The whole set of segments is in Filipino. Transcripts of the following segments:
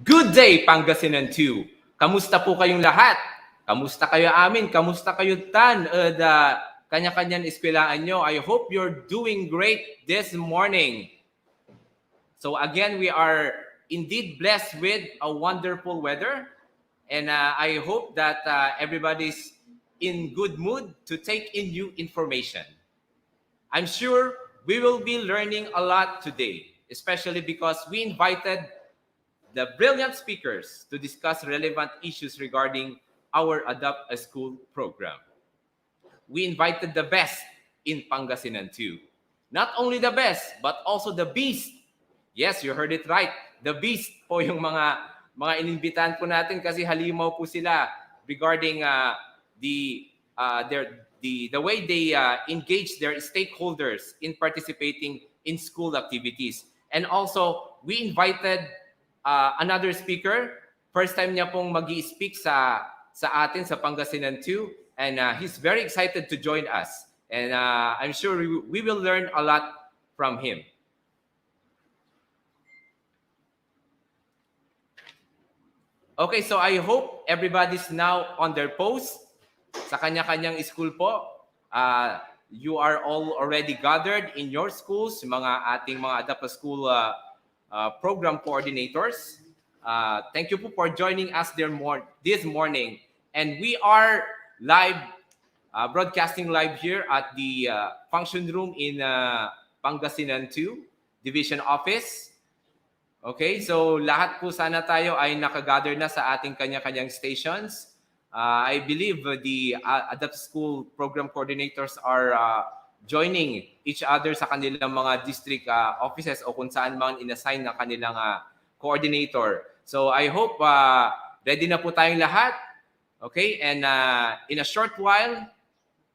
Good day, Pangasinan 2. Kamusta po kayong lahat? Kamusta kayo amin? Kamusta kayo tan? Kanya-kanyang eskwelahan nyo. I hope you're doing great this morning. So again, we are indeed blessed with a wonderful weather. And I hope that everybody's in good mood to take in new information. I'm sure we will be learning a lot today, especially because we invited the brilliant speakers to discuss relevant issues regarding our Adapt a School program. We invited the best in Pangasinan too. Not only the best, but also the beast. Yes, you heard it right. The beast po yung mga inimbitahan po natin kasi halimaw po sila regarding the way they engage their stakeholders in participating in school activities. And also, we invited another speaker. First time niya pong mag-i-speak sa atin sa Pangasinan 2, and he's very excited to join us. And I'm sure we will learn a lot from him. Okay, so I hope everybody's now on their post sa kanya-kanyang school po. You are all already gathered in your schools, ating mga Adapt a School program coordinators. Thank you po for joining us this morning. And we are live, broadcasting live here at the function room in Pangasinan 2 Division Office. Okay, so lahat po sana tayo ay nakagather na sa ating kanya-kanyang stations. I believe the Adapt School program coordinators are joining each other sa kanilang mga district offices o kung saan man inassign ng kanilang coordinator. So I hope ready na po tayong lahat. Okay, and in a short while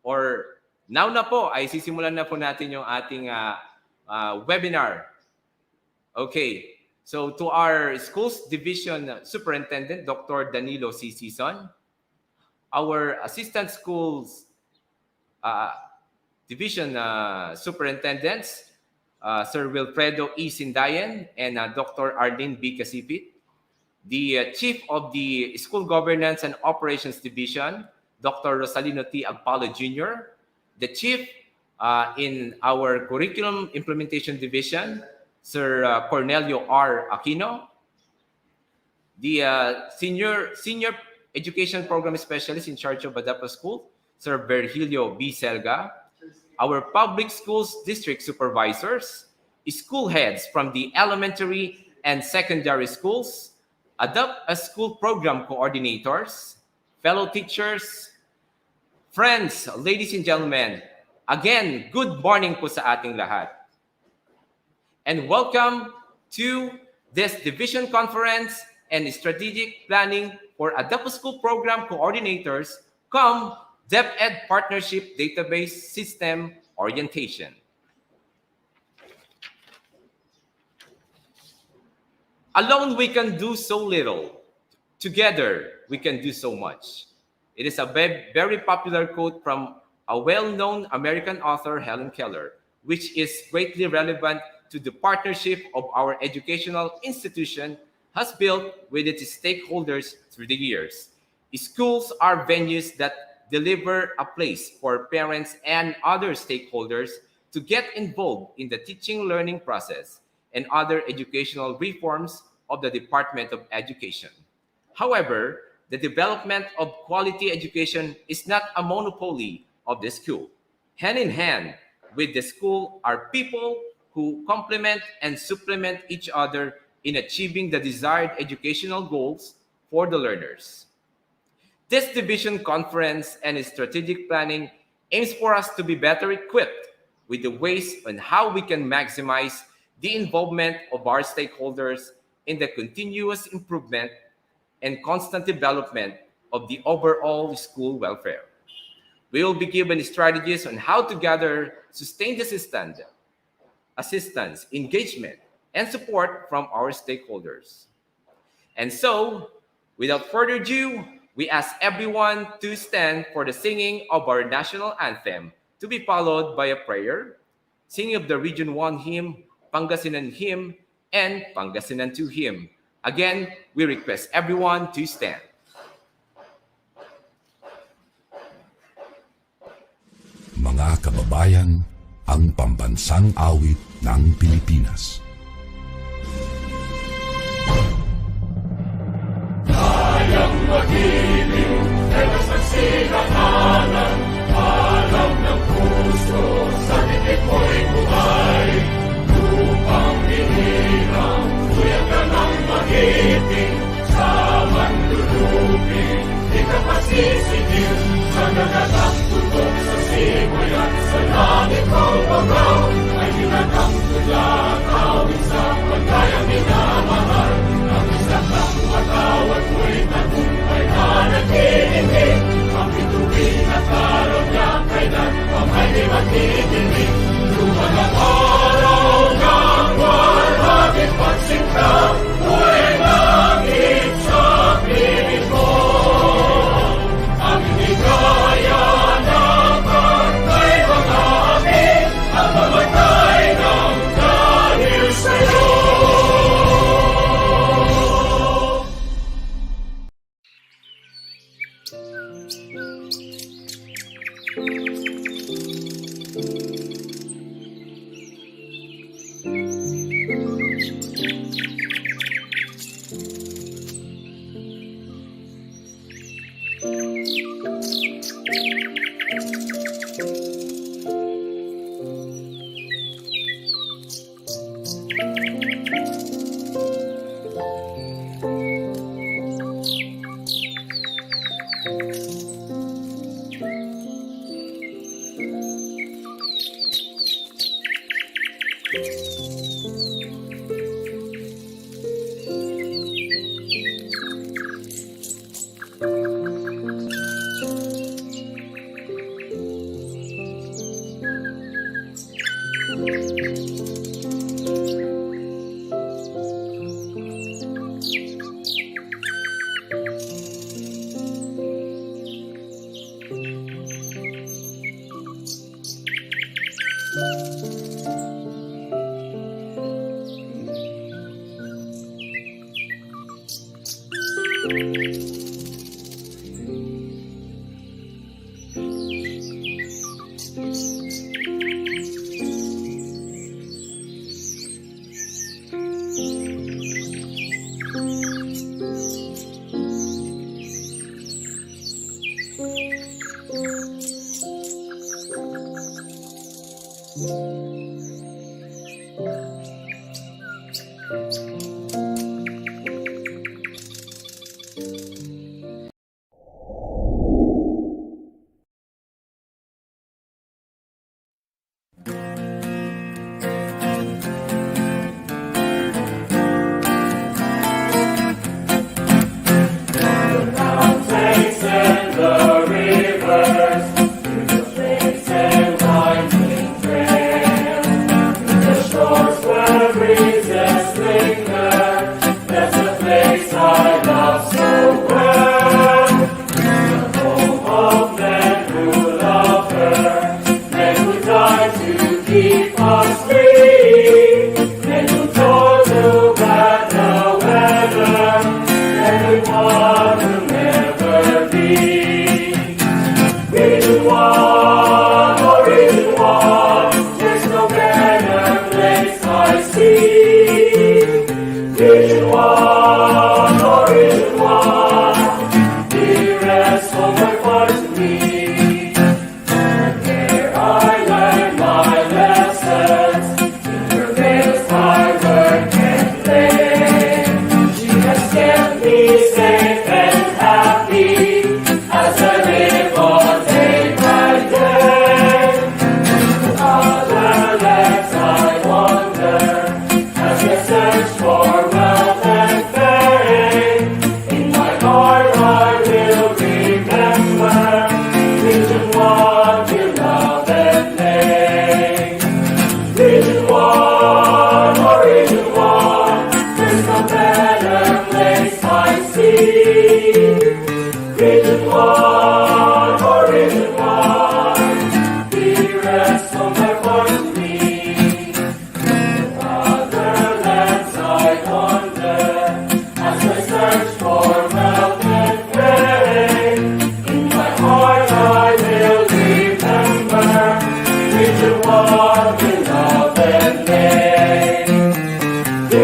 or now na po ay sisimulan na po natin yung ating webinar. Okay. So to our Schools Division Superintendent, Dr. Danilo C. Sison, our Assistant Schools Division Superintendents, Sir Wilfredo E. Sindayan and Dr. Arlene B. Casipit, the Chief of the School Governance and Operations Division, Dr. Rosalino T. Agpalo Jr., the Chief in our Curriculum Implementation Division, Sir Cornelio R. Aquino, the Senior Education Program Specialist in charge of Adapt a School, Sir Virgilio B. Selga, our Public Schools District Supervisors, school heads from the elementary and secondary schools, Adapt a School Program Coordinators, fellow teachers, friends, ladies and gentlemen, again, good morning po sa ating lahat. And welcome to this Division Conference and Strategic Planning for Adapt a School Program Coordinators come DEPED Partnership Database System Orientation. Alone we can do so little. Together we can do so much. It is a very popular quote from a well-known American author, Helen Keller, which is greatly relevant to the partnership of our educational institution has built with its stakeholders through the years. Schools are venues that deliver a place for parents and other stakeholders to get involved in the teaching learning process and other educational reforms of the Department of Education. However, the development of quality education is not a monopoly of the school. Hand in hand with the school are people who complement and supplement each other in achieving the desired educational goals for the learners. This division conference and strategic planning aims for us to be better equipped with the ways on how we can maximize the involvement of our stakeholders in the continuous improvement and constant development of the overall school welfare. We will be given strategies on how to gather sustained assistance, engagement, and support from our stakeholders. And so, without further ado, we ask everyone to stand for the singing of our national anthem, to be followed by a prayer, singing of the Region 1 hymn, Pangasinan hymn, and Pangasinan 2 hymn. Again, we request everyone to stand. Mga kababayan, ang pambansang awit ng Pilipinas. Kayang magiging telas ng sinakanan, alam ng puso, sa titik mo'y buhay. Lupang hinirang, tuyang ka ng magiting, sa manluluping, di ka pasisigil, sa nagatang tutok sa simoy at sa langit kong bagaw, ay hinatang tula, tawid sa pagkayang minamahal, ang isang ng matawad mo'y tagumpay na nagtitindig, ang bituin at araw niya kailan pamay di magtitindig, luman ang araw ng walhagit pagsinta, mo'y langit sa piling mo. Ang hindi kaya ng pagkay mga amin, ang mamatay ng dahil sa'yo.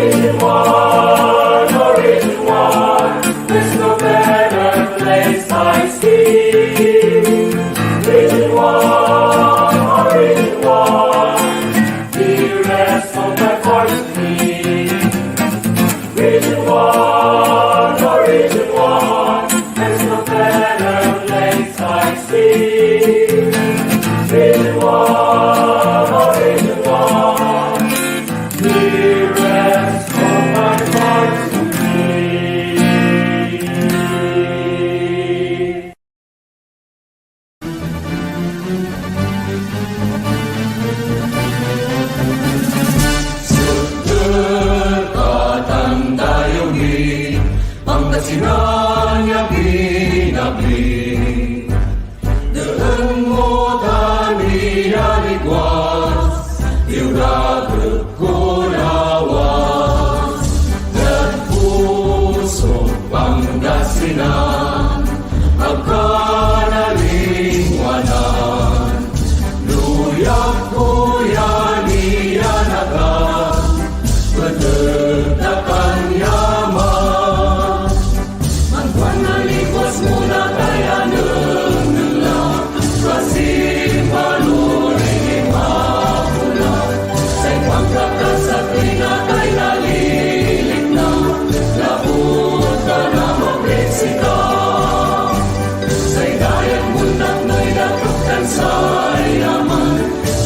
Region 1, oh Region 1, there's no better place I see. Region 1, oh Region 1, dearest of my heart to me. Region 1, oh Region 1, there's no better place I see. Region 1, oh Region 1, dearest of my heart to me. Sugatan dayumi, Pangasinan yabi-nabi. Daan mo tani aligwas, iuragod ko lawas. Nagpusong Pangasinan, pagkanalingwanan. Luyak ko yan iyanagan, Bedegdakan yaman. Ang panaligwas mo na kaya nang kasih panuring mapunan. Say pagkakas sa pinakay nalilig na, labot ka na magsika. Say dayang mundak mo'y natukan sa yaman,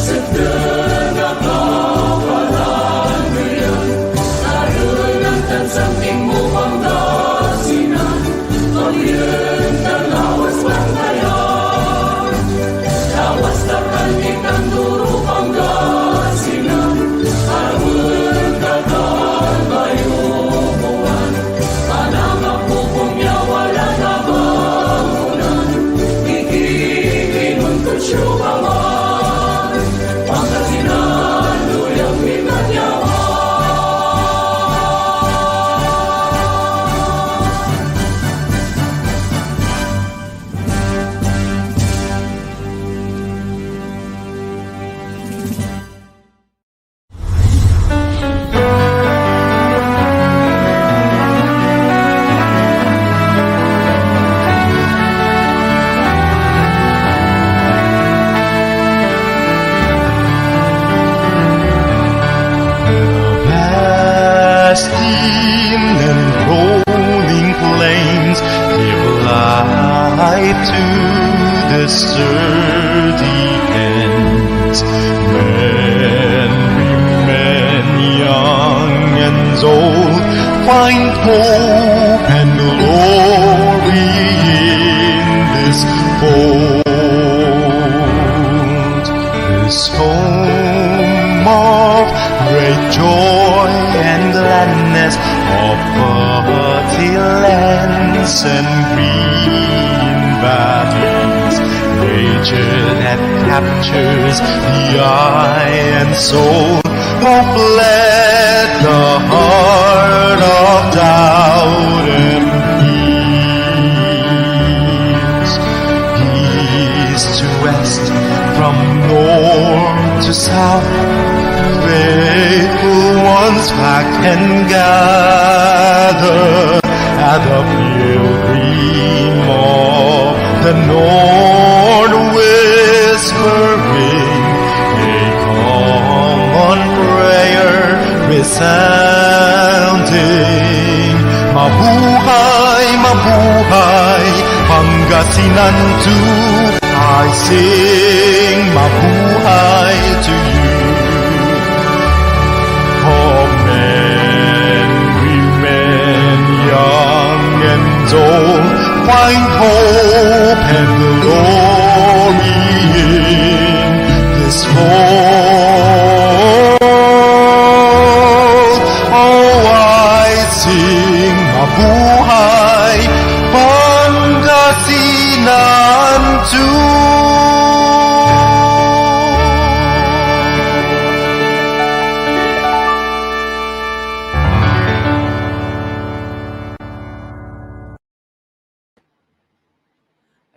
sagdan na kapalan mo yan. Karoon ng tansaming mo Pangasinan, oriental lawas Bangayan. Lawas na kanilang duro Pangasinan, arun kagagayumuan. Panangapupong niya wala na bangunan, ikikinon ko syubangan. Pangasinan, luyang minanyawan. Vast in and rolling plains give life to the sturdy ends. Men, women, young and old find hope and glory in this fold. This home of great joy and gladness, of fertile lands and green valleys, nature that captures the eye and soul, oh bled the heart of doubt and peace. East to west, from north to south, faithful ones pack and gather at the pilgrim of the North, whispering a common prayer resounding. Mabuhay, mabuhay, Pangasinan to I sing mabuhay to you. Oh, men, women, young and old, find hope and glory in this fold. Oh, I sing mabuhay, Pangasinan too.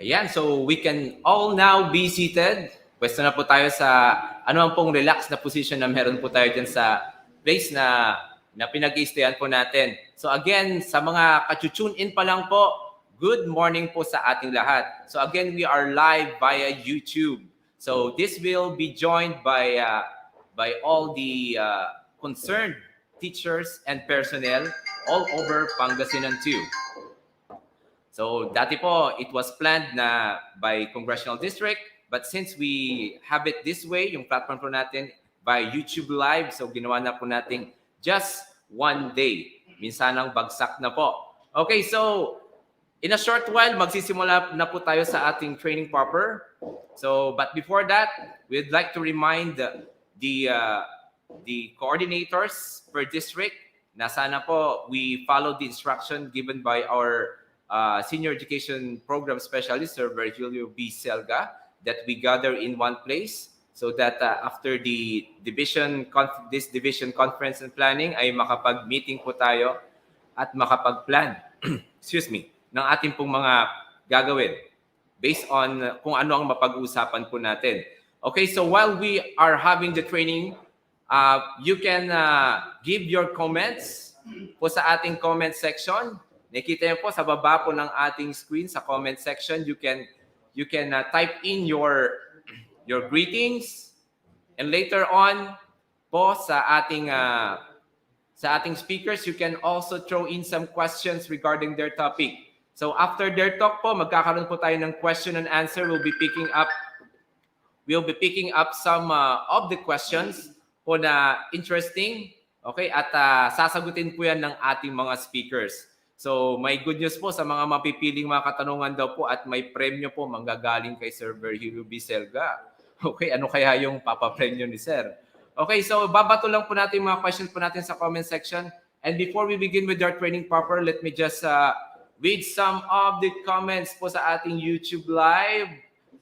Ayan, so we can all now be seated. Pwesto na po tayo sa ano pong relax na position na meron po tayo dyan sa place na na pinag-i-stayan po natin. So again, sa mga ka-tune in pa lang po, good morning po sa ating lahat. So again, we are live via YouTube. So this will be joined by all the concerned teachers and personnel all over Pangasinan too. So dati po, it was planned na by congressional district, but since we have it this way, yung platform po natin by YouTube Live, so ginawa na po natin just one day. Minsanang bagsak na po. Okay, so in a short while, magsisimula na po tayo sa ating training proper. So, but before that, we'd like to remind the coordinators per district na sana po we follow the instruction given by our Senior Education Program Specialist, Sir Virgilio B. Selga, that we gather in one place so that after the division conference and planning ay makapag-meeting po tayo at makapag-plan excuse me, ng ating pong mga gagawin based on kung ano ang mapag-uusapan po natin. Okay, so while we are having the training, you can give your comments po sa ating comment section. Nakita niyo po sa baba po ng ating screen sa comment section, you can type in your greetings, and later on po sa ating speakers, you can also throw in some questions regarding their topic. So after their talk po, magkakaroon po tayo ng question and answer. We'll be picking up some of the questions po na interesting, okay, at sasagutin po yan ng ating mga speakers. So may good news po sa mga mapipiling mga katanungan daw po at may premyo po manggagaling kay Sir Virgilio B. Selga. Okay, ano kaya yung papapremyo ni Sir? Okay, so babato lang po natin mga questions po natin sa comment section. And before we begin with our training proper, let me just read some of the comments po sa ating YouTube Live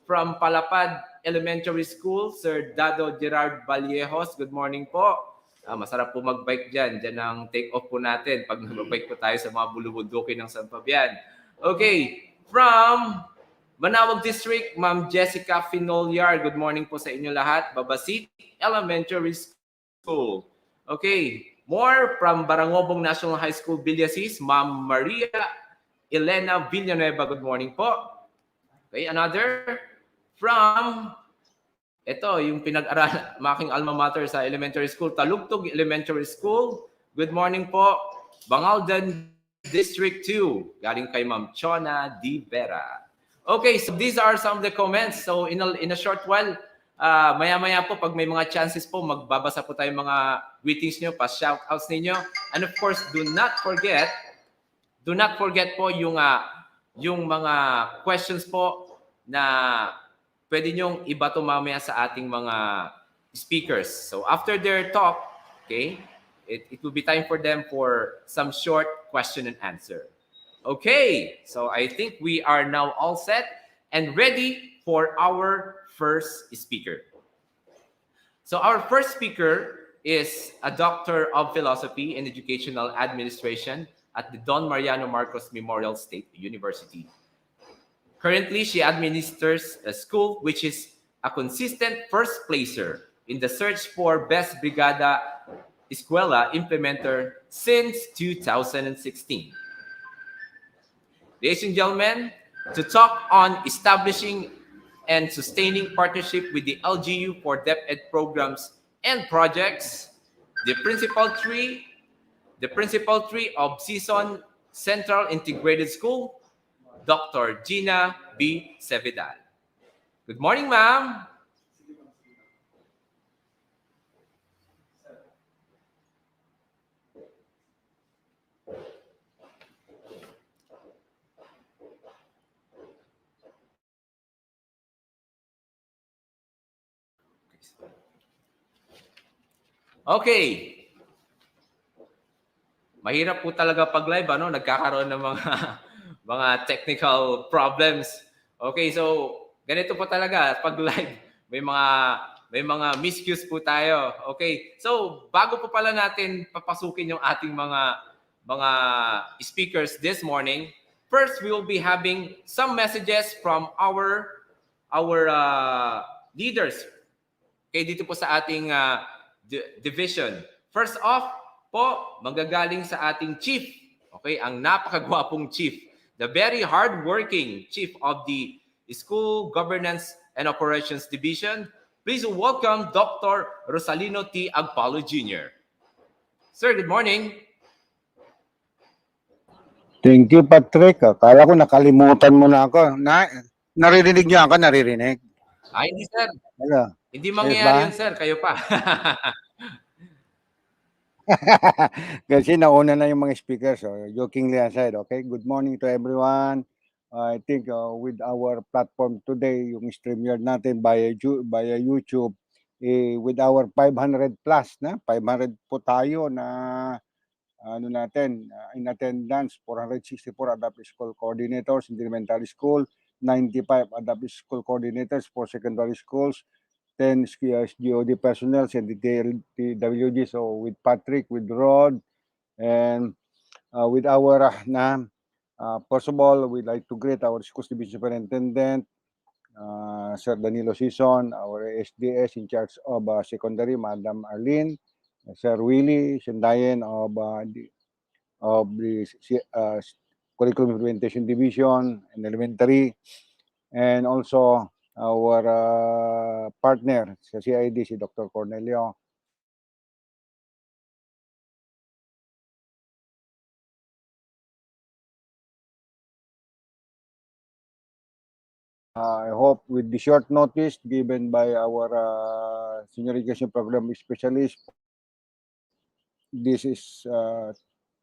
from Palapad Elementary School. Sir Dado Gerard Vallejos, good morning po. Masarap po mag-bike dyan. Dyan ang take-off po natin pag nag-bike po tayo sa mga bulubundukin ng San Fabian. Okay, from Manawag District, Ma'am Jessica Finolyar. Good morning po sa inyo lahat. Babasit Elementary School. Okay, more from Barangobong National High School, Villasis, Ma'am Maria Elena Villanueva. Good morning po. Okay, another from... Ito, yung pinag-aral, making alma mater sa elementary school, Talugtog Elementary School. Good morning po. Bangaldan District 2. Galing kay Ma'am Chona Di Vera. Okay, so these are some of the comments. So in a short while, maya-maya po, pag may mga chances po, magbabasa po tayo mga greetings nyo, pa-shoutouts ninyo. And of course, do not forget po yung mga questions po na pwede nyong ibato mamaya sa ating mga speakers. So after their talk, okay, it will be time for them for some short question and answer. Okay, so I think we are now all set and ready for our first speaker. So our first speaker is a Doctor of Philosophy and Educational Administration at the Don Mariano Marcos Memorial State University. Currently, she administers a school which is a consistent first placer in the search for best Brigada Escuela implementer since 2016. Ladies and gentlemen, to talk on establishing and sustaining partnership with the LGU for DEPED programs and projects, the principal tree of Season Central Integrated School, Dr. Gina B. Sevidal. Good morning, ma'am. Okay. Mahirap po talaga pag live, ano? Nagkakaroon ng mga technical problems. Okay, so ganito po talaga pag live. May mga miscues po tayo. Okay. So, bago po pala natin papasukin yung ating mga speakers this morning, first we will be having some messages from our leaders. Okay, dito po sa ating division. First off, po manggagaling sa ating chief. Okay, ang napakagwapong chief. The very hardworking chief of the School Governance and Operations Division. Please welcome Dr. Rosalino T. Agpalo Jr. Sir, good morning. Thank you, Patrick. Akala ko nakalimutan mo na ako. Naririnig niyo ako? Naririnig? Ay, hindi sir. Hello. Hindi Ayos mangyayari ba? yun, sir. Kayo pa. Kasi nauna na yung mga speakers. So, jokingly aside, okay? Good morning to everyone. I think with our platform today, yung StreamYard natin via YouTube, with our 500 plus, 500 po tayo na in attendance, 464 adaptive school coordinators in the elementary school, 95 adaptive school coordinators for secondary schools, 10 SGOD personnel and the TWG. So with Patrick, with Rod, and with our first of all, we'd like to greet our school division superintendent, Sir Danilo Sison, our SDS in charge of secondary, Madam Arlene, Sir Willie Sendayen of the Curriculum Implementation Division in elementary, and also our partner sa CID, si Dr. Cornelio. I hope with the short notice given by our senior education program specialist, this is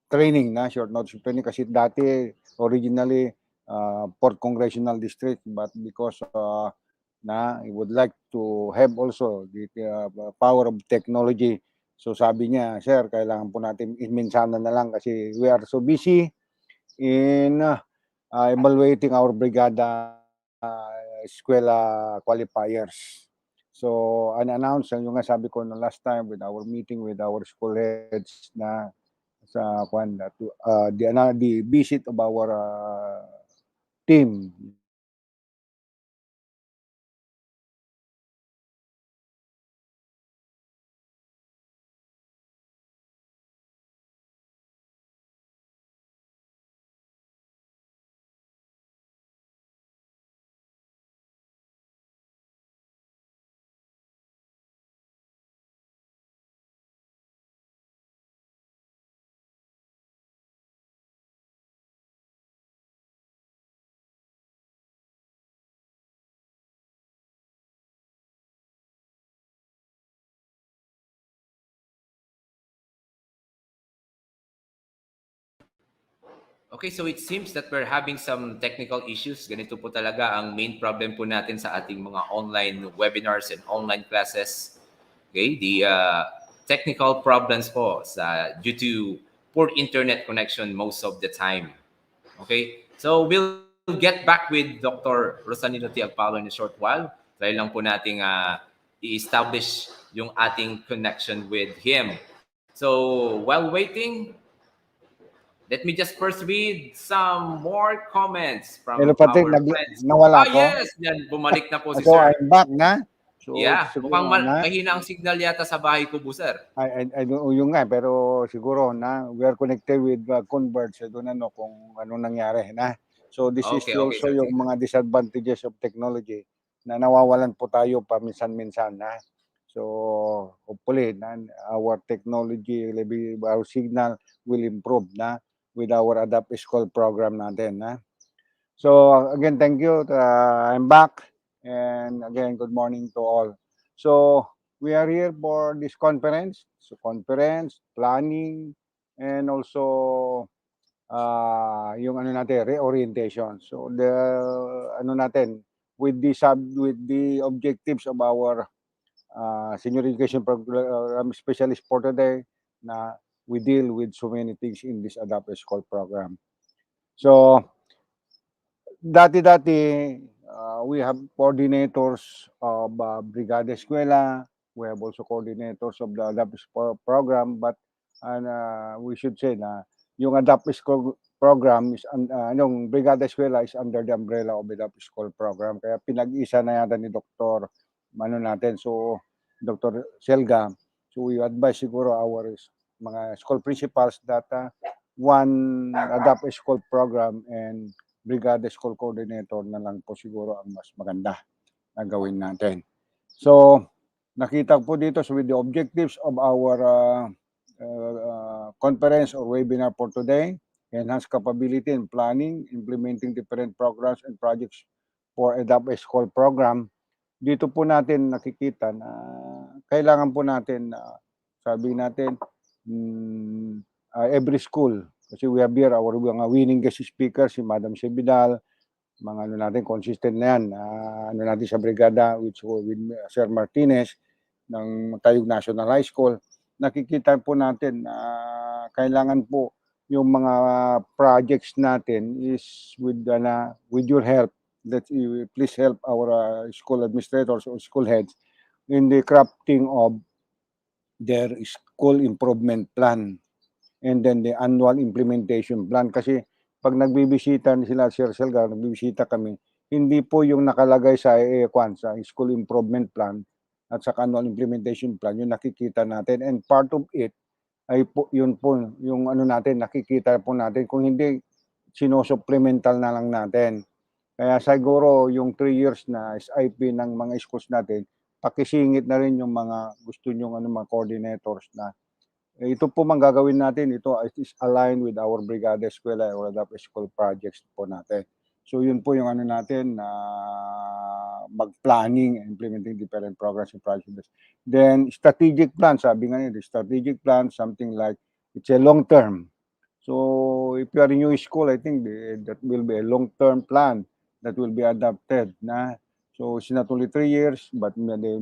training short notice training kasi dati originally 4th Congressional District, but because I would like to have also the power of technology. So sabi niya, sir, kailangan po natin iminsana na lang kasi we are so busy in evaluating our Brigada Escuela qualifiers. So, unannounced, yung nga sabi ko no last time with our meeting with our school heads na sa the visit of our team. Okay, so it seems that we're having some technical issues. Ganito po talaga ang main problem po natin sa ating mga online webinars and online classes. Okay, the technical problems po due to poor internet connection most of the time. Okay, so we'll get back with Dr. Rosanino T. Agpalo in a short while. Try lang po nating i-establish yung ating connection with him. So while waiting, let me just first read some more comments from Hello, Patrick, our friends. nawala ko. Yes, yan, bumalik na po si So, sir. I'm back So, Yeah, siguro mukhang mahina ang signal yata sa bahay ko po, sir. I don't know yung pero siguro we are connected with Converge. I don't know kung anong nangyari So this is Okay, also sir. yung mga disadvantages of technology na nawawalan po tayo paminsan-minsan So hopefully our technology, our signal will improve with our Adapt School program natin So again, thank you. I'm back, and again, good morning to all. So we are here for this conference. So conference, planning, and also yung reorientation. So the with the objectives of our senior education program specialist for today we deal with so many things in this Adapt School program. So dati-dati, we have coordinators of Brigada Escuela. We have also coordinators of the Adapt School program, but we should say yung Adapt School program is yung Brigada Escuela is under the umbrella of Adapt School program. Kaya pinag-isa na yata ni Dr. Dr. Selga. So we advise siguro our mga school principals that one Adapt a School program and Brigada School Coordinator na lang po siguro ang mas maganda na gawin natin. So, nakita po dito with the objectives of our conference or webinar for today, enhance capability in planning, implementing different programs and projects for Adapt a School program. Dito po natin nakikita na kailangan po natin, sabi natin, every school, kasi we have here our mga winning guest speaker, si Madam Sebidal, mga ano natin, consistent na yan, ano natin sa brigada, with Sir Martinez, ng Tayug National High School, nakikita po natin na kailangan po yung mga projects natin is with your help, that you please help our school administrators or school heads in the crafting of their school improvement plan and then the annual implementation plan. Kasi pag nagbibisita sila, Sir Selgar, nagbibisita kami, hindi po yung nakalagay sa sa school improvement plan at sa annual implementation plan, yung nakikita natin. And part of it ay po, yun po, yung ano natin, nakikita po natin. Kung hindi, sinusupplemental na lang natin. Kaya siguro yung 3 years na SIP ng mga schools natin, pakisingit na rin yung mga gusto nyong mga coordinators na ito po mang gagawin natin, ito is aligned with our Brigada Escuela or Adapt a School projects po natin. So yun po yung ano natin na mag-planning, implementing different programs and projects. Then strategic plan, sabi nga nila, strategic plan, something like it's a long term. So if you are in new school, I think that will be a long-term plan that will be adapted na. So it's not only 3 years, but maybe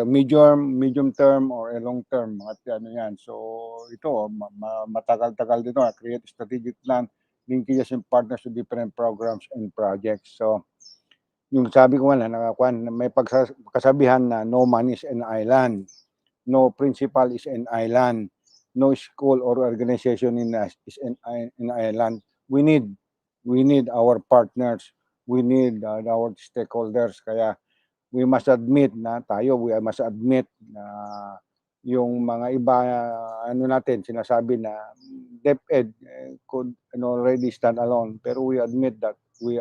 medium term or a long term, mga ano yan. So ito, matagal-tagal dito, create strategic plan, linkages and partners to different programs and projects. So yung sabi ko nga may pagkasabihan na no man is an island, no principal is an island, no school or organization is an island. We need our partners, we need our stakeholders. Kaya we must admit na yung mga iba ano natin sinasabi na DEPED could already stand alone, pero we admit that we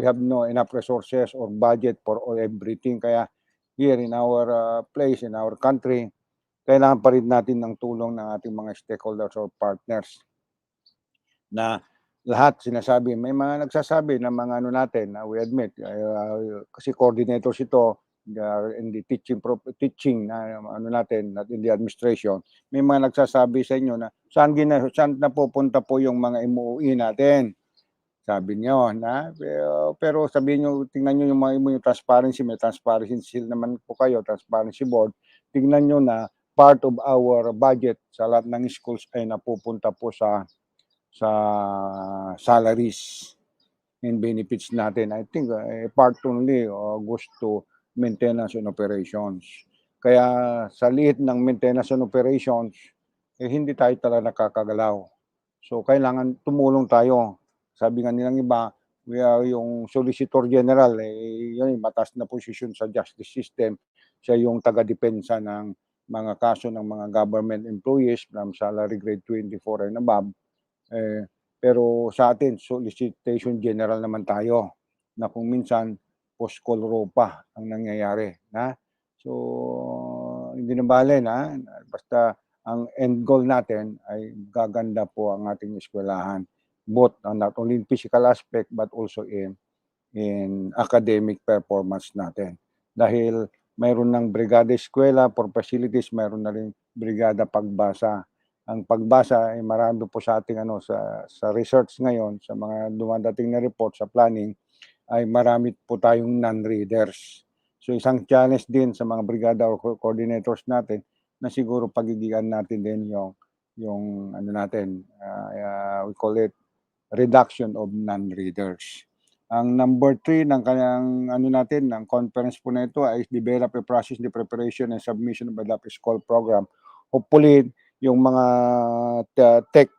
have no enough resources or budget for everything. Kaya here in our place, in our country, kailangan pa rin natin ng tulong ng ating mga stakeholders or partners na lahat sinasabi. May mga nagsasabi na mga ano natin, we admit, kasi coordinators ito in the teaching na ano natin, not in the administration. May mga nagsasabi sa inyo na saan napupunta po yung mga MOE natin. Sabi niyo na pero sabihin niyo, tingnan niyo yung mga transparency, may transparency seal naman po kayo, transparency board. Tingnan niyo na part of our budget sa lahat ng schools ay napupunta po sa salaries and benefits natin. I think part only goes to maintenance and operations. Kaya sa liit ng maintenance and operations, hindi tayo talaga nakakagalaw. So kailangan tumulong tayo. Sabi nga nilang iba, we are yung Solicitor General, yun, mataas na posisyon sa justice system. Siya yung taga-depensa ng mga kaso ng mga government employees from salary grade 24 and above. Pero sa atin, solicitation general naman tayo na kung minsan post-call pa ang nangyayari. Na? So, hindi na bale na. Basta ang end goal natin ay gaganda po ang ating eskwelahan. Both not only in physical aspect but also in academic performance natin. Dahil mayroon ng Brigada Escuela for facilities, mayroon na rin Brigada Pagbasa. Ang pagbasa ay marami po sa ating sa research ngayon, sa mga dumadating na report sa planning, ay marami po tayong non-readers. So isang challenge din sa mga brigada or coordinators natin na siguro pagigian natin din yung ano natin, we call it reduction of non-readers. Ang number 3 ng kanyang ng conference po na ito ay develop a process, the preparation and submission of Adapt a School program. Hopefully, yung mga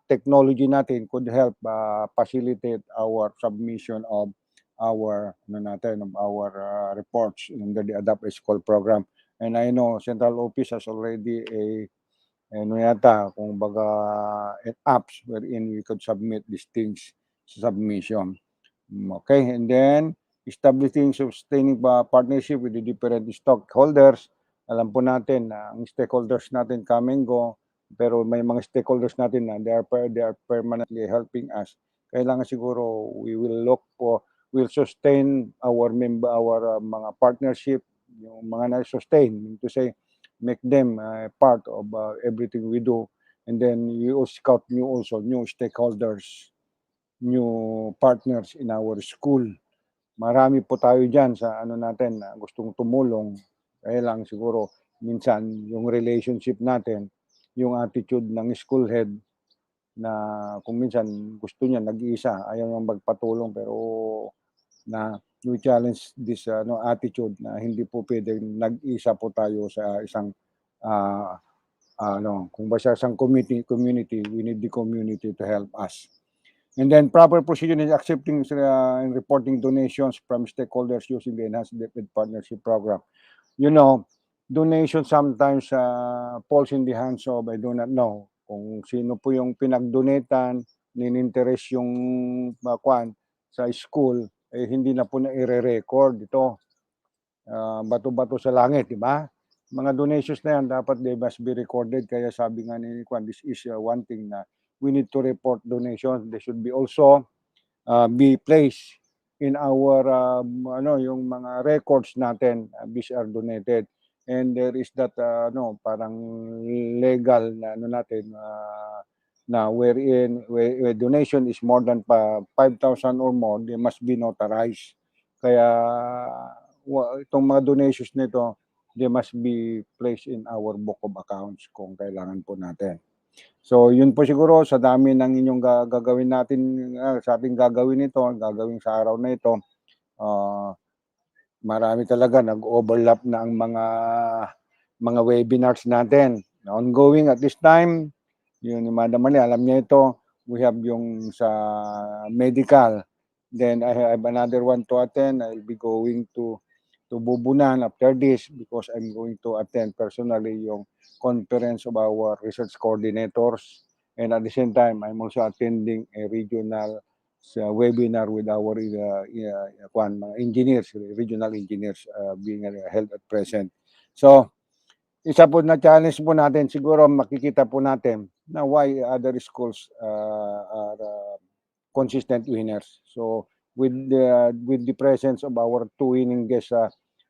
technology natin could help facilitate our submission of our reports under the Adapt a School program. And I know Central Office has already ano yata, kung baga, apps wherein we could submit these things sa submission. Okay, and then establishing sustaining partnership with the different stockholders. Alam po natin na ang stakeholders natin come and go, pero may mga stakeholders natin na they are permanently helping us. Kailangan siguro we'll sustain our mga partnership, yung mga na-sustain, to say, make them part of everything we do. And then you scout new stakeholders, new partners in our school. Marami po tayo dyan sa ano natin na gustong tumulong. Kaya lang siguro minsan yung relationship natin, yung attitude ng school head na kung minsan gusto niya nag-iisa, ayaw niyang magpatulong, pero na we challenge this attitude na hindi po pwedeng nag-isa po tayo sa isang kung ba sa isang community, we need the community to help us. And then proper procedure in accepting and reporting donations from stakeholders using the enhanced DEPED partnership program. You know, donation sometimes falls in the hands of, I do not know, kung sino po yung pinag-donatan, nin-interest yung sa school, hindi na po na i-record ito. Bato-bato sa langit, di ba? Mga donations na yan, dapat they must be recorded. Kaya sabi nga ni Kwan, this is one thing na we need to report donations. They should be also be placed in our yung mga records natin, which are donated. And there is that parang legal na natin na wherein where donation is more than 5,000 or more, they must be notarized. Kaya itong mga donations nito, they must be placed in our book of accounts kung kailangan po natin. So, yun po siguro sa dami ng inyong gagawin natin, sa ating gagawin gagawin sa araw na ito, marami talaga nag-overlap na ang mga webinars natin. Ongoing at this time, yun ni Madam Mali, alam niya ito, we have yung sa medical. Then I have another one to attend. I'll be going to Bubunan after this because I'm going to attend personally yung conference of our research coordinators. And at the same time, I'm also attending a regional webinar with our engineers, regional engineers being held at present. So, isa po na challenge po natin, siguro makikita po natin na why other schools are consistent winners. So, with the presence of our two winning guest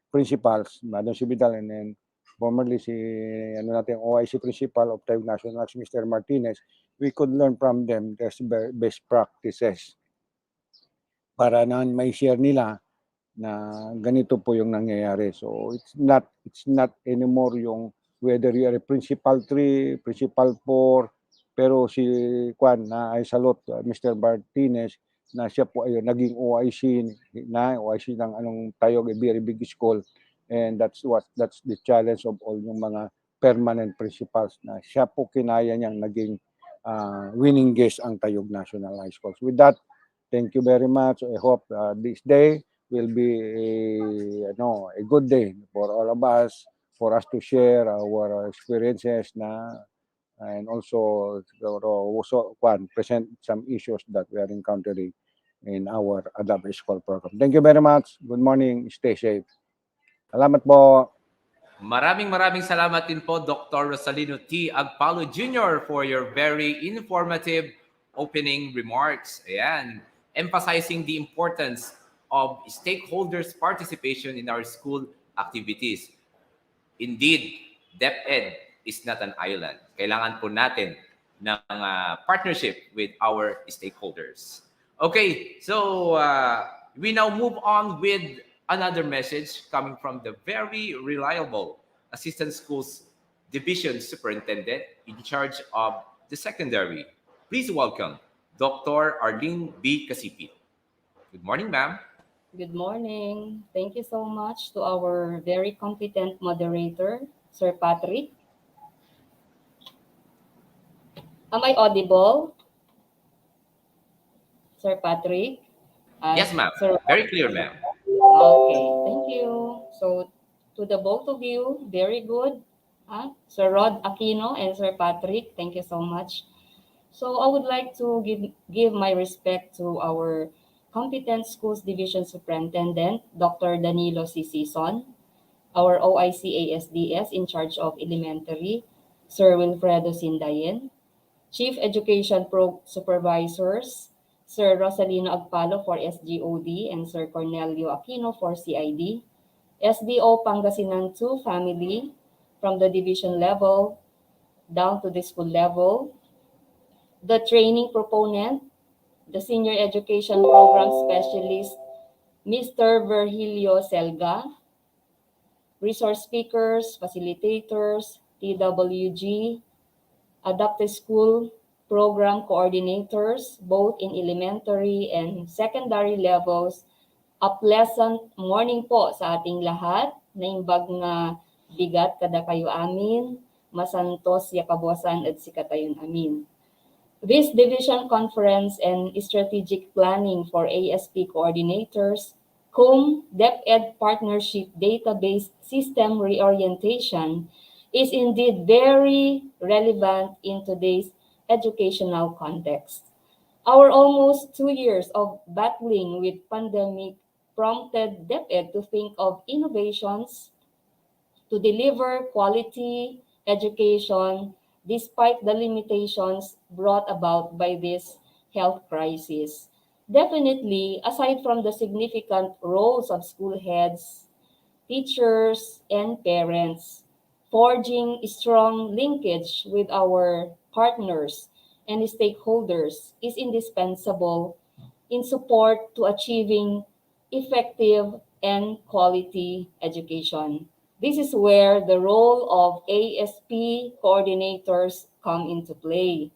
principals, Madam Sibital, and then formerly si OIC principal of Tayo National, Mr. Martinez, we could learn from them their best practices para na may share nila na ganito po yung nangyayari. So it's not anymore yung whether you are a principal 3, principal 4, pero si na I salute Mr. Martinez na siya po ay naging OIC ng Tayog, a very big school, and that's the challenge of all yung mga permanent principals na siya po kinaya niyang naging winning guest ang Tayog National High Schools. With that, thank you very much. I hope this day will be a good day for all of us, for us to share our experiences and also present some issues that we are encountering in our Adapt School program. Thank you very much. Good morning. Stay safe. Salamat po. Maraming salamat din po, Dr. Rosalino T. Agpalo Jr. for your very informative opening remarks. Ayan, emphasizing the importance of stakeholders' participation in our school activities. Indeed, DEPED is not an island. Kailangan po natin ng partnership with our stakeholders. Okay, so we now move on with another message coming from the very reliable Assistant Schools Division Superintendent in charge of the secondary. Please welcome Dr. Arlene B. Casipil. Good morning, ma'am. Good morning. Thank you so much to our very competent moderator, Sir Patrick. Am I audible? Sir Patrick? Yes, ma'am. Sir... Very clear, ma'am. Okay, thank you. So, to the both of you. Very good. Sir Rod Aquino and Sir Patrick, thank you so much. So I would like to give my respect to our Competent Schools Division Superintendent, Dr. Danilo C. Sison, our OIC-ASDS in charge of elementary, Sir Wilfredo Sindayen, Chief Education Supervisors, Sir Rosalino Agpalo for SGOD and Sir Cornelio Aquino for CID, SDO Pangasinan 2 family from the division level down to the school level, the training proponent, the Senior Education Program Specialist, Mr. Virgilio Selga, resource speakers, facilitators, TWG, adapted school program coordinators, both in elementary and secondary levels. A pleasant morning po sa ating lahat. Naimbag nga bigat kada kayo amin, masantos ya kabuasan at sikatayon amin. This division conference and strategic planning for ASP coordinators, cum DEPED partnership database system reorientation is indeed very relevant in today's educational context. Our almost 2 years of battling with pandemic prompted DEPED to think of innovations to deliver quality education despite the limitations brought about by this health crisis. Definitely, aside from the significant roles of school heads, teachers, and parents, forging strong linkage with our partners and stakeholders is indispensable in support to achieving effective and quality education. This is where the role of ASP coordinators come into play.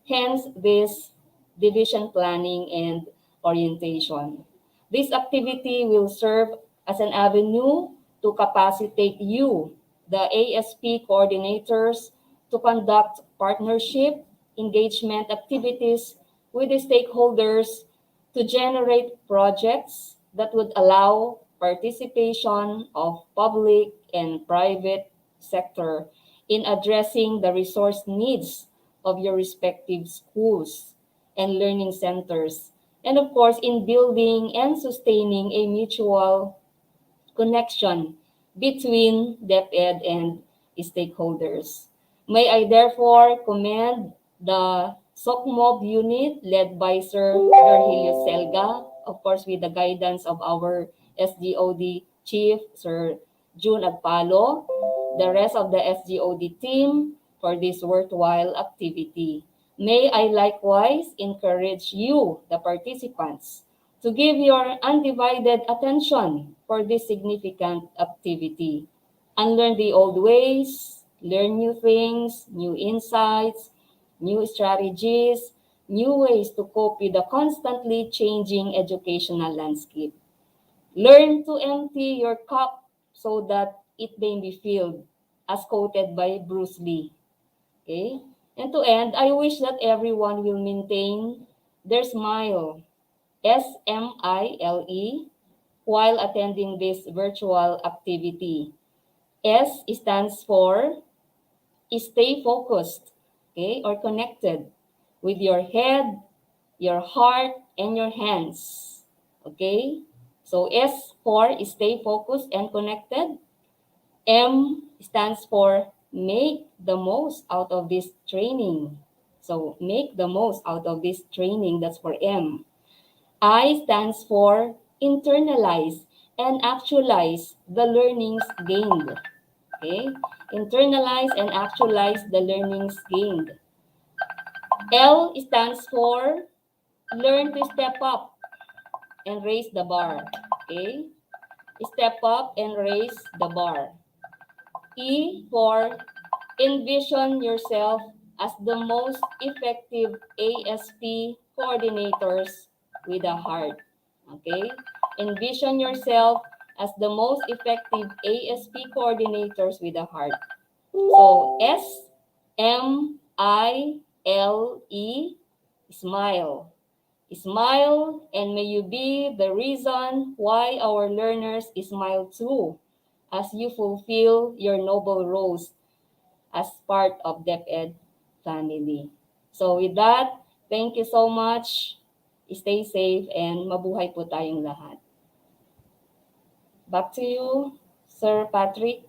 Hence, this division planning and orientation. This activity will serve as an avenue to capacitate you, the ASP coordinators, to conduct partnership, engagement activities with the stakeholders to generate projects that would allow participation of public and private sector in addressing the resource needs of your respective schools and learning centers, and of course in building and sustaining a mutual connection between DepEd and stakeholders. May I therefore commend the SOCMOB unit led by Sir Virgilio Selga, of course with the guidance of our SGOD Chief, Sir June Agpalo, the rest of the SGOD team for this worthwhile activity. May I likewise encourage you, the participants, to give your undivided attention for this significant activity. Unlearn the old ways, learn new things, new insights, new strategies, new ways to cope with the constantly changing educational landscape. Learn to empty your cup so that it may be filled, as quoted by Bruce Lee. Okay? And to end, I wish that everyone will maintain their smile, SMILE, while attending this virtual activity. S stands for stay focused, okay, or connected with your head, your heart, and your hands. Okay? So S for stay focused and connected. M stands for make the most out of this training. So make the most out of this training. That's for M. I stands for internalize and actualize the learnings gained. Okay? Internalize and actualize the learnings gained. L stands for learn to step up and raise the bar. Okay? Step up and raise the bar. E for envision yourself as the most effective ASP coordinators with a heart. Okay? Envision yourself as the most effective ASP coordinators with a heart. So SMILE, smile. Smile, and may you be the reason why our learners smile too. as you fulfill your noble roles as part of DepEd family. So with that, thank you so much. Stay safe and mabuhay po tayong lahat. Back to you, Sir Patrick.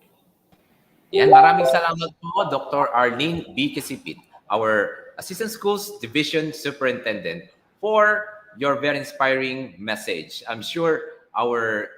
Yan, maraming salamat po, Dr. Arlene B. Kisipit, our Assistant Schools Division Superintendent, for your very inspiring message. I'm sure our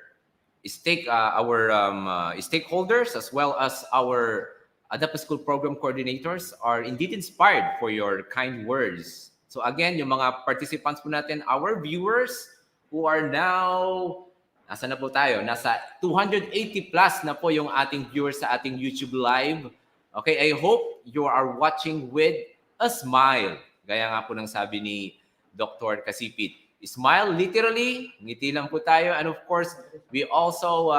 stakeholders as well as our DepEd School Program Coordinators are indeed inspired for your kind words. So again, yung mga participants po natin, our viewers who are now, nasa na po tayo? Nasa 280 plus na po yung ating viewers sa ating YouTube Live. Okay, I hope you are watching with a smile. Gaya nga po ng sabi ni Dr. Kasipit. Smile, literally, ngiti lang po tayo. And of course, we also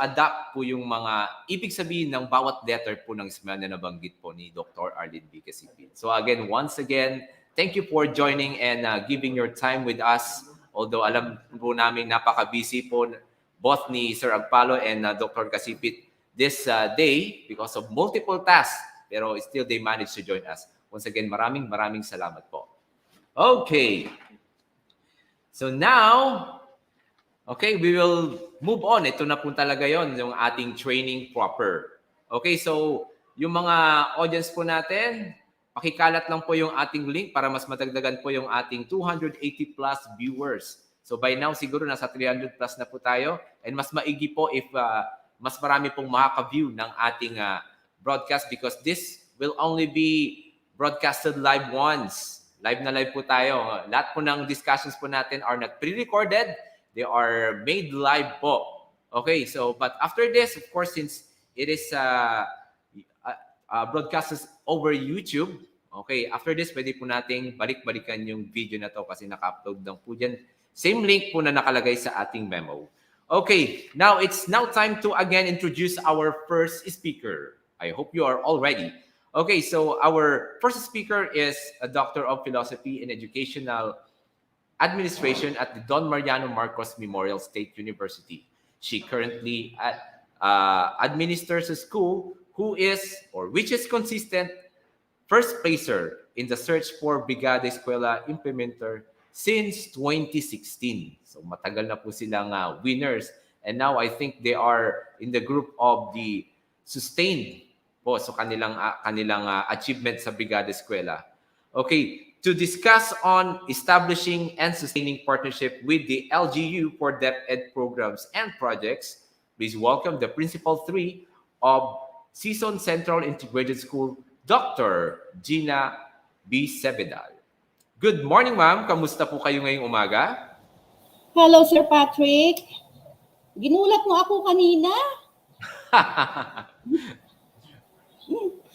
adapt po yung mga ibig sabihin ng bawat letter po ng smile na nabanggit po ni Dr. Arlene B. Kasipit. So again, once again, thank you for joining and giving your time with us. Although alam po namin napaka-busy po both ni Sir Agpalo and Dr. Kasipit this day because of multiple tasks. Pero still they managed to join us. Once again, maraming salamat po. Okay. So now, okay, we will move on. Ito na po talaga yon yung ating training proper. Okay, so yung mga audience po natin, pakikalat lang po yung ating link para mas madagdagan po yung ating 280 plus viewers. So by now, siguro nasa 300 plus na po tayo. And mas maigi po if mas marami pong makaka-view ng ating broadcast because this will only be broadcasted live once. Live na live po tayo. Lahat po ng discussions po natin are not pre-recorded. They are made live po. Okay, so but after this, of course, since it is broadcasted over YouTube, okay, after this, pwede po nating balik-balikan yung video na to kasi naka-upload lang po dyan. Same link po na nakalagay sa ating memo. Okay, now it's now time to again introduce our first speaker. I hope you are all ready. Okay, so our first speaker is a Doctor of Philosophy in Educational Administration at the Don Mariano Marcos Memorial State University. She currently administers a school which is consistent first placer in the search for Brigada Escuela implementer since 2016. So matagal na po silang winners. And now I think they are in the group of the sustained po so kanilang achievement sa Brigada Escuela. Okay, to discuss on establishing and sustaining partnership with the LGU for DepEd programs and projects, please welcome the Principal 3 of Season Central Integrated School, Dr. Gina B. Sebedal. Good morning, ma'am. Kamusta po kayo ngayong umaga? Hello, Sir Patrick. Ginulat mo ako kanina.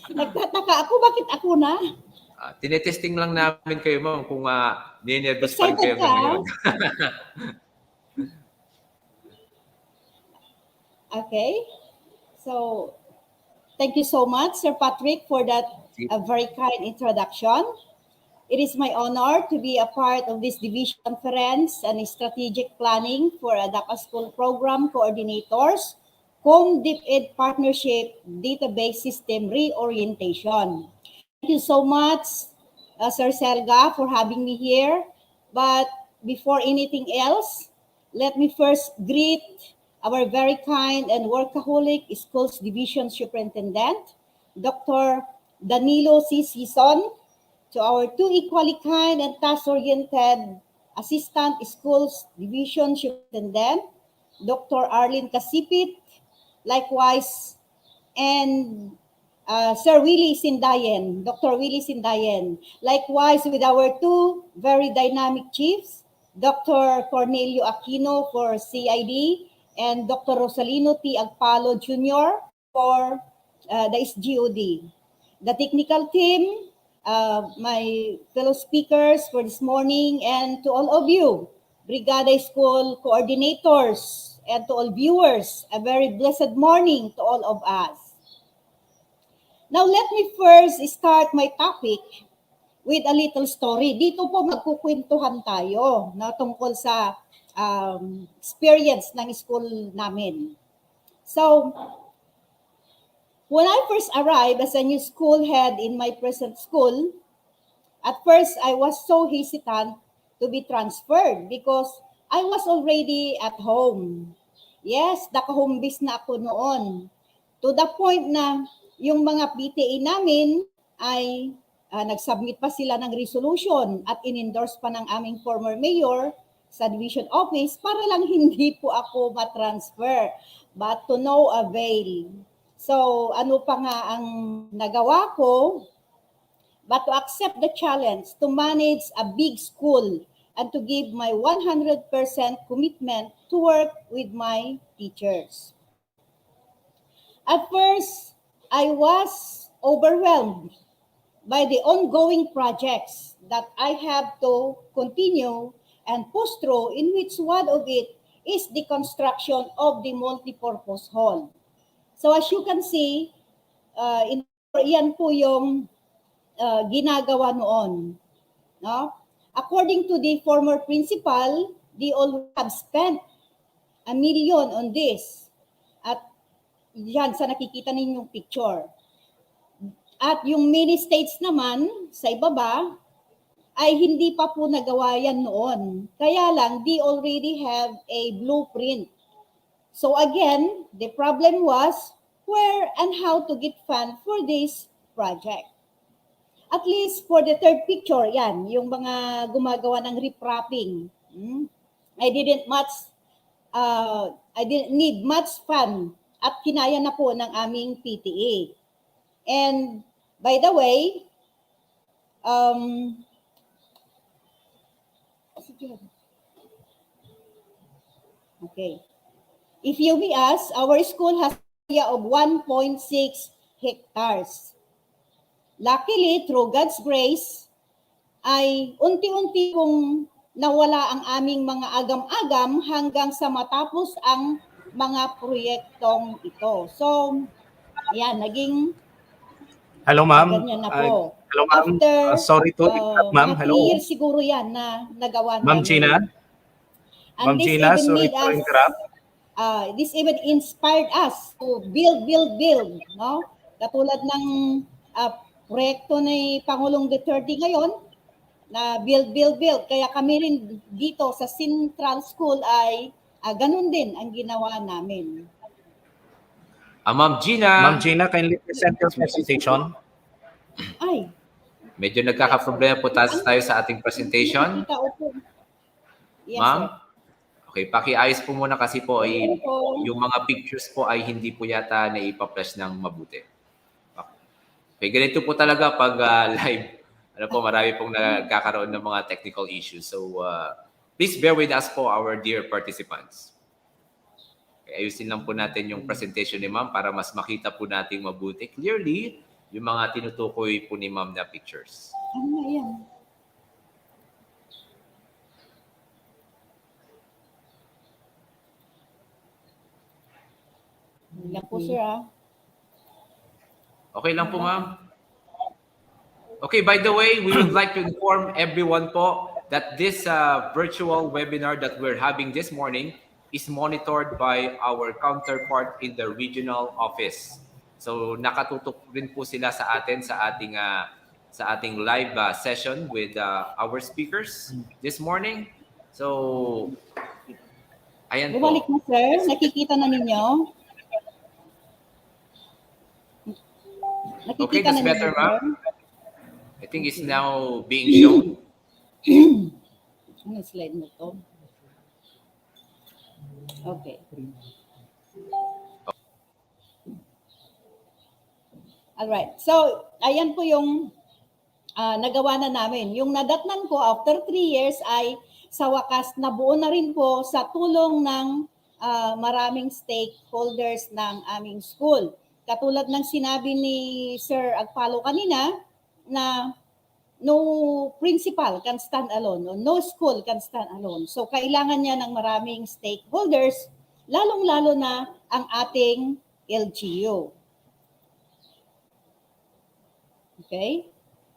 Nagtataka ako, bakit ako na? Tinetesting lang namin kayo, ma'am, kung ninervous pa rin kayo Excited ka? ngayon. Okay. So, thank you so much, Sir Patrick, for that very kind introduction. It is my honor to be a part of this division conference and strategic planning for DepEd School Program Coordinators, DepEd Partnership Database System Reorientation. Thank you so much, Sir Selga, for having me here. But before anything else, let me first greet our very kind and workaholic Schools Division Superintendent, Dr. Danilo C. Sison, to our two equally kind and task-oriented Assistant Schools Division Superintendent, Dr. Arlene Kasipit, likewise, and Sir Willie Sindayen, Dr. Willie Sindayen. Likewise, with our two very dynamic chiefs, Dr. Cornelio Aquino for CID and Dr. Rosalino T. Agpalo Jr. for the SGOD. The technical team, my fellow speakers for this morning, and to all of you, Brigada School coordinators, and to all viewers, a very blessed morning to all of us. Now, let me first start my topic with a little story. Dito po magkukwentuhan tayo na tungkol sa experience ng school namin. So, when I first arrived as a new school head in my present school, at first I was so hesitant to be transferred because I was already at home. Yes, naka-home base na ako noon. To the point na yung mga PTA namin ay nag-submit pa sila ng resolution at in-endorse pa ng aming former mayor sa division office para lang hindi po ako matransfer. But to no avail. So ano pa nga ang nagawa ko? But to accept the challenge to manage a big school and to give my 100% commitment to work with my teachers. At first, I was overwhelmed by the ongoing projects that I have to continue and push through, in which one of it is the construction of the multipurpose hall. So as you can see, yan po yung ginagawa noon. No? According to the former principal, they all have spent $1 million on this. At yan sa nakikita ninyong picture. At yung mini states naman sa ibaba ay hindi pa po nagawa yan noon. Kaya lang, they already have a blueprint. So again, the problem was where and how to get fund for this project. At least for the third picture, yan, yung mga gumagawa ng riprapping. I didn't need much fund at kinaya na po ng aming PTA. And by the way, okay. If you be asked, our school has an area of 1.6 hectares. Luckily, through God's grace, ay unti-unti kong nawala ang aming mga agam-agam hanggang sa matapos ang mga proyektong ito. So, yan, naging Hello, ma'am. ganyan na po. Hello, ma'am. After, Sorry to interrupt, ma'am. mga Hello. 3 years siguro yan na nagawa Ma'am namin. Gina. And Ma'am this Gina, even sorry made to us, interrupt. this even inspired us to build, no? Katulad ng proyekto ni Pangulong Duterte ngayon, na build. Kaya kami rin dito sa Central School ay ganun din ang ginawa namin. Ma'am Gina. Ma'am Gina, kindly present your presentation. Ay. Medyo nagkakaproblema po tayo sa ating presentation. Yes, Ma'am? sir. Okay, pakiayos po muna kasi po ay Ayan po. yung mga pictures po ay hindi po yata naipa-flash ng mabuti. Okay, ganito po talaga pag live. Ano po, marami pong nagkakaroon ng mga technical issues. So, please bear with us po, our dear participants. Okay, ayusin lang po natin yung presentation ni ma'am para mas makita po natin mabuti, clearly, yung mga tinutukoy po ni ma'am na pictures. Ano nga yan? Yan po, sir, Okay lang po, ma'am. Okay, by the way, we would like to inform everyone po that this virtual webinar that we're having this morning is monitored by our counterpart in the regional office. So nakatutok rin po sila sa atin sa ating live session with our speakers this morning. So ayan po. Bumalik na, sir. Nakikita na ninyo? Okay, that's na better, ninyo, sir? ma'am. I think it's now being shown. Ano slide mo to? Okay. Alright. So, ayan po yung nagawa na namin. Yung nadatnan ko after 3 years ay sa wakas nabuo na rin po sa tulong ng maraming stakeholders ng aming school. Katulad ng sinabi ni Sir Agpalo kanina na no principal can stand alone, no school can stand alone. So kailangan niya ng maraming stakeholders, lalong-lalo na ang ating LGU. Okay?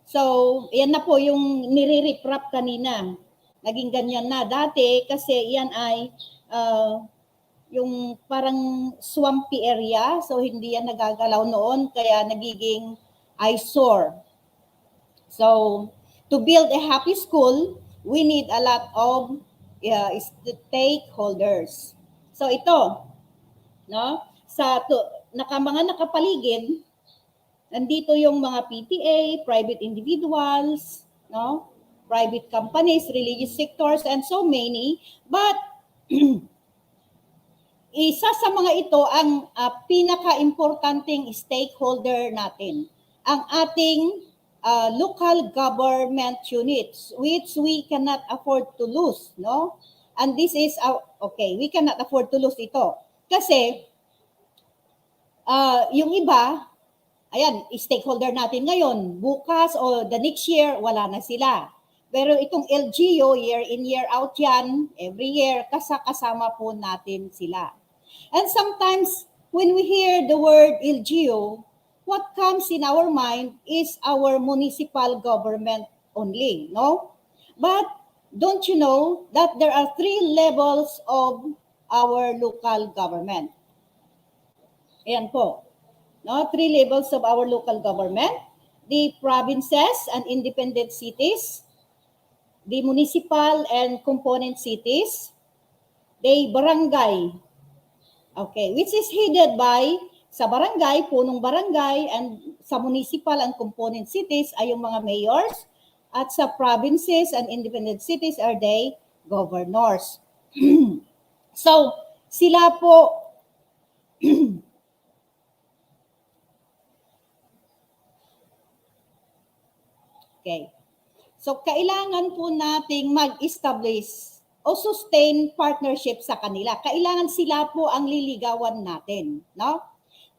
So, yan na po yung nire-reprap kanina. naging ganyan na dati kasi yan ay yung parang swampy area, so hindi yan nagagalaw noon, kaya nagiging eyesore. So, to build a happy school, we need a lot of stakeholders. So, ito, no? Mga nakapaligid, nandito yung mga PTA, private individuals, no? Private companies, religious sectors, and so many. But, isa sa mga ito ang pinaka-importanting stakeholder natin, ang ating local government units, which we cannot afford to lose, no? And this is we cannot afford to lose ito. Kasi yung iba, ayan, stakeholder natin ngayon, bukas o the next year, wala na sila. Pero itong LGU, year in, year out yan, every year, kasama po natin sila. And sometimes, when we hear the word LGU, what comes in our mind is our municipal government only, no? But don't you know that there are 3 levels of our local government? Ayan po. No, 3 levels of our local government: the provinces and independent cities, the municipal and component cities, the barangay, which is headed by, sa barangay, punong barangay, and sa municipal and component cities ay yung mga mayors, at sa provinces and independent cities are the governors. So, sila po okay. So, kailangan po nating mag-establish o sustain partnership sa kanila. Kailangan sila po ang liligawan natin, no?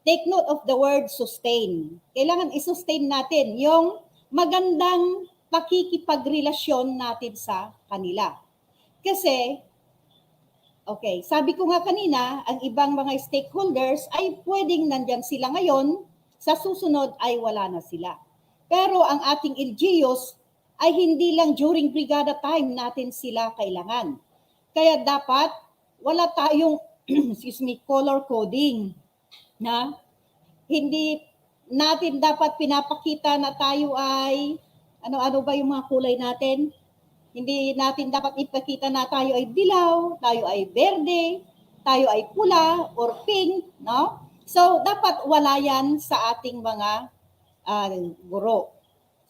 Take note of the word sustain. Kailangan i-sustain natin yung magandang pakikipagrelasyon natin sa kanila. Kasi, sabi ko nga kanina, ang ibang mga stakeholders ay pwedeng nandyan sila ngayon, sa susunod ay wala na sila. Pero ang ating LGUs ay hindi lang during brigada time natin sila kailangan. Kaya dapat wala tayong color coding na hindi natin dapat pinapakita na tayo ay ano ba yung mga kulay natin? Hindi natin dapat ipakita na tayo ay dilaw, tayo ay berde, tayo ay pula or pink, no? So dapat wala yan sa ating mga guro,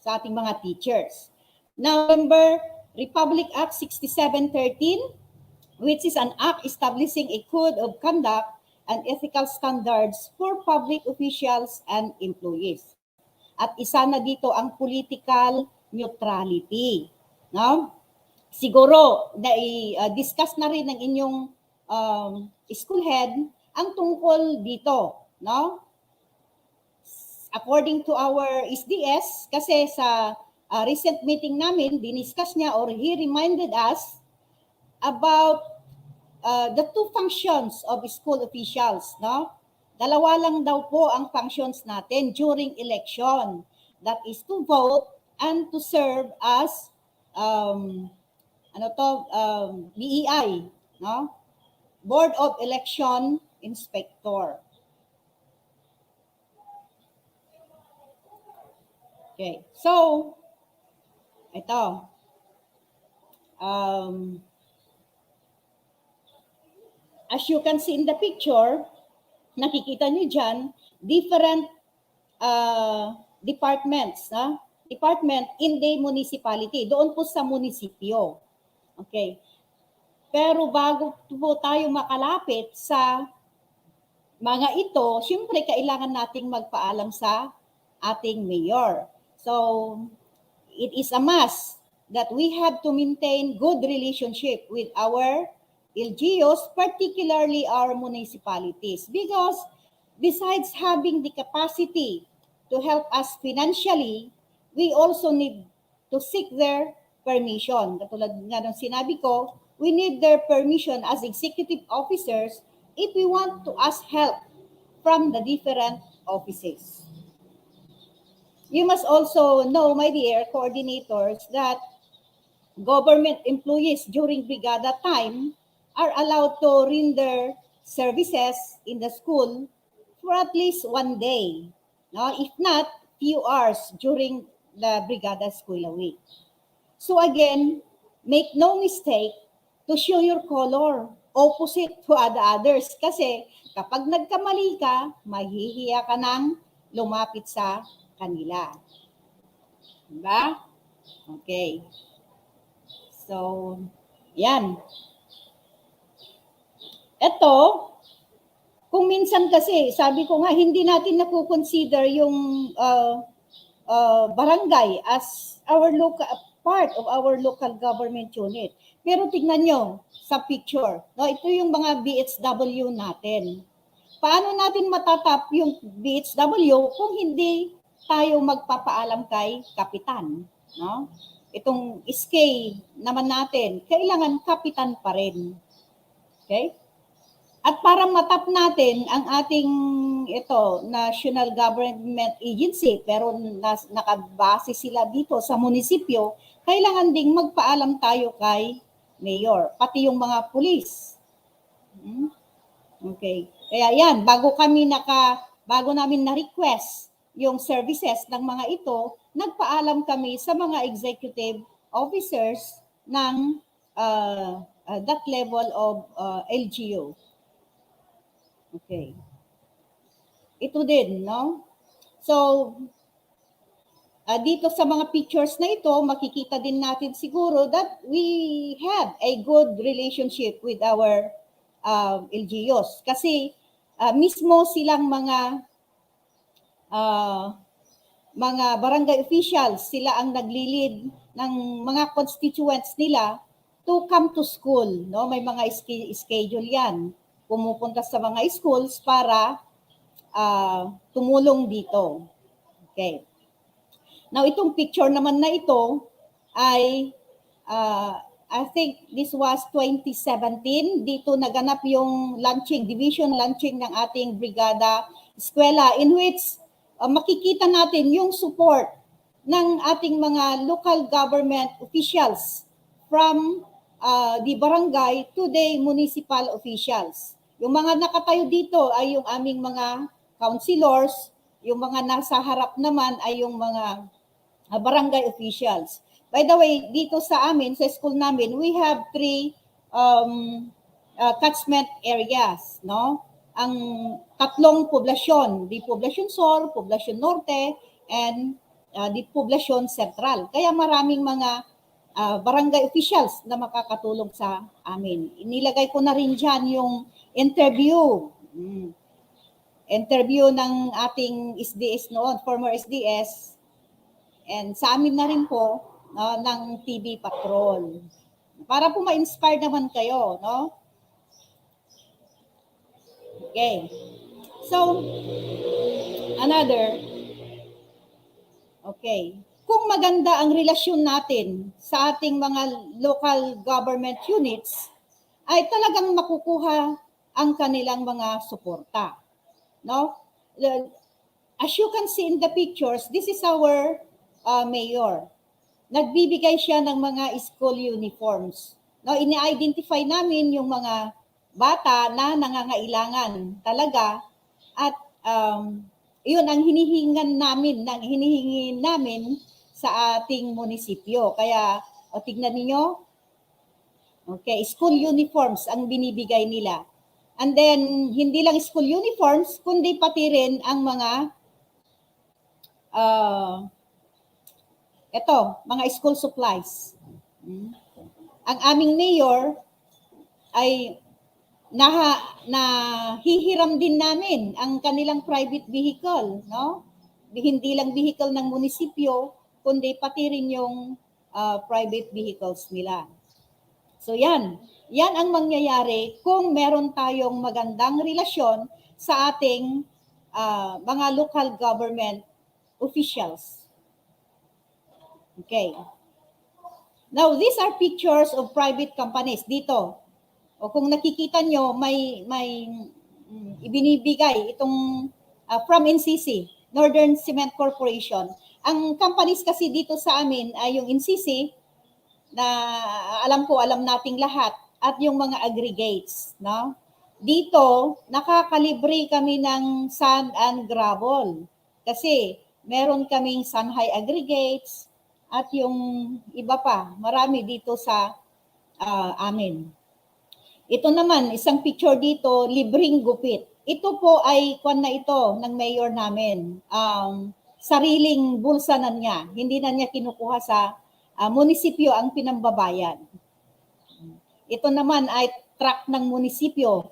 sa ating mga teachers. Now, remember Republic Act 6713, which is an act establishing a code of conduct and ethical standards for public officials and employees. At isa na dito ang political neutrality. No? Siguro, discuss na rin ng inyong school head ang tungkol dito. No? According to our SDS, kasi sa recent meeting namin, diniscuss niya or he reminded us about the 2 functions of school officials, no? 2 lang daw po ang functions natin during election. That is to vote and to serve as BEI, no? Board of Election Inspector. Okay, so ito. As you can see in the picture, nakikita niyo dyan, different departments, department in the municipality. Doon po sa munisipyo. Okay. Pero bago po tayo makalapit sa mga ito, syempre kailangan nating magpaalam sa ating mayor. So, it is a must that we have to maintain good relationship with our LGUs, particularly our municipalities, because besides having the capacity to help us financially, we also need to seek their permission. Katulad nga ng sinabi ko, we need their permission as executive officers if we want to ask help from the different offices. You must also know, my dear coordinators, that government employees during brigada time are allowed to render services in the school for at least 1 day. No? If not, few hours during the Brigada Escuela week. So again, make no mistake to show your color opposite to others. Kasi kapag nagkamali ka, mahihiya ka nang lumapit sa kanila. Diba? Okay. So, yan. Ito, kung minsan kasi, sabi ko nga, hindi natin nakukonsider yung barangay as our local part of our local government unit. Pero tignan nyo sa picture, no, ito yung mga BHW natin. Paano natin matatap yung BHW kung hindi tayo magpapaalam kay kapitan, no? Itong SK naman natin, kailangan kapitan pa rin. Okay? At para matap natin ang ating National Government Agency, pero nakabase sila dito sa munisipyo, kailangan ding magpaalam tayo kay mayor, pati yung mga pulis. Okay. Kaya yan, bago namin na-request yung services ng mga ito, nagpaalam kami sa mga executive officers ng that level of LGU. Okay. Ito din, no? So, dito sa mga pictures na ito, makikita din natin siguro that we have a good relationship with our LGUs. Kasi mismo silang mga barangay officials, sila ang naglilid ng mga constituents nila to come to school. No? May mga schedule yan. Pumupunta sa mga schools para tumulong dito. Okay. Now, itong picture naman na ito ay, I think this was 2017. Dito naganap yung division launching ng ating Brigada Escuela, in which makikita natin yung support ng ating mga local government officials from the barangay to the municipal officials. Yung mga nakatayo dito ay yung aming mga councilors, yung mga nasa harap naman ay yung mga barangay officials. By the way, dito sa amin, sa school namin, we have 3 catchment areas, no? Ang 3 poblasyon, the Poblacion Sur, Poblacion Norte, and the Poblacion Central. Kaya maraming mga barangay officials na makakatulong sa amin. Inilagay ko na rin dyan yung interview. Interview ng ating SDS noon, former SDS, and sa amin na rin po ng TV Patrol. Para po ma-inspire naman kayo, no? Okay. So, okay. Kung maganda ang relasyon natin sa ating mga local government units, ay talagang makukuha ang kanilang mga suporta. No? As you can see in the pictures, this is our mayor. Nagbibigay siya ng mga school uniforms. No, ini-identify namin yung mga bata na nangangailangan talaga at yun ang hinihingi namin sa ating munisipyo. Kaya tignan niyo, okay, school uniforms ang binibigay nila. And then hindi lang school uniforms kundi pati rin ang mga mga school supplies. Ang aming mayor ay nahihiram din namin ang kanilang private vehicle, no? Hindi lang vehicle ng munisipyo, kundi pati rin yung private vehicles nila. So yan ang mangyayari kung meron tayong magandang relasyon sa ating mga local government officials. Okay. Now, these are pictures of private companies dito. O kung nakikita nyo, may ibinibigay itong from NCC, Northern Cement Corporation. Ang companies kasi dito sa amin ay yung NCC, na alam nating lahat, at yung mga aggregates, no? Dito, nakakalibre kami ng sand and gravel kasi meron kaming Sanhay aggregates at yung iba pa, marami dito sa amin. Ito naman, isang picture dito, libreng gupit. Ito po ay kwan na ito ng mayor namin. Sariling bulsa na niya. Hindi na niya kinukuha sa munisipyo ang pinambabayan. Ito naman ay truck ng munisipyo,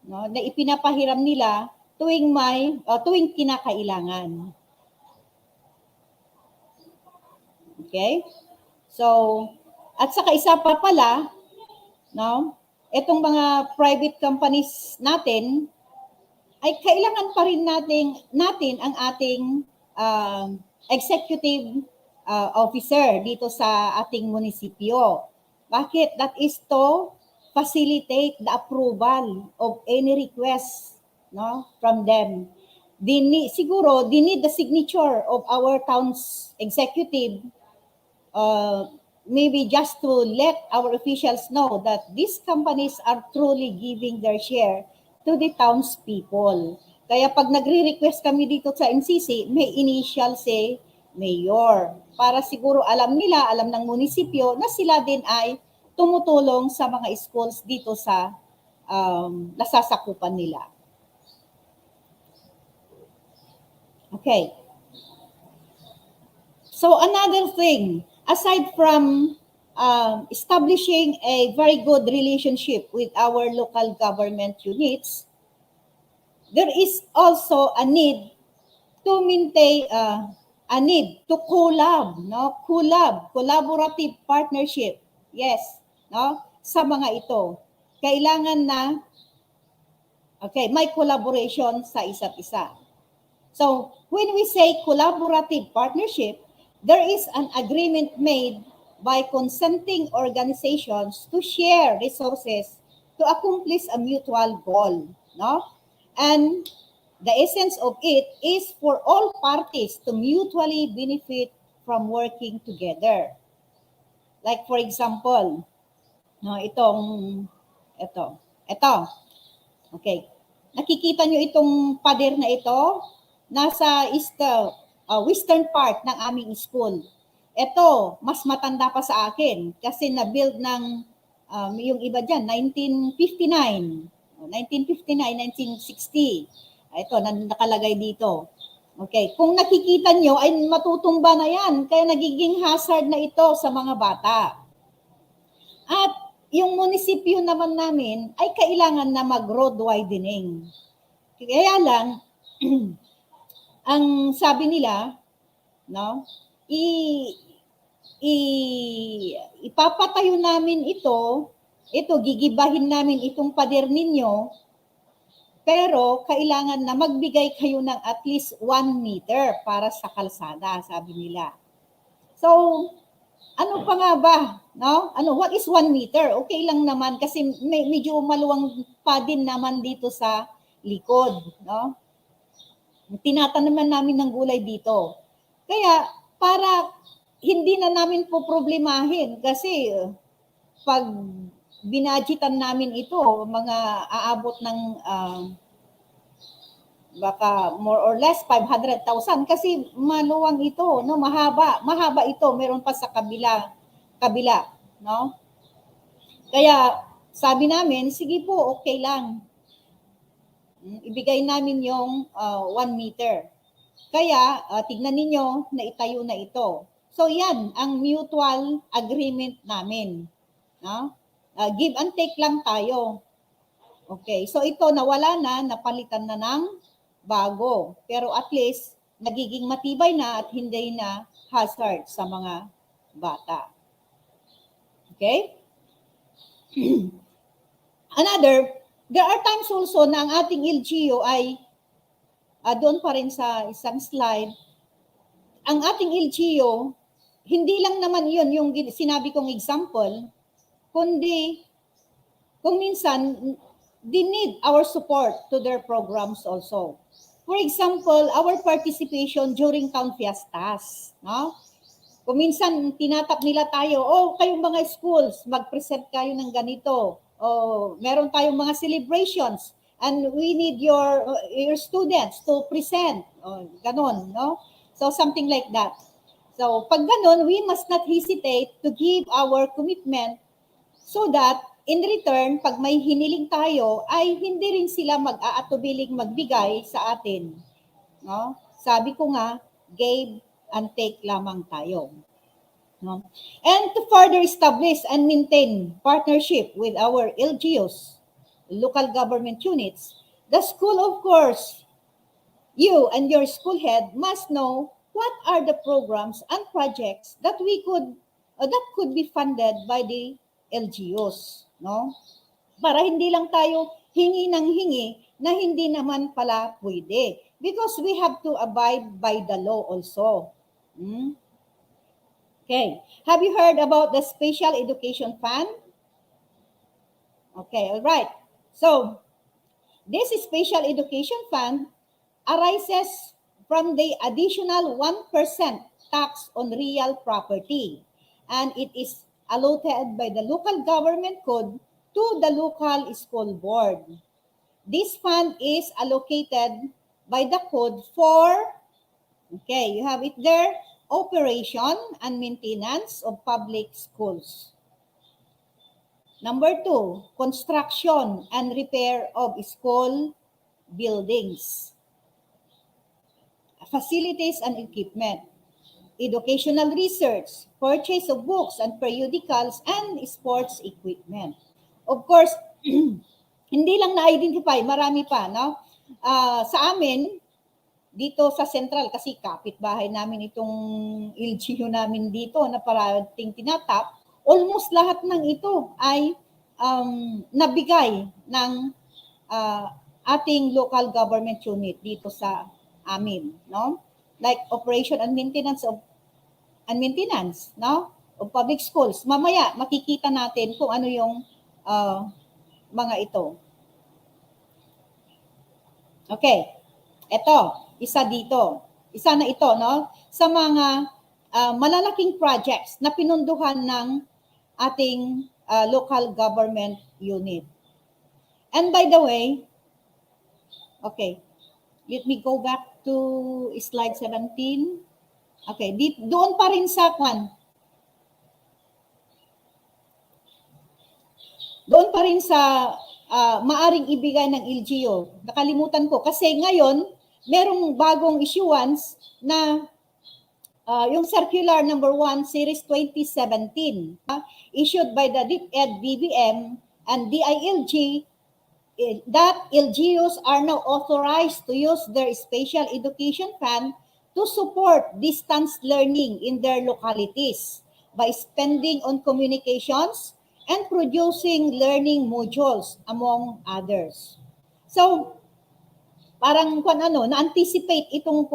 no, na ipinapahiram nila tuwing kinakailangan. Okay? So, at saka isa pa pala, no, itong mga private companies natin ay kailangan pa rin natin ang ating executive officer dito sa ating munisipyo. Bakit? That is to facilitate the approval of any request, no, from them. They need the signature of our town's executive, maybe just to let our officials know that these companies are truly giving their share to the townspeople. Kaya pag nagre-request kami dito sa NCC, may initial say mayor. Para siguro alam ng munisipyo na sila din ay tumutulong sa mga schools dito sa nasasakupan nila. Okay. So another thing, aside from establishing a very good relationship with our local government units, there is also a need to maintain collaborative partnership. Yes, no? Sa mga ito, kailangan na may collaboration sa isa't isa. So, when we say collaborative partnership, there is an agreement made by consenting organizations to share resources to accomplish a mutual goal, no? And the essence of it is for all parties to mutually benefit from working together. Like for example, no, ito. Okay. Nakikita nyo itong pader na ito? Nasa western part ng aming school. Ito, mas matanda pa sa akin kasi na-build ng yung iba dyan, 1959, 1960. Ito, nakalagay dito. Okay, kung nakikita nyo, ay matutumba na yan. Kaya nagiging hazard na ito sa mga bata. At yung munisipyo naman namin ay kailangan na mag-road widening. Kaya lang, ang sabi nila, no, ipapatayo namin ito, gigibahin namin itong pader ninyo, pero kailangan na magbigay kayo ng at least 1 meter para sa kalsada, sabi nila. So, ano pa nga ba? No? What is 1 meter? Okay lang naman kasi medyo maluwang pa din naman dito sa likod. No? Tinatanaman namin ng gulay dito. Kaya, para hindi na namin po problemahin kasi pag binadgetan namin ito, mga aabot ng baka more or less 500,000 kasi maluwang ito, no, mahaba ito, meron pa sa kabila, no? Kaya sabi namin, sige po, okay lang. Ibigay namin yung 1 meter. Kaya tignan ninyo na itayo na ito. So yan ang mutual agreement namin, no? Give and take lang tayo. Okay, so ito nawala na, napalitan na ng bago. Pero at least, nagiging matibay na at hindi na hazard sa mga bata. Okay? There are times also na ang ating LGU ay, doon pa rin sa isang slide, ang ating LGU, hindi lang naman yun yung sinabi kong example, kundi kung minsan, they need our support to their programs also. For example, our participation during town fiestas, no? Kung minsan tinatap nila tayo, oh, kayong mga schools, mag-present kayo ng ganito. Oh, meron tayong mga celebrations and we need your students to present. Oh, ganon, no? So something like that. So pag ganon, we must not hesitate to give our commitment so that in return, pag may hiniling tayo, ay hindi rin sila mag-aatubiling magbigay sa atin. No? Sabi ko nga, give and take lamang tayo. No? And to further establish and maintain partnership with our LGUs, local government units, the school, of course, you and your school head must know what are the programs and projects that that could be funded by the LGUs, no? Para hindi lang tayo hingi ng hingi na hindi naman pala pwede. Because we have to abide by the law also. Okay. Have you heard about the Special Education Fund? Okay, all right. So, this Special Education Fund arises from the additional 1% tax on real property, and it is allotted by the local government code to the local school board. This fund is allocated by the code for, okay, you have it there, operation and maintenance of public schools. Number 2, construction and repair of school buildings, facilities and equipment, educational research, purchase of books and periodicals, and sports equipment. Of course, hindi lang na-identify, marami pa, no? Sa amin, dito sa Central, kasi kapitbahay namin itong LGU namin dito na parating tinatap, almost lahat ng ito ay nabigay ng ating local government unit dito sa amin, no? Like operation and maintenance, no? Of public schools. Mamaya makikita natin kung ano yung mga ito. Okay. Ito, isa dito. Isa na ito, no? Sa mga malalaking projects na pinunduhan ng ating local government unit. And by the way, okay, let me go back to slide 17. Okay, doon pa rin sa kwan. Doon pa rin sa maaring ibigay ng LGU. Nakalimutan ko kasi ngayon merong bagong issuance na yung circular number 1 series 2017 issued by the DEPED, BBM and DILG that LGUs are now authorized to use their special education fund to support distance learning in their localities by spending on communications and producing learning modules, among others. So, parang na-anticipate itong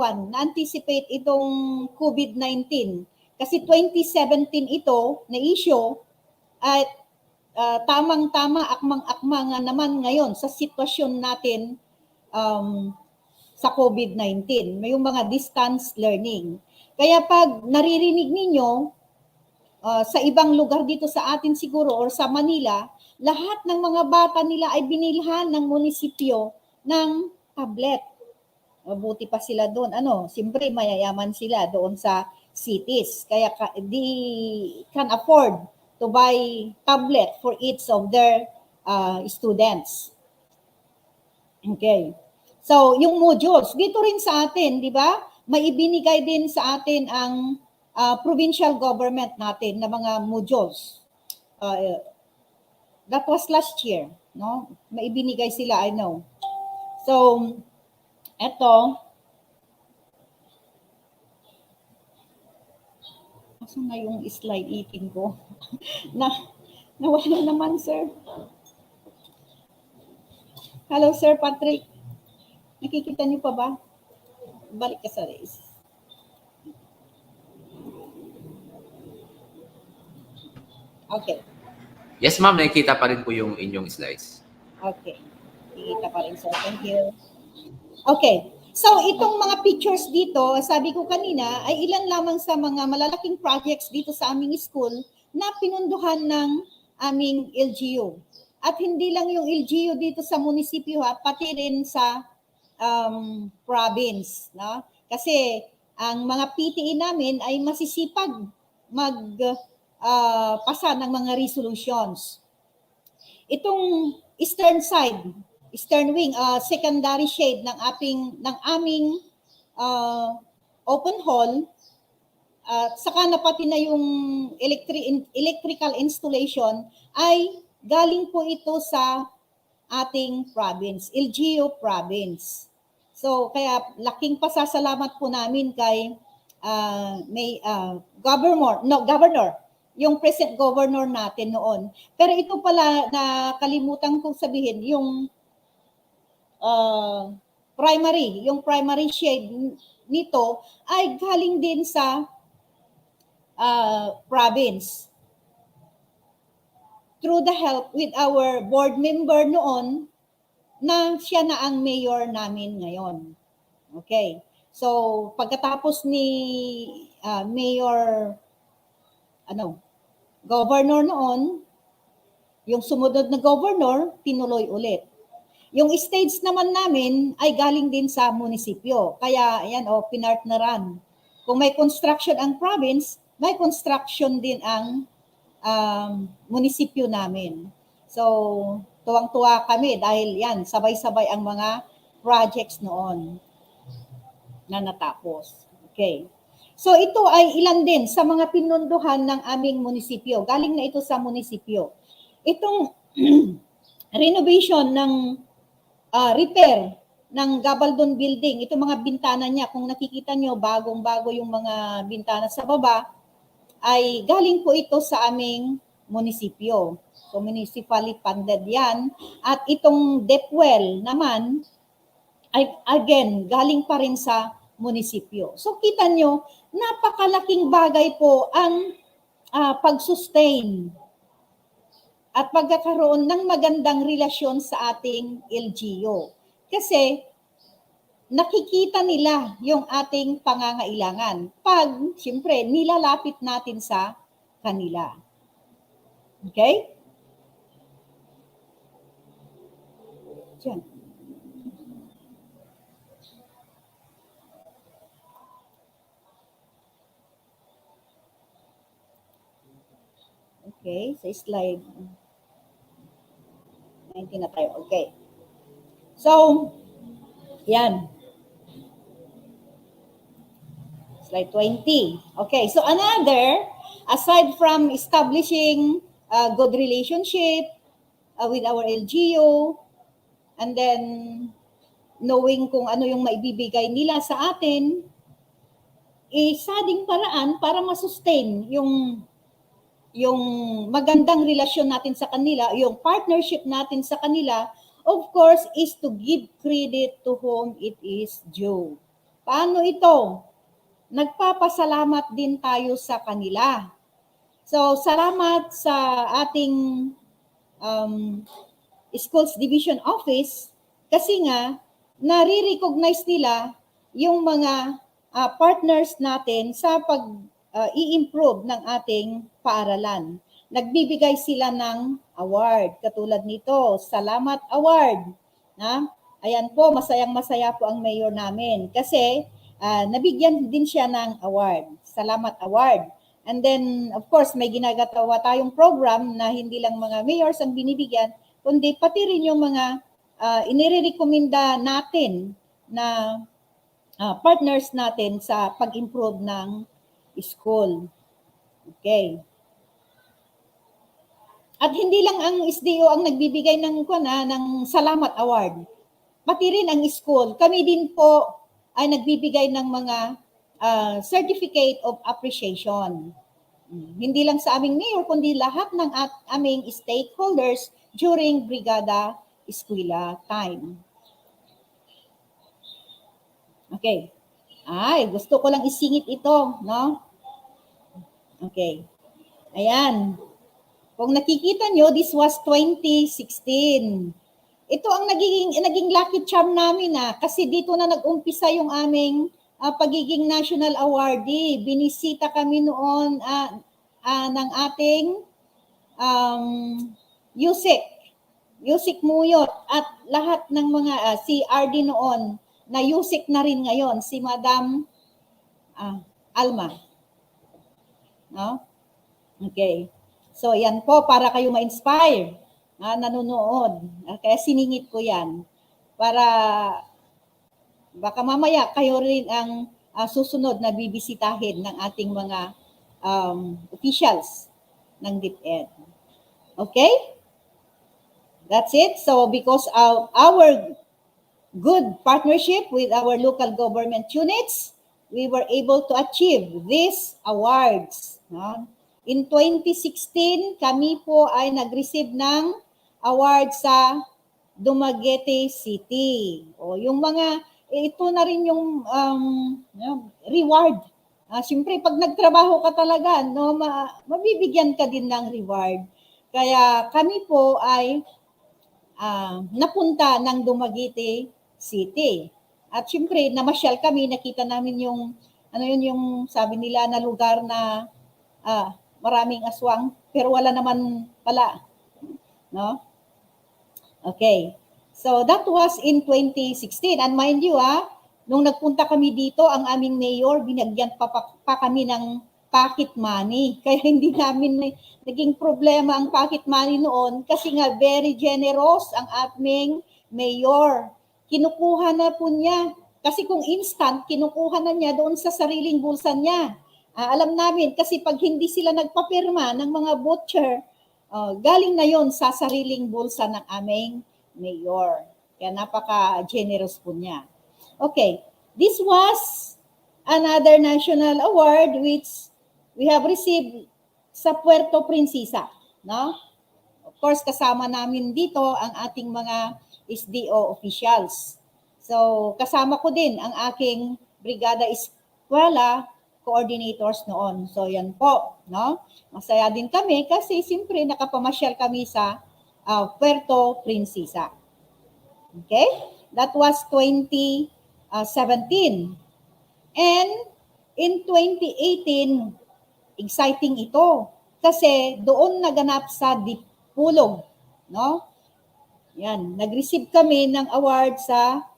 COVID-19. Kasi 2017 ito na issue at tamang-tama, akmang-akma nga naman ngayon sa sitwasyon natin sa COVID-19. May yung mga distance learning. Kaya pag naririnig ninyo, sa ibang lugar dito sa atin siguro or sa Manila, lahat ng mga bata nila ay binilhan ng munisipyo ng tablet. Mabuti pa sila doon. Siyempre mayayaman sila doon sa cities. Kaya they can afford to buy tablet for each of their students. Okay. So, yung modules, dito rin sa atin, di ba? May ibinigay din sa atin ang provincial government natin na mga modules. That was last year, no? May ibinigay sila, I know. So, eto. Asan na yung slide 18 ko? Nawala naman, sir. Hello, Sir Patrick. Nakikita niyo pa ba? Balik ka sa race. Okay. Yes, ma'am. Nakikita pa rin po yung inyong slides. Okay. Nakikita pa rin, sir. Thank you. Okay. So itong mga pictures dito, sabi ko kanina, ay ilan lamang sa mga malalaking projects dito sa aming school na pinunduhan ng aming LGU. At hindi lang yung LGU dito sa munisipyo ha, pati rin sa province. No? Kasi ang mga PTE namin ay masisipag pasa ng mga resolutions. Itong eastern wing, secondary shade ng aming open hall, saka na pati na yung electrical installation ay galing po ito sa ating province, LGU province. So kaya laking pasasalamat po namin kay governor, yung present governor natin noon. Pero ito pala nakalimutan kong sabihin, yung primary shade nito ay galing din sa province. Through the help with our board member noon, na siya na ang mayor namin ngayon. Okay. So, pagkatapos ni Mayor, governor noon, yung sumunod na governor, tinuloy ulit. Yung stage naman namin ay galing din sa munisipyo. Kaya, ayan, pinartneran. Kung may construction ang province, may construction din ang munisipyo namin. So, tuwang-tuwa kami dahil yan, sabay-sabay ang mga projects noon na natapos. Okay. So, ito ay ilan din sa mga pinunduhan ng aming munisipyo. Galing na ito sa munisipyo. Itong renovation ng repair ng Gabaldon Building, itong mga bintana niya, kung nakikita nyo, bagong-bago yung mga bintana sa baba, ay galing po ito sa aming munisipyo. So, municipally funded yan. At itong DEPED naman, ay again, galing pa rin sa munisipyo. So, kita nyo, napakalaking bagay po ang pag-sustain at pagkakaroon ng magandang relasyon sa ating LGU. Kasi, nakikita nila yung ating pangangailangan pag, siyempre, nilalapit natin sa kanila. Okay? Diyan. Okay, sa slide 19 na tayo. Okay. So, yan. Slide 20. Okay, so aside from establishing a good relationship with our LGU, and then knowing kung ano yung maibibigay nila sa atin, isa ding paraan para masustain yung magandang relasyon natin sa kanila, yung partnership natin sa kanila, of course, is to give credit to whom it is due. Paano ito? Nagpapasalamat din tayo sa kanila. So, salamat sa ating Schools Division Office kasi nga, nare-recognize nila yung mga partners natin sa pag-i-improve ng ating paaralan. Nagbibigay sila ng award. Katulad nito, Salamat Award. Ayan po, masayang-masaya po ang mayor namin kasi nabigyan din siya ng award, Salamat Award. And then, of course, may ginagawa tayong program na hindi lang mga mayors ang binibigyan, kundi pati rin yung mga inirekomenda natin na partners natin sa pag-improve ng school. Okay. At hindi lang ang SDO ang nagbibigay ng Salamat Award. Pati rin ang school. Kami din po ay nagbibigay ng mga Certificate of Appreciation. Hindi lang sa aming mayor, kundi lahat ng aming stakeholders during Brigada Escuela time. Okay. Gusto ko lang isingit ito, no? Okay. Ayan. Kung nakikita nyo, this was 2016. ito ang naging lucky charm namin kasi dito na nag-umpisa yung aming pagiging national awardee. Binisita kami noon ng ating Yusik Muyot at lahat ng mga si RD noon na Yusik na rin ngayon, si Madam Alma. No? Okay. So yan po para kayo ma-inspire nanonood. Kaya siningit ko yan para baka mamaya kayo rin ang susunod na bibisitahin ng ating mga officials ng DEPED. Okay? That's it. So because of our good partnership with our local government units, we were able to achieve these awards. No? In 2016, kami po ay nag-receive ng award sa Dumaguete City. O yung mga, ito na rin yung reward. Siyempre, pag nagtrabaho ka talaga, no, mabibigyan ka din ng reward. Kaya kami po ay napunta ng Dumaguete City. At siyempre, namasyal kami, nakita namin yung, yung sabi nila na lugar na maraming aswang, pero wala naman pala. No? Okay. So, that was in 2016. And mind you, nung nagpunta kami dito, ang aming mayor, binagyan pa kami ng pocket money. Kaya hindi namin naging problema ang pocket money noon kasi nga very generous ang aming mayor. Kinukuha na po niya. Kasi kung instant, kinukuha na niya doon sa sariling bulsa niya. Alam namin kasi pag hindi sila nagpapirma ng mga voucher, galing na yon sa sariling bulsa ng aming mayor. Kaya napaka-generous po niya. Okay, this was another national award which we have received sa Puerto Princesa. No? Of course, kasama namin dito ang ating mga SDO officials. So, kasama ko din ang aking Brigada Escuela coordinators noon. So, yan po. No? Masaya din kami kasi siyempre nakapamasyal kami sa Puerto Princesa. Okay? That was 2017. And in 2018, exciting ito. Kasi doon naganap sa Dipulog. No? Yan. Nag-receive kami ng award sa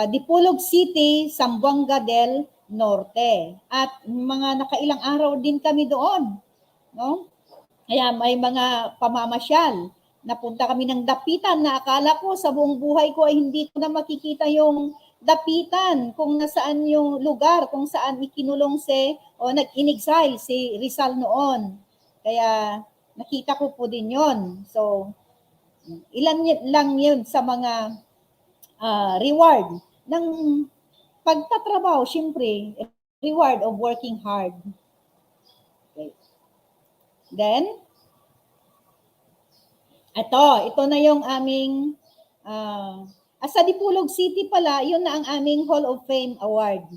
Dipulog City, Zamboanga del Norte. At mga nakailang araw din kami doon. No? Kaya may mga pamamasyal. Napunta kami ng dapitan na akala ko sa buong buhay ko ay hindi ko na makikita yung dapitan kung nasaan yung lugar, kung saan ikinulong nag-inexile si Rizal noon. Kaya nakita ko po din yon. So, ilan lang yun sa mga reward ng pagtatrabaho, syempre, reward of working hard. Okay. Then, ito na yung aming, sa Dipulog City pala, yun na ang aming Hall of Fame Award.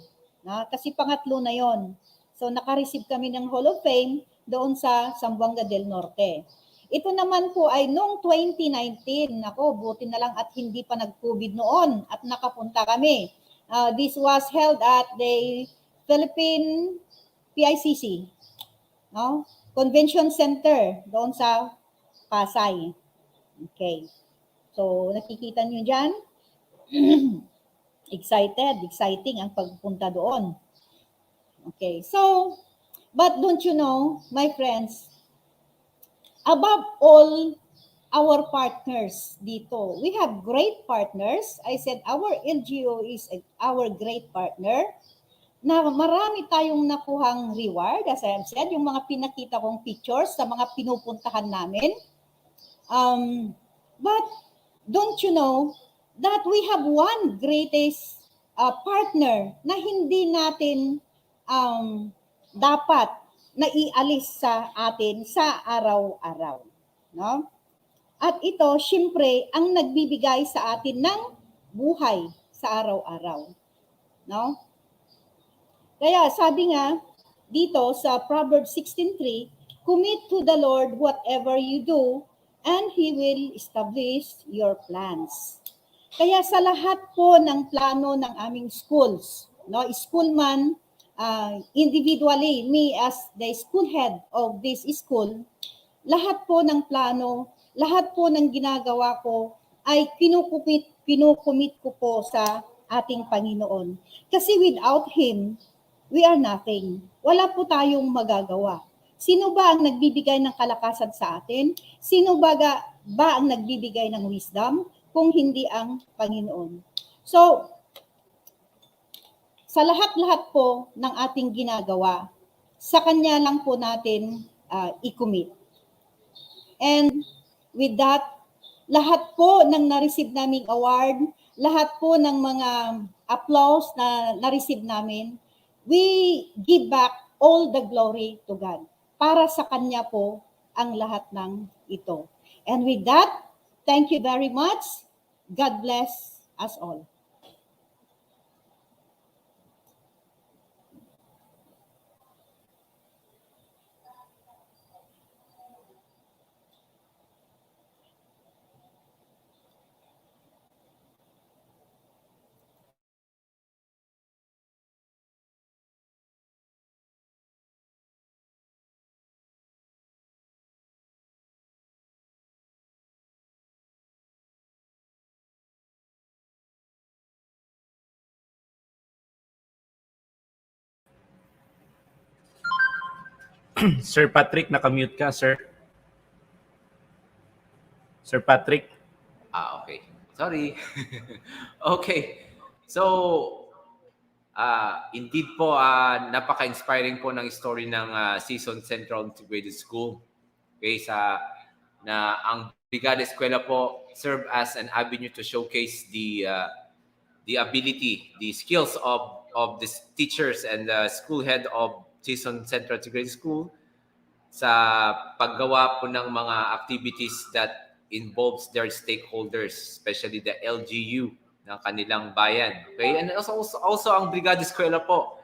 Kasi pangatlo na yon. So, naka-receive kami ng Hall of Fame doon sa Zamboanga del Norte. Ito naman po ay noong 2019. Ako, buti na lang at hindi pa nag-COVID noon at nakapunta kami. This was held at the Philippine PICC, no? Convention Center doon sa Pasay. Okay. So, nakikita nyo dyan. Exciting ang pagpunta doon. Okay. So, but don't you know, my friends, above all, our partners dito. We have great partners. I said our LGU is our great partner. Na marami tayong nakuhang reward. As I have said, yung mga pinakita kong pictures sa mga pinupuntahan namin. But don't you know that we have one greatest partner na hindi natin dapat na ialis sa atin sa araw-araw. No? At ito, syempre, ang nagbibigay sa atin ng buhay sa araw-araw. No? Kaya sabi nga dito sa Proverbs 16:3, commit to the Lord whatever you do, and He will establish your plans. Kaya sa lahat po ng plano ng aming schools, no, school man, individually, me as the school head of this school, lahat po ng plano, lahat po ng ginagawa ko ay kinukumit ko po sa ating Panginoon. Kasi without Him, we are nothing. Wala po tayong magagawa. Sino ba ang nagbibigay ng kalakasan sa atin? Sino ba ang nagbibigay ng wisdom kung hindi ang Panginoon? So, sa lahat-lahat po ng ating ginagawa, sa Kanya lang po natin i-commit. And with that, lahat po ng na-receive naming award, lahat po ng mga applause na na-receive namin, we give back all the glory to God. Para sa Kanya po ang lahat ng ito. And with that, thank you very much. God bless us all. Sir Patrick, nakamute ka, sir. Sir Patrick. Okay. Sorry. Okay. So, indeed po, napaka-inspiring po ng story ng Season Central Integrated School. Okay, na ang Brigada Escuela po serve as an avenue to showcase the ability, the skills of the teachers and the school head of Season Central Integrated School sa paggawa po ng mga activities that involves their stakeholders, especially the LGU ng kanilang bayan. Okay? And also ang Brigada Escuela po,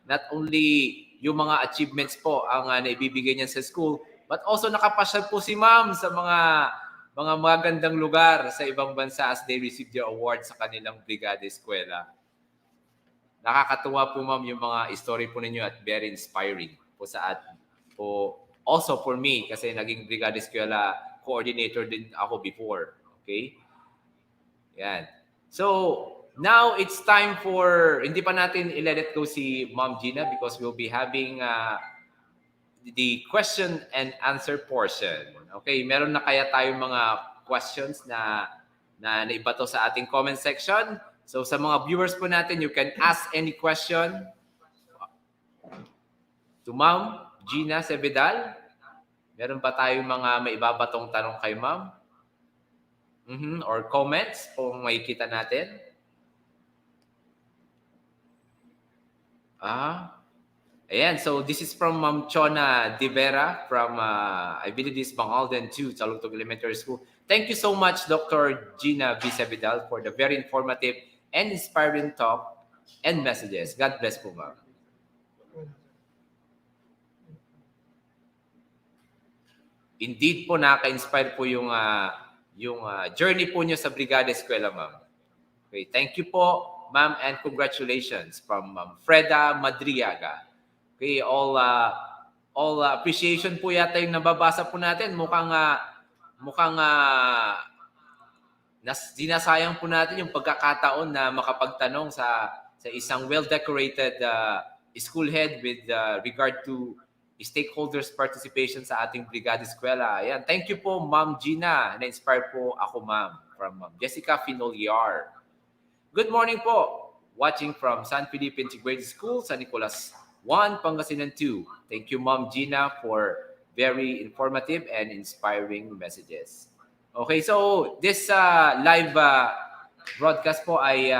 not only yung mga achievements po ang naibibigay niyan sa school, but also nakapasyal po si ma'am sa mga magandang lugar sa ibang bansa as they receive their award sa kanilang Brigada Escuela. Nakakatuwa po ma'am yung mga story po ninyo at very inspiring po sa atin. Po, also for me, kasi naging Brigada Escuela coordinator din ako before. Okay? Yan. So, now it's time for, hindi pa natin i-let it go si Ma'am Gina because we'll be having the question and answer portion. Okay, meron na kaya tayong mga questions na naibato sa ating comment section. So, sa mga viewers po natin, you can ask any question to Ma'am Gina Sebedal. Meron ba tayong mga maibabatong tanong kay Ma'am? Or comments kung makikita natin? Ayan, so this is from Ma'am Chona De Vera from, I believe this is Bangalden 2, Talugtog Elementary School. Thank you so much, Dr. Gina V. Sebedal, for the very informative and inspiring talk and messages. God bless po, Ma'am. Indeed po, nakaka-inspire po yung journey po niyo sa Brigada Escuela, Ma'am. Okay, thank you po, Ma'am, and congratulations from Freda Madriaga. Okay, all appreciation po yata yung nababasa po natin. Mukhang sinasayang po natin yung pagkakataon na makapagtanong sa isang well-decorated school head with regard to stakeholders' participation sa ating Brigada Escuela. Ayan. Thank you po, Ma'am Gina. Na-inspire po ako, Ma'am, from Jessica Finoliar. Good morning po. Watching from San Felipe Integrated School, San Nicolas 1, Pangasinan 2. Thank you, Ma'am Gina, for very informative and inspiring messages. Okay, so this live broadcast po ay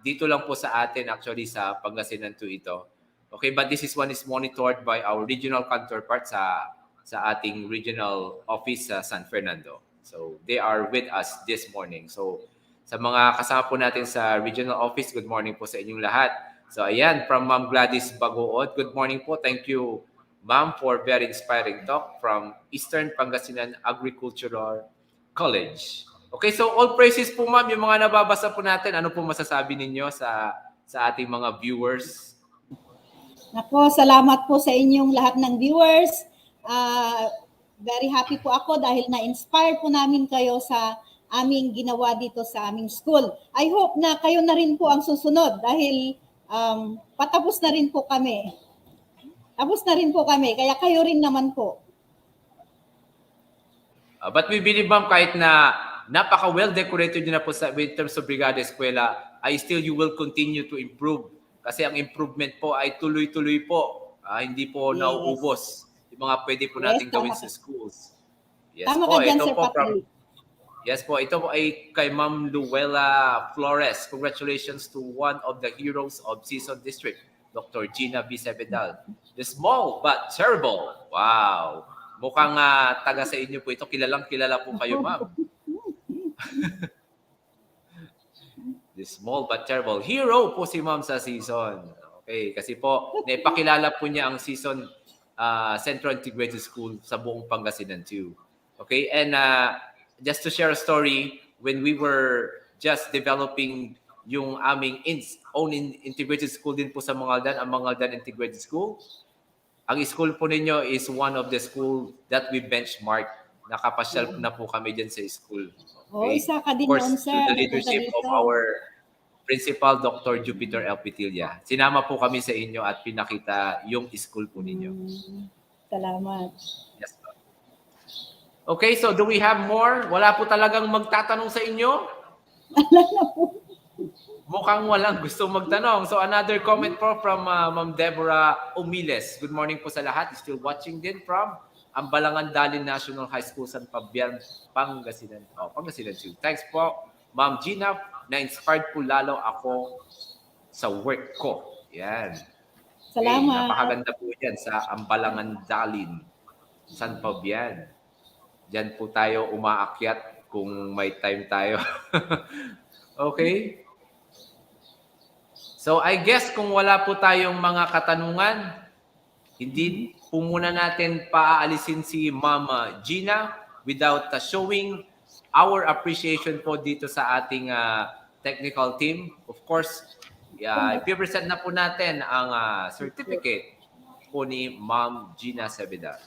dito lang po sa atin, actually, sa Pangasinan 2 ito. Okay, but this one is monitored by our regional counterpart sa ating regional office sa San Fernando. So they are with us this morning. So sa mga kasama po natin sa regional office, good morning po sa inyong lahat. So ayan, from Ma'am Gladys Bagood, good morning po. Thank you ma'am, for very inspiring talk from Eastern Pangasinan Agricultural College. Okay, so all praises po ma'am, yung mga nababasa po natin, ano po masasabi ninyo sa ating mga viewers? Nako, salamat po sa inyong lahat ng viewers. Very happy po ako dahil na-inspire po namin kayo sa aming ginawa dito sa aming school. I hope na kayo na rin po ang susunod dahil patapos na rin po kami. Tapos na rin po kami, kaya kayo rin naman po. But we believe ma'am, kahit na napaka well decorated nyo na po in terms of Brigada Escuela, still you will continue to improve. Kasi ang improvement po ay tuloy-tuloy po. Hindi po Yes. nauubos yung mga pwede po natin Yes, gawin tama sa ka. schools. Yes Tama po, ka dyan, ito Sir po Patrick. Yes po, ito po ay kay Ma'am Luella Flores. Congratulations to one of the heroes of Season District, Dr. Gina B. Sebedal. The small but terrible. Wow. Mukhang taga sa inyo po ito. Kilalang-kilala po kayo, ma'am. The small but terrible. Hero po si ma'am sa season. Okay, kasi po, naipakilala po niya ang season Central Integrated School sa buong Pangasinan too. Okay, and just to share a story, when we were just developing yung aming own integrated school din po sa Mangaldan, ang Mangaldan Integrated School, ang school po ninyo is one of the school that we benchmark. Nakapasyal na po kami dyan sa school. Oh, isa ka din Of course, noon, sir. through the Punta leadership of dito. our principal, Dr. Jupiter L. Pitilla. Sinama po kami sa inyo at pinakita yung school po ninyo. Salamat. Yes. Okay, so do we have more? Wala po talagang magtatanong sa inyo? Wala na po. Mukhang walang gusto magtanong. So another comment po from Ma'am Deborah Umiles. Good morning po sa lahat. Still watching din from Ambalangan Dalin National High School, San Fabian, Pangasinan. Pangasinan too. Thanks po, Ma'am Gina. Na-inspired po lalo ako sa work ko. Yan. Salamat. Okay, napakaganda po yan sa Ambalangan Dalin, San Fabian. Diyan po tayo umaakyat kung may time tayo. Okay? So I guess kung wala po tayong mga katanungan, hindi po muna natin paaalisin si Mama Gina without showing our appreciation po dito sa ating technical team. Of course, i-present na po natin ang certificate po ni Ma'am Gina Sebedal.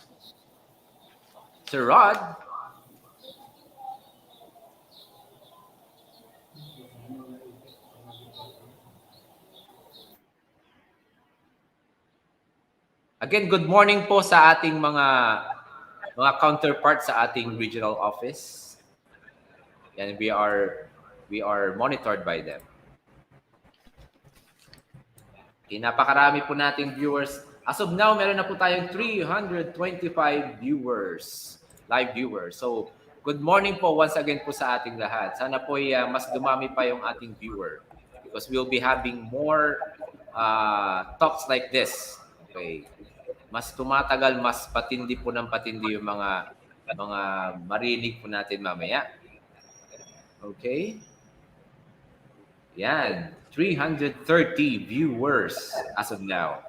Sir Rod? Again, good morning po sa ating mga counterparts sa ating regional office. And we are monitored by them. Okay, napakarami po nating viewers. As of now, meron na po tayong 325 viewers, live viewers. So, good morning po once again po sa ating lahat. Sana po mas dumami pa yung ating viewer because we'll be having more talks like this. Okay. Mas tumatagal, mas patindi po ng patindi yung mga marinig po natin mamaya. Okay? Yan. 330 viewers as of now.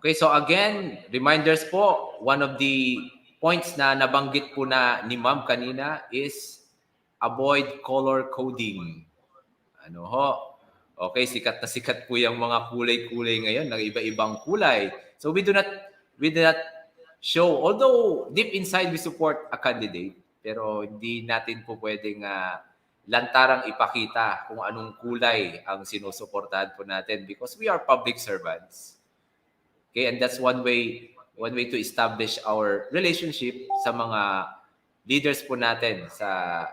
Okay, so again, reminders po, one of the points na nabanggit po na ni Ma'am kanina is avoid color coding. Ano ho? Okay, sikat na sikat po yung mga kulay-kulay ngayon, ng iba-ibang kulay. So we do not show, although deep inside we support a candidate, pero hindi natin po pwedeng lantarang ipakita kung anong kulay ang sinusuportahan po natin because we are public servants. Okay, and that's one way to establish our relationship sa mga leaders po natin sa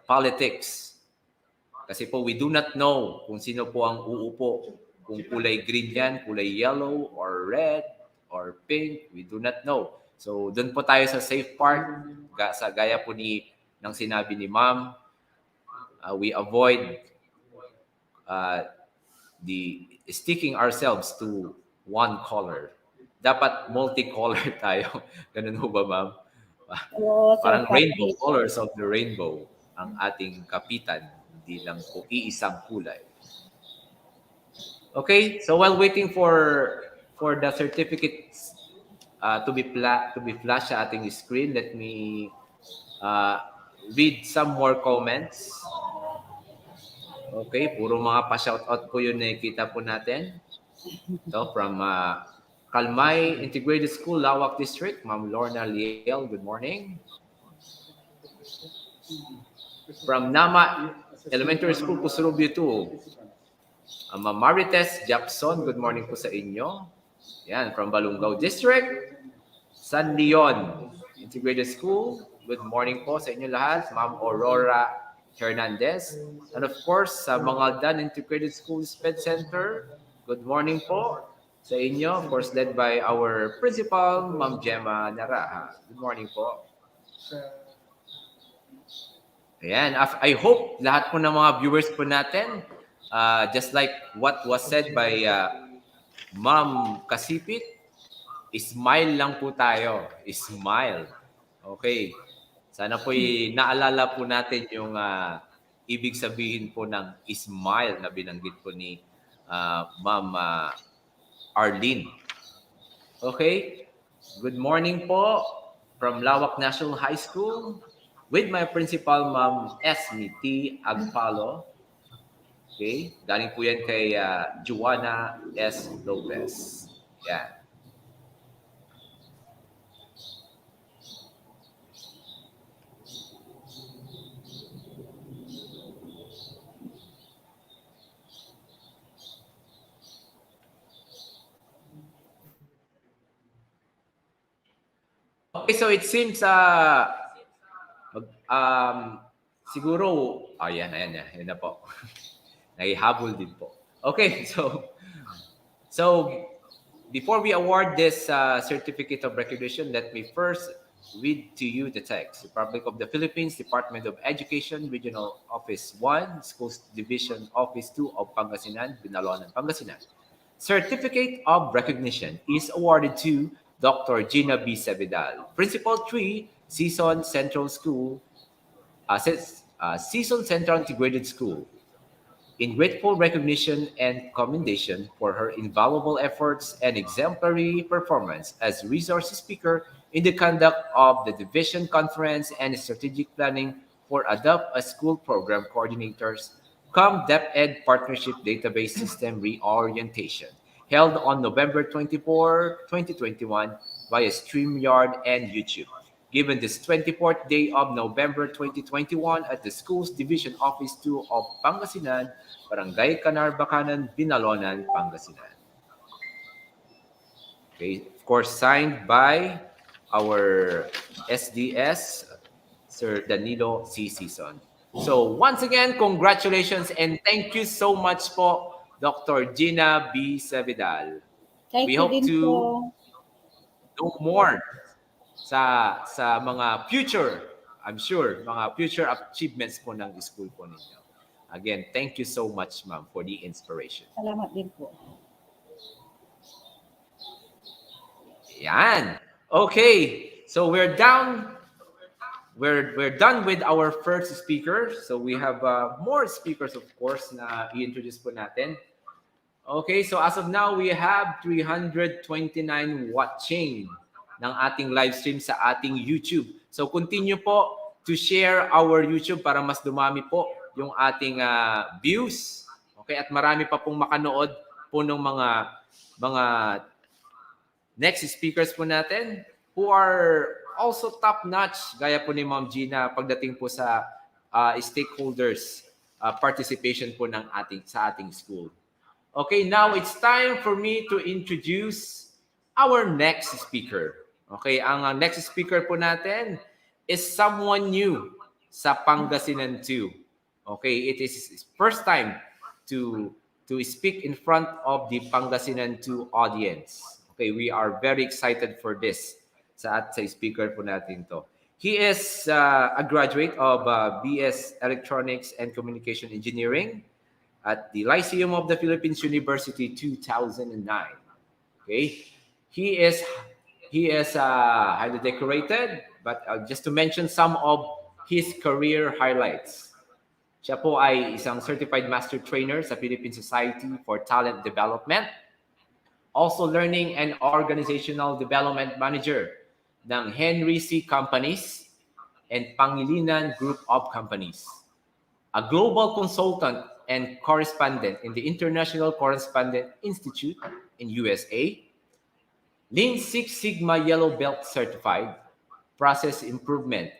politics. Kasi po we do not know kung sino po ang uupo, kung kulay green yan, kulay yellow or red or pink, we do not know. So doon po tayo sa safe part, sa gaya po ng sinabi ni Ma'am, we avoid the sticking ourselves to one color. dapat multicolor tayo. Ganun ho ba, ma'am? Oo, Sir Parang rainbow, Patrick. colors of the rainbow ang ating kapitan, hindi lang po iisang kulay. Okay, so while waiting for the certificates to be flashed sa ating screen, let me uh, read some more comments. Okay, puro mga pa-shoutout po yun nakikita po natin. So from Kalmay Integrated School, Lawak District, Ma'am Lorna Liel, good morning. From Nama Elementary School, Kusurubyo 2, Ma'am Marites Jackson, good morning po sa inyo. Yan, from Balungaw District, San Leon Integrated School, good morning po sa inyo lahat. Ma'am Aurora Hernandez. And of course, sa Mangaldan Integrated School SPED Center, good morning po sa inyo. Of course, led by our principal, Ma'am Gemma Naraha. Good morning po. Ayan, I hope lahat po ng mga viewers po natin, just like what was said by Ma'am Kasipit, smile lang po tayo. Smile. Okay. Sana po'y naalala po natin yung ibig sabihin po ng smile na binanggit po ni Ma'am Arlene. Okay. Good morning po from Lawak National High School with my principal, Ma'am Esme T. Agpalo. Okay. Galing po yan kay Juana S. Lopez. Yan. Okay, so it seems siguro ayan na po. Naihabol din po. Okay, so before we award this certificate of recognition, let me first read to you the text. Republic of the Philippines, Department of Education, Regional Office 1, Schools Division Office 2 of Pangasinan, Binalonan, Pangasinan. Certificate of recognition is awarded to Dr. Gina B. Sebedal, Principal 3, Season Central School, Season Central Integrated School, in grateful recognition and commendation for her invaluable efforts and exemplary performance as resource speaker in the conduct of the Division Conference and Strategic Planning for Adopt a School Program Coordinators, DEPED Partnership Database System Reorientation, held on November 24, 2021 via StreamYard and YouTube. Given this 24th day of November 2021 at the Schools Division Office 2 of Pangasinan, Barangay Canarbakanan, Binalonan, Pangasinan. Okay, of course, signed by our SDS, Sir Danilo C. Season. So once again, congratulations and thank you so much po, Dr. Gina B. Sebedal. Thank We you hope din to po. do more sa mga future, I'm sure, mga future achievements po ng school po ninyo. Again, thank you so much, ma'am, for the inspiration. Salamat din po. Yan. Okay. So we're done with our first speaker. So we have more speakers, of course, na i-introduce po natin. Okay, so as of now, we have 329 watching ng ating live stream sa ating YouTube. So continue po to share our YouTube para mas dumami po yung ating views. Okay, at marami pa pong makanood po ng mga next speakers po natin who are also top-notch, gaya po ni Ma'am Gina, pagdating po sa stakeholders participation po ng sa ating school. Okay, now it's time for me to introduce our next speaker. Okay, ang next speaker po natin is someone new sa Pangasinan 2. Okay, it is his first time to speak in front of the Pangasinan 2 audience. Okay, we are very excited for this sa speaker po natin to. He is a graduate of BS Electronics and Communication Engineering at the Lyceum of the Philippines University 2009. Okay, He is highly decorated, but just to mention some of his career highlights. Siya po ay isang certified master trainer sa Philippine Society for Talent Development, also learning and organizational development manager ng Henry C. Companies and Pangilinan Group of Companies, a global consultant and correspondent in the International Correspondent Institute in USA, Lean Six Sigma Yellow Belt Certified, Process Improvement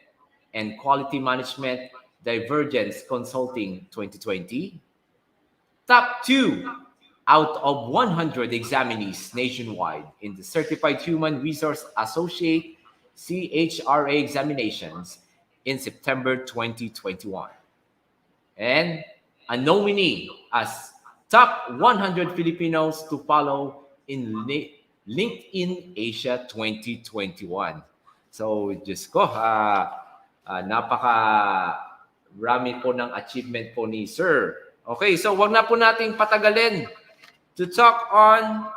and Quality Management Divergence Consulting 2020, top 2 out of 100 examinees nationwide in the Certified Human Resource Associate CHRA examinations in September 2021, and a nominee as top 100 Filipinos to follow in LinkedIn Asia 2021. So, Diyos ko, napaka rami po ng achievement po ni Sir. Okay, so wag na po nating patagalin to talk on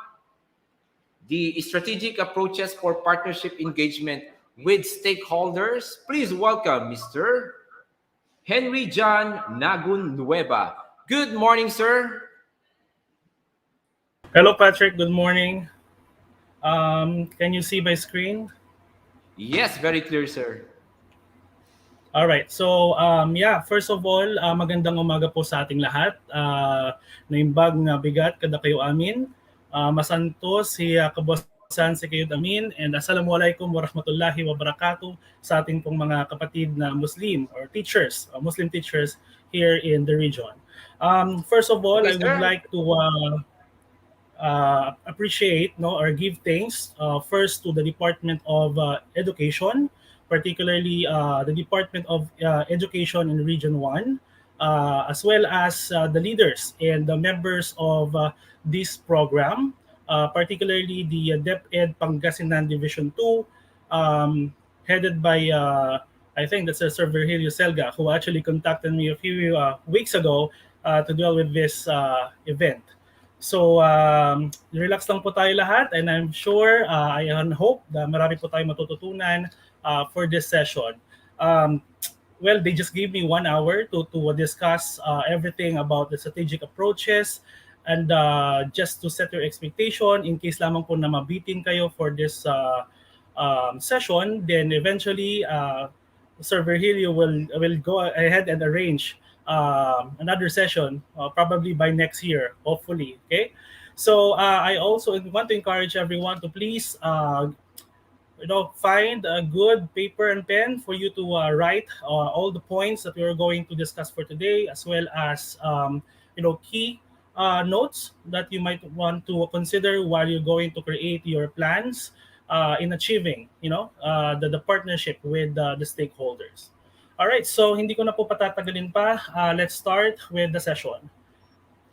the strategic approaches for partnership engagement with stakeholders. Please welcome Mr. Henry John Nagun Nueva. Good morning, sir. Hello, Patrick. Good morning. Can you see my screen? Yes, very clear, sir. All right. So, first of all, magandang umaga po sa ating lahat. Naimbag nga bigat kada kayo amin. Masantos si kabosan si kayo amin, and assalamualaikum warahmatullahi wabarakatuh sa ating pong mga kapatid na Muslim or teachers, Muslim teachers here in the region. First of all, Yes, I would sir. like to appreciate or give thanks first to the Department of Education, particularly the Department of Education in Region 1, as well as the leaders and the members of this program, particularly the DEPED Pangasinan Division 2, headed by, I think that's Sir Virgilio Selga, who actually contacted me a few weeks ago to deal with this event. So, relax lang po tayo lahat, and I'm sure, I hope na marami po tayo matututunan for this session. Well, they just gave me 1 hour to discuss everything about the strategic approaches, and just to set your expectation, in case lamang po na mabitin kayo for this session, then eventually Sir Virgilio will go ahead and arrange another session probably by next year, hopefully. Okay, so I also want to encourage everyone to please find a good paper and pen for you to write all the points that we're going to discuss for today, as well as key notes that you might want to consider while you're going to create your plans in achieving the partnership with the stakeholders. All right, so hindi ko na po patatagalin pa. Let's start with the session.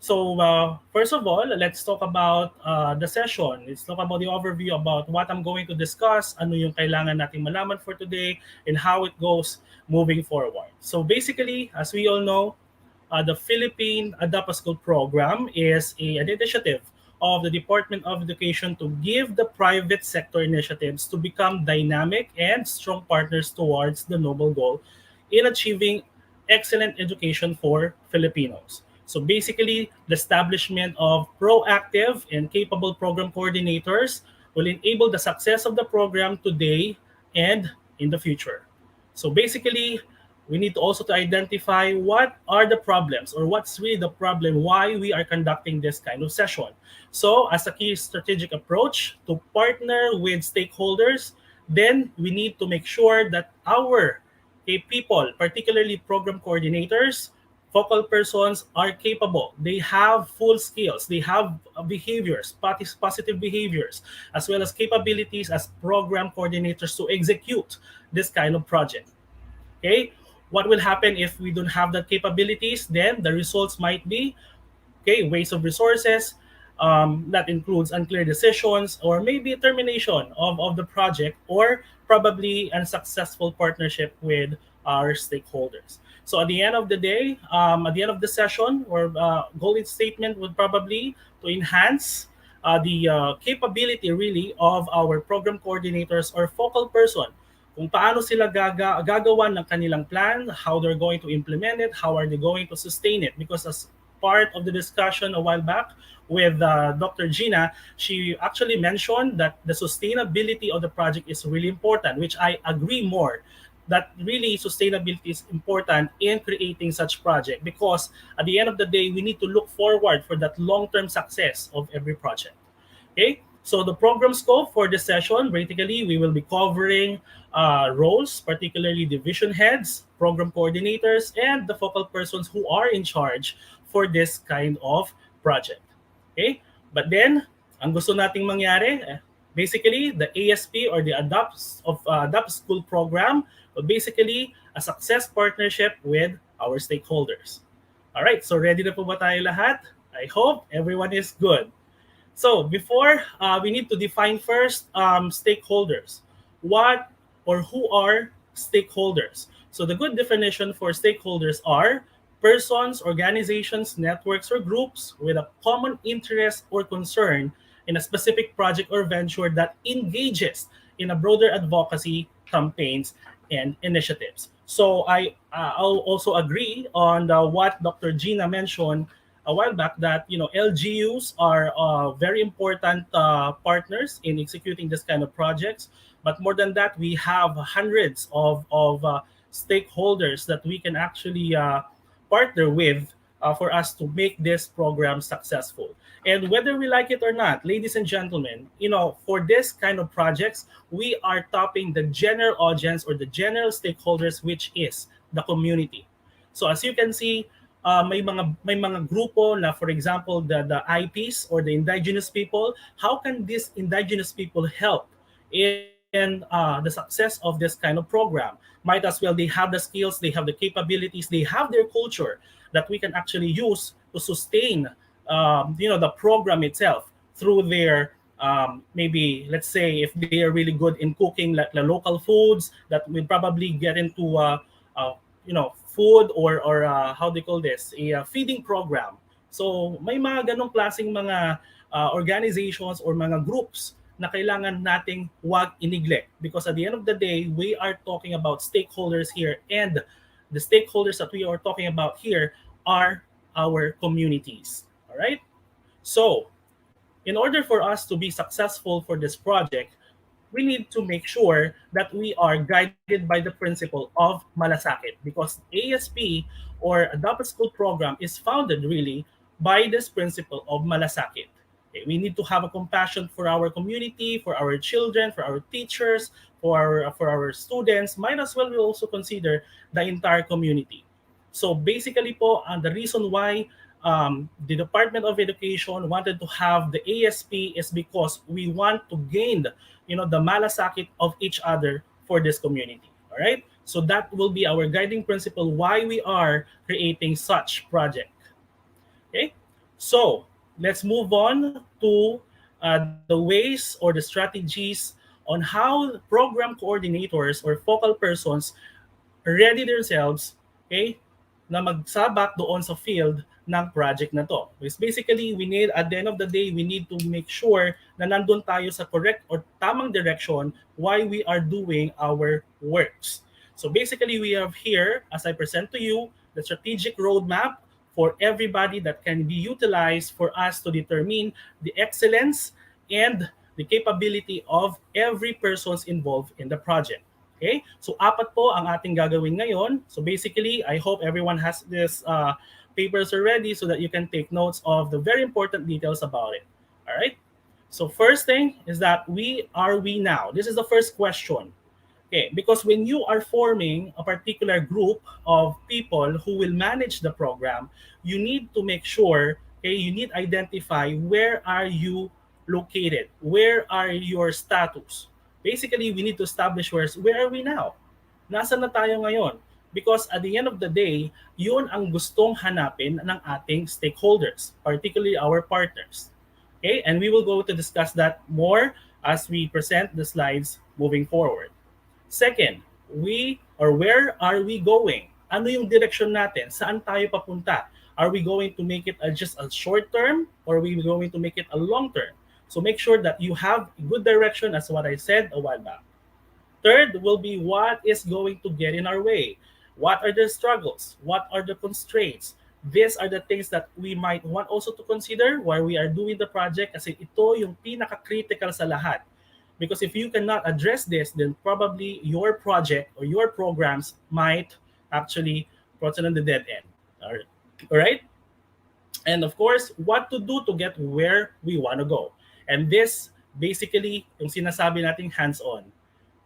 So first of all, let's talk about the session. Let's talk about the overview about what I'm going to discuss, ano yung kailangan nating malaman for today, and how it goes moving forward. So basically, as we all know, the Philippine Adapt a School program is an initiative of the Department of Education to give the private sector initiatives to become dynamic and strong partners towards the noble goal in achieving excellent education for Filipinos. So basically, the establishment of proactive and capable program coordinators will enable the success of the program today and in the future. So basically, we need to also to identify what are the problems, or what's really the problem, why we are conducting this kind of session. So as a key strategic approach to partner with stakeholders, then we need to make sure that our people, particularly program coordinators, focal persons, are capable. They have full skills. They have behaviors, positive behaviors, as well as capabilities as program coordinators to execute this kind of project. Okay, what will happen if we don't have that capabilities? Then the results might be waste of resources. That includes unclear decisions, or maybe termination of the project, or probably unsuccessful partnership with our stakeholders. So at the end of the day, at the end of the session, or goal statement would probably to enhance the capability really of our program coordinators or focal person, kung paano sila gagawa ng kanilang plan, how they're going to implement it, how are they going to sustain it. Because as part of the discussion a while back with Dr. Gina, she actually mentioned that the sustainability of the project is really important, which I agree more, that really sustainability is important in creating such project, because at the end of the day, we need to look forward for that long-term success of every project. Okay, so the program scope for this session, basically, we will be covering roles, particularly division heads, program coordinators, and the focal persons who are in charge for this kind of project. Okay, but then, ang gusto nating mangyari, basically, the ASP or the Adopt School program, basically a success partnership with our stakeholders. All right, so ready na po ba tayo lahat? I hope everyone is good. So before, we need to define first stakeholders. What or who are stakeholders? So the good definition for stakeholders are persons, organizations, networks, or groups with a common interest or concern in a specific project or venture that engages in a broader advocacy, campaigns, and initiatives. So I'll also agree on what Dr. Gina mentioned a while back, that LGUs are very important partners in executing this kind of projects. But more than that, we have hundreds of stakeholders that we can actually partner with for us to make this program successful. And whether we like it or not, ladies and gentlemen, for this kind of projects, we are tapping the general audience or the general stakeholders, which is the community. So as you can see, may mga grupo na, for example, the IPs or the indigenous people. How can these indigenous people help in the success of this kind of program? Might as well, they have the skills, they have the capabilities, they have their culture that we can actually use to sustain the program itself through their maybe, let's say, if they are really good in cooking like the local foods, that will probably get into food or how they call this, a feeding program. So may mga ganong klaseng mga organizations or mga groups na kailangan nating wag i-neglect, because at the end of the day, we are talking about stakeholders here, and the stakeholders that we are talking about here are our communities. All right? So in order for us to be successful for this project, we need to make sure that we are guided by the principle of malasakit, because ASP or Adopt School program is founded really by this principle of malasakit. Okay, we need to have a compassion for our community, for our children, for our teachers, for our students. Might as well we also consider the entire community. So basically po, the reason why the Department of Education wanted to have the ASP is because we want to gain the malasakit of each other for this community. All right, so that will be our guiding principle why we are creating such project. Okay, so let's move on to the ways or the strategies on how program coordinators or focal persons ready themselves, okay, na magsabak doon sa field ng project na to. Because basically, we need, at the end of the day, we need to make sure na nandun tayo sa correct or tamang direction why we are doing our works. So basically, we have here, as I present to you, the strategic roadmap for everybody that can be utilized for us to determine the excellence and the capability of every persons involved in the project. Okay? So apat po ang ating gagawin ngayon. So basically, I hope everyone has this papers already so that you can take notes of the very important details about it. All right? So first thing is that we now? This is the first question. Okay, because when you are forming a particular group of people who will manage the program, you need to make sure, okay, you need to identify where are you located, where are your status. Basically, we need to establish where are we now? Nasaan na tayo ngayon? Because at the end of the day, yun ang gustong hanapin ng ating stakeholders, particularly our partners. Okay, and we will go to discuss that more as we present the slides moving forward. Second, where are we going? Ano yung direction natin? Saan tayo papunta? Are we going to make it just a short term or are we going to make it a long term? So make sure that you have a good direction, as what I said a while back. Third will be what is going to get in our way. What are the struggles? What are the constraints? These are the things that we might want also to consider while we are doing the project, kasi ito yung pinaka-critical sa lahat. Because if you cannot address this, then probably your project or your programs might actually put it on the dead end. All right? And of course, what to do to get where we want to go. And this, basically, yung sinasabi nating hands-on.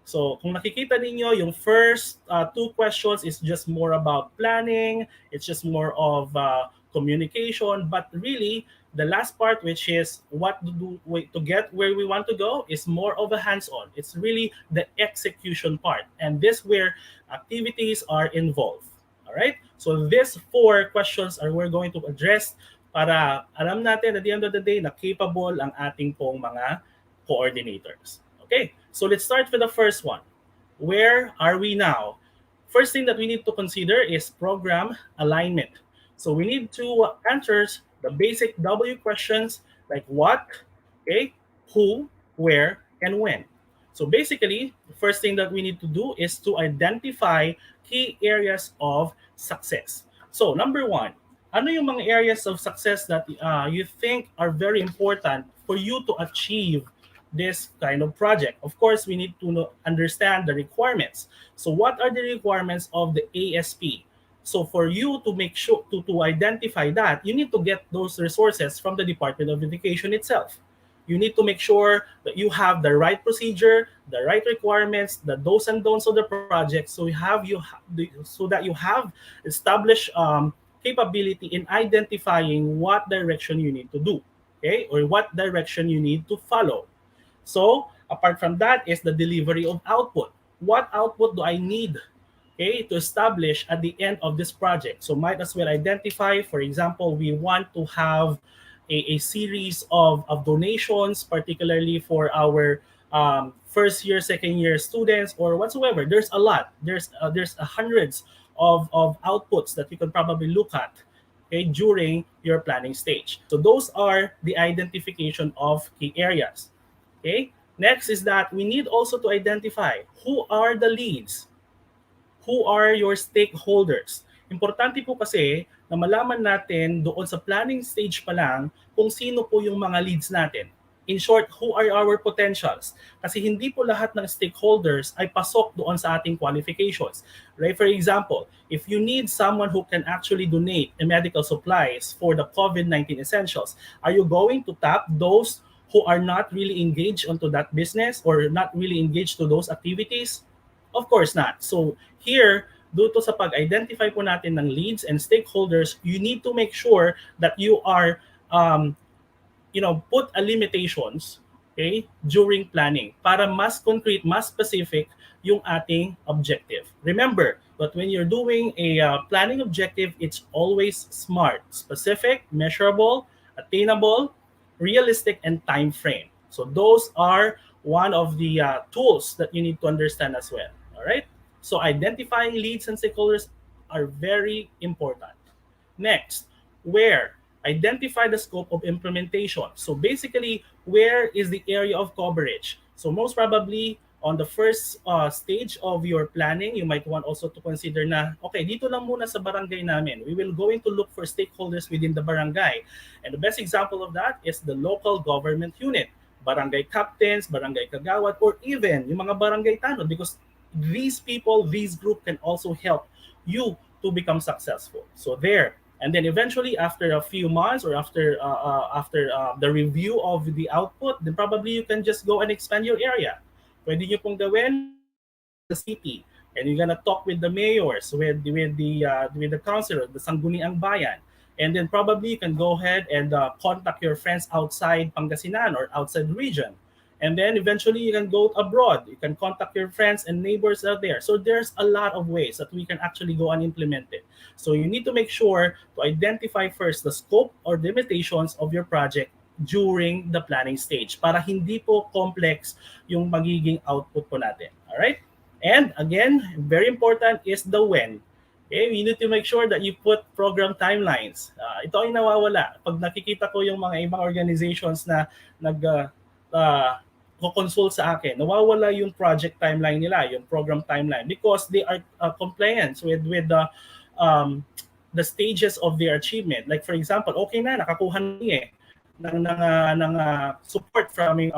So kung nakikita ninyo, yung first two questions is just more about planning. It's just more of communication. But really, the last part, which is what to do to get where we want to go, is more of a hands-on. It's really the execution part. And this where activities are involved. All right? So these four questions are we're going to address para alam natin at the end of the day na capable ang ating pong mga coordinators. Okay, so let's start with the first one. Where are we now? First thing that we need to consider is program alignment. So we need to answer the basic W questions like what, okay, who, where, and when. So basically, the first thing that we need to do is to identify key areas of success. So number one, ano yung mga areas of success that you think are very important for you to achieve this kind of project? Of course, we need to understand the requirements. So what are the requirements of the ASP? So for you to make sure to identify that, you need to get those resources from the Department of Education itself. You need to make sure that you have the right procedure, the right requirements, the do's and don'ts of the project, so so that you have established capability in identifying what direction you need to do, okay, or what direction you need to follow. So apart from that is the delivery of output. What output do I need, okay, to establish at the end of this project? So might as well identify, for example, we want to have a series of donations, particularly for our first year, second year students or whatsoever. There's a lot. There's hundreds of outputs that you can probably look at, okay, during your planning stage. So those are the identification of key areas. Okay. Next is that we need also to identify who are the leads, who are your stakeholders. Importante po kasi na malaman natin doon sa planning stage pa lang kung sino po yung mga leads natin. In short, who are our potentials? Kasi hindi po lahat ng stakeholders ay pasok doon sa ating qualifications. Right? For example, if you need someone who can actually donate medical supplies for the COVID-19 essentials, are you going to tap those who are not really engaged onto that business or not really engaged to those activities? Of course not. So here, due to sa pag-identify po natin ng leads and stakeholders, you need to make sure that you are put a limitations, okay, during planning para mas concrete, mas specific yung ating objective. Remember that when you're doing a planning objective, it's always SMART: specific, measurable, attainable, realistic, and time frame. So those are one of the tools that you need to understand as well. All right. So identifying leads and stakeholders are very important. Next, where? Identify the scope of implementation. So basically, where is the area of coverage? So most probably, on the first stage of your planning, you might want also to consider na, okay, dito lang muna sa barangay namin. We will going to look for stakeholders within the barangay. And the best example of that is the local government unit. Barangay captains, barangay kagawad, or even yung mga barangay tanod, because these people, this group can also help you to become successful. So there. And then eventually, after a few months or after the review of the output, then probably you can just go and expand your area. Pwede nyo pong gawin the city, and you're gonna talk with the mayors, with the councilor, the Sangguniang Bayan, and then probably you can go ahead and contact your friends outside Pangasinan or outside the region. And then eventually you can go abroad. You can contact your friends and neighbors out there. So there's a lot of ways that we can actually go and implement it. So you need to make sure to identify first the scope or limitations of your project during the planning stage para hindi po complex yung magiging output po natin. All right? And again, very important is the when. Okay, we need to make sure that you put program timelines. Ito ay nawawala. Pag nakikita ko yung mga ibang organizations na consult sa akin, nawawala yung project timeline nila, yung program timeline, because they are compliant with the stages of their achievement. Like for example, okay na, nakakuha niya ng support from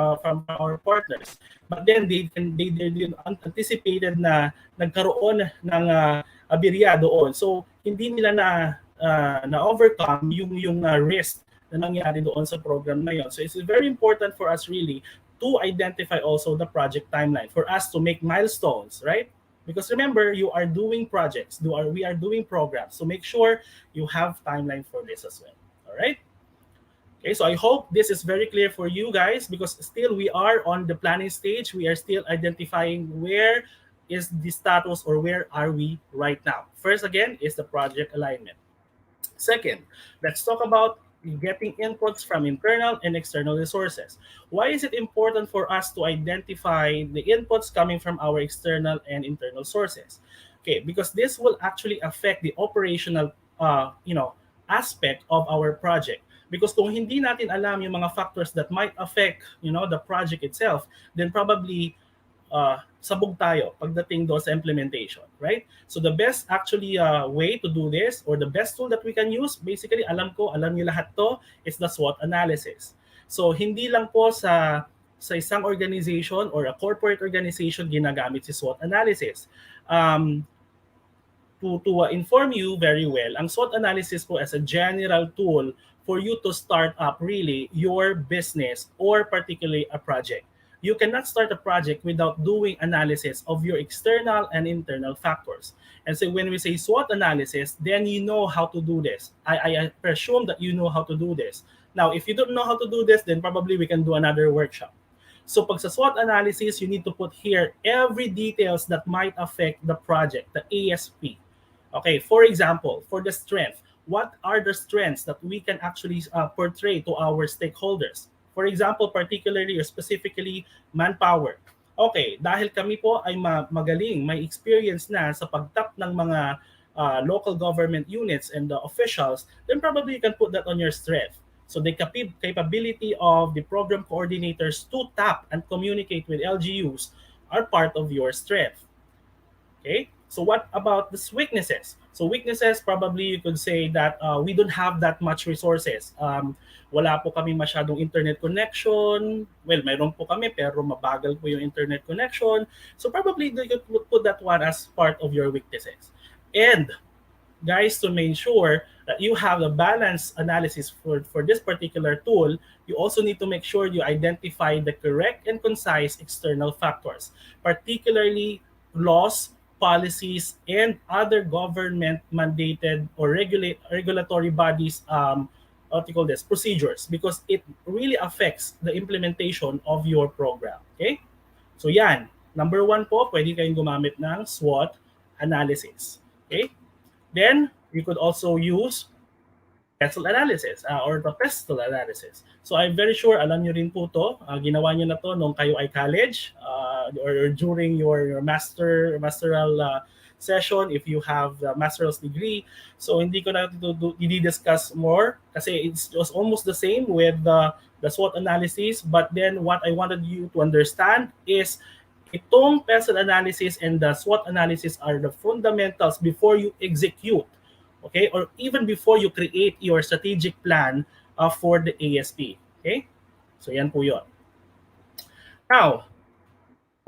our partners. But then they anticipated na nagkaroon ng aberya doon. So hindi nila na overcome yung risk na nangyari doon sa program na yon. So it's very important for us really to identify also the project timeline for us to make milestones, right? Because remember, you are doing projects, we are doing programs. So make sure you have timeline for this as well. All right? Okay, so I hope this is very clear for you guys, because still we are on the planning stage. We are still identifying where is the status or where are we right now. First, again, is the project alignment. Second, let's talk about getting inputs from internal and external resources. Why is it important for us to identify the inputs coming from our external and internal sources? Okay, because this will actually affect the operational aspect of our project. Because kung hindi natin alam yung mga factors that might affect the project itself, then probably sabog tayo pagdating doon sa implementation, right? So the best actually way to do this, or the best tool that we can use, basically alam niyo lahat to, is the SWOT analysis. So hindi lang po sa isang organization or a corporate organization ginagamit si SWOT analysis. To inform you very well, ang SWOT analysis po as a general tool for you to start up really your business or particularly a project. You cannot start a project without doing analysis of your external and internal factors. And so when we say SWOT analysis, then you know how to do this. I presume that you know how to do this. Now, if you don't know how to do this, then probably we can do another workshop. So pag sa SWOT analysis, you need to put here every details that might affect the project, the ASP. Okay, for example, for the strength, what are the strengths that we can actually portray to our stakeholders? For example, particularly or specifically, manpower. Okay, dahil kami po ay magaling, may experience na sa pagtap ng mga local government units and the officials, then probably you can put that on your strength. So the capability of the program coordinators to tap and communicate with LGUs are part of your strength. Okay, so what about the weaknesses? So weaknesses, probably you could say that we don't have that much resources. Wala po kami masyadong internet connection. Well, mayroon po kami pero mabagal po yung internet connection. So probably you could put that one as part of your weaknesses. And guys, to make sure that you have a balanced analysis for this particular tool, you also need to make sure you identify the correct and concise external factors, particularly laws, policies, and other government mandated or regulatory bodies procedures, because it really affects the implementation of your program. Okay? So yan, number one po, pwede kayong gumamit ng SWOT analysis. Okay? Then, you could also use pestle analysis or the pestle analysis. So I'm very sure alam nyo rin po to. Ginawa nyo na to nung kayo ay college or during your masteral session if you have the master's degree. So hindi ko na i-discuss more kasi it was almost the same with the SWOT analysis. But then what I wanted you to understand is itong pestle analysis and the SWOT analysis are the fundamentals before you execute. Okay, or even before you create your strategic plan for the ASP. Okay, so yan po yun. Now,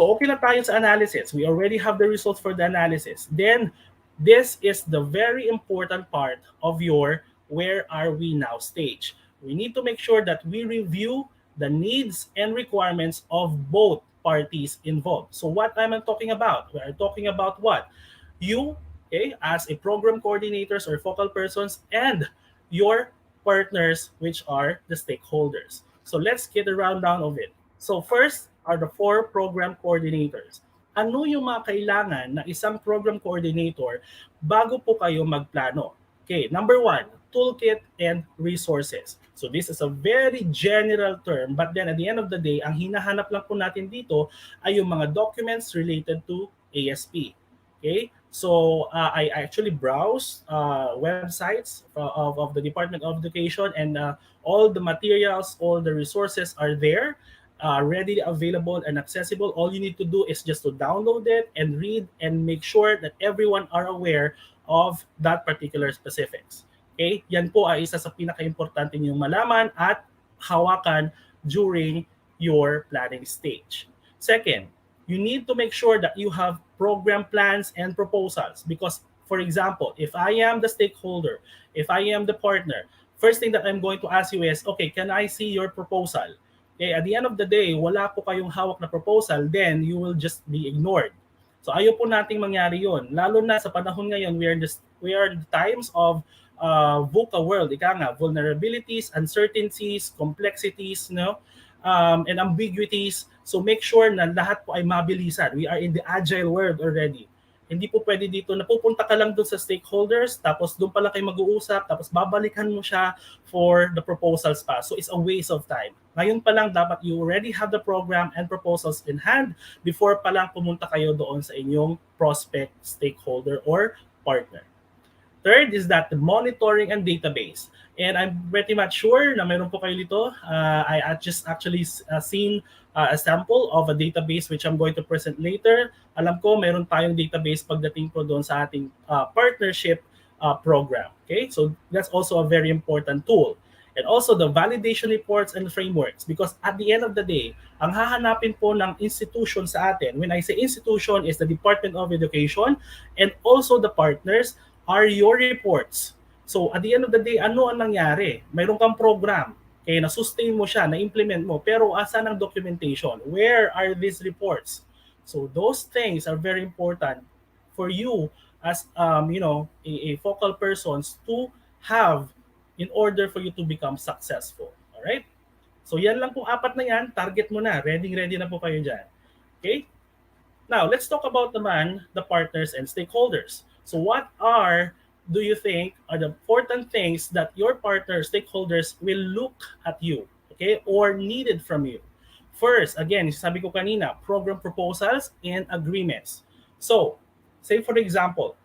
so okay na tayo sa analysis. We already have the results for the analysis. Then, this is the very important part of your where are we now stage. We need to make sure that we review the needs and requirements of both parties involved. So what am I talking about? We are talking about what? You, okay, as a program coordinators or focal persons, and your partners, which are the stakeholders. So let's get a rundown of it. So first are the 4 program coordinators. Ano yung mga kailangan na isang program coordinator bago po kayo magplano? Okay, number 1, toolkit and resources. So this is a very general term, but then at the end of the day, ang hinahanap lang po natin dito ay yung mga documents related to ASP. Okay? So I actually browsed websites of the Department of Education, and all the materials, all the resources are there, readily available and accessible. All you need to do is just to download it and read and make sure that everyone are aware of that particular specifics. Okay? Yan po ay isa sa pinaka-importante niyong malaman at hawakan during your planning stage. Second, you need to make sure that you have program plans and proposals, because, for example, if I am the stakeholder, if I am the partner, first thing that I'm going to ask you is, okay, can I see your proposal? Okay, at the end of the day, wala po kayong hawak na proposal, then you will just be ignored. So ayaw po nating mangyari yon. Lalo na sa panahon ngayon, we are in the times of VUCA world, ika nga, vulnerabilities, uncertainties, complexities, no? And ambiguities. So make sure na lahat po ay mabilisan. We are in the agile world already. Hindi po pwede dito, napupunta ka lang doon sa stakeholders, tapos doon pala kayo mag-uusap, tapos babalikan mo siya for the proposals pa. So it's a waste of time. Ngayon pa lang, dapat you already have the program and proposals in hand before pa lang pumunta kayo doon sa inyong prospect, stakeholder, or partner. Third is that the monitoring and database. And I'm pretty much sure na meron po kayo dito. I just actually seen a sample of a database which I'm going to present later. Alam ko meron tayong database pagdating po doon sa ating partnership program. Okay, so that's also a very important tool. And also the validation reports and frameworks, because at the end of the day, ang hahanapin po ng institution sa atin, when I say institution, is the Department of Education, and also the partners are your reports. So at the end of the day, ano ang nangyari? Mayroon kang program, okay, na-sustain mo siya, na-implement mo, pero asan ang documentation? Where are these reports? So those things are very important for you as a focal persons to have in order for you to become successful. All right? So yan lang po, apat na yan, target mo na, ready na po kayo dyan. Okay? Now, let's talk about naman the partners and stakeholders. So what do you think are the important things that your partner stakeholders will look at you, okay, or needed from you? First, again, sabi ko kanina, program proposals and agreements. So, say for example,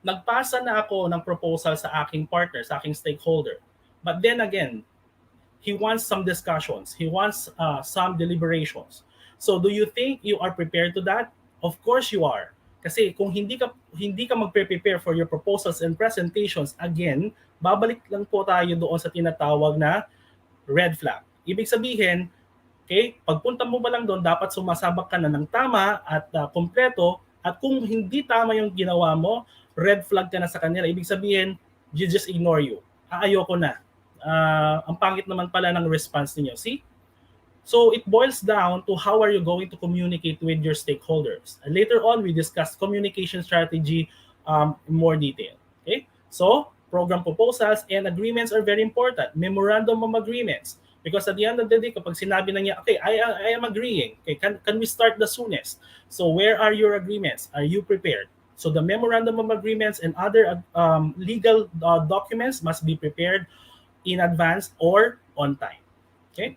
nagpasa na ako ng proposal sa aking partner, sa aking stakeholder. But then again, he wants some discussions. He wants some deliberations. So do you think you are prepared to that? Of course you are. Kasi kung hindi ka magpe-prepare for your proposals and presentations, again, babalik lang po tayo doon sa tinatawag na red flag. Ibig sabihin, okay, pagpunta mo ba lang doon, dapat sumasabak ka na ng tama at kompleto, at kung hindi tama yung ginawa mo, red flag ka na sa kanila. Ibig sabihin, you just ignore you. Ayoko na. Ang pangit naman pala ng response niyo. See? So it boils down to how are you going to communicate with your stakeholders. And later on, we discussed communication strategy in more detail. Okay? So program proposals and agreements are very important. Memorandum of agreements. Because at the end of the day, kapag sinabi na niya, okay, I am agreeing. Okay, can we start the soonest? So where are your agreements? Are you prepared? So the memorandum of agreements and other legal documents must be prepared in advance or on time. Okay?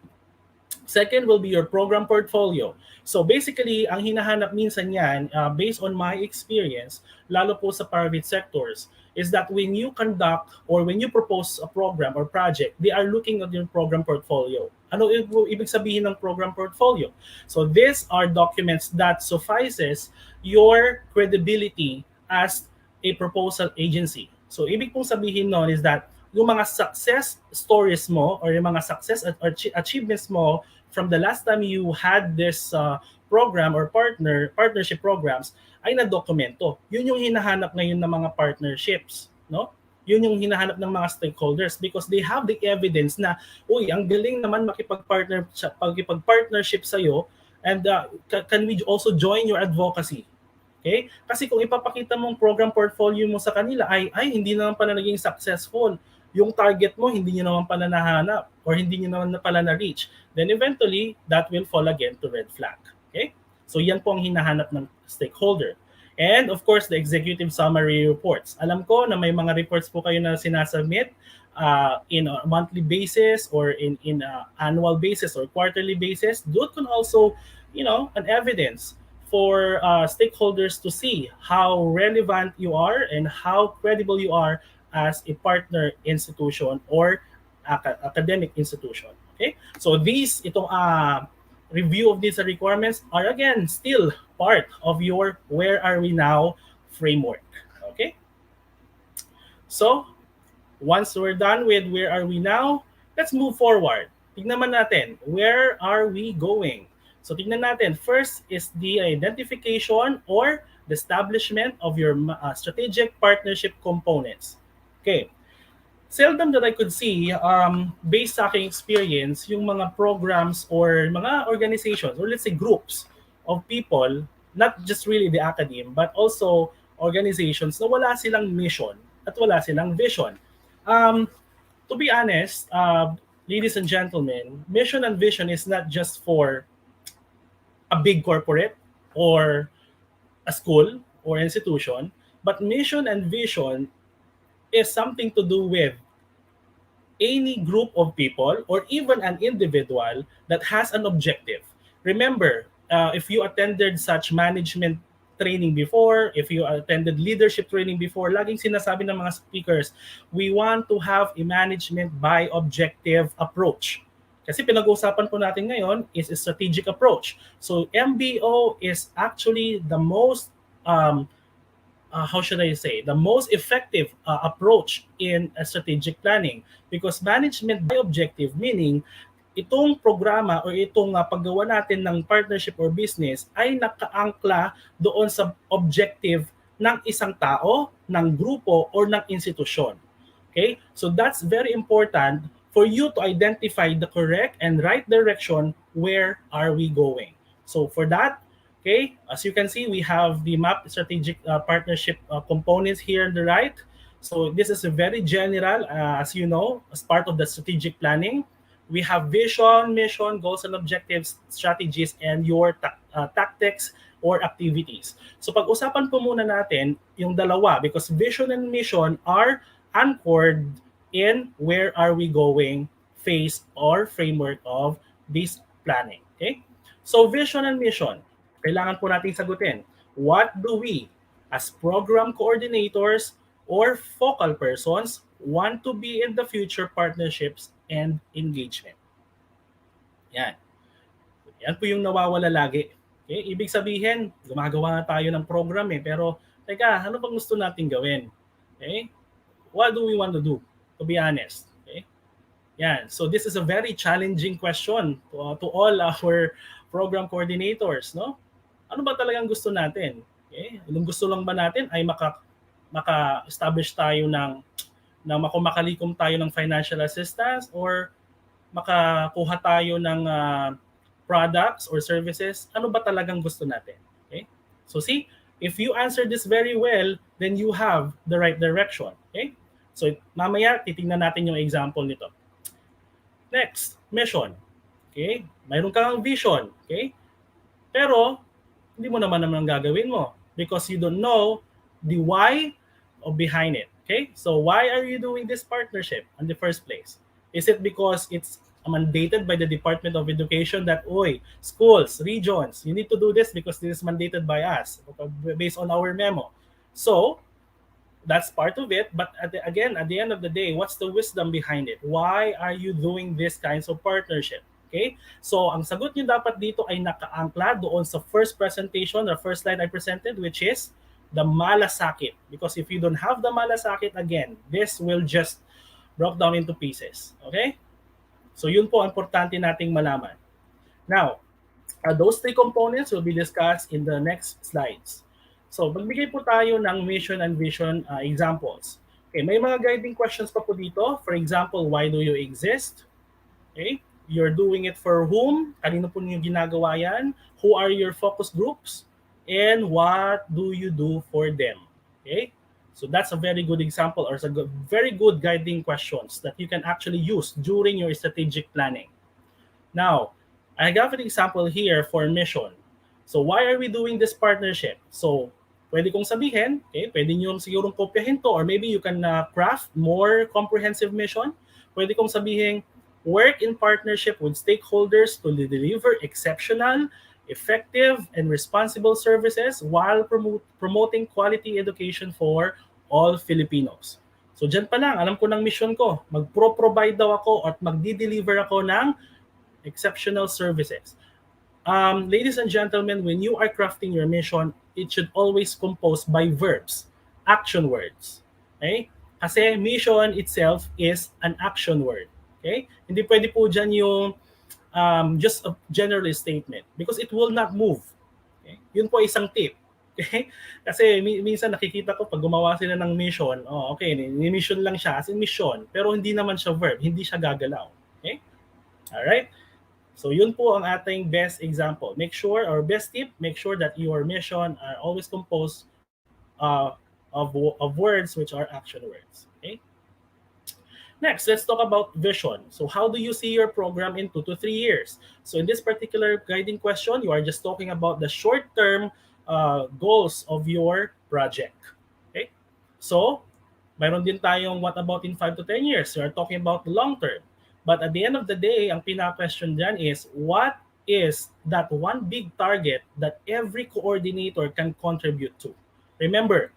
Second will be your program portfolio. So basically, ang hinahanap minsan yan, based on my experience, lalo po sa private sectors, is that when you conduct or when you propose a program or project, they are looking at your program portfolio. Ano ibig sabihin ng program portfolio? So these are documents that suffices your credibility as a proposal agency. So ibig pong sabihin nun is that yung mga success stories mo or yung mga success achievements mo from the last time you had this program or partnership programs ay na-dokumento. Yun yung hinahanap ngayon ng mga partnerships, no? Yun yung hinahanap ng mga stakeholders because they have the evidence na, uy, ang galing naman makipag-partnership sa'yo, and can we also join your advocacy? Okay? Kasi kung ipapakita mong program portfolio mo sa kanila ay hindi naman pala naging successful. Yung target mo, hindi nyo naman pala nahanap or hindi nyo naman pala na-reach, then eventually, that will fall again to red flag. Okay? So yan po ang hinahanap ng stakeholder. And of course, the executive summary reports. Alam ko na may mga reports po kayo na sinasubmit in a monthly basis or in annual basis or quarterly basis. That can also, an evidence for stakeholders to see how relevant you are and how credible you are as a partner institution or academic institution. Okay? So itong review of these requirements are again still part of your where are we now framework. Okay? So, once we're done with where are we now, let's move forward. Tignan naman natin, where are we going? So tignan natin, first is the identification or the establishment of your strategic partnership components. Okay. Seldom that I could see, based sa aking experience, yung mga programs or mga organizations or let's say groups of people, not just really the academe, but also organizations na wala silang mission at wala silang vision. To be honest, ladies and gentlemen, mission and vision is not just for a big corporate or a school or institution, but mission and vision is something to do with any group of people or even an individual that has an objective. Remember, if you attended such management training before, if you attended leadership training before, laging sinasabi ng mga speakers, we want to have a management by objective approach. Kasi pinag-uusapan po natin ngayon is a strategic approach. So MBO is actually the most how should I say, the most effective approach in strategic planning, because management by objective, meaning itong programa or itong paggawa natin ng partnership or business ay nakaangkla doon sa objective ng isang tao, ng grupo, or ng institusyon. Okay? So that's very important for you to identify the correct and right direction, where are we going. So for that, okay, as you can see, we have the map strategic partnership components here on the right. So this is a very general, as you know, as part of the strategic planning. We have vision, mission, goals and objectives, strategies, and your tactics or activities. So pag-usapan po muna natin yung dalawa, because vision and mission are anchored in where are we going phase or framework of this planning. Okay? So vision and mission, kailangan po natin sagutin. What do we, as program coordinators or focal persons, want to be in the future partnerships and engagement? Yan. Yan po yung nawawala lagi. Okay? Ibig sabihin, gumagawa tayo ng program pero teka, ano bang gusto natin gawin? Okay? What do we want to do? To be honest. Okay? Yan. So this is a very challenging question to all our program coordinators, no? Ano ba talagang gusto natin? Okay? Yung gusto lang ba natin ay maka-establish tayo ng makalikom tayo ng financial assistance, or makakuha tayo ng products or services? Ano ba talagang gusto natin? Okay? So see, if you answer this very well, then you have the right direction. Okay? So mamaya titingnan natin yung example nito. Next, mission. Okay? Mayroon kang vision. Okay? Pero hindi mo naman gagawin mo because you don't know the why of behind it. Okay? So why are you doing this partnership in the first place? Is it because it's mandated by the Department of Education that, schools, regions, you need to do this because this is mandated by us based on our memo? So that's part of it. But at the end of the day, what's the wisdom behind it? Why are you doing this kinds of partnership? Okay? So, ang sagot nyo dapat dito ay nakaangkla doon sa first presentation, the first slide I presented, which is the malasakit. Because if you don't have the malasakit, again, this will just break down into pieces. Okay? So, yun po ang importante nating malaman. Now, those three components will be discussed in the next slides. So, magbigay po tayo ng mission and vision examples. Okay, may mga guiding questions pa po dito. For example, why do you exist? Okay? You're doing it for whom? Kanino po niyo ginagawa yan? Who are your focus groups? And what do you do for them? Okay? So that's a very good example, or very good guiding questions that you can actually use during your strategic planning. Now, I have an example here for mission. So why are we doing this partnership? So pwede kong sabihin, okay, pwede nyo sigurong kopyahin to, or maybe you can craft more comprehensive mission. Pwede kong sabihin, work in partnership with stakeholders to deliver exceptional effective and responsible services while promoting quality education for all Filipinos. So dyan pa lang, alam ko ng mission ko, magpro-provide daw ako at magdi-deliver ako ng exceptional services. Ladies and gentlemen, when you are crafting your mission, it should always composed by verbs, action words. Okay? Kasi mission itself is an action word. Okay? Hindi pwede po dyan yung just a general statement because it will not move. Okay? Yun po isang tip. Okay? Kasi minsan nakikita ko pag gumawa sila ng mission, okay, mission lang siya as in mission, pero hindi naman siya verb, hindi siya gagalaw. Okay? All right? So yun po ang ating best example. Make sure, or best tip, make sure that your mission are always composed of words which are action words. Okay? Next, let's talk about vision. So how do you see your program in 2 to 3 years? So in this particular guiding question, you are just talking about the short-term goals of your project. Okay? So, mayroon din tayong what about in 5 to 10 years? We are talking about the long-term. But at the end of the day, ang pinaka-question dyan is, what is that one big target that every coordinator can contribute to? Remember,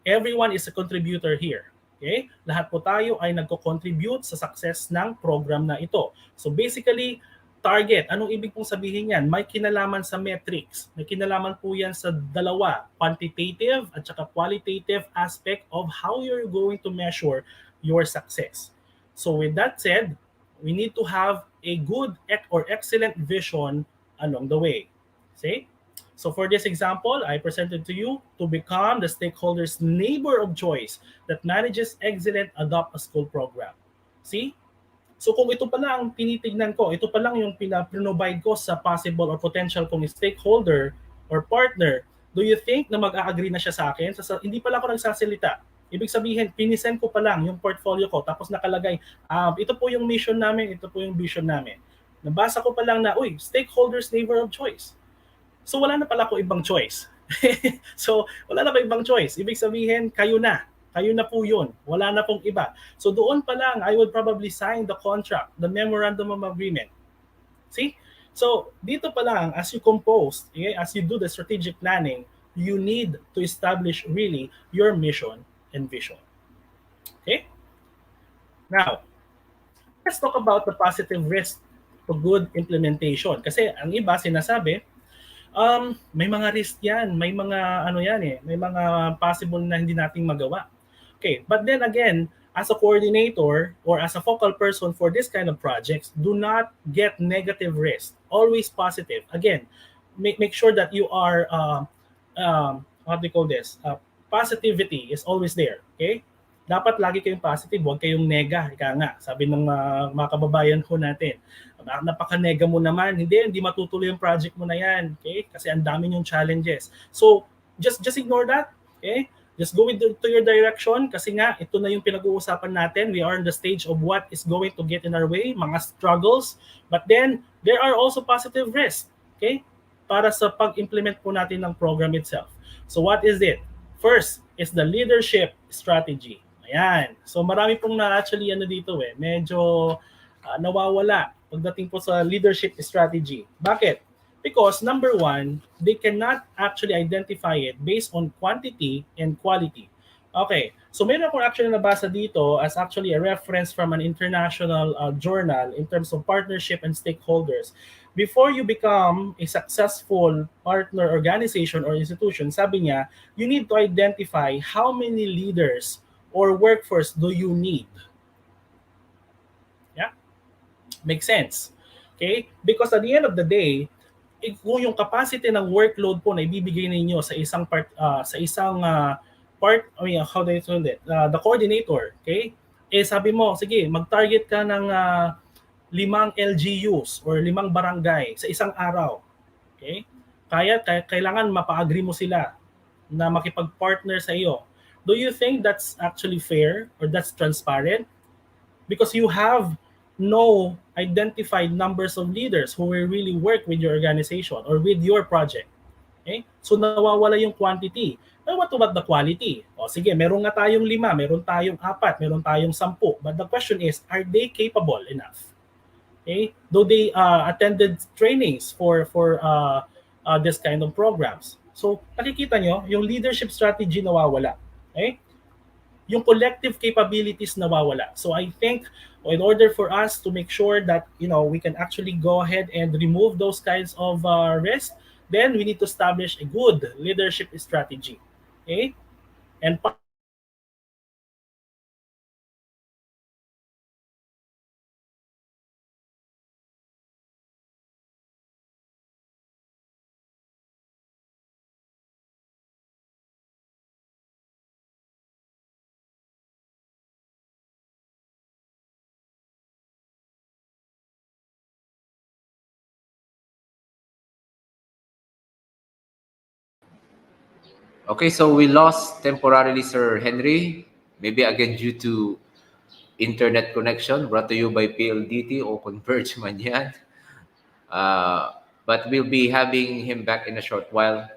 everyone is a contributor here. Okay? Lahat po tayo ay nagko-contribute sa success ng program na ito. So basically, target, anong ibig pong sabihin yan? May kinalaman sa metrics. May kinalaman po yan sa dalawa, quantitative at saka qualitative aspect of how you're going to measure your success. So with that said, we need to have a good or excellent vision along the way. See? So for this example, I presented to you to become the stakeholders' neighbor of choice that manages excellent adopt a school program. See? So kung ito pa lang ang tinitignan ko, ito pa lang yung pinaprovide ko sa possible or potential kong stakeholder or partner, do you think na mag-a-agree na siya sa akin? Hindi pala ako nagsasalita. Ibig sabihin, pinisend ko pa lang yung portfolio ko, tapos nakalagay, ito po yung mission namin, ito po yung vision namin. Nabasa ko pa lang na, stakeholders neighbor of choice. So wala na pala ako ibang choice. So wala na ako ibang choice. Ibig sabihin, kayo na po yun. Wala na pong iba. So doon pa lang, I would probably sign the contract, the memorandum of agreement. See? So dito pa lang, as you compose, as you do the strategic planning, you need to establish really your mission and vision. Okay? Now, let's talk about the positive risk to good implementation. Kasi ang iba sinasabi, may mga risk yan, may mga may mga possible na hindi nating magawa. Okay, but then again, as a coordinator or as a focal person for this kind of projects, do not get negative risk. Always positive. Again, make sure that you are what do you call this? Positivity is always there. Okay? Dapat lagi kayong positive, huwag kayong nega. Ika nga, sabi ng mga kababayan ko natin, napaka-nega mo naman, hindi matutuloy yung project mo na yan. Okay? Kasi ang dami yung challenges. So, just ignore that. Okay? Just go to your direction kasi nga, ito na yung pinag-uusapan natin. We are in the stage of what is going to get in our way, mga struggles. But then, there are also positive risks. Okay? Para sa pag-implement po natin ng program itself. So, what is it? First is the leadership strategy. Ayan. So marami pong na-actually dito medyo nawawala pagdating po sa leadership strategy. Bakit? Because number one, they cannot actually identify it based on quantity and quality. Okay. So meron akong actually nabasa dito as actually a reference from an international journal in terms of partnership and stakeholders. Before you become a successful partner organization or institution, sabi niya, you need to identify how many leaders or workforce do you need. Yeah? Makes sense. Okay? Because at the end of the day, kung yung capacity ng workload po na ibibigay ninyo sa isang part, the coordinator, okay? Sabi mo, sige, mag-target ka ng 5 LGUs or 5 barangay sa isang araw. Okay? Kailangan mapa-agree mo sila na makipag-partner sa iyo. Do you think that's actually fair or that's transparent? Because you have no identified numbers of leaders who will really work with your organization or with your project. Okay? So nawawala yung quantity. Now, what about the quality? O sige, meron nga tayong 5, meron tayong 4, meron tayong 10. But the question is, are they capable enough? Okay? Though they attended trainings for this kind of programs. So nakikita nyo, yung leadership strategy nawawala. Okay? Yung collective capabilities nawawala. So I think in order for us to make sure that we can actually go ahead and remove those kinds of risks, then we need to establish a good leadership strategy. Okay? And Okay, so we lost temporarily Sir Henry, maybe again due to internet connection brought to you by PLDT o Converge man yan. But we'll be having him back in a short while.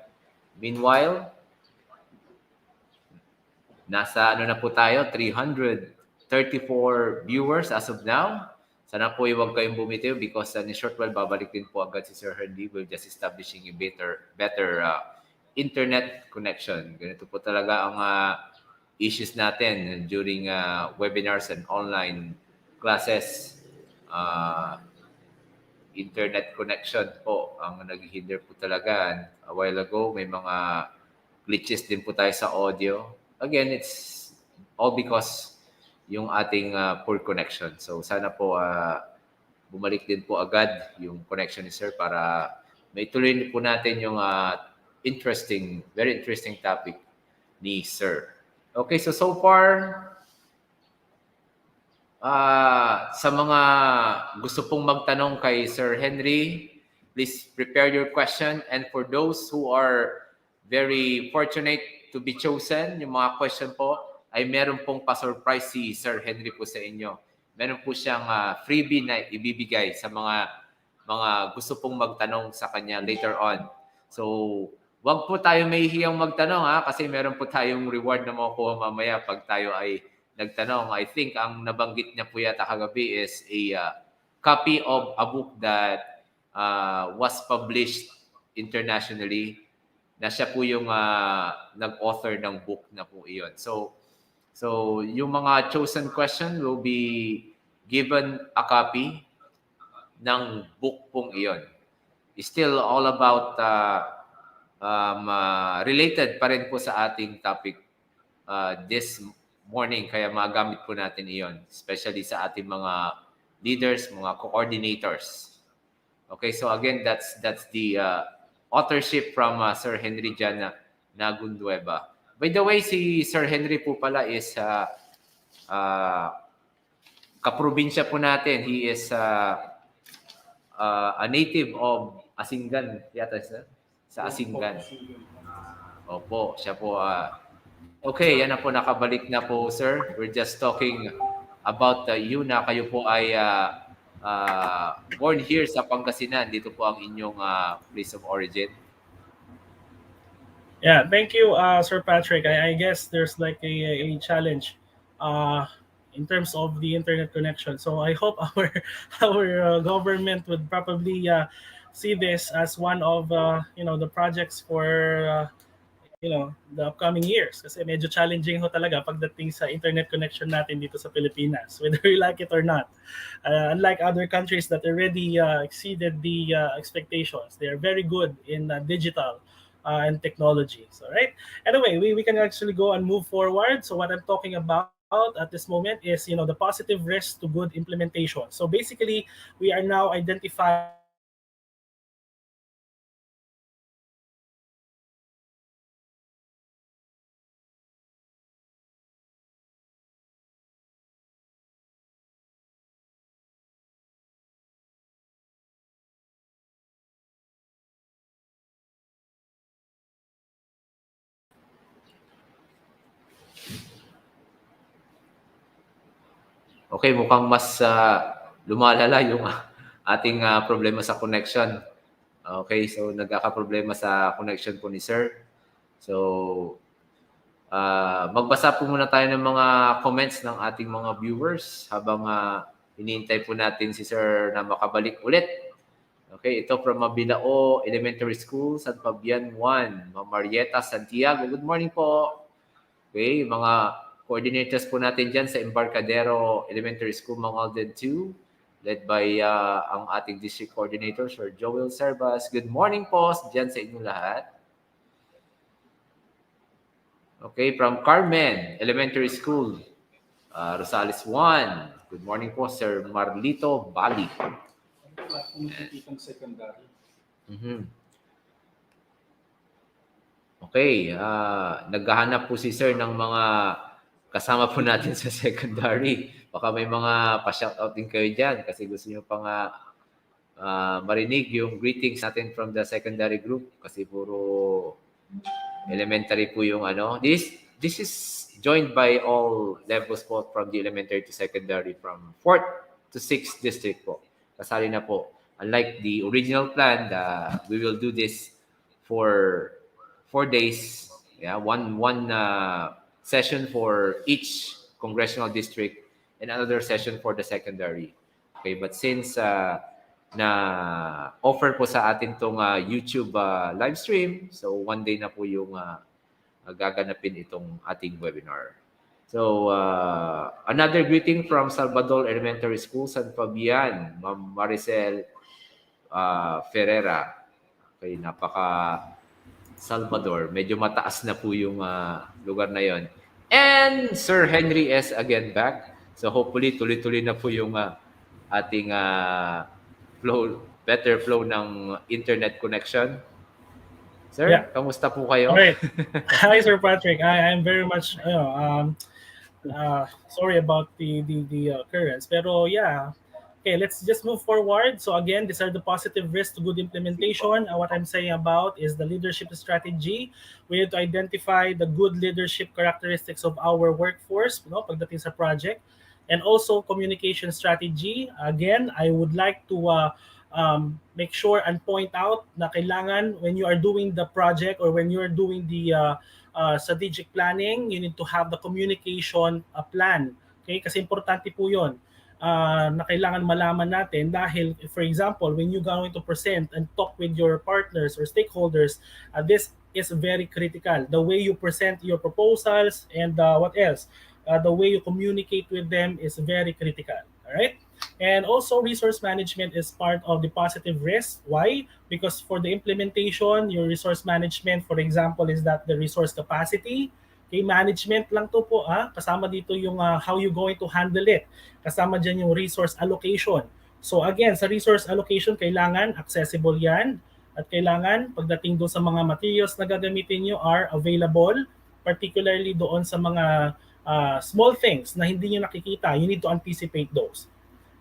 Meanwhile, nasa ano na po tayo, 334 viewers as of now. Sana po huwag kayong bumitiw because in a short while, babalik din po agad si Sir Henry. We're just establishing a better internet connection. Ganito po talaga ang issues natin during webinars and online classes. Internet connection po ang naghihinder po talaga. A while ago, may mga glitches din po tayo sa audio. Again, it's all because yung ating poor connection. So sana po bumalik din po agad yung connection ni Sir para maituloy po natin yung very interesting topic ni Sir. Okay, so far, sa mga gusto pong magtanong kay Sir Henry, please prepare your question. And for those who are very fortunate to be chosen, yung mga question po, ay meron pong pa-surprise si Sir Henry po sa inyo. Meron po siyang freebie na ibibigay sa mga gusto pong magtanong sa kanya later on. So, wag po tayo mahihiyang magtanong kasi meron po tayong reward na makukuha mamaya pag tayo ay nagtanong. I think ang nabanggit niya po yata kagabi is a copy of a book that was published internationally, na siya po yung nag-author ng book na po iyon. So yung mga chosen question will be given a copy ng book pong iyon. It's still all about related pa rin po sa ating topic this morning, kaya magamit po natin iyon, especially sa ating mga leaders, mga coordinators. Okay, so again, that's the authorship from Sir Henry Jan Nagundueva. By the way, si Sir Henry po pala is kaprobinsya po natin. He is a native of Asingan, yata sir? Sa Asingan. Opo, siya po. Okay, yan na po, nakabalik na po, sir. We're just talking about you na kayo po ay born here sa Pangasinan. Dito po ang inyong place of origin. Yeah, thank you, Sir Patrick. I guess there's like a challenge in terms of the internet connection. So I hope our government would probably see this as one of the projects for the upcoming years. Kasi medyo challenging ho talaga pagdating sa internet connection natin dito sa Pilipinas, whether we like it or not. Unlike other countries that already exceeded the expectations, they are very good in digital and technologies. All right. Anyway, we can actually go and move forward. So what I'm talking about at this moment is the positive risk to good implementation. So basically, we are now identifying Okay, mukhang mas lumalala yung ating problema sa connection. Okay, so nagkaka-problema sa connection po ni Sir. So, magbasa po muna tayo ng mga comments ng ating mga viewers habang hinihintay po natin si Sir na makabalik ulit. Okay, ito from Mabilao Elementary School, San Fabian 1. Ma'am Marieta Santiago, good morning po. Okay, mga coordinators po natin dyan sa Embarcadero Elementary School, Mangalden 2, led by ang ating district coordinator, Sir Joel Servas. Good morning po dyan sa inyo lahat. Okay, from Carmen Elementary School, Rosales 1. Good morning po, Sir Marlito Bali. Okay, naghahanap po si Sir ng mga kasama po natin sa secondary. Baka may mga pa-shoutout din kayo dyan kasi gusto nyo pang marinig yung greetings natin from the secondary group kasi puro elementary po yung ano. This is joined by all levels po from the elementary to secondary from 4th to 6th district po. Kasali na po. Unlike the original plan, we will do this for 4 days. Yeah, one session for each congressional district and another session for the secondary. Okay, but since na offer po sa atin tong YouTube live stream, so 1 day na po yung gaganapin itong ating webinar. So, another greeting from Salvador Elementary School, San Fabian, Ma'am Maricel Ferreira. Okay, napaka Salvador. Medyo mataas na po yung lugar na yon. And Sir Henry S. again back. So, hopefully, tuloy-tuloy na po yung ating better flow ng internet connection. Sir, Yeah. kamusta po kayo? All right. Hi, Sir Patrick. I'm very much sorry about the occurrence. Pero yeah, okay, let's just move forward. So again, these are the positive risks to good implementation. What I'm saying about is the leadership strategy. We need to identify the good leadership characteristics of our workforce, pagdating sa project. And also communication strategy. Again, I would like to make sure and point out na kailangan when you are doing the project or when you are doing the strategic planning, you need to have the communication plan. Okay? Kasi importante po yun na kailangan malaman natin dahil, for example, when you're going to present and talk with your partners or stakeholders, this is very critical. The way you present your proposals and what else? The way you communicate with them is very critical. All right? And also, resource management is part of the positive risk. Why? Because for the implementation, your resource management, for example, is that the resource capacity. Okay, management lang to po. Kasama dito yung how you going to handle it. Kasama dyan yung resource allocation. So again, sa resource allocation, kailangan accessible yan. At kailangan, pagdating doon sa mga materials na gagamitin nyo are available, particularly doon sa mga small things na hindi nyo nakikita. You need to anticipate those.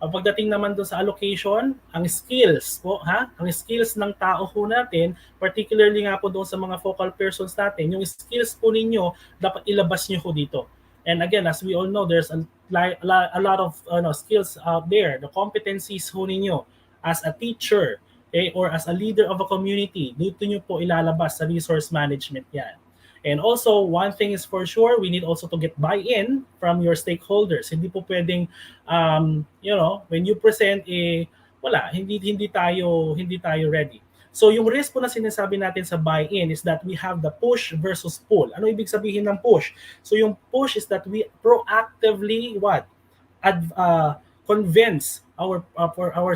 Pagdating naman doon sa allocation, ang skills po, ang skills ng tao po natin, particularly nga po doon sa mga focal persons natin, yung skills po ninyo, dapat ilabas nyo po dito. And again, as we all know, there's a lot of skills out there. The competencies po ninyo as a teacher, okay, or as a leader of a community, dito nyo po ilalabas sa resource management yan. And also, one thing is for sure, we need also to get buy-in from your stakeholders. Hindi po pwedeng, when you present, hindi tayo ready. So yung risk po na sinasabi natin sa buy-in is that we have the push versus pull. Ano ibig sabihin ng push? So yung push is that we proactively convince our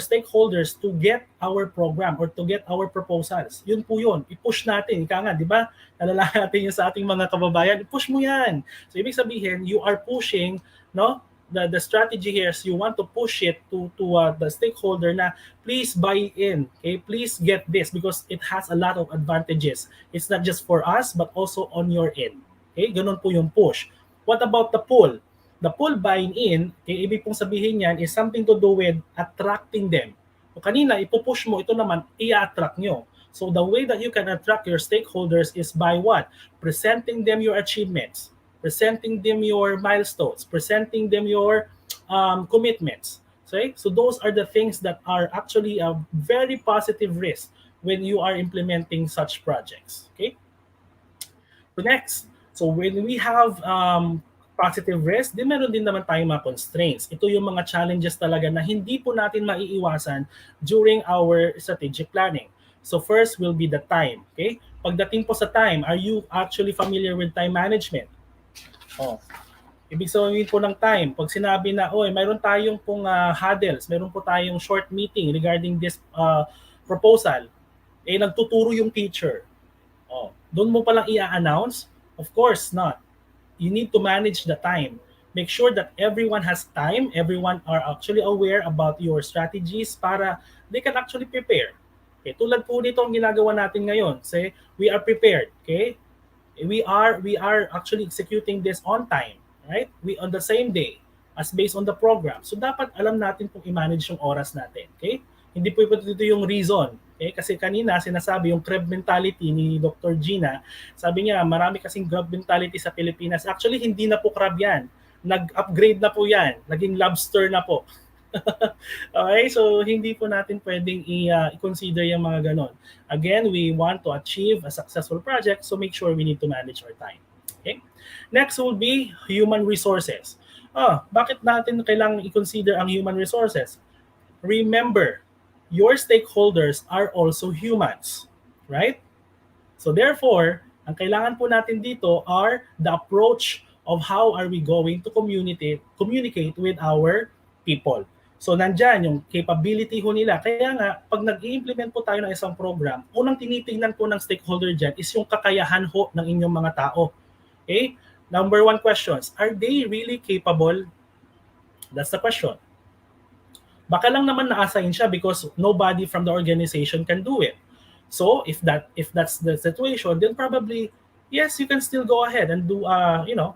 stakeholders to get our program or to get our proposals. Yun po yun. I-push natin. Ika nga, di ba? Nalala natin yun sa ating mga kababayan. I-push mo yan. So, ibig sabihin, you are pushing, the strategy here is you want to push it to the stakeholder na please buy in. Okay? Please get this because it has a lot of advantages. It's not just for us, but also on your end. Okay? Ganun po yung push. What about the pull? The pull buying in, ibig pong sabihin yan is something to do with attracting them. O kanina, ipupush mo, ito naman, i-attract nyo. So the way that you can attract your stakeholders is by what? Presenting them your achievements, presenting them your milestones, presenting them your commitments. So those are the things that are actually a very positive risk when you are implementing such projects. Okay. So next, so when we have positive risk, din meron din naman tayong mga constraints. Ito yung mga challenges talaga na hindi po natin maiiwasan during our strategic planning. So first will be the time. Okay? Pagdating po sa time, are you actually familiar with time management? Oh. Ibig sabihin po ng time, pag sinabi na, mayroon tayong pong huddles, mayroon po tayong short meeting regarding this proposal, nagtuturo yung teacher. Doon mo palang i-announce? Of course not. You need to manage the time. Make sure that everyone has time, everyone are actually aware about your strategies para they can actually prepare. Okay, tulad po nito ang ginagawa natin ngayon. Say, we are prepared. Okay? We are actually executing this on time, right? We on the same day as based on the program. So dapat alam natin kung i-manage yung oras natin. Okay? Hindi po ito yung reason. Okay? Kasi kanina sinasabi yung crab mentality ni Dr. Gina, sabi niya marami kasing crab mentality sa Pilipinas. Actually, hindi na po crab yan. Nag-upgrade na po yan. Naging lobster na po. Okay, so hindi po natin pwedeng i-consider yung mga ganon. Again, we want to achieve a successful project, so make sure we need to manage our time. Okay? Next will be human resources. Bakit natin kailangan i-consider ang human resources? Remember, your stakeholders are also humans, right? So therefore, ang kailangan po natin dito are the approach of how are we going to communicate with our people. So nandyan yung capability ho nila. Kaya nga, pag nag-i-implement po tayo ng isang program, unang tinitingnan po ng stakeholder dyan is yung kakayahan ho ng inyong mga tao. Okay? Number one questions, are they really capable? That's the question. Baka lang naman na-assign siya because nobody from the organization can do it. So if that's the situation, then probably yes, you can still go ahead and do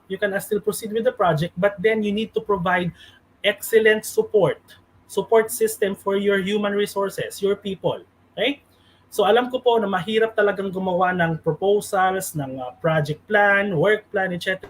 you can still proceed with the project, but then you need to provide excellent support system for your human resources, your people. Okay? So alam ko po na mahirap talagang gumawa ng proposals, ng project plan, work plan, etc.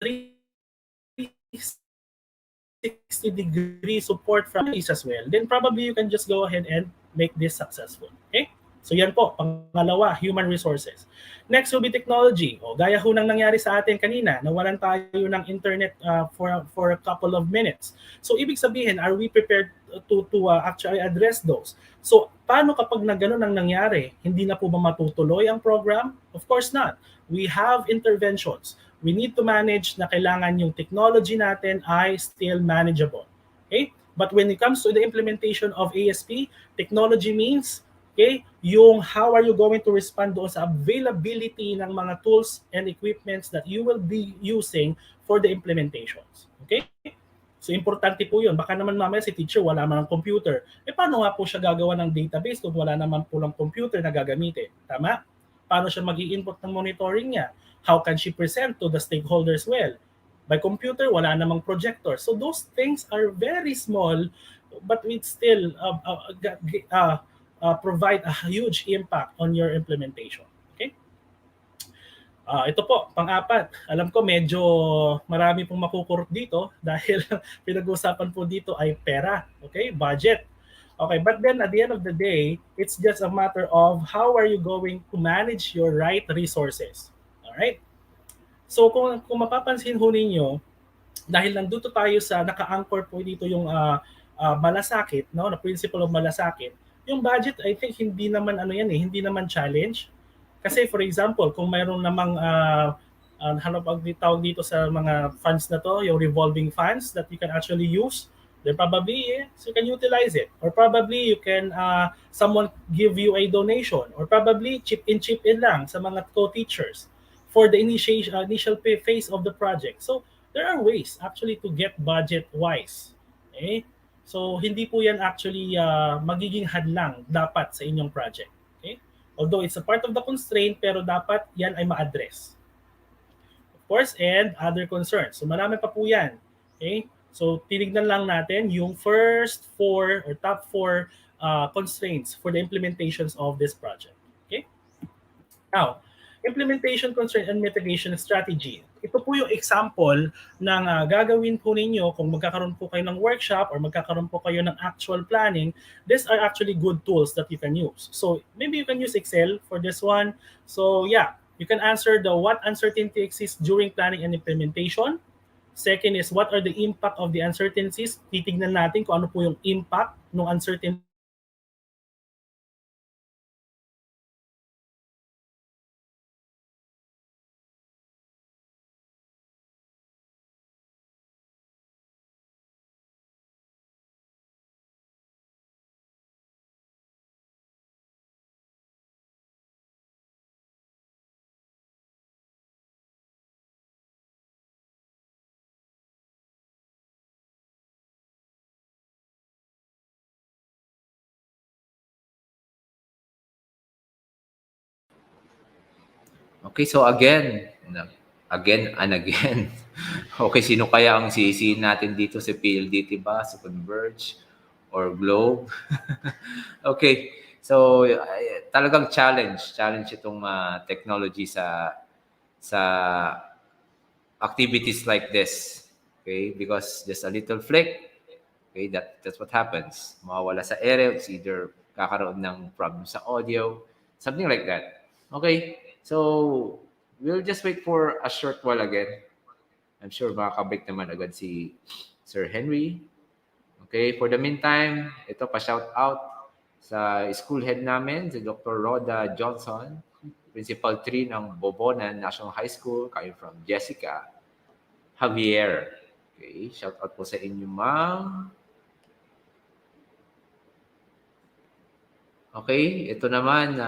360-degree support from these as well, then probably you can just go ahead and make this successful. Okay? So yan po, pangalawa, human resources. Next will be technology. Gaya ho nang nangyari sa atin kanina, nawalan tayo ng internet for a couple of minutes. So ibig sabihin, are we prepared to actually address those? So paano kapag na ganun ang nangyari, hindi na po ba matutuloy ang program? Of course not. We have interventions. We need to manage na kailangan yung technology natin ay still manageable. Okay? But when it comes to the implementation of ASP, technology means yung how are you going to respond doon sa availability ng mga tools and equipments that you will be using for the implementations. Okay? So importante po yun. Baka naman mamaya si teacher wala man ng computer. Paano nga po siya gagawa ng database kung wala naman po ng computer na gagamitin? Tama? Paano siya mag-i-input ng monitoring niya? How can she present to the stakeholders well? By computer, wala namang projector. So those things are very small, but it still provide a huge impact on your implementation. Okay? Ito po, pang-apat. Alam ko medyo marami pong makukurot dito dahil pinag-uusapan po dito ay pera. Okay? Budget. Okay, but then at the end of the day, it's just a matter of how are you going to manage your right resources. Alright? So kung mapapansin ho ninyo, dahil nandito tayo sa naka-anchor po dito yung malasakit, no, na principle of malasakit, yung budget I think hindi naman hindi naman challenge. Kasi for example, kung mayroon namang tawag dito sa mga funds na to, yung revolving funds that you can actually use, then probably yes, you can utilize it. Or probably you can someone give you a donation, or probably chip in lang sa mga co-teachers for the initial phase of the project. So there are ways actually to get budget wise. Okay? So hindi po yan actually magiging hadlang dapat sa inyong project. Okay? Although it's a part of the constraint, pero dapat yan ay ma-address. Of course, and other concerns. So marami pa po yan. Okay? So tinignan lang natin yung first 4 or top 4 constraints for the implementations of this project. Okay? Now, implementation constraint and mitigation strategy. Ito po yung example ng gagawin po ninyo kung magkakaroon po kayo ng workshop or magkakaroon po kayo ng actual planning. These are actually good tools that you can use. So maybe you can use Excel for this one. So yeah, You can answer the what uncertainty exists during planning and implementation. Second is what are the impact of the uncertainties? Titignan natin kung ano po yung impact ng uncertainty. Okay, so again and again. Okay, sino kaya ang sisihin natin dito? Si PLDT ba? Si Converge? Or Globe? Okay, so talagang challenge itong technology sa activities like this. Okay, because just a little flick, okay, that's what happens. Mawawala sa ere, it's either kakaroon ng problem sa audio, something like that. Okay, so we'll just wait for a short while again. I'm sure makakabalik naman agad si Sir Henry. Okay, for the meantime, ito pa-shout out sa school head namin, si Dr. Rhoda Johnson, Principal 3 ng Bobonan National High School, coming from Jessica Javier. Okay, shout out po sa inyo, ma'am. Okay, ito naman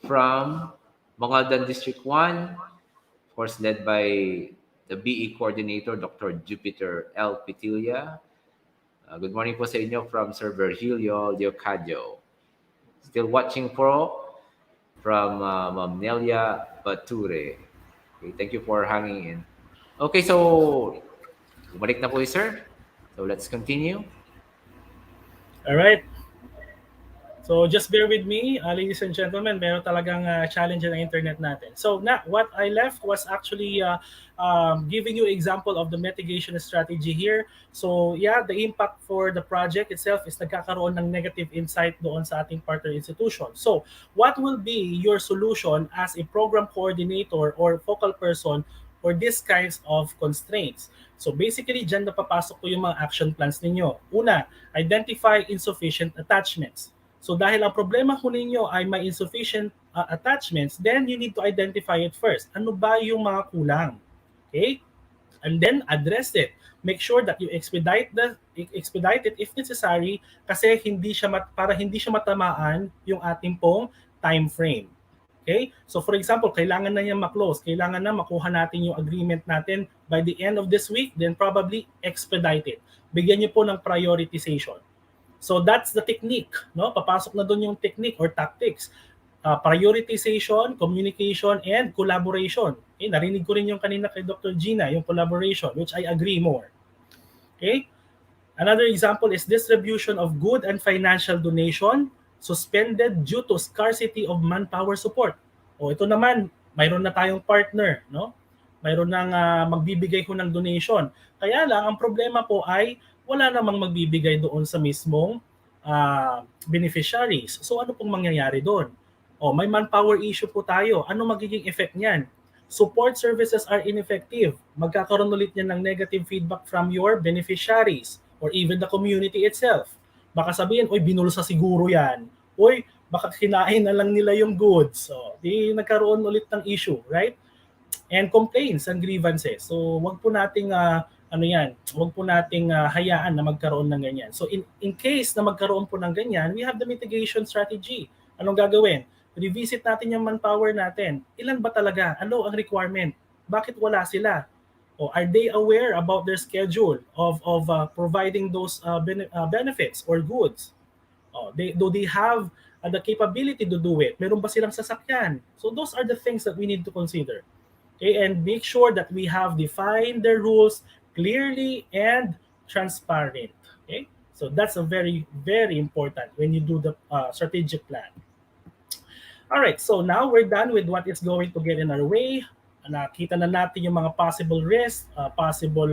from Mangaldan District 1, of course led by the BE coordinator, Dr. Jupiter L. Petilia. Good morning po sa inyo from Sir Virgilio Leocadio. Still watching po from Ma'am Nelia Bature. Okay, thank you for hanging in. Okay, so bumalik na po sir. So let's continue. All right. So just bear with me, ladies and gentlemen, meron talagang challenge ng internet natin. So what I left was actually giving you example of the mitigation strategy here. So yeah, the impact for the project itself is nagkakaroon ng negative insight doon sa ating partner institution. So what will be your solution as a program coordinator or focal person for these kinds of constraints? So basically, dyan napapasok po yung mga action plans ninyo. Una, identify insufficient attachments. So dahil ang problema ko ninyo ay may insufficient attachments, then you need to identify it first. Ano ba yung mga kulang? Okay? And then address it. Make sure that you expedite it if necessary kasi para hindi siya matamaan yung ating pong time frame. Okay? So for example, kailangan na niya ma-close, kailangan na makuha natin yung agreement natin by the end of this week, then probably expedite it. Bigyan niyo po ng prioritization. So that's the technique, no? Papasok na doon yung technique or tactics. Prioritization, communication, and collaboration. Okay? Narinig ko rin yung kanina kay Dr. Gina, yung collaboration, which I agree more. Okay? Another example is distribution of good and financial donation suspended due to scarcity of manpower support. O ito naman, mayroon na tayong partner, no? Mayroon nang magbibigay ko ng donation. Kaya lang, ang problema po ay wala namang magbibigay doon sa mismong beneficiaries. So ano pong mangyayari doon? O may manpower issue po tayo. Ano magiging effect niyan? Support services are ineffective. Magkakaroon ulit niyan ng negative feedback from your beneficiaries or even the community itself. Baka sabihin, oy, binulsa siguro yan. Oy, baka kinain na lang nila yung goods. So, di nagkaroon ulit ng issue, right? And complaints and grievances. So, wag po nating wag po nating hayaan na magkaroon ng ganyan. So in case na magkaroon po ng ganyan, we have the mitigation strategy. Anong gagawin? Revisit natin yung manpower natin. Ilan ba talaga? Ano ang requirement? Bakit wala sila? O are they aware about their schedule of providing those benefits or goods? Do they have the capability to do it? Meron ba silang sasakyan? So those are the things that we need to consider. Okay, and make sure that we have defined the rules clearly and transparent. Okay, so that's a very, very important when you do the strategic plan. All right, so now we're done with what is going to get in our way. Nakita na natin yung mga possible risks, possible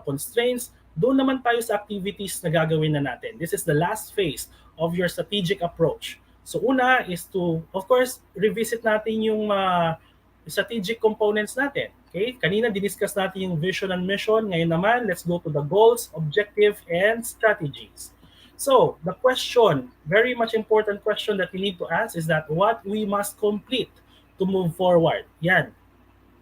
constraints. Doon naman tayo sa activities na gagawin na natin. This is the last phase of your strategic approach. So una is to, of course, revisit natin yung strategic components natin. Okay? Kanina diniscuss natin yung vision and mission. Ngayon naman, let's go to the goals, objective, and strategies. So, the question, very much important question that we need to ask is that what we must complete to move forward. Yan.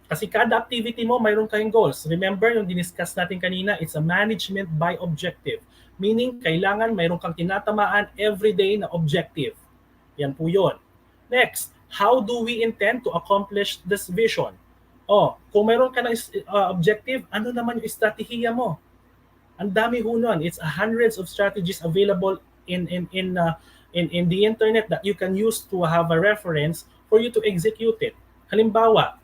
Kasi kada activity mo, mayroon kayong goals. Remember, yung diniscuss natin kanina, it's a management by objective. Meaning, kailangan mayroon kang tinatamaan everyday na objective. Yan po yun. Next, how do we intend to accomplish this vision? Kung mayroon ka ng objective, ano naman yung estratehiya mo? Ang dami ho nun. It's hundreds of strategies available in the internet that you can use to have a reference for you to execute it. Halimbawa,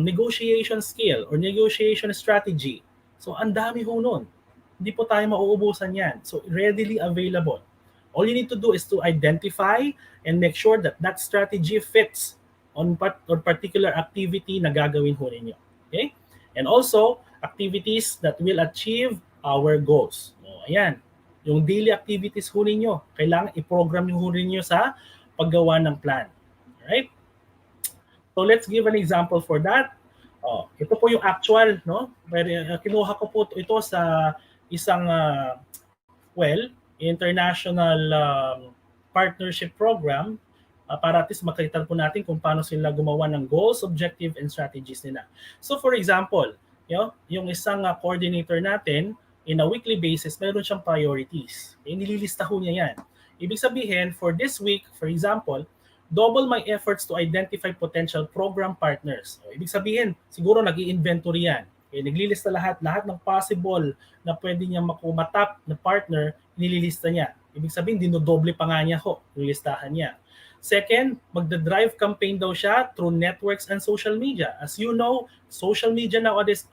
negotiation skill or negotiation strategy. So, ang dami ho nun. Hindi po tayo mauubusan yan. So, readily available. All you need to do is to identify and make sure that that strategy fits on particular activity na gagawin ho ninyo. Okay? And also, activities that will achieve our goals. Ayan. Yung daily activities ho ninyo, kailangan i-program nyo ho ninyo sa paggawa ng plan. Alright? So let's give an example for that. Ito po yung actual, no? Kinuha ko po ito sa isang international partnership program para at least makita po natin kung paano sila gumawa ng goals, objective, and strategies nila. So for example, yung isang coordinator natin, in a weekly basis, mayroon siyang priorities. Nililista ho niya yan. Ibig sabihin, for this week, for example, double my efforts to identify potential program partners. Ibig sabihin, siguro nag-i-inventory yan. Naglilista lahat ng possible na pwede niya makumatap na partner, nililista niya. Ibig sabihin, dinodoble pa nga niya ho, yung listahan niya. Second, magda-drive campaign daw siya through networks and social media. As you know, social media nowadays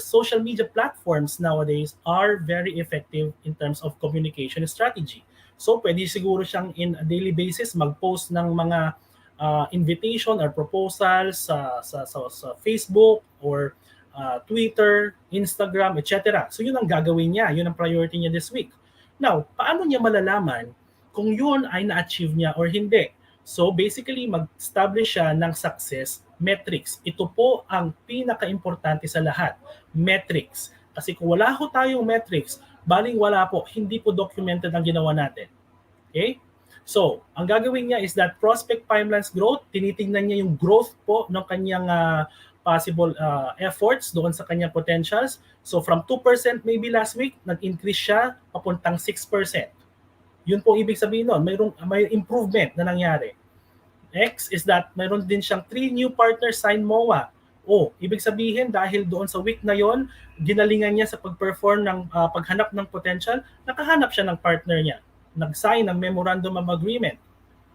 social media platforms nowadays are very effective in terms of communication strategy. So, pwede siguro siyang in a daily basis mag-post ng mga invitation or proposals sa Facebook or Twitter, Instagram, etc. So, yun ang gagawin niya. Yun ang priority niya this week. Now, paano niya malalaman kung yun ay na-achieve niya or hindi? So, basically, mag-establish siya ng success metrics. Ito po ang pinaka-importante sa lahat. Metrics. Kasi kung wala ho tayong metrics, baling wala po, hindi po documented ang ginawa natin. Okay? So, ang gagawin niya is that prospect pipelines growth, tinitingnan niya yung growth po ng kanyang possible efforts doon sa kanyang potentials. So, from 2% maybe last week, nag-increase siya papuntang 6%. Yun po ibig sabihin nun, may improvement na nangyari. Next is that mayroon din siyang 3 new partners sign MOA. Ibig sabihin dahil doon sa week na yon, ginalingan niya sa pag-perform ng paghanap ng potential, nakahanap siya ng partner niya. Nag-sign ng memorandum of agreement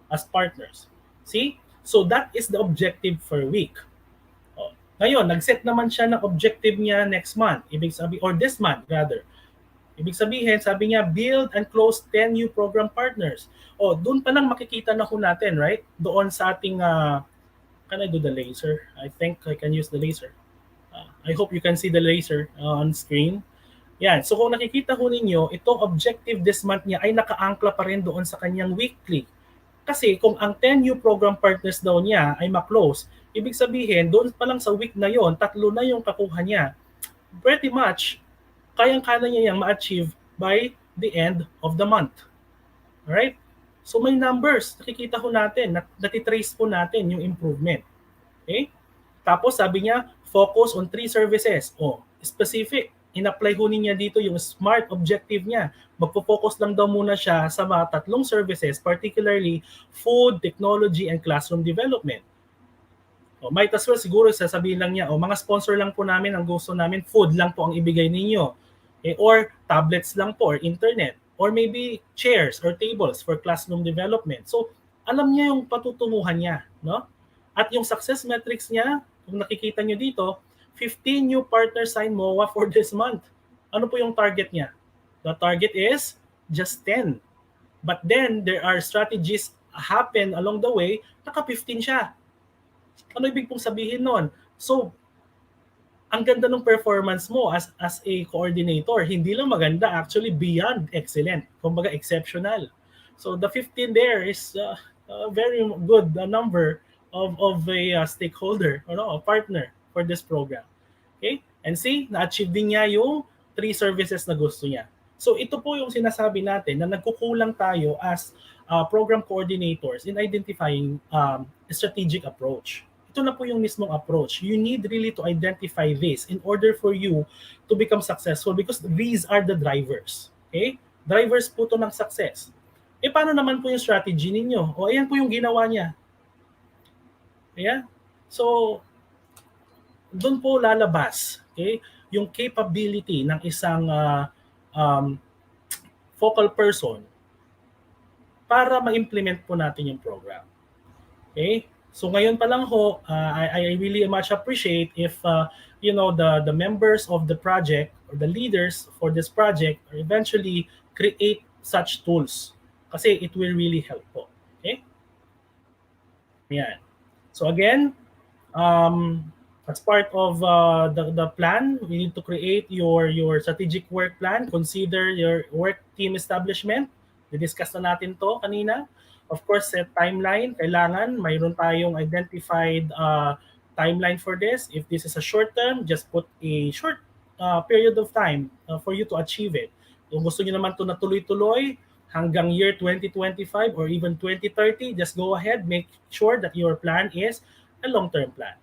as partners. See? So that is the objective for week. Ngayon, nag-set naman siya ng objective niya next month, or this month rather. Ibig sabihin, sabi niya, build and close 10 new program partners. Doon pa lang makikita na ho natin, right? Doon sa ating, can I do the laser? I think I can use the laser. I hope you can see the laser on screen. Yan. So kung nakikita ho ninyo, itong objective this month niya ay naka-angkla pa rin doon sa kanyang weekly. Kasi kung ang 10 new program partners daw niya ay ma-close, ibig sabihin, doon pa lang sa week na yon, 3 na yung kakuha niya. Pretty much, kayang-kaya niya yung ma-achieve by the end of the month. Alright? So may numbers, nakikita ho natin, natitrace po natin yung improvement. Okay? Tapos sabi niya, focus on 3 services. Specific. In-apply ho niya dito yung SMART objective niya. Magpo-focus lang daw muna siya sa mga 3 services, particularly food, technology, and classroom development. Might as well siguro sasabihin lang niya, mga sponsor lang po namin, ang gusto namin, food lang po ang ibigay ninyo. Or tablets lang po, or internet, or maybe chairs or tables for classroom development. So, alam niya yung patutunguhan niya, no? At yung success metrics niya, kung nakikita niyo dito, 15 new partner sign MOA for this month. Ano po yung target niya? The target is just 10. But then, there are strategies happen along the way, naka-15 siya. Ano ibig pong sabihin nun? So, ang ganda ng performance mo as a coordinator. Hindi lang maganda, actually beyond excellent. Kumbaga exceptional. So the 15 there is a very good number of a stakeholder or a partner for this program. Okay? And see, na-achieve din niya yung 3 services na gusto niya. So ito po yung sinasabi natin na nagkukulang tayo as program coordinators in identifying strategic approach. Ito na po yung mismong approach. You need really to identify this in order for you to become successful because these are the drivers. Okay? Drivers po to ng success. Paano naman po yung strategy ninyo? O ayan po yung ginawa niya. Ayan. So, doon po lalabas, okay, yung capability ng isang focal person para ma-implement po natin yung program. Okay? So ngayon pa lang ho, I really much appreciate if the members of the project or the leaders for this project eventually create such tools kasi it will really help po. Okay? Yan. So again, as part of the plan, we need to create your strategic work plan, consider your work team establishment. Didiscuss na natin to kanina. Of course, set timeline. Kailangan mayroon tayong identified timeline for this. If this is a short term, just put a short period of time for you to achieve it. Kung gusto niyo naman to na tuloy-tuloy hanggang year 2025 or even 2030, just go ahead, make sure that your plan is a long-term plan.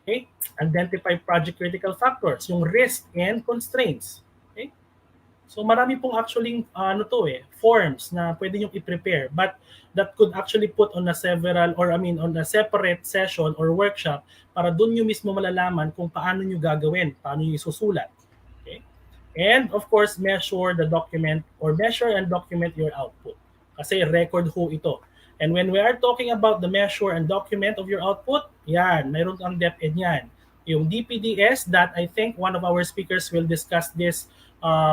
Okay? Identify project critical factors, yung risk and constraints. Okay? So marami pong actually forms na pwede nyo i-prepare, but that could actually put on a on a separate session or workshop para doon nyo mismo malalaman kung paano nyo gagawin, paano nyo isusulat. Okay? And of course, measure and document your output. Kasi record ho ito. And when we are talking about the measure and document of your output, yan, mayroon kang DEPED yan. Yung DPDS that I think one of our speakers will discuss this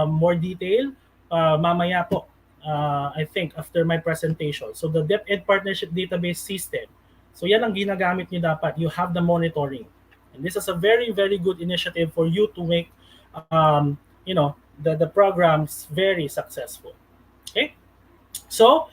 more detail mamaya po, I think after my presentation. So the DEPED Partnership Database System. So yan ang ginagamit nyo dapat. You have the monitoring. And this is a very, very good initiative for you to make the programs very successful. Okay? So,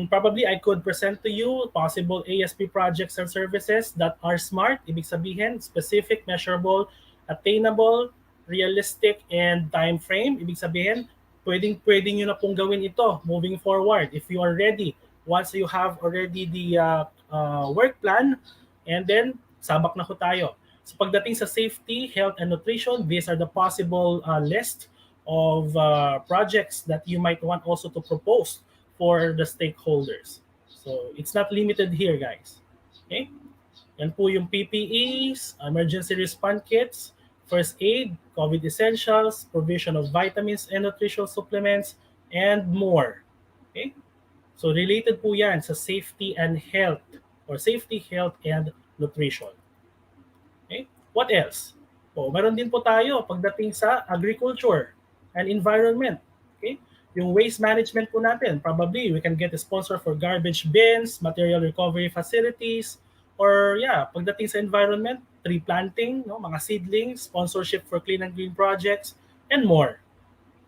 probably I could present to you possible ASP projects and services that are SMART, ibig sabihin, specific, measurable, attainable, realistic, and time frame. Ibig sabihin, pwede nyo na pong gawin ito moving forward if you are ready. Once you have already the work plan, and then sabak na ho tayo. So pagdating sa safety, health, and nutrition, these are the possible list of projects that you might want also to propose for the stakeholders. So it's not limited here, guys. Okay? Yan po yung PPEs, emergency response kits, first aid, COVID essentials, provision of vitamins and nutritional supplements, and more. Okay? So related po yan sa safety and health or safety, health, and nutrition. Okay? What else? Meron din po tayo pagdating sa agriculture and environment. Okay? Yung waste management po natin, probably we can get a sponsor for garbage bins, material recovery facilities, or pagdating sa environment, tree planting, mga seedlings, sponsorship for clean and green projects, and more.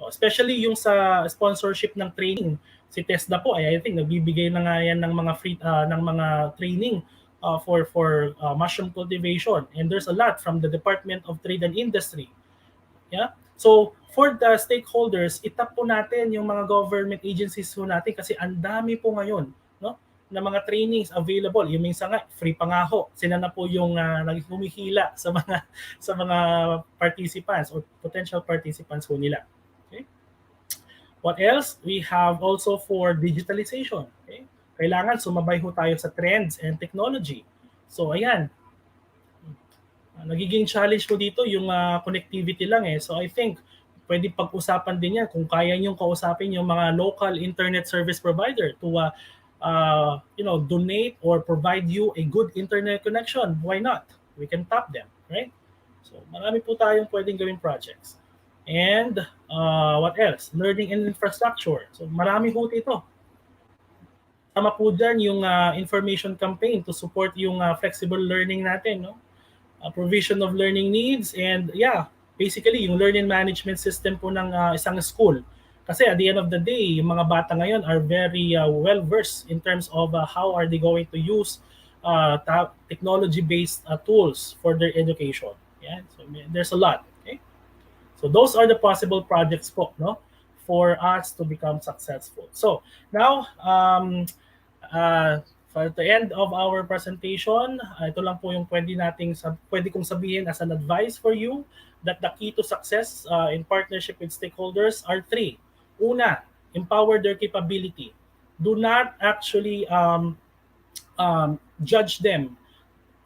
Especially yung sa sponsorship ng training. Si TESDA po I think nagbibigay na nga yan ng mga free ng mga training for mushroom cultivation, and there's a lot from the Department of Trade and Industry. Yeah? So for the stakeholders, itap po natin yung mga government agencies po natin kasi ang dami po ngayon, na mga trainings available. Yung minsan nga free pa nga ho. Sila na po yung humihila sa mga participants or potential participants po nila. Okay? What else? We have also for digitalization. Okay? Kailangan sumabay ho tayo sa trends and technology. So ayan, nagiging challenge po dito yung connectivity lang So I think pwede pag-usapan din yan kung kaya niyong kausapin yung mga local internet service provider to donate or provide you a good internet connection. Why not? We can tap them, right? So marami po tayong pwedeng gawing projects. And what else? Learning and infrastructure. So marami po ito. Tama po dyan yung information campaign to support yung flexible learning natin, provision of learning needs, and basically yung learning management system po ng isang school. Kasi at the end of the day, yung mga bata ngayon are very well versed in terms of how are they going to use technology-based tools for their education. Yeah, so there's a lot. Okay, so those are the possible projects po, no, for us to become successful. So now, for the end of our presentation, ito lang po yung pwede kong sabihin as an advice for you that the key to success in partnership with stakeholders are three. Una, empower their capability. Do not actually judge them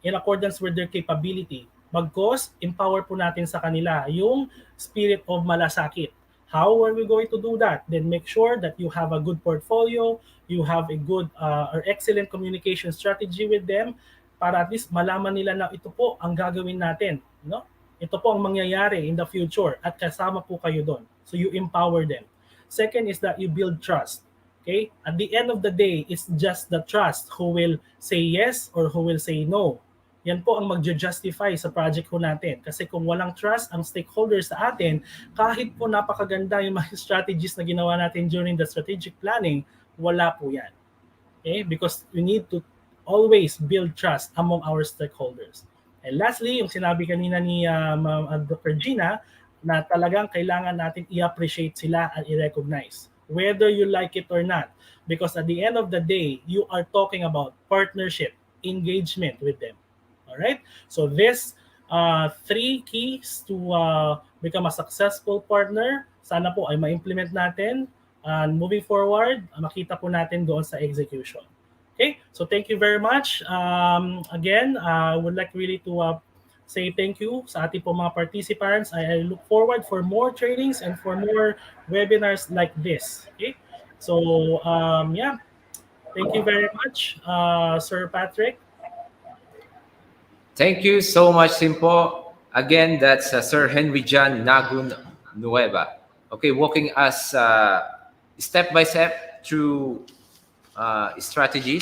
in accordance with their capability. Bagkus, empower po natin sa kanila yung spirit of malasakit. How are we going to do that? Then make sure that you have a good portfolio, you have a good or excellent communication strategy with them para at least malaman nila na ito po ang gagawin natin. No? Ito po ang mangyayari in the future at kasama po kayo doon. So you empower them. Second is that you build trust. Okay? At the end of the day, it's just the trust who will say yes or who will say no. Yan po ang magja-justify sa project ko natin. Kasi kung walang trust ang stakeholders sa atin, kahit po napakaganda yung mga strategies na ginawa natin during the strategic planning, wala po yan. Okay? Because we need to always build trust among our stakeholders. And lastly, yung sinabi kanina ni Dr. Gina, na talagang kailangan natin i-appreciate sila and i-recognize, whether you like it or not. Because at the end of the day, you are talking about partnership, engagement with them. All right? So this three keys to become a successful partner, sana po ay ma-implement natin. And moving forward, makita po natin doon sa execution. Okay? So thank you very much. Again, I would like really to say thank you sa ating po mga participants. I look forward for more trainings and for more webinars like this. Okay? So, yeah. Thank you very much, Sir Patrick. Thank you so much, Simpo. Again, that's Sir Henry John Nagun Nueva. Okay, walking us step by step through strategy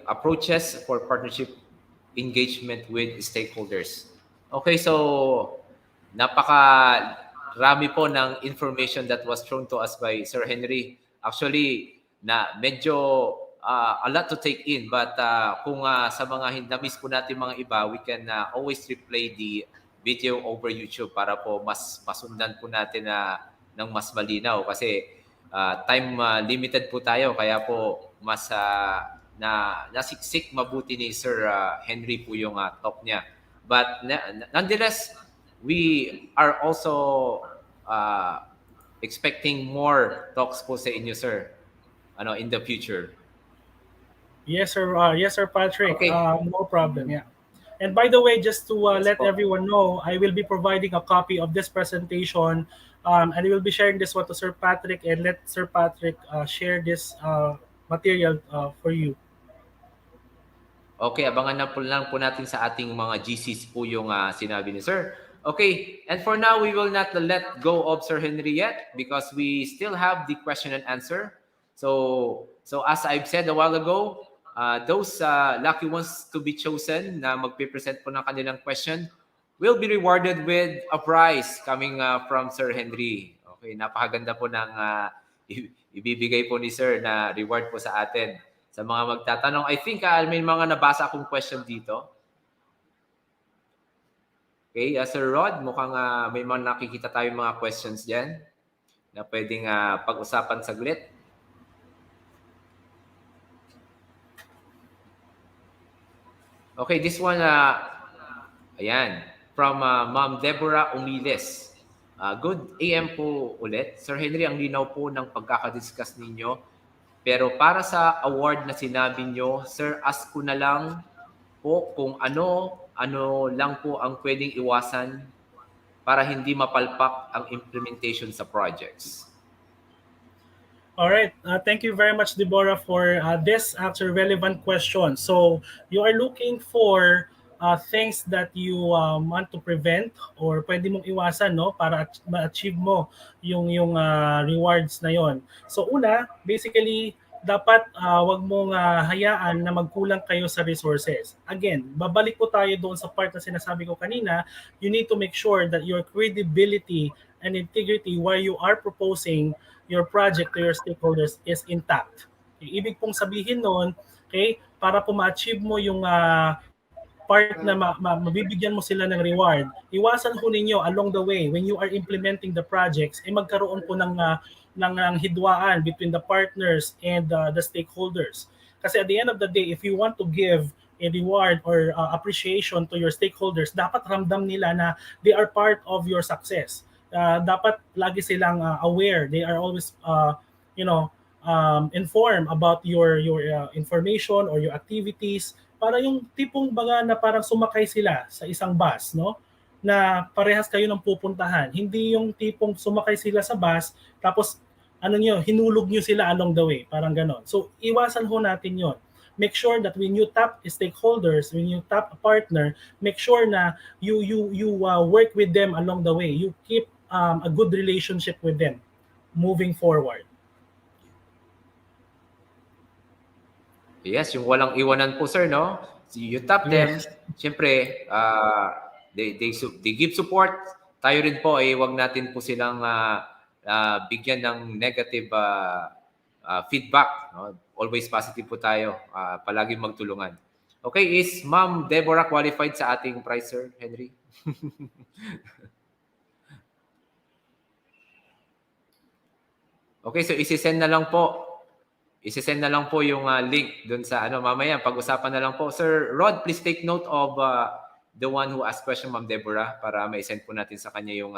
approaches for partnership engagement with stakeholders. Okay, so napakarami po ng information that was thrown to us by Sir Henry. Actually, na medyo a lot to take in, but kung sa mga na-miss po natin mga iba, we can always replay the video over YouTube para po mas masundan po natin ng mas malinaw kasi time limited po tayo, kaya po mas nasiksik mabuti ni Sir Henry po yung talk niya. But nonetheless, we are also expecting more talks po sa inyo, sir, in the future. Yes, sir. Yes, sir, Patrick. Okay. No problem. Yeah. And by the way, just to let everyone know, I will be providing a copy of this presentation, and I will be sharing this one to Sir Patrick, and let Sir Patrick share this material for you. Okay, abangan na po lang po natin sa ating mga GCs po yung sinabi ni Sir. Okay, and for now, we will not let go of Sir Henry yet because we still have the question and answer. So as I've said a while ago, those lucky ones to be chosen na magpipresent po ng kanilang question will be rewarded with a prize coming from Sir Henry. Okay, napakaganda po ng ibibigay po ni Sir na reward po sa atin. Sa mga magtatanong, I think may mga nabasa akong question dito. Okay, Sir Rod, mukhang may mga nakikita tayong mga questions dyan na pwedeng pag-usapan saglit. Okay, this one, ayan, from Ma'am Deborah Umiles. Good AM po ulit. Sir Henry, ang linaw po ng pagkakadiscuss ninyo. Pero para sa award na sinabi nyo, Sir, ask ko na lang po kung ano lang po ang pwedeng iwasan para hindi mapalpak ang implementation sa projects. All right. Thank you very much, Deborah, for this actually relevant question. So you are looking for things that you want to prevent or pwede mong iwasan, no, para ma-achieve mo yung rewards na yon. So una, basically, dapat wag mong hayaan na magkulang kayo sa resources. Again, babalik po tayo doon sa part na sinasabi ko kanina, you need to make sure that your credibility and integrity while you are proposing your project to your stakeholders is intact. Okay, ibig pong sabihin noon, okay, para po ma-achieve mo yung part na mabibigyan mo sila ng reward, iwasan ho ninyo along the way when you are implementing the projects, magkaroon po ng hidwaan between the partners and the stakeholders. Kasi at the end of the day, if you want to give a reward or appreciation to your stakeholders, dapat ramdam nila na they are part of your success. Dapat lagi silang aware. They are always, informed about your information or your activities, para yung tipong baga na parang sumakay sila sa isang bus, no? Na parehas kayo ng pupuntahan. Hindi yung tipong sumakay sila sa bus, tapos hinulog nyo sila along the way, parang ganon. So, iwasan ho natin yon. Make sure that when you tap stakeholders, when you tap a partner, make sure na you work with them along the way. You keep a good relationship with them moving forward. Yes, yung walang iwanan po, sir, no? So you tap them, siyempre, they give support. Tayo rin po, wag natin po silang bigyan ng negative feedback. No? Always positive po tayo. Palagi magtulungan. Okay, is Ma'am Deborah qualified sa ating prize, Sir Henry? Okay, so isi-send na lang po. Isi-send na lang po yung link dun sa mamaya. Pag-usapan na lang po. Sir Rod, please take note of the one who asked question, Ma'am Deborah, para ma-send po natin sa kanya yung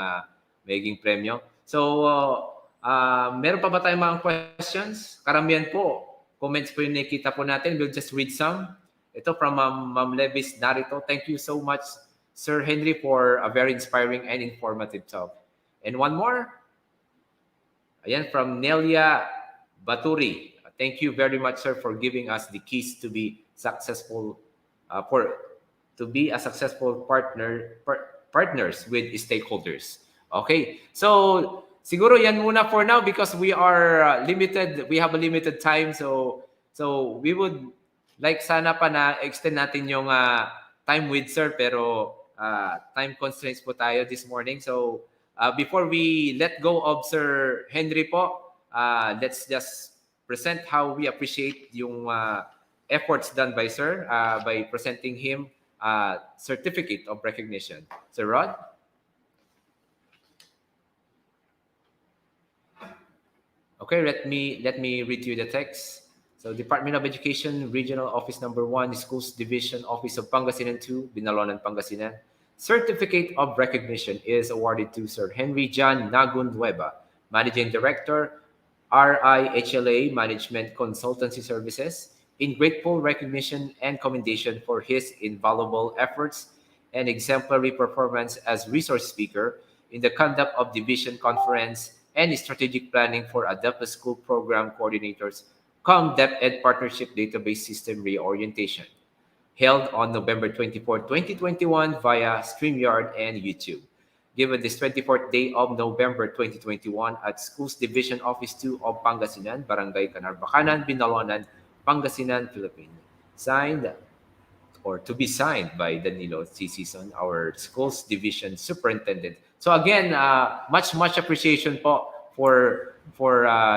magiging premyo. So, meron pa ba tayong mga questions? Karamihan po. Comments po yung nakita po natin. We'll just read some. Ito from Ma'am Levis Narito. Thank you so much, Sir Henry, for a very inspiring and informative talk. And one more. Ayan, from Nelia Baturi. Thank you very much, sir, for giving us the keys to be successful, to be a successful partners with stakeholders. Okay, so siguro yan muna for now because we are limited. We have a limited time, so we would like sana pa na extend natin yung time with sir, pero time constraints po tayo this morning. So before we let go of Sir Henry po, let's just present how we appreciate yung efforts done by Sir by presenting him a certificate of recognition. Sir Rod? Okay, let me read you the text. So, Department of Education, Regional Office Number 1, Schools Division, Office of Pangasinan 2, Binalonan, Pangasinan. Certificate of recognition is awarded to Sir Henry John Nagundueva, Managing Director, RIHLA Management Consultancy Services, in grateful recognition and commendation for his invaluable efforts and exemplary performance as resource speaker in the conduct of division conference and strategic planning for a DEPED School Program Coordinators DEPED Partnership Database System Reorientation, held on November 24, 2021 via StreamYard and YouTube. Given this 24th day of November 2021 at Schools Division Office 2 of Pangasinan, Barangay Canarbacanan, Binalonan, Pangasinan, Philippines. Signed or to be signed by Danilo C. Season, our Schools Division Superintendent. So again, much appreciation po for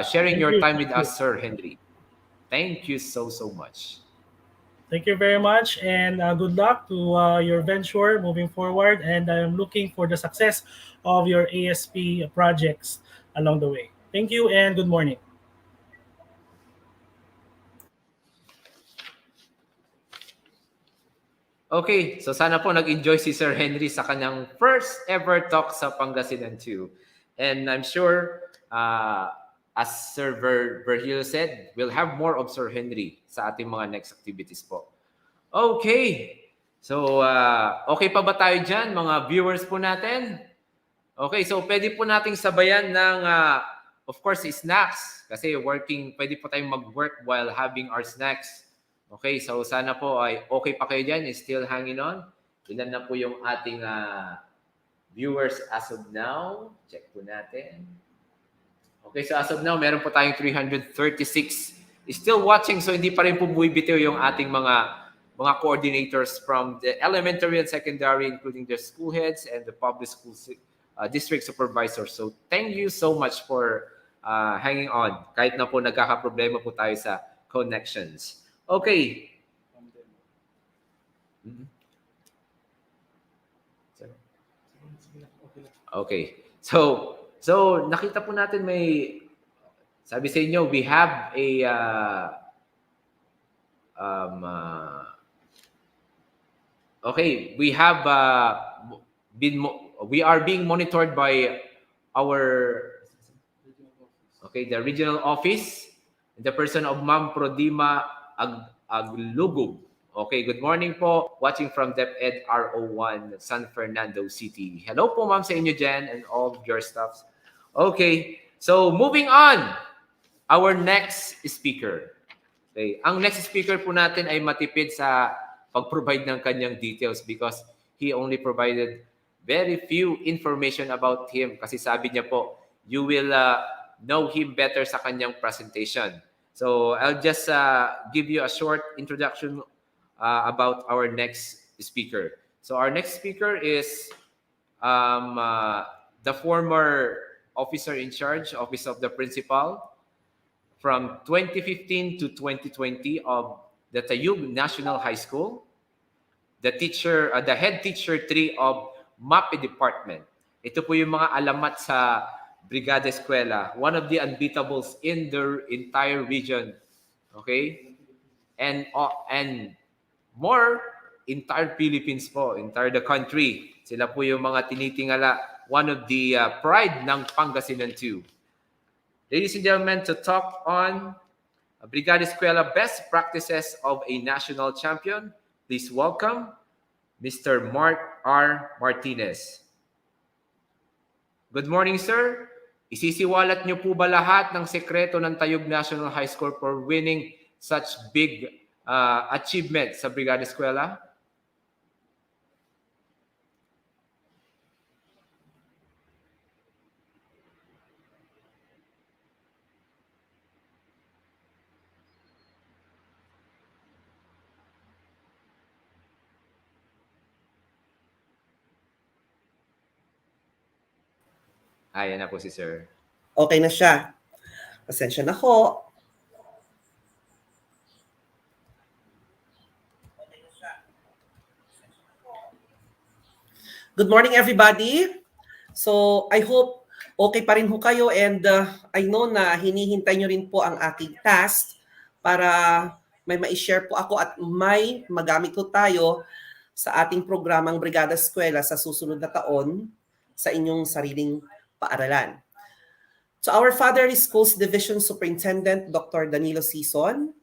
sharing your time with us, Sir Henry. Thank you so much. Thank you very much, and good luck to your venture moving forward. And I'm looking for the success of your ASP projects along the way. Thank you, and good morning. Okay, so sana po nag-enjoy si Sir Henry sa kanyang first ever talk sa Pangasinan 2. And I'm sure, as Sir Virgil said, we'll have more of Sir Henry sa ating mga next activities po. Okay, so okay pa ba tayo dyan, mga viewers po natin? Okay, so pwede po nating sabayan ng, of course, snacks. Kasi pwede po tayong mag-work while having our snacks. Okay, so sana po ay okay pa kayo dyan, is still hanging on. Ilan na po yung ating viewers as of now. Check po natin. Okay, so as of now, meron po tayong 336 still watching, so hindi pa rin po bumibitiw yung ating mga coordinators from the elementary and secondary, including the school heads and the public school district supervisors. So thank you so much for hanging on. Kahit na po nagkakaproblema po tayo sa connections. Okay. Okay. So nakita po natin sabi sa inyo, we have a okay, we have we are being monitored by the regional office, the person of Ma'am Prodima Aglugub. Okay, good morning po. Watching from DEPED RO1 San Fernando City. Hello po ma'am sa inyo dyan and all of your staffs. Okay, so moving on. Our next speaker. Okay, ang next speaker po natin ay matipid sa pag-provide ng kanyang details because he only provided very few information about him kasi sabi niya po, you will know him better sa kanyang presentation. So I'll just give you a short introduction about our next speaker. So our next speaker is the former officer in charge, Office of the Principal, from 2015 to 2020 of the Tayug National High School, the head teacher 3 of MAPE Department. Ito po yung mga alamat sa Brigada Escuela, one of the unbeatables in the entire region. Okay? And more, entire Philippines po, entire the country. Sila po yung mga tinitingala, one of the pride ng Pangasinan too. Ladies and gentlemen, to talk on Brigada Escuela best practices of a national champion, please welcome Mr. Mark R. Martinez. Good morning, sir. Isisiwalat niyo po ba lahat ng sekreto ng Tayug National High School for winning such big achievement sa Brigada Escuela? Ayan na po si sir. Okay na siya. Pasensya na ho. Good morning, everybody. So, I hope okay pa rin ho kayo and I know na hinihintay nyo rin po ang aking task para may ma-share po ako at may magamit po tayo sa ating programang Brigada Escuela sa susunod na taon sa inyong sariling paaralan. So our Fatherly Schools Division Superintendent, Dr. Danilo Sison,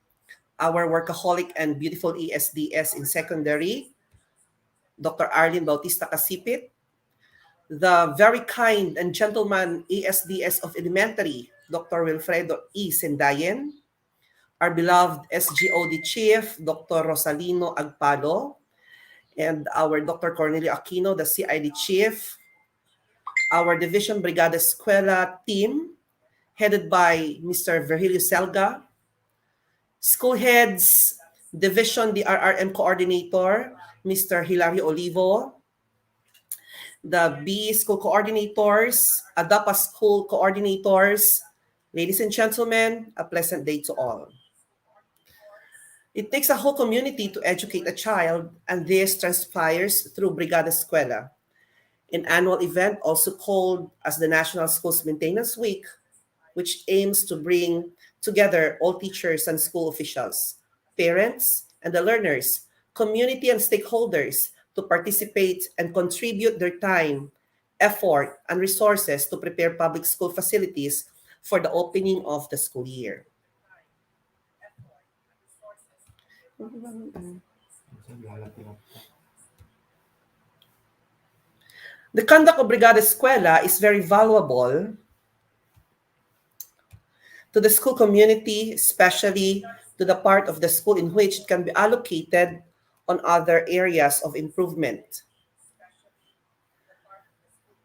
our workaholic and beautiful ESDS in secondary, Dr. Arlene Bautista Casipit, the very kind and gentleman ESDS of elementary, Dr. Wilfredo E. Sendayen, our beloved SGOD Chief, Dr. Rosalino Agpalo, and our Dr. Cornelio Aquino, the CID Chief, our Division Brigada Escuela team, headed by Mr. Virgilio Selga, school heads, Division DRRM Coordinator, Mr. Hilario Olivo, the B School Coordinators, ADAPA School Coordinators, ladies and gentlemen, a pleasant day to all. It takes a whole community to educate a child, and this transpires through Brigada Escuela, an annual event also called as the National Schools Maintenance Week, which aims to bring together all teachers and school officials, parents, and the learners, community and stakeholders to participate and contribute their time, effort, and resources to prepare public school facilities for the opening of the school year. The conduct of Brigada Escuela is very valuable to the school community, especially to the part of the school in which it can be allocated on other areas of improvement.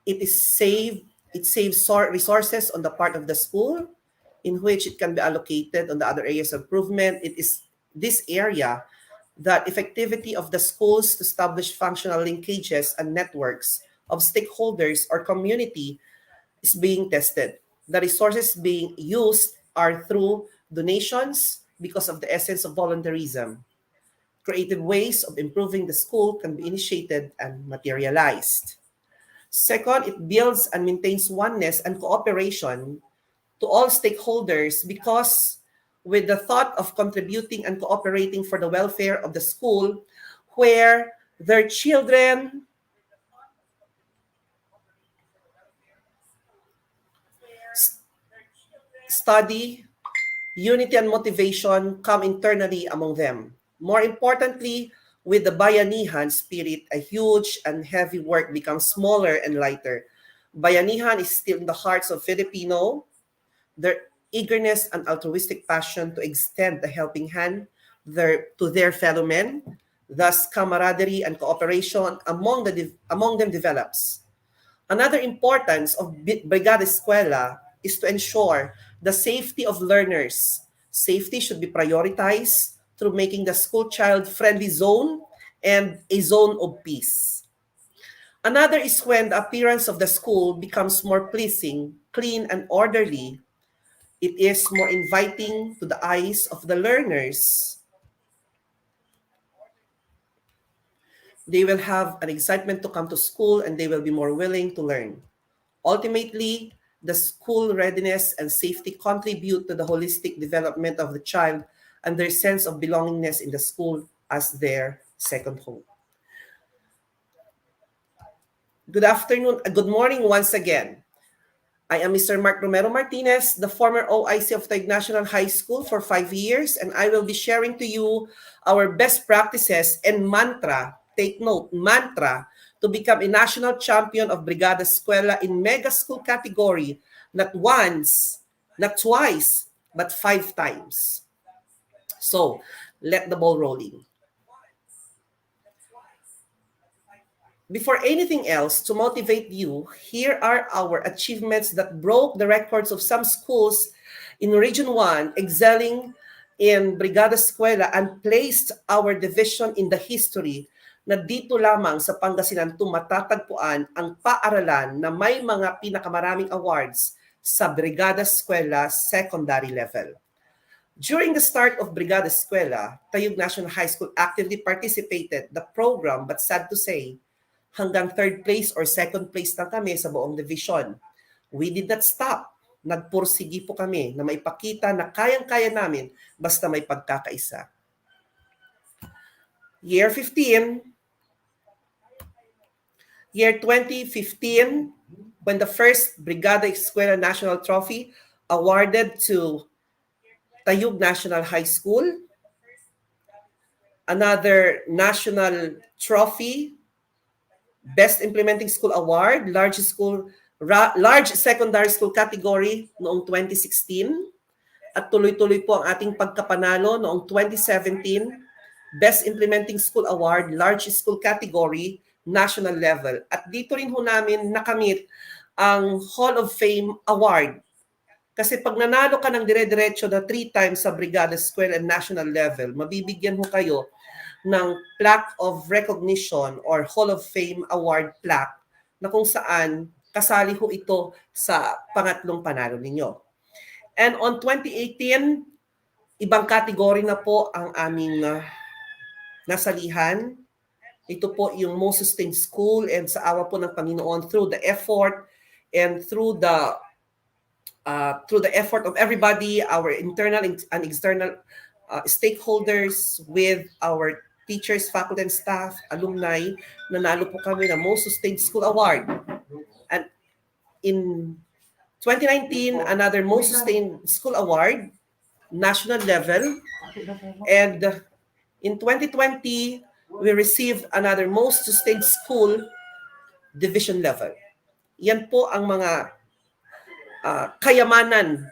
It saves resources on the part of the school, in which it can be allocated on the other areas of improvement. It is this area that effectivity of the schools to establish functional linkages and networks of stakeholders or community is being tested. The resources being used are through donations because of the essence of voluntarism. Creative ways of improving the school can be initiated and materialized. Second, it builds and maintains oneness and cooperation to all stakeholders because with the thought of contributing and cooperating for the welfare of the school where their children study, unity and motivation come internally among them. More importantly, with the bayanihan spirit, a huge and heavy work becomes smaller and lighter. Bayanihan is still in the hearts of Filipino, their eagerness and altruistic passion to extend the helping hand to their fellow men. Thus, camaraderie and cooperation among them develops. Another importance of Brigada Escuela is to ensure the safety of learners. Safety should be prioritized through making the school child-friendly zone and a zone of peace. Another is when the appearance of the school becomes more pleasing, clean, and orderly. It is more inviting to the eyes of the learners. They will have an excitement to come to school and they will be more willing to learn. Ultimately, the school readiness and safety contribute to the holistic development of the child and their sense of belongingness in the school as their second home. Good morning once again. I am Mr. Mark Romero Martinez, the former OIC of Taguig National High School for 5 years, and I will be sharing to you our best practices and mantra, take note, mantra, to become a national champion of Brigada Escuela in mega school category, not once, not twice, but 5 times. So, let the ball rolling. Before anything else, to motivate you, here are our achievements that broke the records of some schools in Region 1 excelling in Brigada Escuela and placed our division in the history na dito lamang sa Pangasinan matatagpuan ang paaralan na may mga pinakamaraming awards sa Brigada Escuela secondary level. During the start of Brigada Escuela, Taguig National High School actively participated the program, but sad to say, hanggang 3rd place or 2nd place lang kami sa buong division. We did not stop. Nagpursigi po kami na maipakita na kayang-kaya namin basta may pagkakaisa. Year 2015, when the first Brigada Escuela National Trophy awarded to Taguig National High School, another national trophy, Best Implementing School Award, large secondary school category noong 2016. At tuloy-tuloy po ang ating pagkapanalo noong 2017, Best Implementing School Award, large school category, national level. At dito rin ho namin nakamit ang Hall of Fame Award. Kasi pag nanalo ka ng dire-diretso na 3 times sa Brigada Escuela and national level, mabibigyan ho kayo ng plaque of recognition or Hall of Fame Award plaque na kung saan kasali ho ito sa pangatlong panalo ninyo. And on 2018, ibang kategory na po ang aming nasalihan. Ito po yung most sustained school and sa awa po ng Panginoon through the effort and through the effort of everybody, our internal and external stakeholders with our teachers, faculty, and staff, alumni, nanalo po kami ng Most Sustained School Award. And in 2019, another Most Sustained School Award, national level. And in 2020, we received another Most Sustained School division level. Yan po ang mga kayamanan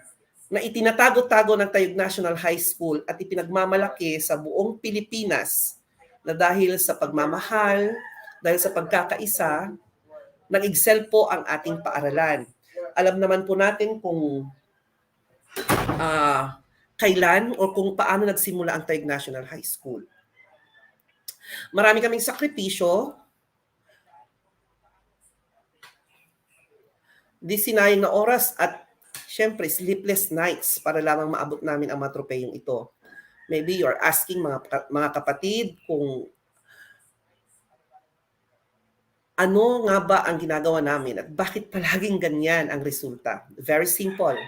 na itinatago-tago ng Taguig National High School at ipinagmamalaki sa buong Pilipinas na dahil sa pagmamahal, dahil sa pagkakaisa, nag-excel po ang ating paaralan. Alam naman po natin kung kailan o kung paano nagsimula ang Taig National High School. Marami kaming sakripisyo, di sinayang na oras at syempre sleepless nights para lamang maabot namin ang mga tropeyong ito. Maybe you're asking mga kapatid kung ano nga ba ang ginagawa namin at bakit palaging ganyan ang resulta. Very simple.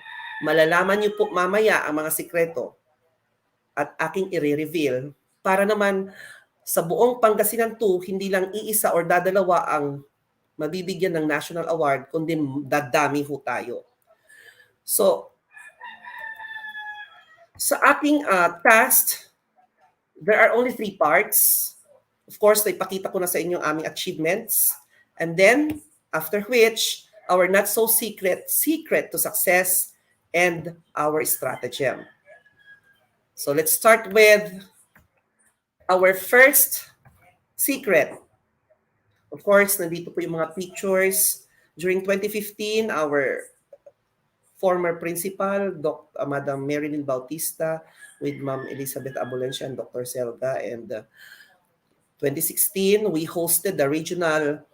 Malalaman niyo po mamaya ang mga sikreto at aking i-reveal para naman sa buong Pangasinan 2, hindi lang iisa or dadalawa ang mabibigyan ng national award, kundi dadami ho tayo. So, sa ating task, there are only 3 parts. Of course, ipakita ko na sa inyo aming achievements. And then, after which, our not so secret to success and our stratagem. So let's start with our first secret. Of course, nandito po yung mga pictures. During 2015, our former principal, Madam Marilyn Bautista, with Ma'am Elizabeth Abulencia and Dr. Selga. And 2016, we hosted the regional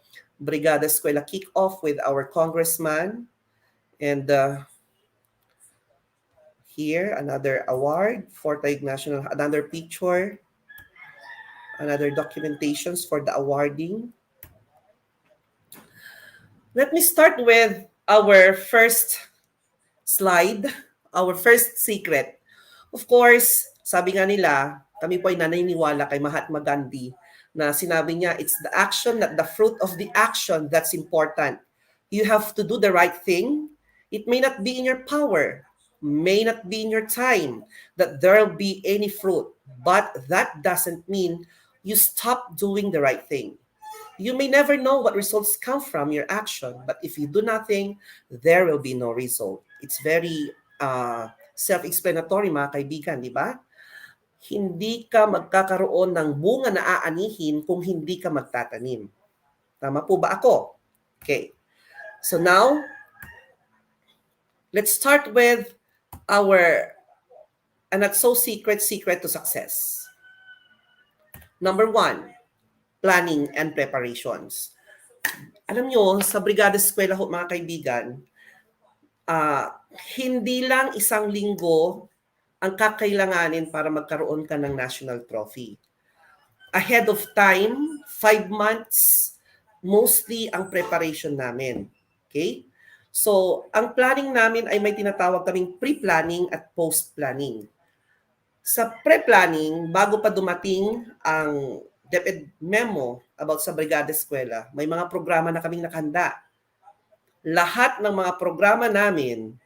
Brigada Escuela kickoff with our congressman. And here, another award for Taig National, another picture, another documentations for the awarding. Let me start with our first slide, our first secret. Of course, sabi nga nila, kami po ay naniniwala kay Mahatma Gandhi na sinabi niya, it's the action, not the fruit of the action that's important. You have to do the right thing. It may not be in your power, may not be in your time that there will be any fruit, but that doesn't mean you stop doing the right thing. You may never know what results come from your action, but if you do nothing, there will be no result. It's very self-explanatory, mga kaibigan, di ba? Hindi ka magkakaroon ng bunga na aanihin kung hindi ka magtatanim. Tama po ba ako? Okay. So now, let's start with our not so secret to success. Number 1, planning and preparations. Alam nyo, sa Brigada Escuela, mga kaibigan, hindi lang isang linggo ang kakailanganin para magkaroon ka ng national trophy. Ahead of time, 5 months, mostly ang preparation namin. Okay? So, ang planning namin ay may tinatawag kaming pre-planning at post-planning. Sa pre-planning, bago pa dumating ang DEPED memo about sa Brigada Escuela, may mga programa na kaming nakahanda. Lahat ng mga programa namin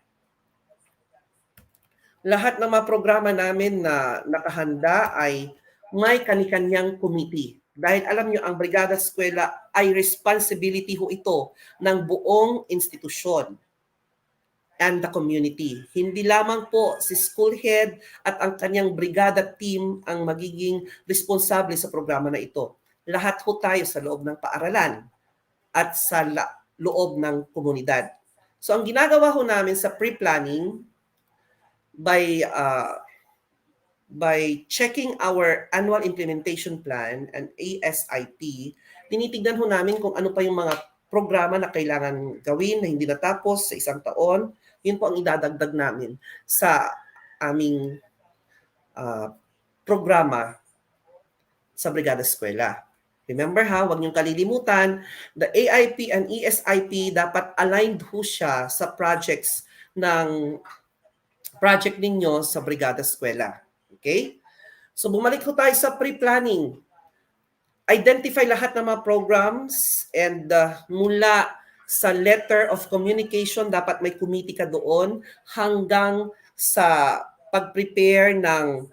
na nakahanda ay may kani-kanyang committee. Dahil alam nyo, ang Brigada Escuela ay responsibility ho ito ng buong institusyon and the community. Hindi lamang po si school head at ang kanyang brigada team ang magiging responsable sa programa na ito. Lahat ho tayo sa loob ng paaralan at sa loob ng komunidad. So ang ginagawa ho namin sa pre-planning, by checking our annual implementation plan and ASIP, tinitignan ho namin kung ano pa yung mga programa na kailangan gawin na hindi natapos sa isang taon. Yun po ang idadagdag namin sa aming programa sa Brigada Escuela. Remember huwag niyong kalilimutan, the AIP and ESIP dapat aligned ho siya sa project ninyo sa Brigada Escuela. Okay? So bumalik ho tayo sa pre-planning. Identify lahat ng mga programs and mula sa letter of communication, dapat may committee ka doon hanggang sa pag-prepare ng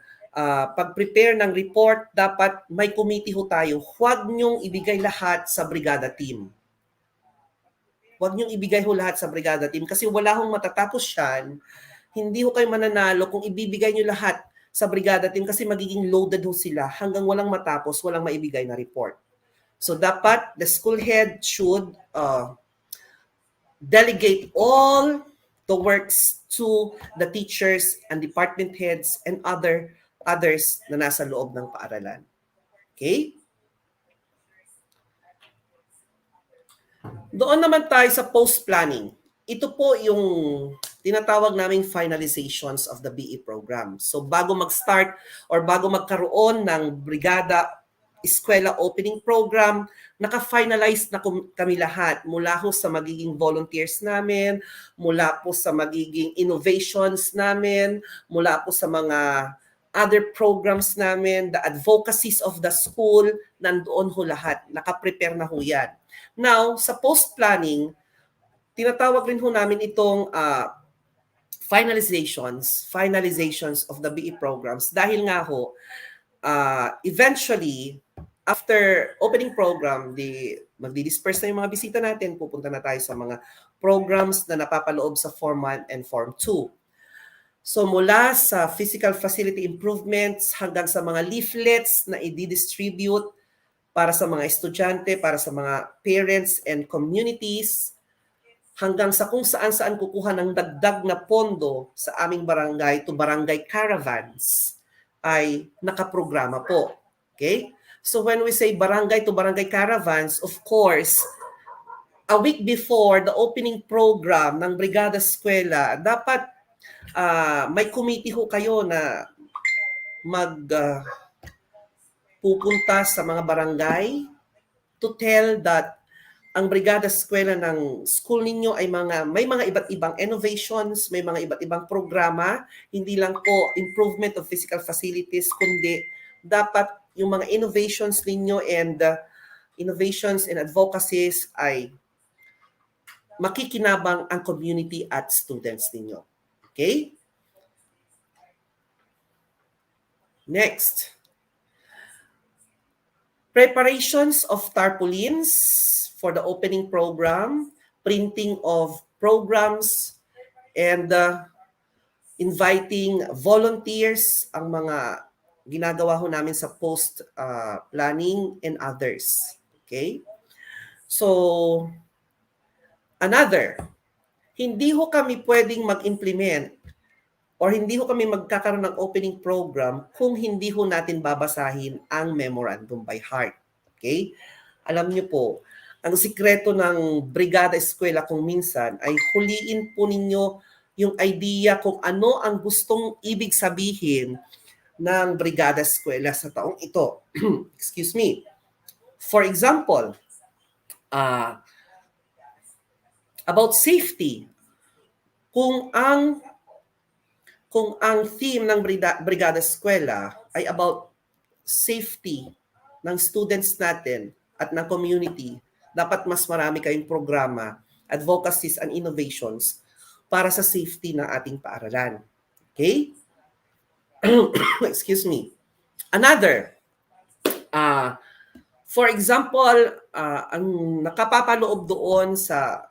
report, dapat may committee ho tayo. Huwag niyong ibigay lahat sa brigada team. Huwag niyong ibigay ho lahat sa brigada team kasi wala hong matatapos yan. Hindi ho kayo mananalo kung ibibigay niyo lahat sa brigada team kasi magiging loaded ho sila hanggang walang matapos, walang maibigay na report. So dapat the school head should delegate all to towards to the teachers and department heads and others na nasa loob ng paaralan. Okay? Doon naman tayo sa post-planning. Ito po yung tinatawag naming finalizations of the BE program. So bago mag-start or bago magkaroon ng Brigada Escuela opening program, naka-finalize na kami lahat mula ho sa magiging volunteers namin, mula po sa magiging innovations namin, mula po sa mga other programs namin, the advocacies of the school, nandoon ho lahat. Naka-prepare na ho yan. Now, sa post-planning, tinatawag rin ho namin itong finalizations of the BE programs dahil nga ho, eventually, after opening program, magdi-disperse na yung mga bisita natin, pupunta na tayo sa mga programs na napapaloob sa Form 1 and Form 2. So mula sa physical facility improvements hanggang sa mga leaflets na i-distribute para sa mga estudyante, para sa mga parents and communities, hanggang sa kung saan-saan kukuha ng dagdag na pondo sa aming barangay to barangay caravans ay nakaprograma po. Okay? So when we say barangay to barangay caravans, of course, a week before the opening program ng Brigada Escuela, dapat may committee ho kayo na pupunta sa mga barangay to tell that ang Brigada Escuela ng school ninyo ay may mga iba't ibang innovations, may mga iba't ibang programa, hindi lang po improvement of physical facilities, kundi dapat yung mga innovations ninyo and innovations and advocacies ay makikinabang ang community at students ninyo. Okay? Next. Preparations of tarpaulins for the opening program, printing of programs, and inviting volunteers, ang mga ginagawa ho namin sa post-planning and others. Okay? So, another, hindi ho kami pwedeng mag-implement or hindi ho kami magkakaroon ng opening program kung hindi ho natin babasahin ang memorandum by heart. Okay? Alam niyo po, ang sikreto ng Brigada Escuela kung minsan ay huliin po ninyo yung idea kung ano ang gustong ibig sabihin ng Brigada Escuela sa taong ito. Excuse me. For example, about safety. Kung ang theme ng Brigada Escuela ay about safety ng students natin at ng community, dapat mas marami kayong programa, advocacies and innovations para sa safety ng ating paaralan. Okay? Excuse me. Another, for example, ang nakapapaloob doon sa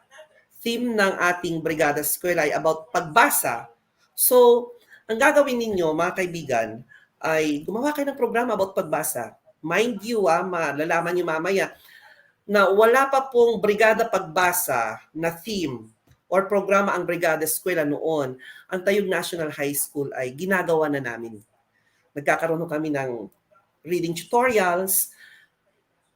theme ng ating Brigada Escuela ay about pagbasa. So, ang gagawin ninyo, mga kaibigan, ay gumawa kayo ng programa about pagbasa. Mind you, malalaman nyo mamaya, na wala pa pong Brigada Pagbasa na theme or programa ang Brigada Escuela noon. Ang Tayog National High School ay ginagawa na namin. Nagkakaroon kami ng reading tutorials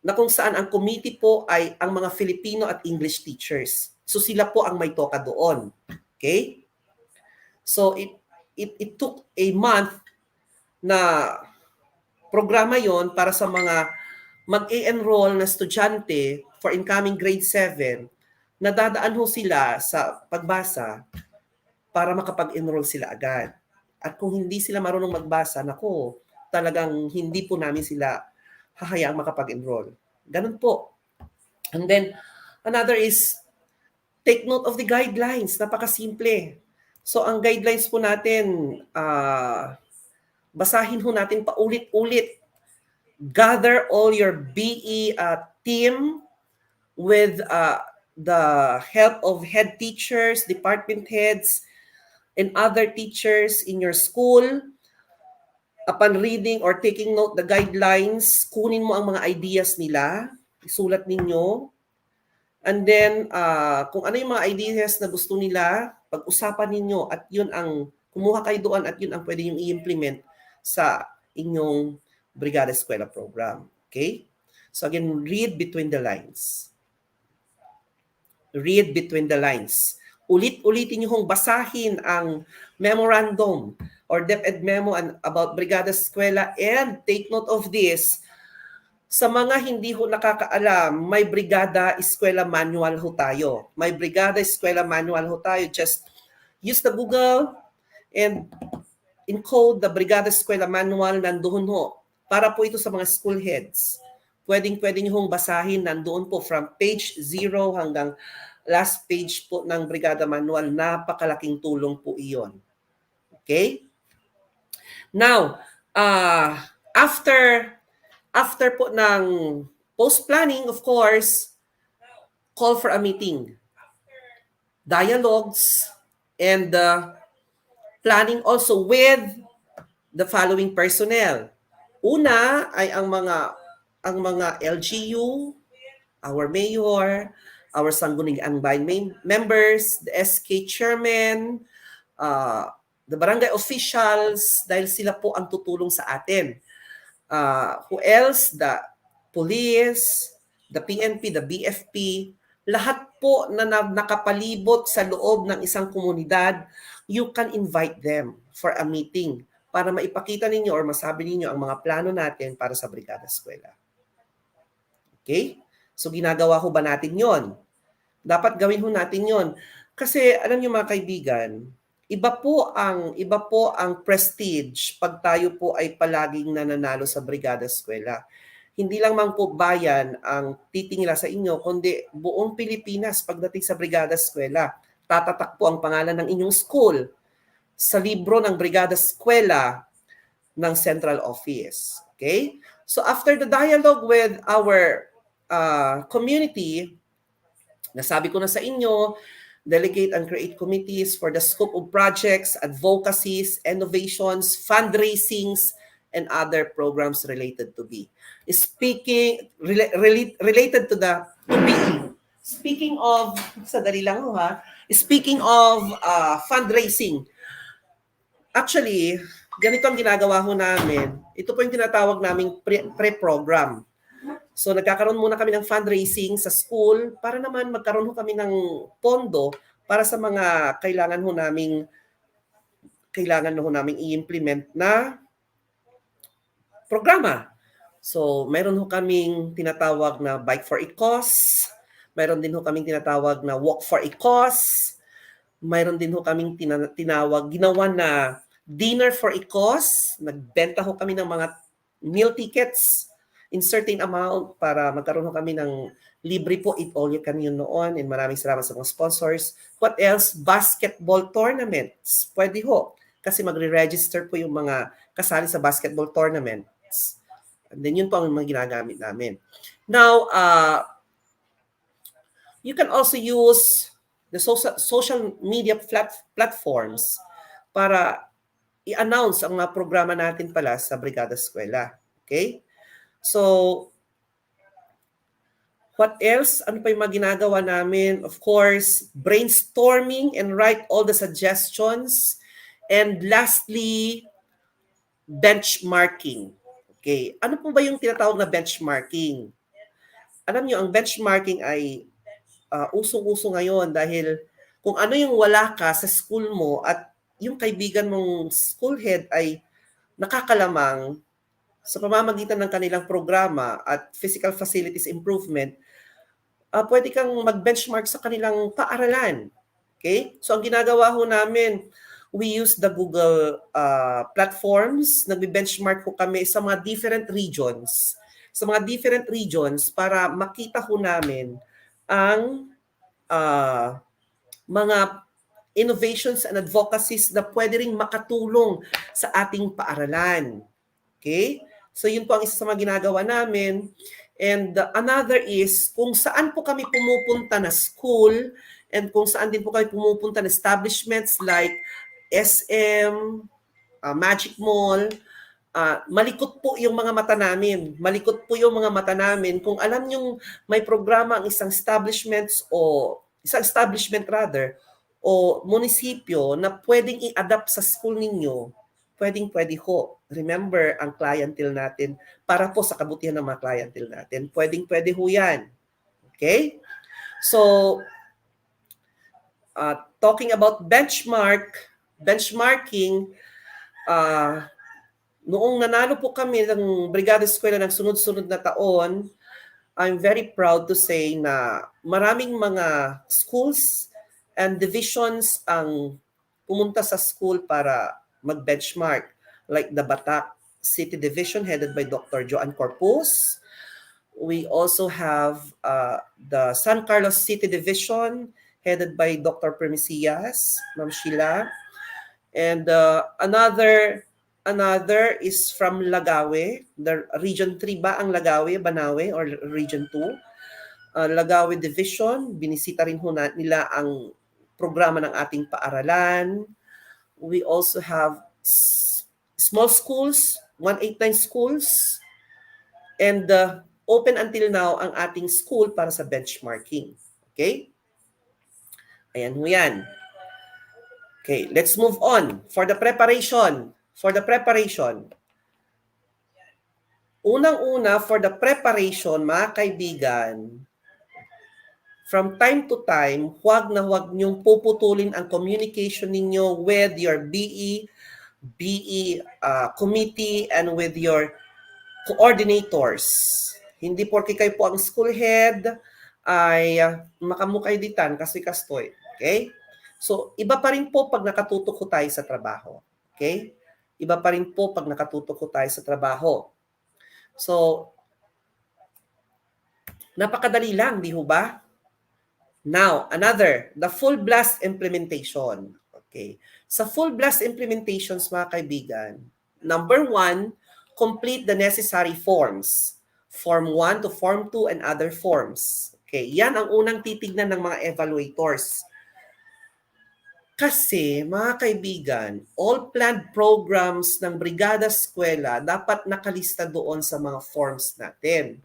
na kung saan ang committee po ay ang mga Filipino at English teachers. So sila po ang may toka doon. Okay? So it took a month na programa yon para sa mga mag-e-enroll na estudyante for incoming grade 7 na dadaan ho sila sa pagbasa para makapag-enroll sila agad. At kung hindi sila marunong magbasa, nako, talagang hindi po namin sila hahayaang makapag-enroll. Ganun po. And then, another is, take note of the guidelines. Napakasimple. So, ang guidelines po natin, basahin ho natin paulit-ulit. Gather all your BE team with the help of head teachers, department heads, and other teachers in your school. Upon reading or taking note the guidelines, kunin mo ang mga ideas nila, isulat ninyo. And then, kung ano yung mga ideas na gusto nila, pag-usapan ninyo at yun ang, kumuha kayo doon at yun ang pwede yung i-implement sa inyong Brigada Escuela program. Okay? So again, read between the lines. Read between the lines. Ulit-ulitin nyo hong basahin ang memorandum or DEPED memo about Brigada Escuela and take note of this. Sa mga hindi ho nakakaalam, may Brigada Escuela manual ho tayo. May Brigada Escuela manual ho tayo. Just use the Google and encode the Brigada Escuela manual, nandoon ho. Para po ito sa mga school heads. Pwedeng-pwede nyo hong basahin, nandoon po from page 0 hanggang last page po ng Brigada Manual. Napakalaking tulong po iyon. Okay? Now, after po ng post-planning, of course, call for a meeting. Dialogues and planning also with the following personnel. Una ay ang mga LGU, our mayor, our sangguniang bayan members, the SK chairman, the barangay officials, dahil sila po ang tutulong sa atin. Who else? The police, the PNP, the BFP, lahat po na nakapalibot sa loob ng isang komunidad, you can invite them for a meeting para maipakita ninyo or masabi ninyo ang mga plano natin para sa Brigada Escuela. Okay? So ginagawa ho ba natin yon? Dapat gawin ho natin yon. Kasi alam niyo mga kaibigan, iba po ang prestige pag tayo po ay palaging nananalo sa Brigada Escuela. Hindi lang man po bayan ang titingala sa inyo, kundi buong Pilipinas pagdating sa Brigada Escuela. Tatatak po ang pangalan ng inyong school sa libro ng Brigada Escuela ng Central Office. Okay? So after the dialogue with our community, nasabi ko na sa inyo, delegate and create committees for the scope of projects, advocacies, innovations, fundraisings, and other programs related to be. Speaking, related to the to be. Speaking of, sadali lang ho ha, speaking of fundraising, actually, ganito ang ginagawa ho namin. Ito po yung tinatawag naming pre-program. So nagkakaroon muna kami ng fundraising sa school para naman magkaroon ho kami ng pondo para sa mga kailangan ho naming i-implement na programa. So mayroon ho kaming tinatawag na Bike for a Cause, mayroon din ho kaming tinatawag na Walk for a Cause, mayroon din ho kaming ginawa na Dinner for a Cause, nagbenta ho kami ng mga meal tickets in certain amount para magkaroon kami ng libre po, eat all you can yun noon, and maraming salamat sa mga sponsors. What else? Basketball tournaments. Pwede ho. Kasi magre-register po yung mga kasali sa basketball tournaments. And then yun po ang mga ginagamit namin. Now, you can also use the social media platforms para i-announce ang mga programa natin pala sa Brigada Escuela. Okay? So, what else? Ano pa yung mga ginagawa namin? Of course, brainstorming and write all the suggestions. And lastly, benchmarking. Okay. Ano po ba yung tinatawag na benchmarking? Alam nyo, ang benchmarking ay usong-uso ngayon dahil kung ano yung wala ka sa school mo at yung kaibigan mong school head ay nakakalamang sa pamamagitan ng kanilang programa at physical facilities improvement, pwede kang mag-benchmark sa kanilang paaralan. Okay? So ang ginagawa ho namin, we use the Google platforms, nagbe-benchmark ho kami sa mga different regions. Sa mga different regions para makita ho namin ang mga innovations and advocacies na pwede ring makatulong sa ating paaralan. Okay? So yun po ang isa sa mga ginagawa namin. And another is kung saan po kami pumupunta na school and kung saan din po kami pumupunta na establishments like SM, Magic Mall, malikot po yung mga mata namin. Malikot po yung mga mata namin. Kung alam nyong may programa ang isang establishment o munisipyo na pwedeng i-adapt sa school ninyo, pwede ho. Remember, ang clientele natin, para po sa kabutihan ng mga clientele natin, pwede ho yan. Okay? So, talking about benchmarking, noong nanalo po kami ng Brigada Escuela ng sunod-sunod na taon, I'm very proud to say na maraming mga schools and divisions ang pumunta sa school para mag-benchmark, like the Batak City Division headed by Dr. Joan Corpus. We also have the San Carlos City Division headed by Dr. Permisias, Ma'am Sheila. And another is from Lagawe, the Region 3 ba ang Lagawe, Banawe, or Region 2? Lagawe Division, binisita rin ho nila ang programa ng ating paaralan. We also have small schools, 189 schools, and open until now ang ating school para sa benchmarking. Okay? Ayan ho yan. Okay, let's move on. For the preparation, unang-una, for the preparation, mga kaibigan, from time to time, huwag niyong puputulin ang communication ninyo with your BE committee and with your coordinators. Hindi porke kayo po ang school head ay makamukayditan kasi kastoy. Okay? So, iba pa rin po pag nakatutok ko tayo sa trabaho. Okay? Iba pa rin po pag nakatutok ko tayo sa trabaho. So, napakadali lang, di ho ba? Now, the full blast implementation. Okay. Sa full blast implementations, mga kaibigan, number 1, complete the necessary forms. Form 1 to Form 2 and other forms. Okay. Yan ang unang titignan ng mga evaluators. Kasi, mga kaibigan, all planned programs ng Brigada Escuela dapat nakalista doon sa mga forms natin.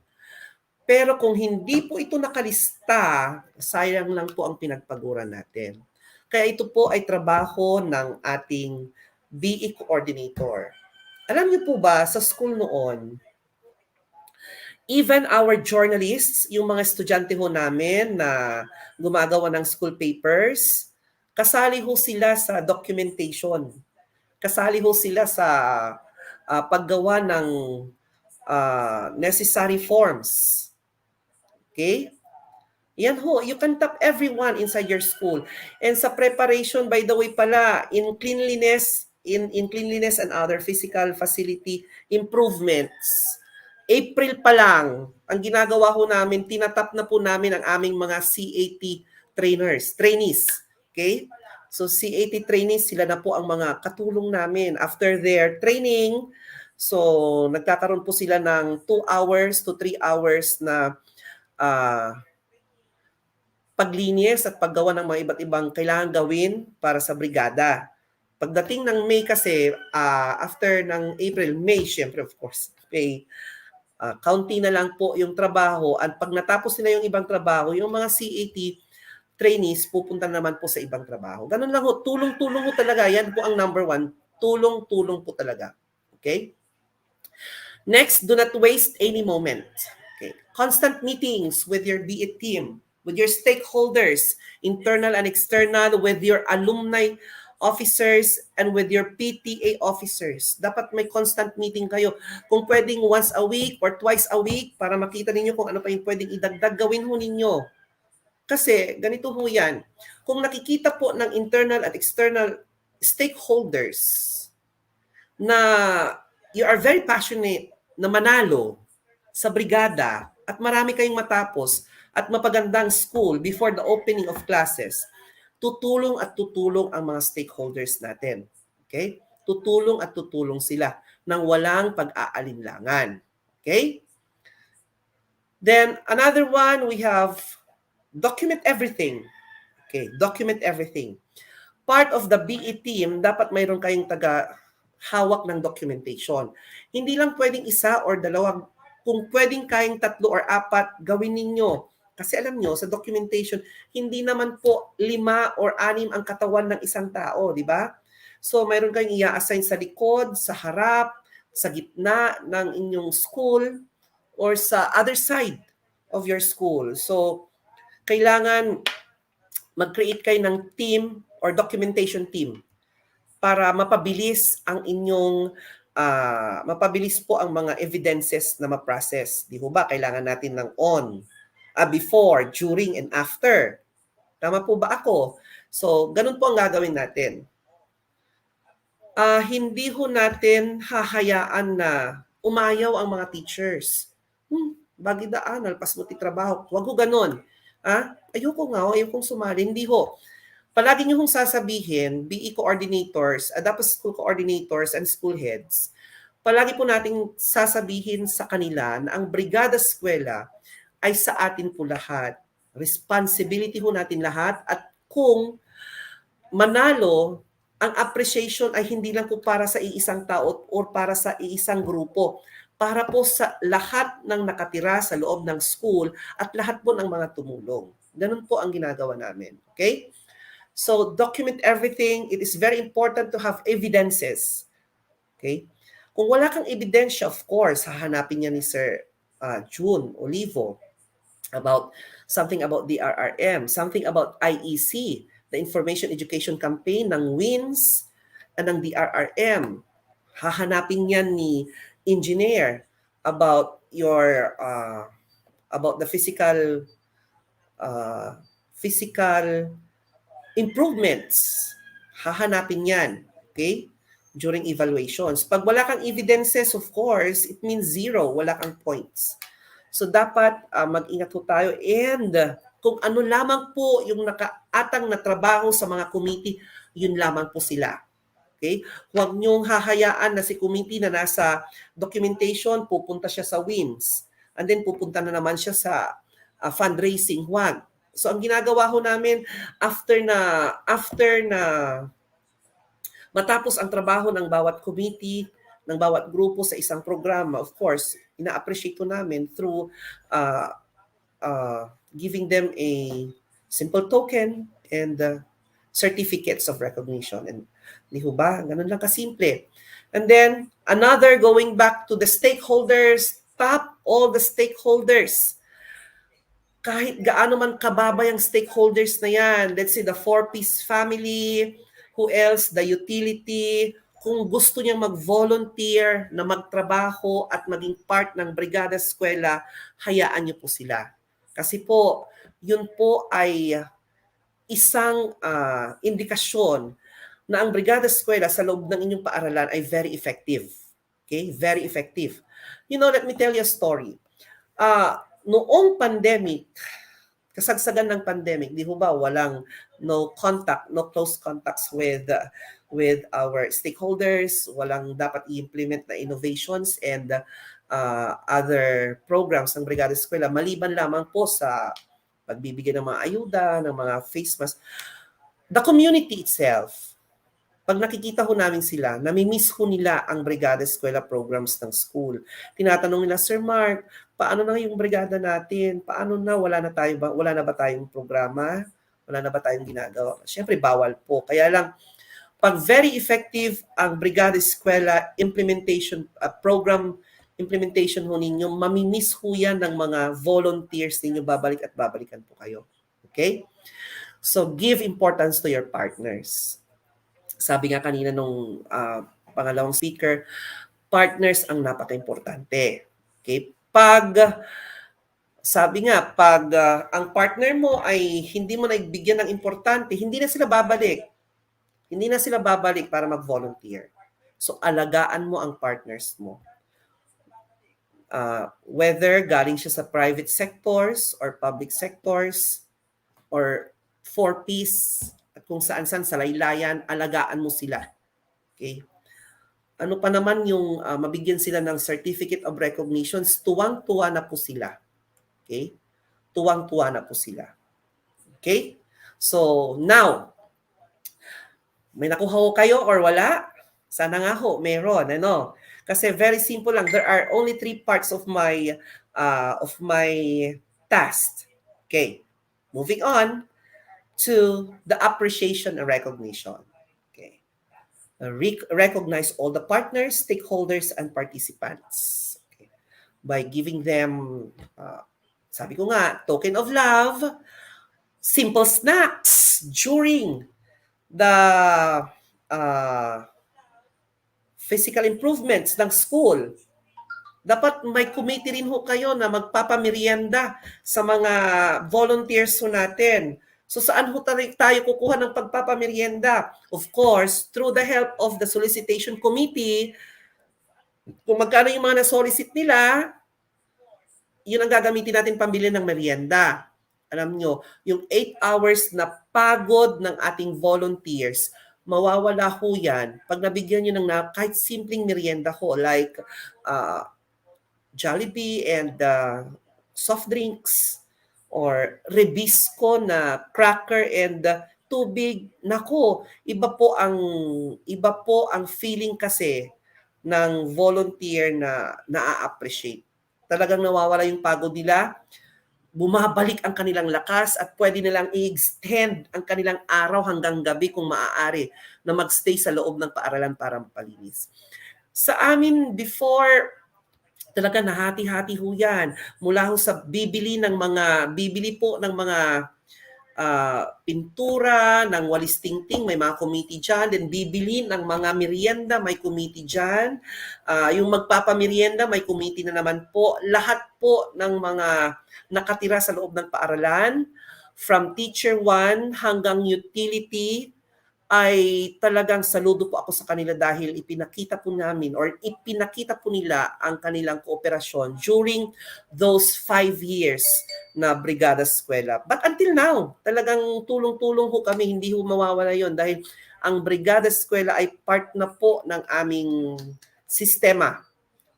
Pero kung hindi po ito nakalista, sayang lang po ang pinagpaguran natin. Kaya ito po ay trabaho ng ating BE coordinator. Alam niyo po ba, sa school noon, even our journalists, yung mga estudyante ho namin na gumagawa ng school papers, kasali ho sila sa documentation. Kasali ho sila sa paggawa ng necessary forms. Okay? Yan ho, you can tap everyone inside your school. And sa preparation, by the way pala, in cleanliness and other physical facility improvements, April pa lang, ang ginagawa ho namin, tinatap na po namin ang aming mga CAT trainees. Okay? So CAT trainees, sila na po ang mga katulong namin. After their training, so nagkakaroon po sila ng 2 hours to 3 hours na paglinis at paggawa ng mga iba't ibang kailangan gawin para sa brigada. Pagdating ng May kasi, after ng April, May, syempre of course, May, kaunti na lang po yung trabaho at pag natapos nila yung ibang trabaho, yung mga CAT trainees pupunta naman po sa ibang trabaho. Ganun lang ho, tulong-tulong ho talaga. Yan po ang number 1, tulong-tulong po talaga. Okay? Next, do not waste any moment. Okay. Constant meetings with your BE team, with your stakeholders, internal and external, with your alumni officers, and with your PTA officers. Dapat may constant meeting kayo. Kung pwedeng once a week or twice a week para makita ninyo kung ano pa yung pwedeng idagdag, gawin ho ninyo. Kasi ganito ho yan. Kung nakikita po ng internal at external stakeholders na you are very passionate na manalo sa brigada at marami kayong matapos at mapagandang school before the opening of classes, tutulong at tutulong ang mga stakeholders natin. Okay? Tutulong at tutulong sila nang walang pag-aalinlangan. Okay? Then, another one, we have document everything. Okay, document everything. Part of the BE team, dapat mayroon kayong taga-hawak ng documentation. Hindi lang pwedeng isa or dalawa. Kung pwedeng kayong 3 or 4, gawin ninyo. Kasi alam nyo, sa documentation, hindi naman po 5 or 6 ang katawan ng isang tao, di ba? So, mayroon kayong i-assign sa likod, sa harap, sa gitna ng inyong school, or sa other side of your school. So, kailangan mag-create kayo ng team or documentation team para mapabilis ang inyong mapabilis po ang mga evidences na ma-process. Di ba? Kailangan natin ng before, during, and after. Tama po ba ako? So, ganun po ang gagawin natin. Hindi ho natin hahayaan na umayaw ang mga teachers. Bagi daan, alpas mo ti trabaho. Huwag ho ganun. Ayokong sumali. Hindi ho. Palagi nyo hong sasabihin, BE coordinators, dapat school coordinators and school heads, palagi po nating sasabihin sa kanila na ang Brigada Escuela ay sa atin po lahat. Responsibility ho natin lahat, at kung manalo, ang appreciation ay hindi lang po para sa iisang tao or para sa iisang grupo. Para po sa lahat ng nakatira sa loob ng school at lahat po ng mga tumulong. Ganun po ang ginagawa namin. Okay? So, document everything. It is very important to have evidences. Okay? Kung wala kang ebidensya, of course, hahanapin niya ni Sir June Olivo about something about the RRM, something about IEC, the Information Education Campaign ng WINS at ng DRRM. Hahanapin niyan ni engineer about your about the physical improvements. Hahanapin yan, okay? During evaluations. Pag wala kang evidences, of course, it means zero. Wala kang points. So dapat mag-ingat po tayo, and kung ano lamang po yung nakaatang na trabaho sa mga committee, yun lamang po sila. Okay? Huwag niyong hahayaan na si committee na nasa documentation, pupunta siya sa WINS. And then pupunta na naman siya sa fundraising. Huwag. So ang ginagawa ho namin, after na matapos ang trabaho ng bawat committee, ng bawat grupo sa isang programa, of course, ina-appreciate ko namin through giving them a simple token and certificates of recognition. And di ho ba? Ganun lang kasimple. And then, another, going back to the stakeholders, tap all the stakeholders. Kahit gaano man kababay ang stakeholders na yan, let's say the 4-piece family, who else, the utility, kung gusto niyang mag-volunteer na magtrabaho at maging part ng Brigada Escuela, hayaan niyo po sila. Kasi po, yun po ay isang indikasyon na ang Brigada Escuela sa loob ng inyong paaralan ay very effective. Okay? Very effective. You know, let me tell you a story. Noong pandemic, kasagsagan ng pandemic, di ho ba, walang no close contacts with our stakeholders, walang dapat i-implement na innovations and other programs ng Brigada Escuela, maliban lamang po sa pagbibigay ng mga ayuda, ng mga face mask. The community itself, pag nakikita ho namin sila, namimiss ho nila ang Brigada Escuela programs ng school. Tinatanong nila, Sir Mark, paano na yung brigada natin? Paano na? Wala na ba tayong programa? Wala na ba tayong ginagawa? Siyempre, bawal po. Kaya lang, pag very effective ang Brigada Escuela implementation, program implementation ho ninyo, mamimiss ho yan ng mga volunteers ninyo, babalik at babalikan po kayo. Okay? So, give importance to your partners. Sabi nga kanina nung pangalawang speaker, partners ang napaka-importante. Okay? Sabi nga, pag ang partner mo ay hindi mo naibigyan ng importante, hindi na sila babalik. Hindi na sila babalik para mag-volunteer. So, alagaan mo ang partners mo. Whether galing siya sa private sectors or public sectors or 4-piece, at kung saan-saan sa laylayan, alagaan mo sila. Okay? Ano pa naman yung mabigyan sila ng certificate of recognitions, tuwang-tuwa na po sila. Okay? Tuwang-tuwa na po sila. Okay? So, now, may nakuha ho kayo or wala? Sana nga ho, meron. Ano? Kasi very simple lang. There are only 3 parts of my task. Okay, moving on to the appreciation and recognition. Okay. Recognize all the partners, stakeholders, and participants. Okay. By giving them, sabi ko nga, token of love, simple snacks during the physical improvements ng school. Dapat may committee rin ho kayo na magpapamerienda sa mga volunteers ho natin. So saan ho tayo kukuha ng pagpapamerienda? Of course, through the help of the solicitation committee, kung magkano yung mga na-solicit nila, yun ang gagamitin natin pambili ng merienda. Alam nyo, yung 8 hours na pagod ng ating volunteers, mawawala ho yan pag nabigyan nyo ng kahit simpleng merienda ho, like Jollibee and soft drinks or Rebisco na cracker and tubig. Nako, iba po ang feeling kasi ng volunteer na naa-appreciate. Talagang nawawala yung pagod nila, bumabalik ang kanilang lakas at pwede nilang i-extend ang kanilang araw hanggang gabi kung maaari na magstay sa loob ng paaralan para mapalinis. Sa amin before, talaga nahati-hati ho yan. Mula ho sa bibili po ng mga pintura, ng walis tingting, may mga committee dyan. Then bibili ng mga merienda, may committee dyan. Yung magpapamerienda, may committee na naman po. Lahat po ng mga nakatira sa loob ng paaralan, from teacher 1 hanggang utility, ay talagang saludo po ako sa kanila dahil ipinakita po nila ang kanilang kooperasyon during those 5 years na Brigada Escuela. But until now, talagang tulong-tulong ho kami, hindi ho mawawala yon dahil ang Brigada Escuela ay part na po ng aming sistema.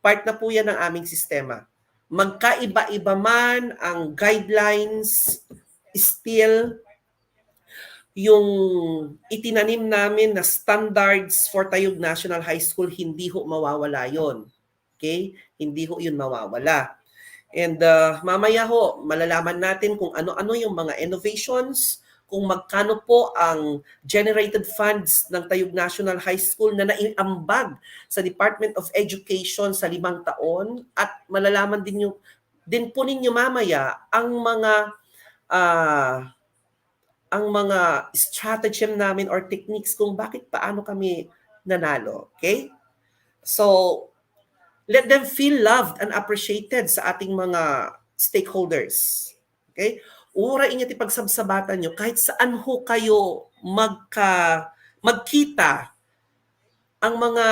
Part na po yan ng aming sistema. Magkaiba-iba man ang guidelines, still yung itinanim namin na standards for Tayug National High School, hindi ho mawawala yon. Okay? Hindi ho yun mawawala. And mamaya ho, malalaman natin kung ano-ano yung mga innovations, kung magkano po ang generated funds ng Tayug National High School na naiambag sa Department of Education sa 5 taon, at malalaman din po ninyo mamaya ang mga stratagem namin or techniques kung paano kami nanalo. Okay? So, let them feel loved and appreciated sa ating mga stakeholders. Okay? Urain niyo ipagsabsabatan nyo kahit saan ho kayo magkita. Ang mga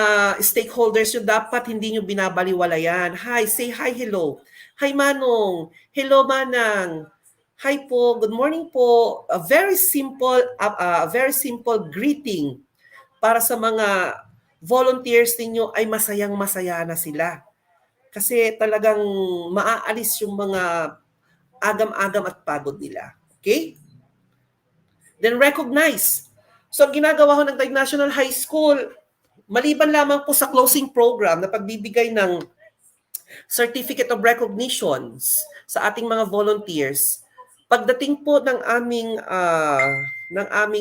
stakeholders nyo, dapat hindi nyo binabaliwalayan. Hi, say hi, hello. Hi, Manong. Hello, Manang. Hi po, good morning po. A very simple greeting para sa mga volunteers ninyo ay masayang-masaya na sila. Kasi talagang maaalis yung mga agam-agam at pagod nila. Okay? Then recognize. So ginagawa ko ng Tayug National High School, maliban lamang po sa closing program na pagbibigay ng Certificate of Recognitions sa ating mga volunteers, pagdating po ng aming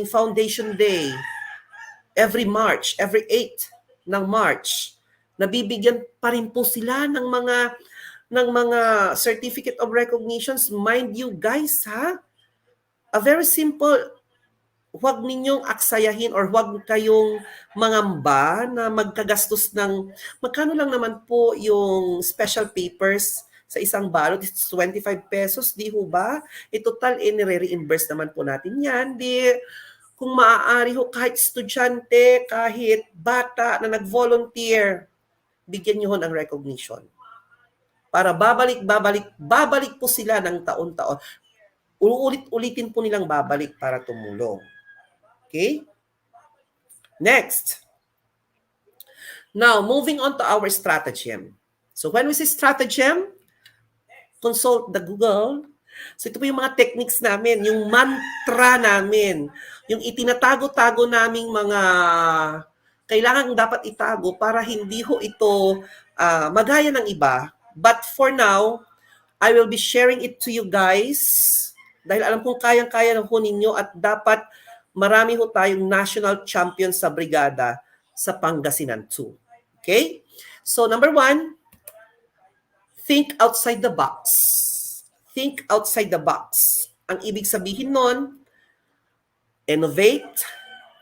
Foundation Day, every 8 ng March, nabibigyan pa rin po sila ng mga Certificate of Recognitions. Mind you guys, a very simple, huwag ninyong aksayahin or huwag kayong mangamba na magkagastos ng, magkano lang naman po yung special papers sa isang balot, it's 25 pesos, di ho ba? Total, nire-reimburse naman po natin yan. Kung maaari ho, kahit estudyante, kahit bata na nag-volunteer, bigyan nyo ho ng recognition. Para babalik po sila ng taon-taon. Ulitin po nilang babalik para tumulong. Okay? Next. Now, moving on to our stratagem. So when we say stratagem, consult the Google. So ito po yung mga techniques namin, yung mantra namin, yung itinatago-tago naming mga kailangan dapat itago para hindi ho ito magaya ng iba. But for now, I will be sharing it to you guys Dahil alam kong kayang-kaya ng ho ninyo at dapat marami ho tayong national champion sa brigada sa Pangasinan 2. Okay? So number 1, think outside the box. Think outside the box. Ang ibig sabihin nun, innovate,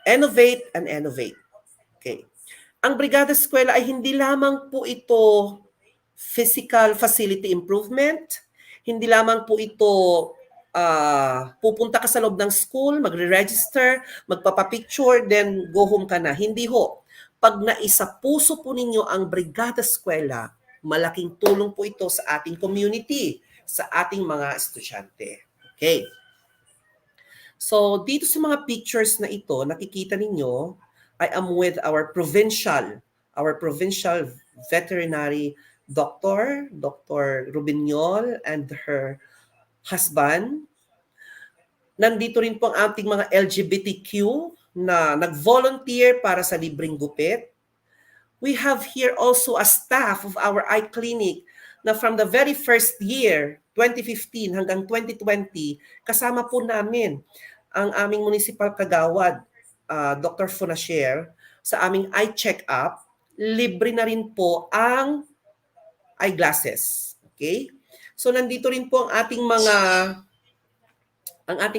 innovate, and innovate. Okay. Ang Brigada Escuela ay hindi lamang po ito physical facility improvement, hindi lamang po ito pupunta ka sa loob ng school, magre-register, magpapapicture, then go home ka na. Hindi ho. Pag naisapuso po ninyo ang Brigada Escuela, malaking tulong po ito sa ating community, sa ating mga estudyante. Okay. So, dito sa mga pictures na ito, nakikita ninyo, I am with our provincial veterinary doctor, Dr. Rubinyol, and her husband. Nandito rin po ang ating mga LGBTQ na nag-volunteer para sa libreng gupit. We have here also a staff of our eye clinic na from the very first year, 2015 hanggang 2020, kasama po namin ang aming municipal kagawad, Dr. Funasher, sa aming eye check-up. Libre na rin po ang eyeglasses. Okay? So nandito rin po ang ating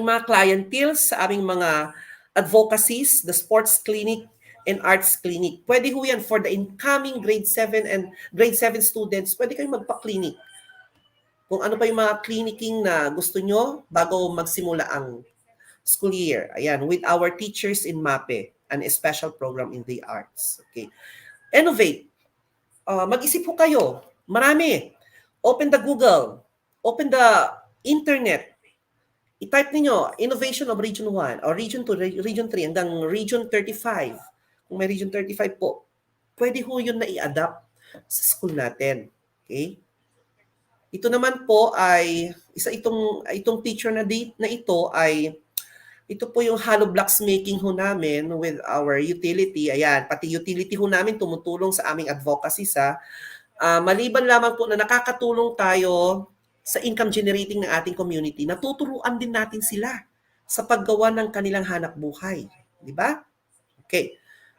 mga clientele sa aming mga advocacies, the sports clinic and arts clinic. Pwede ho yan for the incoming grade 7 and grade 7 students. Pwede kayong magpa-clinic. Kung ano pa yung mga clinicking na gusto nyo bago magsimula ang school year. Ayan, with our teachers in MAPE, an special program in the arts. Okay. Innovate. Mag-isip po kayo. Marami. Open the Google. Open the internet. I-type niyo innovation of Region 1 or Region 2, Region 3 hanggang Region 35. Kung may Region 35 po, pwede ho yun na i-adapt sa school natin. Okay? Ito naman po ay itong picture na ito ay ito po yung hollow blocks making ho namin with our utility. Ayan, pati utility ho namin tumutulong sa aming advocacy sa maliban lamang po na nakakatulong tayo sa income generating ng ating community, natuturuan din natin sila sa paggawa ng kanilang hanap buhay. Di ba? Okay.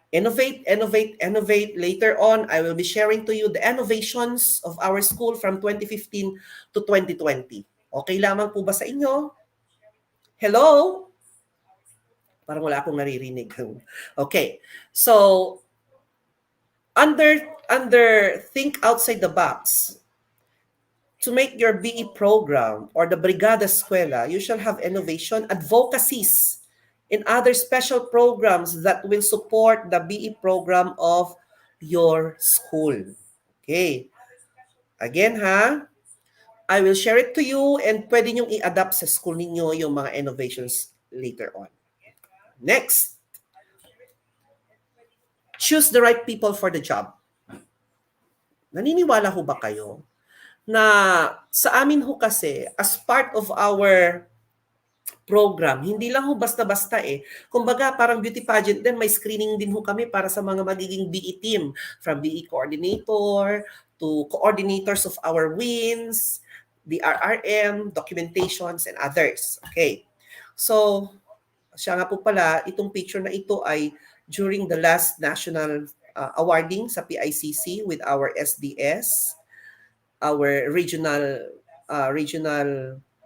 Innovate, innovate, innovate. Later on, I will be sharing to you the innovations of our school from 2015 to 2020. Okay lamang po ba sa inyo? Hello? Parang wala akong naririnig. Okay. So, under think outside the box, to make your BE program or the Brigada Escuela, you shall have innovation, advocacies, and other special programs that will support the BE program of your school. Okay. Again, I will share it to you and pwede nyong i-adapt sa school ninyo yung mga innovations later on. Next. Choose the right people for the job. Naniniwala ho ba kayo na sa amin ho kasi, as part of our program, hindi lang ho basta-basta eh. Kumbaga, parang beauty pageant din, may screening din ho kami para sa mga magiging BE team, from BE coordinator to coordinators of our wins, the RRM, documentations, and others. Okay. So, siya nga po pala, itong picture na ito ay during the last national awarding sa PICC with our SDS, our regional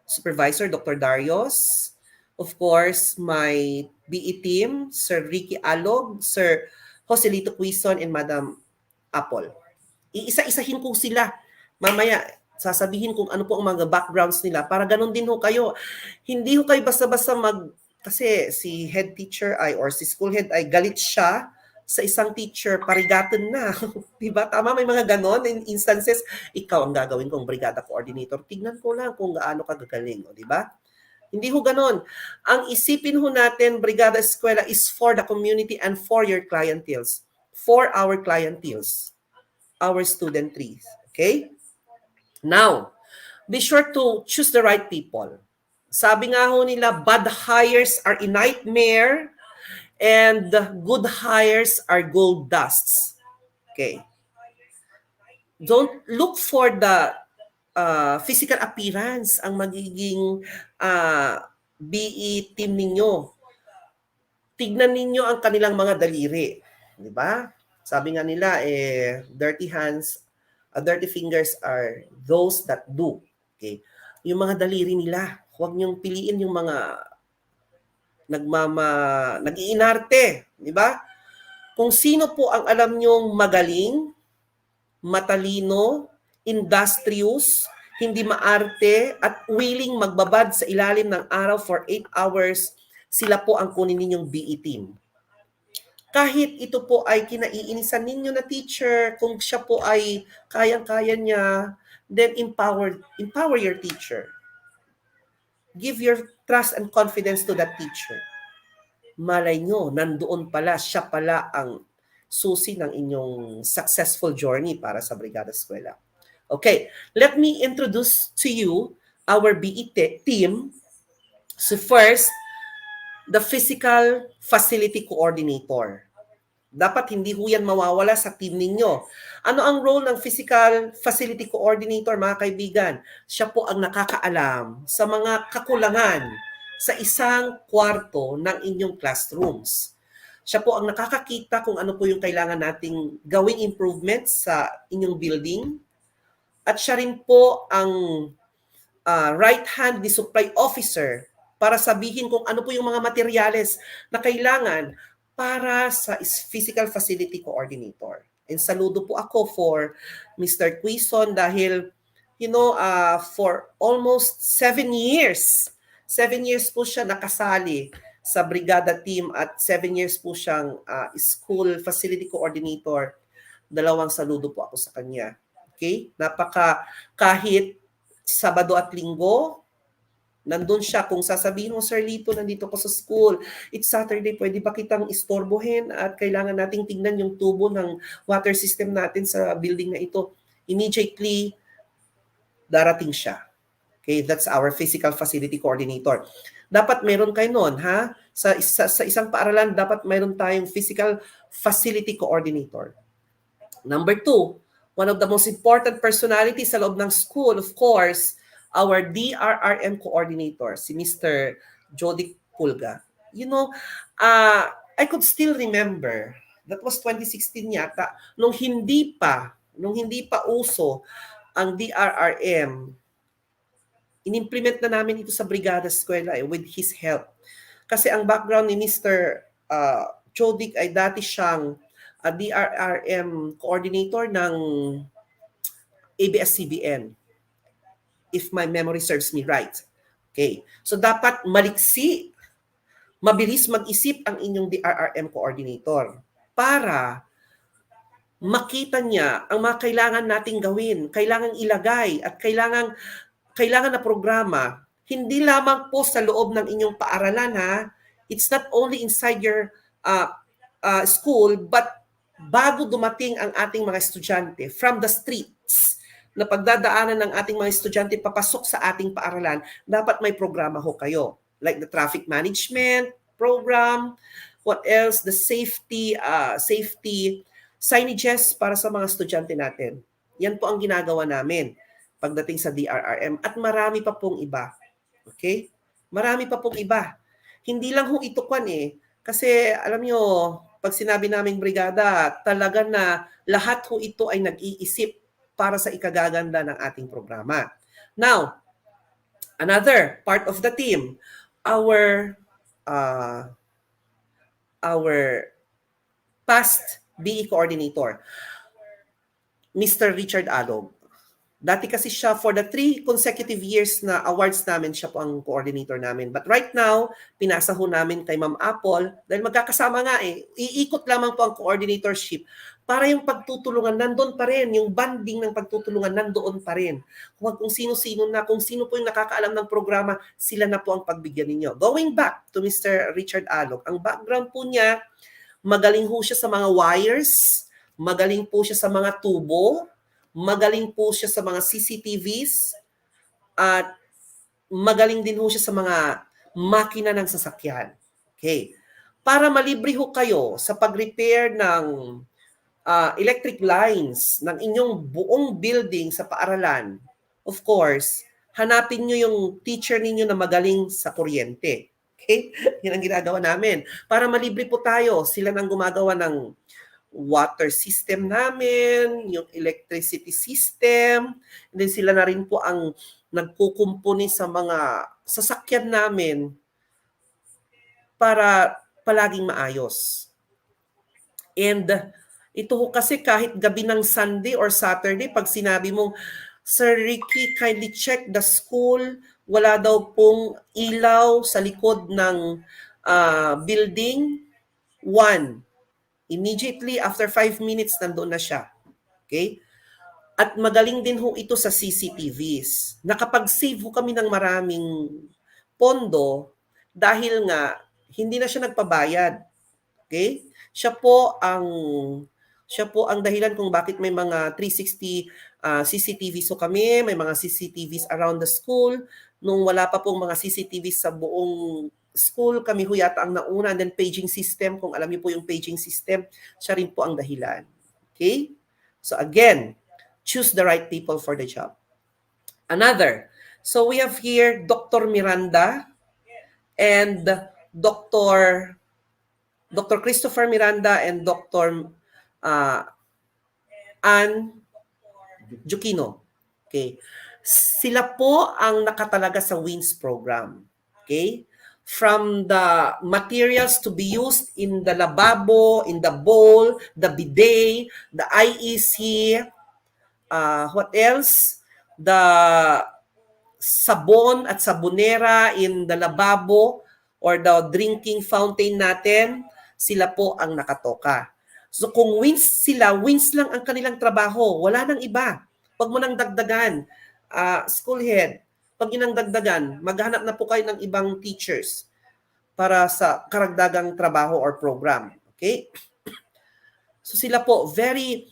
supervisor, Dr. Darius. Of course, my BE team, Sir Ricky Alog, Sir Joselito Quizon, and Madam Apple. Iisa-isahin ko sila. Mamaya, sasabihin kung ano po ang mga backgrounds nila para ganun din ho kayo. Hindi ho kayo basta-basta kasi si head teacher or si school head ay galit siya sa isang teacher, parigatan na. Diba? Tama, may mga ganon in instances, ikaw ang gagawin kong brigada coordinator. Tignan ko lang kung gaano ka gagaling. Diba? Hindi ho ganon. Ang isipin ho natin, Brigada Escuela is for the community and for your clienteles. For our clienteles. Our student trees. Okay? Now, be sure to choose the right people. Sabi nga ho nila, bad hires are a nightmare and good hires are gold dusts. Okay. Don't look for the physical appearance ang magiging BE team ninyo. Tignan ninyo ang kanilang mga daliri, di ba? Sabi nga nila dirty fingers are those that do. Okay? Yung mga daliri nila, huwag niyong piliin yung mga nag-iinarte, di ba? Kung sino po ang alam niyong magaling, matalino, industrious, hindi maarte, at willing magbabad sa ilalim ng araw for 8 hours, sila po ang kunin ninyong BE team. Kahit ito po ay kinaiinisan ninyo na teacher, kung siya po ay kayang-kaya niya, then empower your teacher. Give your trust and confidence to that teacher. Malay nyo, nandoon pala, siya pala ang susi ng inyong successful journey para sa Brigada Escuela. Okay, let me introduce to you our BE team. So first, the Physical Facility Coordinator. Dapat hindi ho yan mawawala sa team ninyo. Ano ang role ng Physical Facility Coordinator, mga kaibigan? Siya po ang nakakaalam sa mga kakulangan sa isang kwarto ng inyong classrooms. Siya po ang nakakakita kung ano po yung kailangan nating gawing improvements sa inyong building. At siya rin po ang right-hand supply officer para sabihin kung ano po yung mga materyales na kailangan para sa Physical Facility Coordinator. And saludo po ako for Mr. Quizon dahil, for almost 7 years po siya nakasali sa Brigada team at 7 years po siyang School Facility Coordinator. 2 saludo po ako sa kanya. Okay? Kahit Sabado at Linggo, nandun siya. Kung sasabihin mo, Sir Lito, nandito ko sa school, it's Saturday, pwede ba kitang istorbohin at kailangan nating tingnan yung tubo ng water system natin sa building na ito. Immediately, darating siya. Okay, that's our Physical Facility Coordinator. Dapat meron kayo nun, ha? Sa isang paaralan, dapat meron tayong Physical Facility Coordinator. Number 2, one of the most important personalities sa loob ng school, of course, our DRRM coordinator, si Mr. Jody Pulga. I could still remember, that was 2016 yata, nung hindi pa uso ang DRRM, inimplement na namin ito sa Brigada Escuela with his help. Kasi ang background ni Mr. Jody ay dati siyang DRRM coordinator ng ABS-CBN. If my memory serves me right. Okay. So dapat maliksi, mabilis mag-isip ang inyong DRRM coordinator para makita niya ang mga kailangan nating gawin, kailangan ilagay at kailangan na programa, hindi lamang po sa loob ng inyong paaralan, ha. It's not only inside your school, but bago dumating ang ating mga estudyante from the streets, na pagdadaanan ng ating mga estudyante papasok sa ating paaralan, dapat may programa ho kayo. Like the traffic management program, what else? The safety signages para sa mga estudyante natin. Yan po ang ginagawa namin pagdating sa DRRM. At marami pa pong iba. Okay? Marami pa pong iba. Hindi lang ho ito kasi alam nyo, pag sinabi naming brigada, talaga na lahat ho ito ay nag-iisip para sa ikagaganda ng ating programa. Now, another part of the team, our past BE coordinator, Mr. Richard Alog. Dati kasi siya, for the 3 consecutive years na awards namin, siya po ang coordinator namin. But right now, pinasa ho namin kay Ma'am Apple, dahil magkakasama nga iikot lamang po ang coordinatorship para yung pagtutulungan nandun pa rin, yung banding ng pagtutulungan nandoon pa rin. Huwag kung sino-sino na, kung sino po yung nakakaalam ng programa, sila na po ang pagbigyan ninyo. Going back to Mr. Richard Alog, ang background po niya, magaling po siya sa mga wires, magaling po siya sa mga tubo, magaling po siya sa mga CCTVs, at magaling din po siya sa mga makina ng sasakyan. Okay. Para malibre ho kayo sa pag-repair ng electric lines ng inyong buong building sa paaralan, of course, hanapin nyo yung teacher ninyo na magaling sa kuryente. Okay? Yan ang ginagawa namin. Para malibre po tayo, sila nang gumagawa ng water system namin, yung electricity system, and then sila na rin po ang nagkukumpuni sa mga sasakyan namin para palaging maayos. And ito ho kasi kahit gabi ng Sunday or Saturday, pag sinabi mong, Sir Ricky, kindly check the school, wala daw pong ilaw sa likod ng building 1. Immediately after 5 minutes, nandoon na siya. Okay? At magaling din ho ito sa CCTVs. Nakapag-save ho kami ng maraming pondo dahil nga hindi na siya nagpabayad. Okay? Siya po ang dahilan kung bakit may mga 360 CCTVs so kami, may mga CCTVs around the school. Nung wala pa pong mga CCTVs sa buong school, kami ho yata ang nauna. And then paging system, kung alam niyo po yung paging system, siya rin po ang dahilan. Okay? So again, choose the right people for the job. Another. So we have here Dr. Miranda and Dr. Christopher Miranda and Dr. Ann Jukino. Okay. Sila po ang nakatalaga sa WINS program. Okay? From the materials to be used in the lababo, in the bowl, the bidet, the IEC, what else? The sabon at sabonera in the lababo or the drinking fountain natin, sila po ang nakatoka. So kung WINS sila, WINS lang ang kanilang trabaho. Wala nang iba. Pag mo nang dagdagan, school head, pag yun ang dagdagan, maghanap na po kayo ng ibang teachers para sa karagdagang trabaho or program. Okay? So sila po, very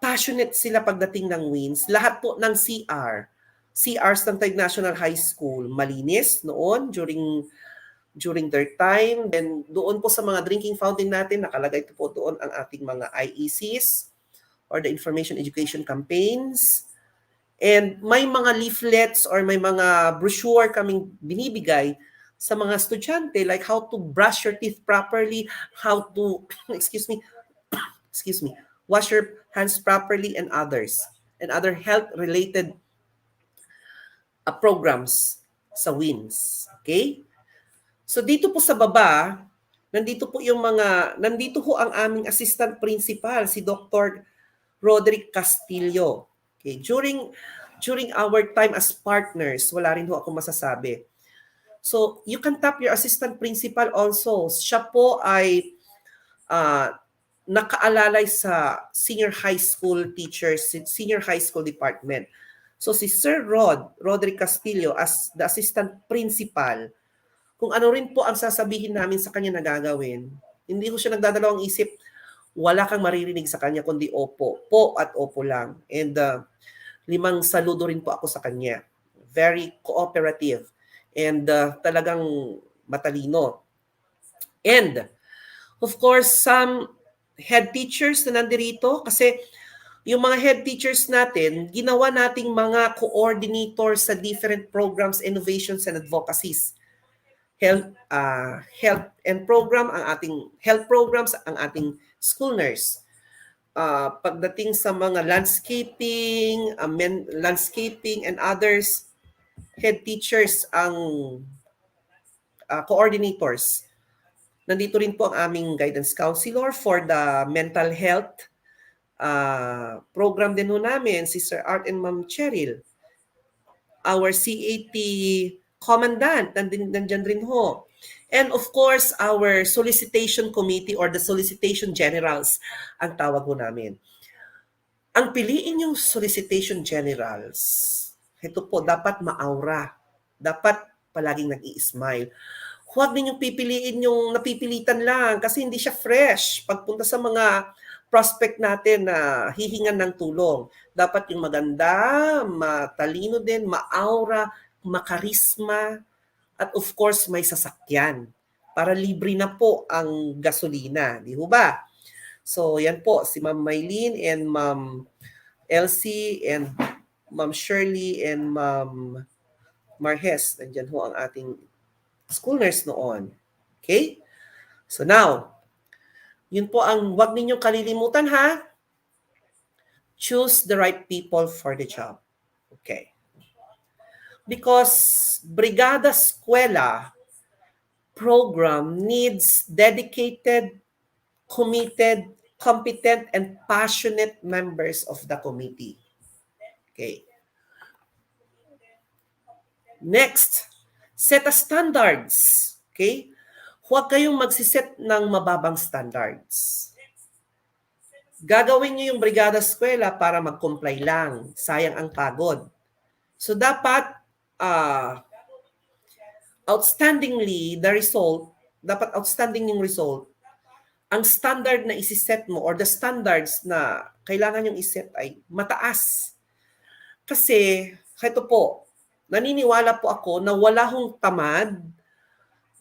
passionate sila pagdating ng WINS. Lahat po ng CRs ng Taguig National High School, malinis noon during their time. Then doon po sa mga drinking fountain natin, nakalagay po doon ang ating mga IECs or the Information Education Campaigns. And may mga leaflets or may mga brochure kaming binibigay sa mga estudyante like how to brush your teeth properly, how to, wash your hands properly and other health-related programs sa WINS. Okay? So dito po sa baba, nandito ho ang aming assistant principal, si Dr. Roderick Castillo. Okay, during our time as partners, wala rin ho ako masasabi. So you can tap your assistant principal also. Siya po ay nakaalalay sa senior high school teachers, senior high school department. So si Sir Roderick Castillo as the assistant principal, kung ano rin po ang sasabihin namin sa kanya na gagawin, hindi ko siya nagdadalawang isip, wala kang maririnig sa kanya kundi opo. Po at opo lang. And 5 saludo rin po ako sa kanya. Very cooperative. And talagang matalino. And of course, some head teachers na nandirito kasi yung mga head teachers natin, ginawa nating mga coordinators sa different programs, innovations, and advocacies. Health and program, ang ating health programs, ang ating school nurse. Pagdating sa mga landscaping and others, head teachers ang coordinators. Nandito rin po ang aming guidance counselor for the mental health program din ho namin, si Sir Art and Ma'am Cheryl. Our CAT commandant, nandyan rin ho. And of course, our solicitation committee or the solicitation generals ang tawag ho namin. Ang piliin yung solicitation generals, ito po, dapat ma-aura. Dapat palaging nag-i-smile. Huwag ninyong pipiliin yung napipilitan lang kasi hindi siya fresh. Pagpunta sa mga prospect natin na hihingan ng tulong, dapat yung maganda, matalino din, ma-aura, makarisma, at of course may sasakyan para libre na po ang gasolina, di ba? So yan po si Ma'am Maylene and Ma'am Elsie and Ma'am Shirley and Ma'am Marhes. Nandyan ho ang ating school nurse noon. Okay? So now, yun po ang wag ninyong kalilimutan ha. Choose the right people for the job. Okay. Because Brigada Escuela program needs dedicated, committed, competent, and passionate members of the committee. Okay. Next, set a standards. Okay? Huwag kayong magsiset ng mababang standards. Gagawin niyo yung Brigada Escuela para mag-comply lang. Sayang ang pagod. So dapat outstanding yung result. Ang standard na isiset mo or the standards na kailangan yung iset ay mataas. Kasi, ito po, naniniwala po ako na wala hong tamad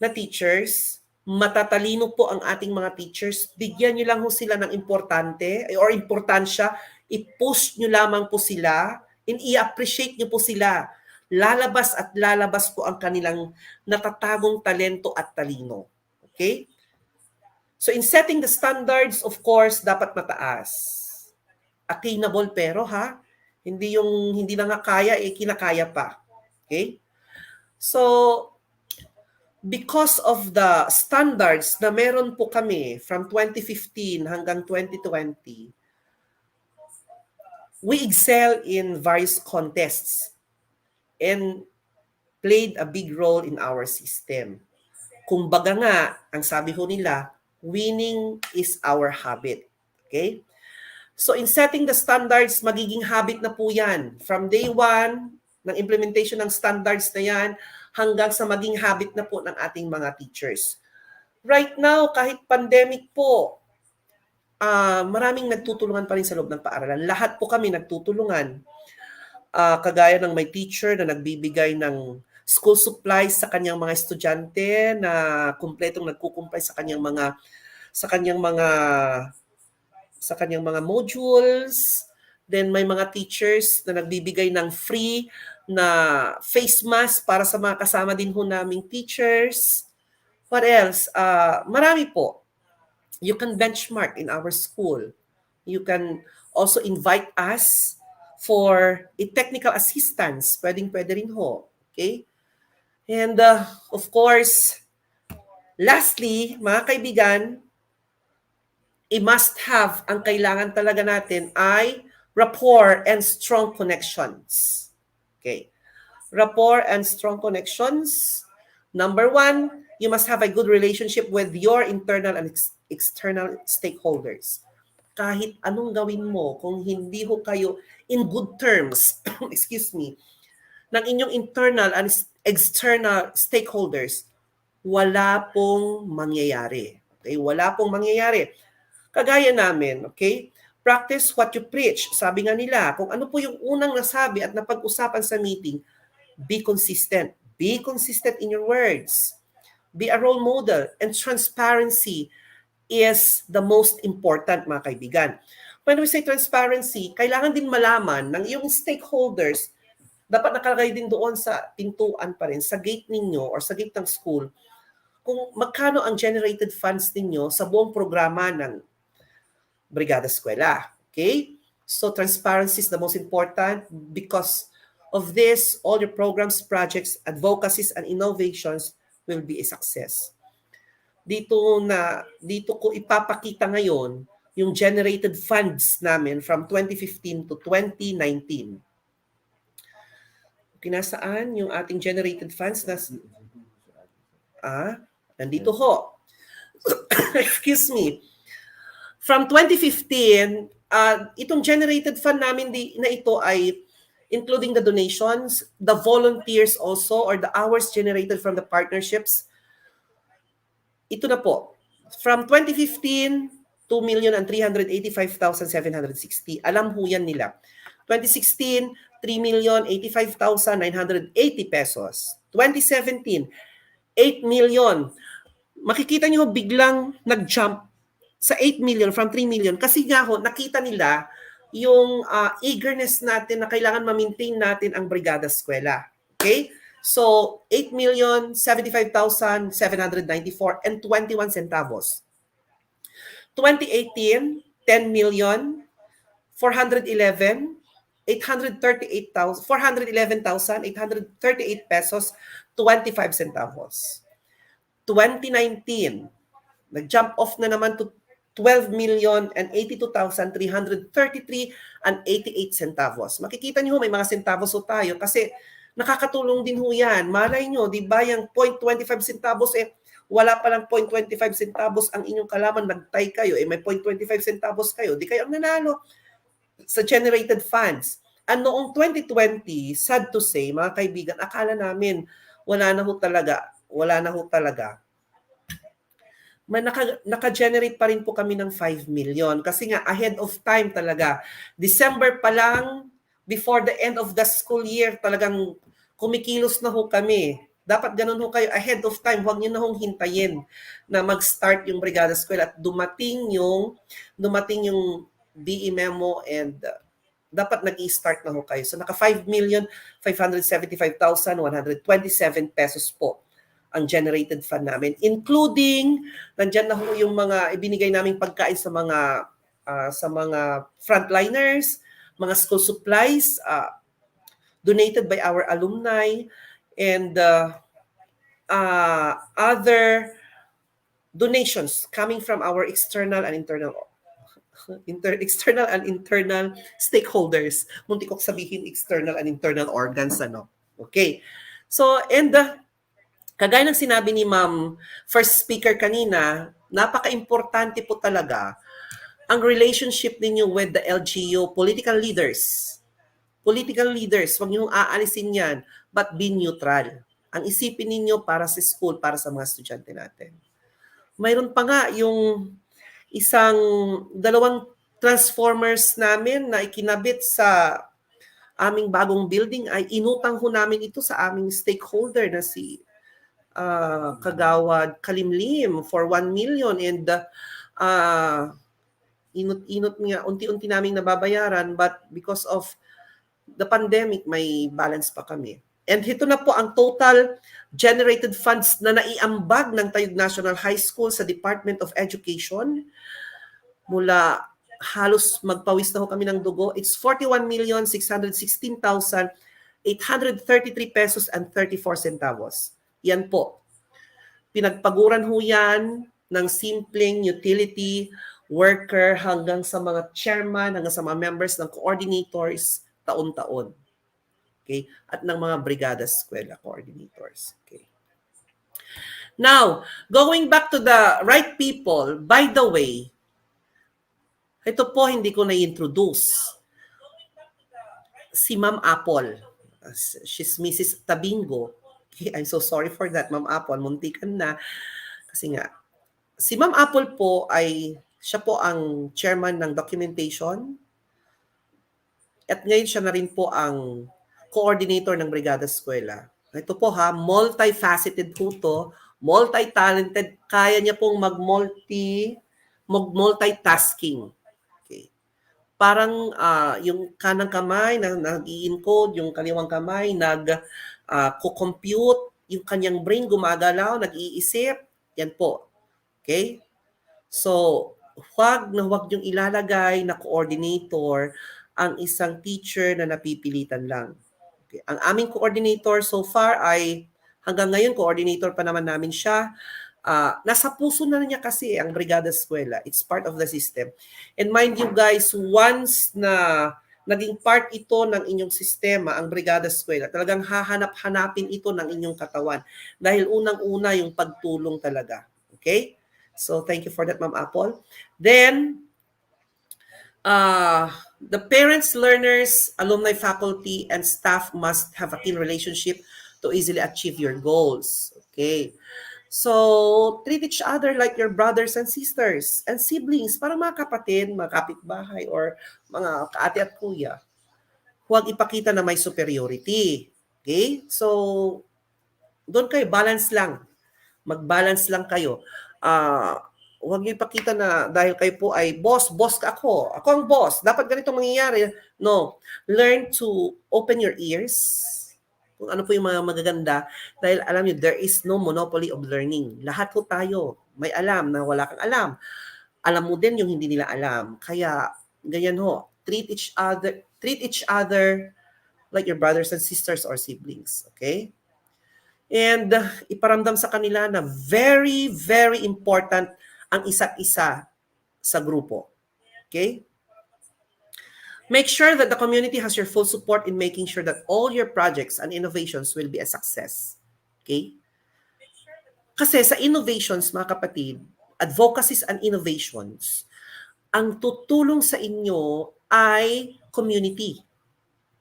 na teachers, matatalino po ang ating mga teachers, bigyan nyo lang ho sila ng importante or importansya, i-push nyo lamang po sila, i-appreciate nyo po sila. Lalabas at lalabas po ang kanilang natatagong talento at talino. Okay? So in setting the standards, of course, dapat mataas. Attainable pero ha, hindi yung hindi na nga kaya, kinakaya pa. Okay? So, because of the standards na meron po kami from 2015 hanggang 2020, we excel in various contests and played a big role in our system. Kumbaga nga, ang sabi ho nila, winning is our habit. Okay? So in setting the standards, magiging habit na po yan. From day one, ng implementation ng standards na yan, hanggang sa maging habit na po ng ating mga teachers. Right now, kahit pandemic po, maraming nagtutulungan pa rin sa loob ng paaralan. Lahat po kami nagtutulungan. Kagaya ng may teacher na nagbibigay ng school supplies sa kanyang mga estudyante na kumpletong nagkukumpay sa kanyang mga modules. Then may mga teachers na nagbibigay ng free na face mask para sa mga kasama din ho naming teachers. What else? Marami po. You can benchmark in our school. You can also invite us for a technical assistance. Pwede rin ho. Okay? And of course, lastly, mga kaibigan, i-must have, ang kailangan talaga natin ay rapport and strong connections. Okay. Rapport and strong connections. Number one, you must have a good relationship with your internal and external stakeholders. Kahit anong gawin mo, kung hindi ho kayo in good terms, excuse me, ng inyong internal and external stakeholders, wala pong mangyayari. Okay? Wala pong mangyayari. Kagaya namin, okay? Practice what you preach. Sabi nga nila, kung ano po yung unang nasabi at napag-usapan sa meeting, be consistent. Be consistent in your words. Be a role model. And transparency is the most important, mga kaibigan. When we say transparency, kailangan din malaman ng iyong stakeholders, dapat nakalagay din doon sa pintuan pa rin, sa gate ninyo or sa gate ng school, kung magkano ang generated funds ninyo sa buong programa ng Brigada Escuela. Okay? So transparency is the most important. Because of this, all your programs, projects, advocacies, and innovations will be a success. Dito ko ipapakita ngayon yung generated funds namin from 2015 to 2019. Kinasaan yung ating generated funds? Nandito ho. Excuse me. From 2015, itong generated fund namin na ito ay including the donations, the volunteers also, or the hours generated from the partnerships. Ito na po. From 2015, 2,385,760. Alam ho yan nila. 2016, 3,085,980 pesos. 2017, 8 million. Makikita niyo biglang nag-jump sa 8 million from 3 million kasi nga ho, nakita nila yung eagerness natin na kailangan ma-maintain natin ang Brigada Escuela. Okay? So, 8,075,794 and 21 centavos. 2018, 10,411,838,838 pesos 25 centavos. 2019, nag-jump off na naman to 12,082,333 and 88 centavos. Makikita niyo may mga centavos ho tayo kasi nakakatulong din ho yan. Malay nyo, di ba yung 0.25 centavos wala palang 0.25 centavos ang inyong kalaman, nagtay kayo, may 0.25 centavos kayo, di kayo ang nanalo sa generated funds. And noong 2020, sad to say, mga kaibigan, akala namin wala na ho talaga. May naka-generate pa rin po kami ng 5 million. Kasi nga, ahead of time talaga. December pa lang, before the end of the school year, talagang kumikilos na ho kami. Dapat ganun ho kayo, ahead of time. Huwag nyo na hong hintayin na mag-start yung Brigada Escuela at dumating yung DE memo and dapat nag-i-start na ho kayo. So naka 5,575,127 pesos po ang generated fund namin, including nandyan na ho yung mga ibinigay naming pagkain sa mga frontliners, mga school supplies donated by our alumni, and other donations coming from our external and internal stakeholders. Muntik kong sabihin external and internal organs, ano. Okay. So, and kagaya ng sinabi ni Ma'am first speaker kanina, napaka-importante po talaga ang relationship ninyo with the LGU political leaders. Political leaders, huwag niyong aalisin yan, but be neutral. Ang isipin ninyo para sa school, para sa mga estudyante natin. Mayroon pa nga yung dalawang transformers namin na ikinabit sa aming bagong building ay inutang ho namin ito sa aming stakeholder na si Kagawad Kalimlim for 1 million and inut nga, unti-unti naming nababayaran but because of the pandemic, may balance pa kami. And ito na po ang total generated funds na naiambag ng Tayug National High School sa Department of Education. Mula halos magpawis na ho kami ng dugo. It's 41,616,833 pesos and 34 centavos. Yan po. Pinagpaguran ho yan ng simpleng utility worker hanggang sa mga chairman, hanggang sa mga members ng coordinators taon-taon. Okay? At ng mga Brigada Escuela coordinators. Okay. Now, going back to the right people, by the way, ito po hindi ko na-introduce. Si Ma'am Apple. She's Mrs. Tabingo. Okay, I'm so sorry for that, Ma'am Apple. Muntikan na. Kasi nga, si Ma'am Apple po siya po ang chairman ng documentation. At ngayon siya na rin po ang coordinator ng Brigada Escuela. Ito po multifaceted po to, multi-talented, kaya niya pong multitasking. Okay. Parang yung kanang kamay nag-i-encode, yung kaliwang kamay nag-compute, yung kanyang brain gumagalaw, nag-iisip, yan po. Okay? So, huwag yung ilalagay na coordinator ang isang teacher na napipilitan lang. Okay. Ang aming coordinator so far ay hanggang ngayon coordinator pa naman namin siya. Nasa puso na niya kasi ang Brigada Escuela. It's part of the system. And mind you guys, once na naging part ito ng inyong sistema, ang Brigada Escuela, talagang hahanap-hanapin ito ng inyong katawan. Dahil unang-una yung pagtulong talaga. Okay? So thank you for that, Ma'am Apple. Then, the parents, learners, alumni, faculty, and staff must have a keen relationship to easily achieve your goals. Okay. So, treat each other like your brothers and sisters and siblings, parang mga kapatid, mga kapitbahay, or mga kaate at kuya. Huwag ipakita na may superiority. Okay? So, doon kayo, balance lang. Mag-balance lang kayo. huwag niyo ipakita na dahil kayo po ay boss ka ako. Ako ang boss. Dapat ganito mangyayari. No. Learn to open your ears. Kung ano po yung mga magaganda. Dahil alam niyo, there is no monopoly of learning. Lahat po tayo may alam na wala kang alam. Alam mo din yung hindi nila alam. Kaya, ganyan ho. Treat each other like your brothers and sisters or siblings. Okay? And iparamdam sa kanila na very, very important ang isa't isa sa grupo. Okay? Make sure that the community has your full support in making sure that all your projects and innovations will be a success. Okay? Kasi sa innovations, mga kapatid, advocacies and innovations, ang tutulong sa inyo ay community.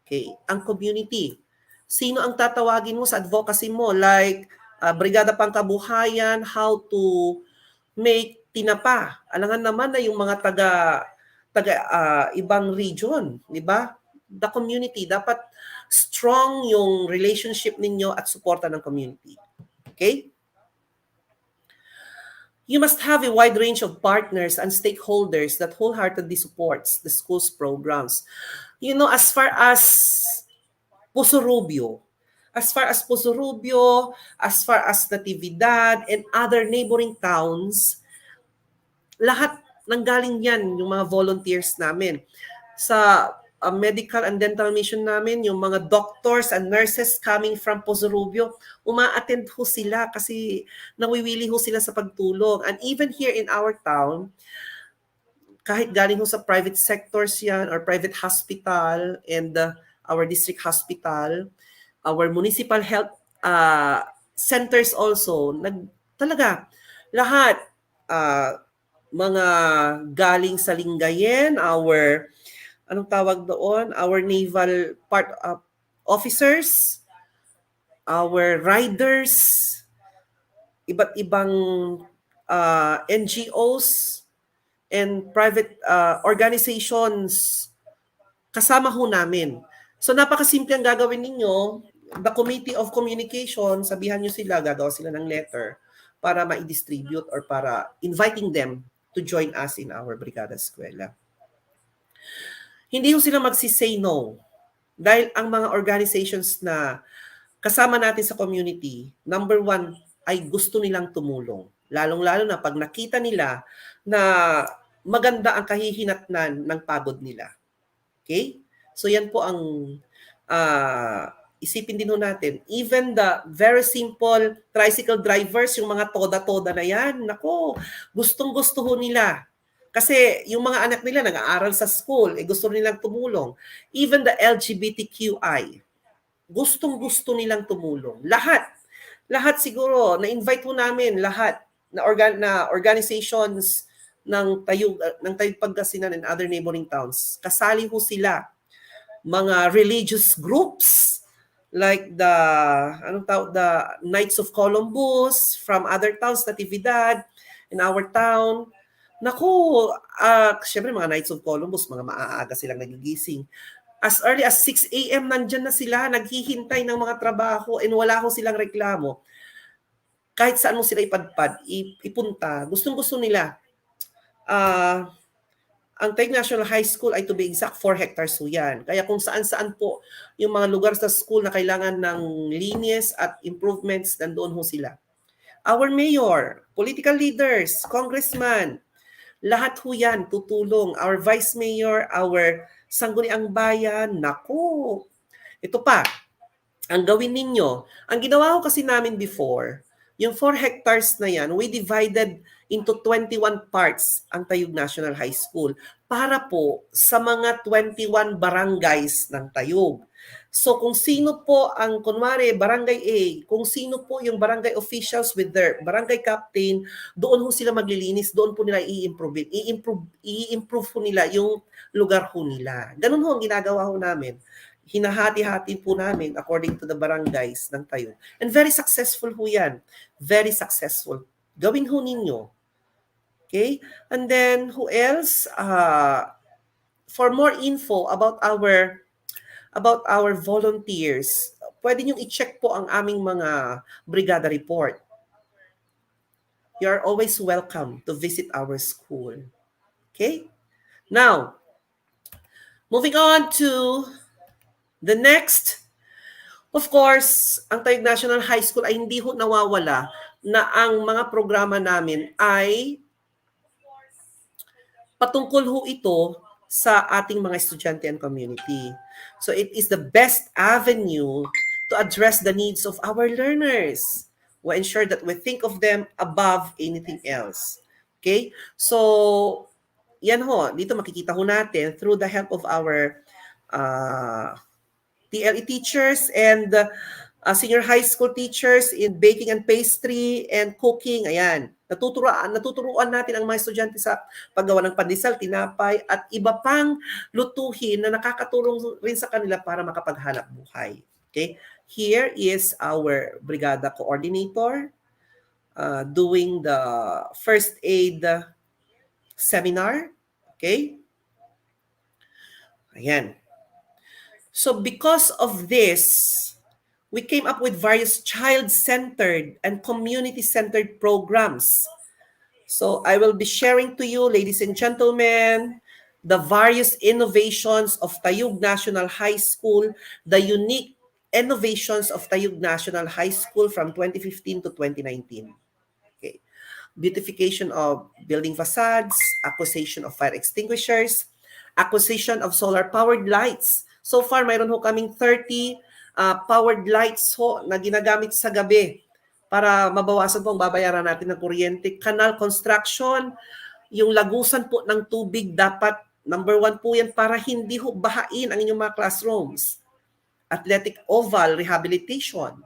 Okay? Ang community. Sino ang tatawagin mo sa advocacy mo? Like, Brigada Pangkabuhayan, how to make tinapa. Alangan naman na yung mga taga ibang region, di ba? The community, dapat strong yung relationship ninyo at suporta ng community. Okay? You must have a wide range of partners and stakeholders that wholeheartedly supports the school's programs. You know, as far as Puso Rubio, as far as Natividad, and other neighboring towns, lahat nanggaling yan, yung mga volunteers namin. Sa medical and dental mission namin, yung mga doctors and nurses coming from Puso Rubio, uma-attend ho sila kasi nawiwili ho sila sa pagtulong. And even here in our town, kahit galing ho sa private sectors yan or private hospital and our district hospital, our municipal health centers also, talaga, lahat, mga galing sa Lingayen, our naval part officers, our riders, iba't ibang NGOs and private organizations, kasama ho namin. So napakasimple ang gagawin ninyo. The Committee of Communication, sabihan nyo sila, gagawa sila ng letter para ma-distribute or para inviting them to join us in our Brigada Escuela. Hindi ho sila magsisay no. Dahil ang mga organizations na kasama natin sa community, number one, ay gusto nilang tumulong. Lalong-lalo na pag nakita nila na maganda ang kahihinatnan ng pagod nila. Okay? So yan po ang isipin din ho natin. Even the very simple tricycle drivers, yung mga toda-toda na yan, nako, gustong-gusto ho nila. Kasi yung mga anak nila nag-aaral sa school, gusto nilang tumulong. Even the LGBTQI, gustong-gusto nilang tumulong. Lahat siguro, na-invite ho namin lahat na organizations ng Tayug Pangasinan and other neighboring towns. Kasali ho sila. Mga religious groups like the Knights of Columbus from other towns, Natividad, in our town. Naku, syempre mga Knights of Columbus, mga maaaga silang nagigising. As early as 6 a.m. nandyan na sila, naghihintay ng mga trabaho and wala ho silang reklamo. Kahit saan mo sila ipadpad, ipunta, gustong-gusto nila. Ang Taguig National High School ay to be exact 4 hectares ho yan. Kaya kung saan-saan po yung mga lugar sa school na kailangan ng linis at improvements, nandoon ho sila. Our mayor, political leaders, congressman, lahat ho yan tutulong. Our vice mayor, our sangguniang bayan, naku. Ito pa, ang gawin ninyo, ang ginawa ko kasi namin before, yung 4 hectares na yan, we divided into 21 parts ang Tayug National High School para po sa mga 21 barangays ng Tayug. So kung sino po ang, kunwari, barangay A, kung sino po yung barangay officials with their barangay captain, doon ho sila maglilinis, doon po nila i-improve po nila yung lugar ho nila. Ganun ho ang ginagawa ho namin. Hinahati-hati po namin according to the barangays ng Tayug. And very successful ho yan. Very successful. Gawin ho ninyo. Okay? And then, who else? For more info about our volunteers, pwede nyo i-check po ang aming mga brigada report. you're always welcome to visit our school. Okay? Now, moving on to the next. Of course, ang Taguig National High School ay hindi ho nawawala na ang mga programa namin ay patungkol ho ito sa ating mga estudyante and community. So it is the best avenue to address the needs of our learners. We ensure that we think of them above anything else. Okay? So, yan ho, dito makikita ho natin through the help of our TLE teachers and senior high school teachers in baking and pastry and cooking. Ayan, natuturuan natin ang mga estudyante sa paggawa ng pandesal, tinapay, at iba pang lutuhin na nakakatulong rin sa kanila para makapaghanap buhay. Okay? Here is our Brigada coordinator doing the first aid seminar. Okay? Ayan. So because of this, we came up with various child-centered and community-centered programs. So I will be sharing to you, ladies and gentlemen, the various innovations of Taguig National High School, the unique innovations of Taguig National High School from 2015 to 2019. Okay. Beautification of building facades, acquisition of fire extinguishers, acquisition of solar-powered lights. So far, mayroon ho kaming 30 powered lights ho na ginagamit sa gabi para mabawasan po ang babayaran natin ng kuryente. Canal construction, yung lagusan po ng tubig dapat, number 1 po yan para hindi ho bahain ang inyong mga classrooms. Athletic oval rehabilitation.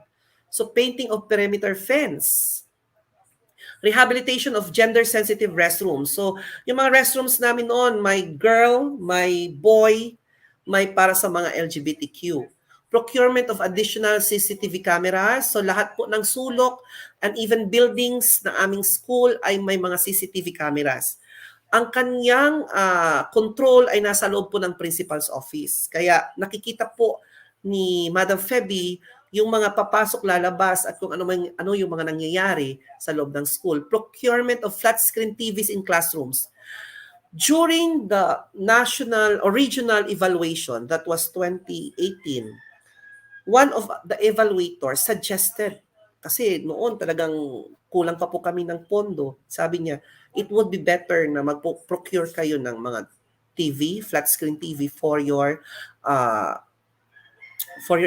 So painting of perimeter fence. Rehabilitation of gender-sensitive restrooms. So yung mga restrooms namin noon, may girl, may boy, may para sa mga LGBTQ. Procurement of additional CCTV cameras. So lahat po ng sulok and even buildings ng aming school ay may mga CCTV cameras. Ang kanyang control ay nasa loob po ng principal's office. Kaya nakikita po ni Madam Feby yung mga papasok, lalabas at kung ano yung mga nangyayari sa loob ng school. Procurement of flat screen TVs in classrooms. During the national or regional evaluation, that was 2018, one of the evaluators suggested, kasi noon talagang kulang pa po kami ng pondo, sabi niya, it would be better na mag-procure kayo ng mga TV, flat screen TV for your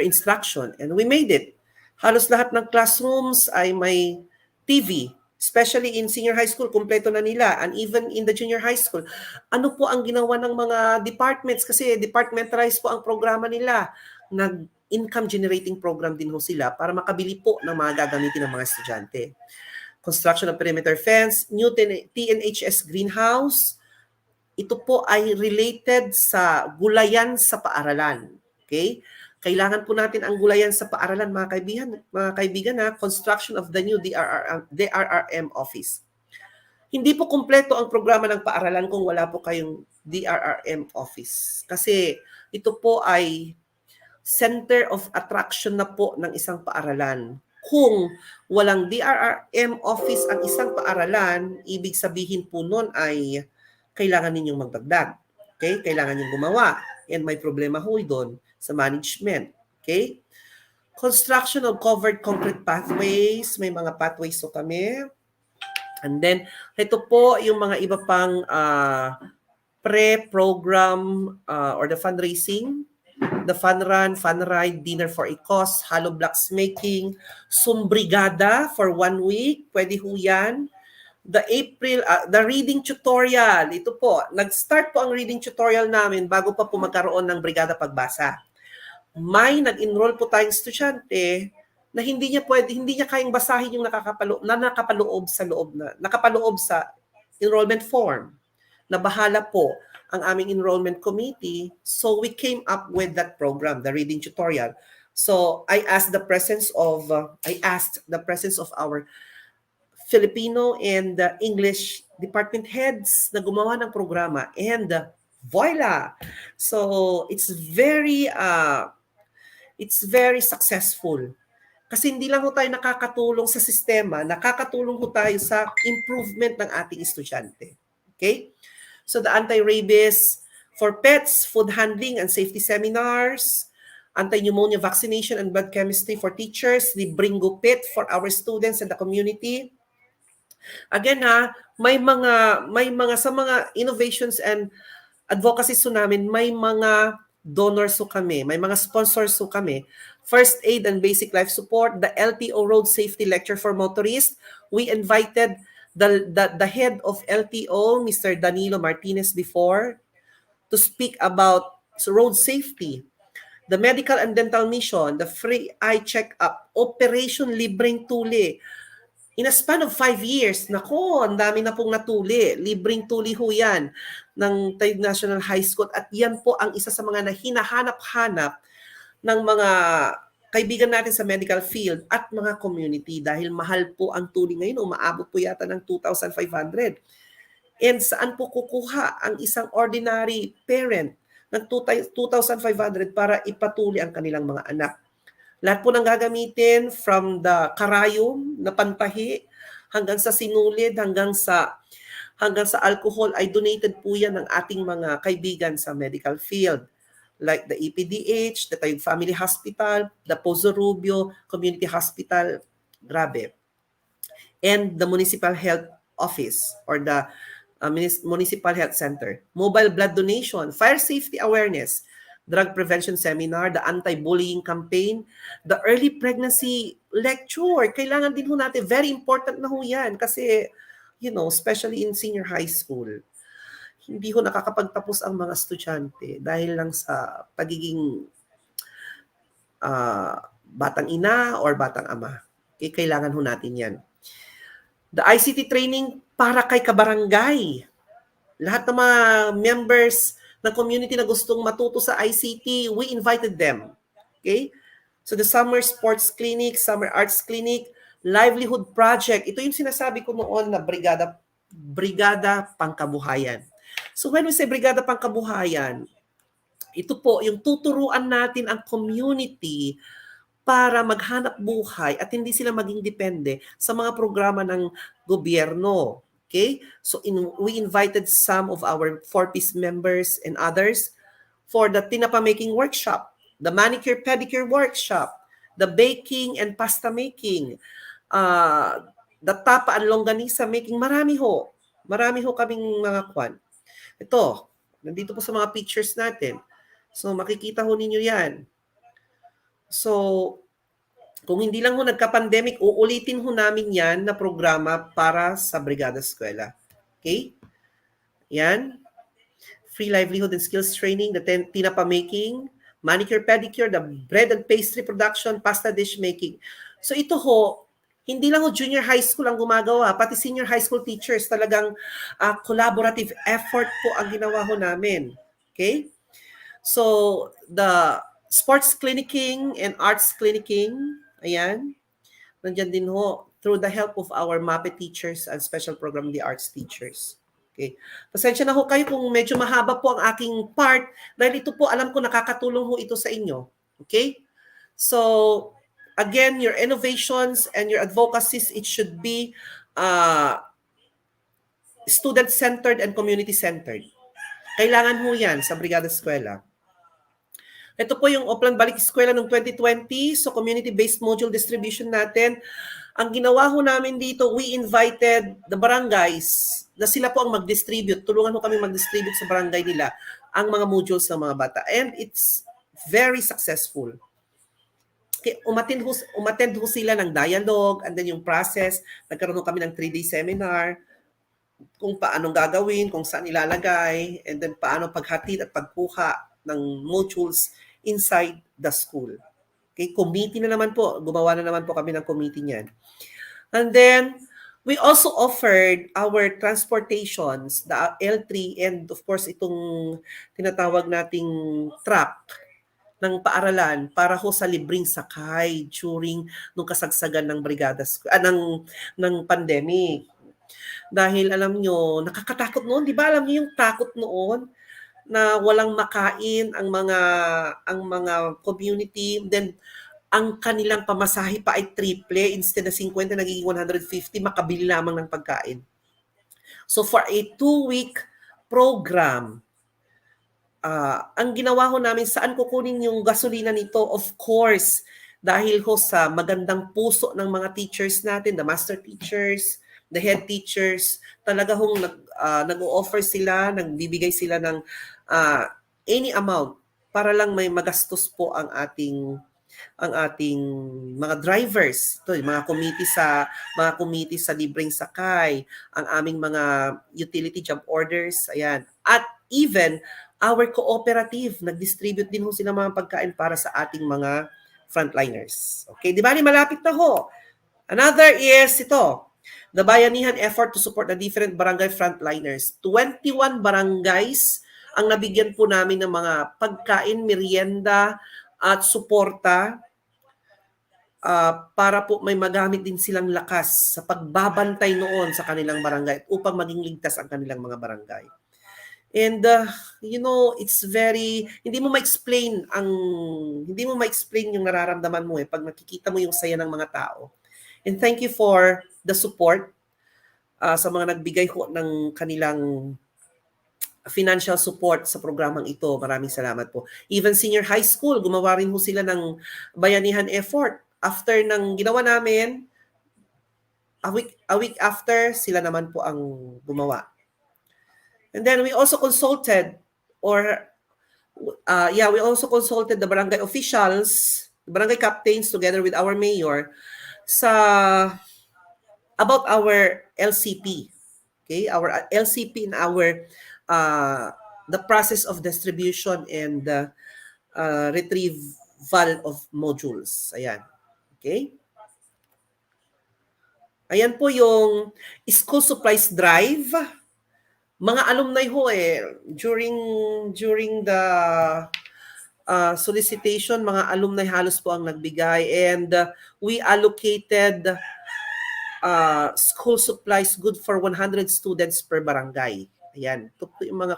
instruction. And we made it. Halos lahat ng classrooms ay may TV. Especially in senior high school, kumpleto na nila. And even in the junior high school. Ano po ang ginawa ng mga departments? Kasi departmentalized po ang programa nila. Nag-income generating program din ho sila para makabili po ng mga gagamitin ng mga estudyante. Construction of perimeter fence, new TNHS greenhouse. Ito po ay related sa gulayan sa paaralan. Okay? Kailangan po natin ang gulayan sa paaralan, mga kaibigan na construction of the new DRRM office. Hindi po kumpleto ang programa ng paaralan kung wala po kayong DRRM office. Kasi ito po ay center of attraction na po ng isang paaralan. Kung walang DRRM office ang isang paaralan, ibig sabihin po nun ay kailangan ninyong magdagdag. Okay? Kailangan ninyong gumawa. And may problema ho doon sa management. Okay? Construction of covered concrete pathways. May mga pathways so kami. And then, ito po yung mga iba pang pre-program or the fundraising. The fun run, fun ride, dinner for a cause, hollow blocks making, Brigada for 1 week. Pwede ho yan. The reading tutorial. Ito po, nag-start po ang reading tutorial namin bago pa po magkaroon ng Brigada Pagbasa. May nag-enroll po tayong estudyante na hindi niya kayang basahin yung nakapaloob sa enrollment form. Na bahala po ang aming enrollment committee. So we came up with that program, the reading tutorial. So I asked the presence of our Filipino and English department heads na gumawa ng programa, and voila! So it's very successful. Kasi hindi lang ho tayo nakakatulong sa sistema, nakakatulong ho tayo sa improvement ng ating estudyante. Okay? So the anti-rabies for pets, food handling and safety seminars, anti-pneumonia vaccination and blood chemistry for teachers, libreng gupit for our students and the community. Again ha, may mga sa mga innovations and advocacy so namin, may mga donors so kami, may mga sponsors so kami. First aid and basic life support, the LTO road safety lecture for motorists. We invited the head of LTO, Mr. Danilo Martinez before, to speak about road safety. The medical and dental mission, the free eye check-up, Operation Libreng Tuli. In a span of 5 years, nako, ang dami na pong natuli. Libreng tuli ho yan ng Taguig National High School. At yan po ang isa sa mga hinahanap-hanap ng mga kaibigan natin sa medical field at mga community dahil mahal po ang tuli ngayon. Umaabot po yata ng 2,500. And saan po kukuha ang isang ordinary parent ng 2,500 para ipatuli ang kanilang mga anak? Lahat po ng gagamitin from the karayom na pantahi hanggang sa sinulid, hanggang sa alcohol ay donated po yan ng ating mga kaibigan sa medical field. Like the EPDH, the Taguig Family Hospital, the Pozo Rubio Community Hospital, grabe. And the Municipal Health Office or the Municipal Health Center. Mobile blood donation, fire safety awareness, drug prevention seminar, the anti-bullying campaign, the early pregnancy lecture. Kailangan din ho natin, very important na ho yan kasi, especially in senior high school, hindi ho nakakapagtapos ang mga estudyante dahil lang sa pagiging batang ina or batang ama. Okay, kailangan ho natin yan. The ICT training para kay kabarangay. Lahat ng mga members ng community na gustong matuto sa ICT, we invited them. Okay? So the summer sports clinic, summer arts clinic, livelihood project. Ito yung sinasabi ko noon na Brigada Pangkabuhayan. So when we say Brigada Pangkabuhayan, ito po yung tuturuan natin ang community para maghanap buhay at hindi sila maging depende sa mga programa ng gobyerno. Okay? So we invited some of our 4-piece members and others for the tinapa making workshop, the manicure pedicure workshop, the baking and pasta making, the tapa and longganisa making. Marami ho kaming mga kwan. Ito, nandito po sa mga pictures natin. So makikita ho ninyo yan. So kung hindi lang ho nagka-pandemic, uulitin ho namin yan na programa para sa Brigada Escuela. Okay? Yan. Free livelihood and skills training, the tinapa making, manicure pedicure, the bread and pastry production, pasta dish making. So ito ho, hindi lang ho junior high school ang gumagawa, pati senior high school teachers, talagang collaborative effort po ang ginawa ho namin. Okay? So the sports clinicking and arts clinicking, ayan, nandyan din ho, through the help of our MAPE teachers and special program, the arts teachers. Okay. Pasensya na ho kayo kung medyo mahaba po ang aking part dahil ito po, alam ko nakakatulong ho ito sa inyo. Okay? So, again, your innovations and your advocacies, it should be student-centered and community-centered. Kailangan ho yan sa Brigada Escuela. Ito po yung Oplan Balik Eskwela noong 2020. So community-based module distribution natin. Ang ginawa ho namin dito, we invited the barangays na sila po ang mag-distribute. Tulungan ho kami mag-distribute sa barangay nila ang mga modules ng mga bata. And it's very successful. Okay, umattend ho sila ng dialogue and then yung process. Nagkaroon ho kami ng 3-day seminar kung paanong gagawin, kung saan ilalagay, and then paano paghatid at pagkuha ng modules inside the school. Okay, committee na naman po. Gumawa na naman po kami ng committee niyan. And then, we also offered our transportations, the L3, and of course, itong tinatawag nating truck ng paaralan para ho sa libreng sakay during nung kasagsagan ng brigada ng pandemic. Dahil alam nyo, nakakatakot noon. Di ba alam nyo yung takot noon? Na walang makain ang mga community, then ang kanilang pamasahe pa ay triple, instead na 50 nagiging 150, makabili lamang ng pagkain. So for a 2-week program, ang ginawa ho namin, saan kukunin yung gasolina nito? Of course, dahil ho sa magandang puso ng mga teachers natin, the master teachers, the head teachers, talaga hong nag-o-offer sila, nagbibigay sila ng any amount para lang may magastos po ang ating mga drivers, ito, yung mga committee sa libreng sakay, ang aming mga utility job orders, ayan. At even our cooperative, nag-distribute din ho sila mga pagkain para sa ating mga frontliners. Okay, di ba malapit na ho? Another is ito, the bayanihan effort to support the different barangay frontliners. 21 barangays ang nabigyan po namin ng mga pagkain, merienda at suporta para po may magamit din silang lakas sa pagbabantay noon sa kanilang barangay upang maging ligtas ang kanilang mga barangay. And it's very, hindi mo ma-explain yung nararamdaman mo pag nakikita mo yung saya ng mga tao. And thank you for the support sa mga nagbigay ho ng kanilang financial support sa programang ito. Maraming salamat po. Even senior high school, gumawa rin ho sila ng bayanihan effort. After ng ginawa namin, a week after, sila naman po ang gumawa. And then we also consulted the barangay officials, the barangay captains together with our mayor about our LCP. Okay, our LCP and our the process of distribution and retrieval of modules. Ayan. Okay? Ayan po yung school supplies drive. Mga alumni ho during the solicitation, mga alumni halos po ang nagbigay, and we allocated school supplies good for 100 students per barangay. Ayan, ito po yung mga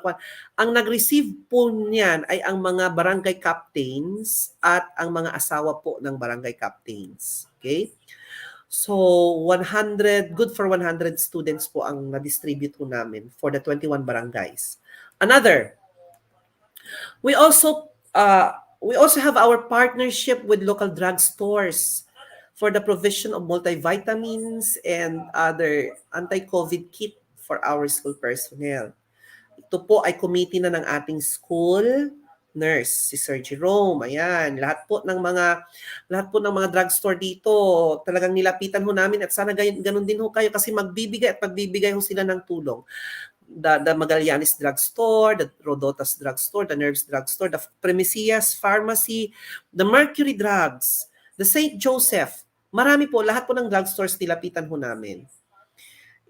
ang nag-receive po niyan ay ang mga barangay captains at ang mga asawa po ng barangay captains. Okay? So, good for 100 students po ang na-distribute po namin for the 21 barangays. Another, we also have our partnership with local drugstores for the provision of multivitamins and other anti-COVID kit for our school personnel. Ito po ay committee na ng ating school nurse, si Sir Jerome. Ayan, lahat po ng mga drugstore dito, talagang nilapitan ho namin, at sana ganun din ho kayo, kasi magbibigay ho sila ng tulong. The Magallanes Drugstore, the Rodotas Drugstore, the Nerves Drugstore, the Primicias Pharmacy, the Mercury Drugs, the St. Joseph. Marami po, lahat po ng drugstores nilapitan ho namin.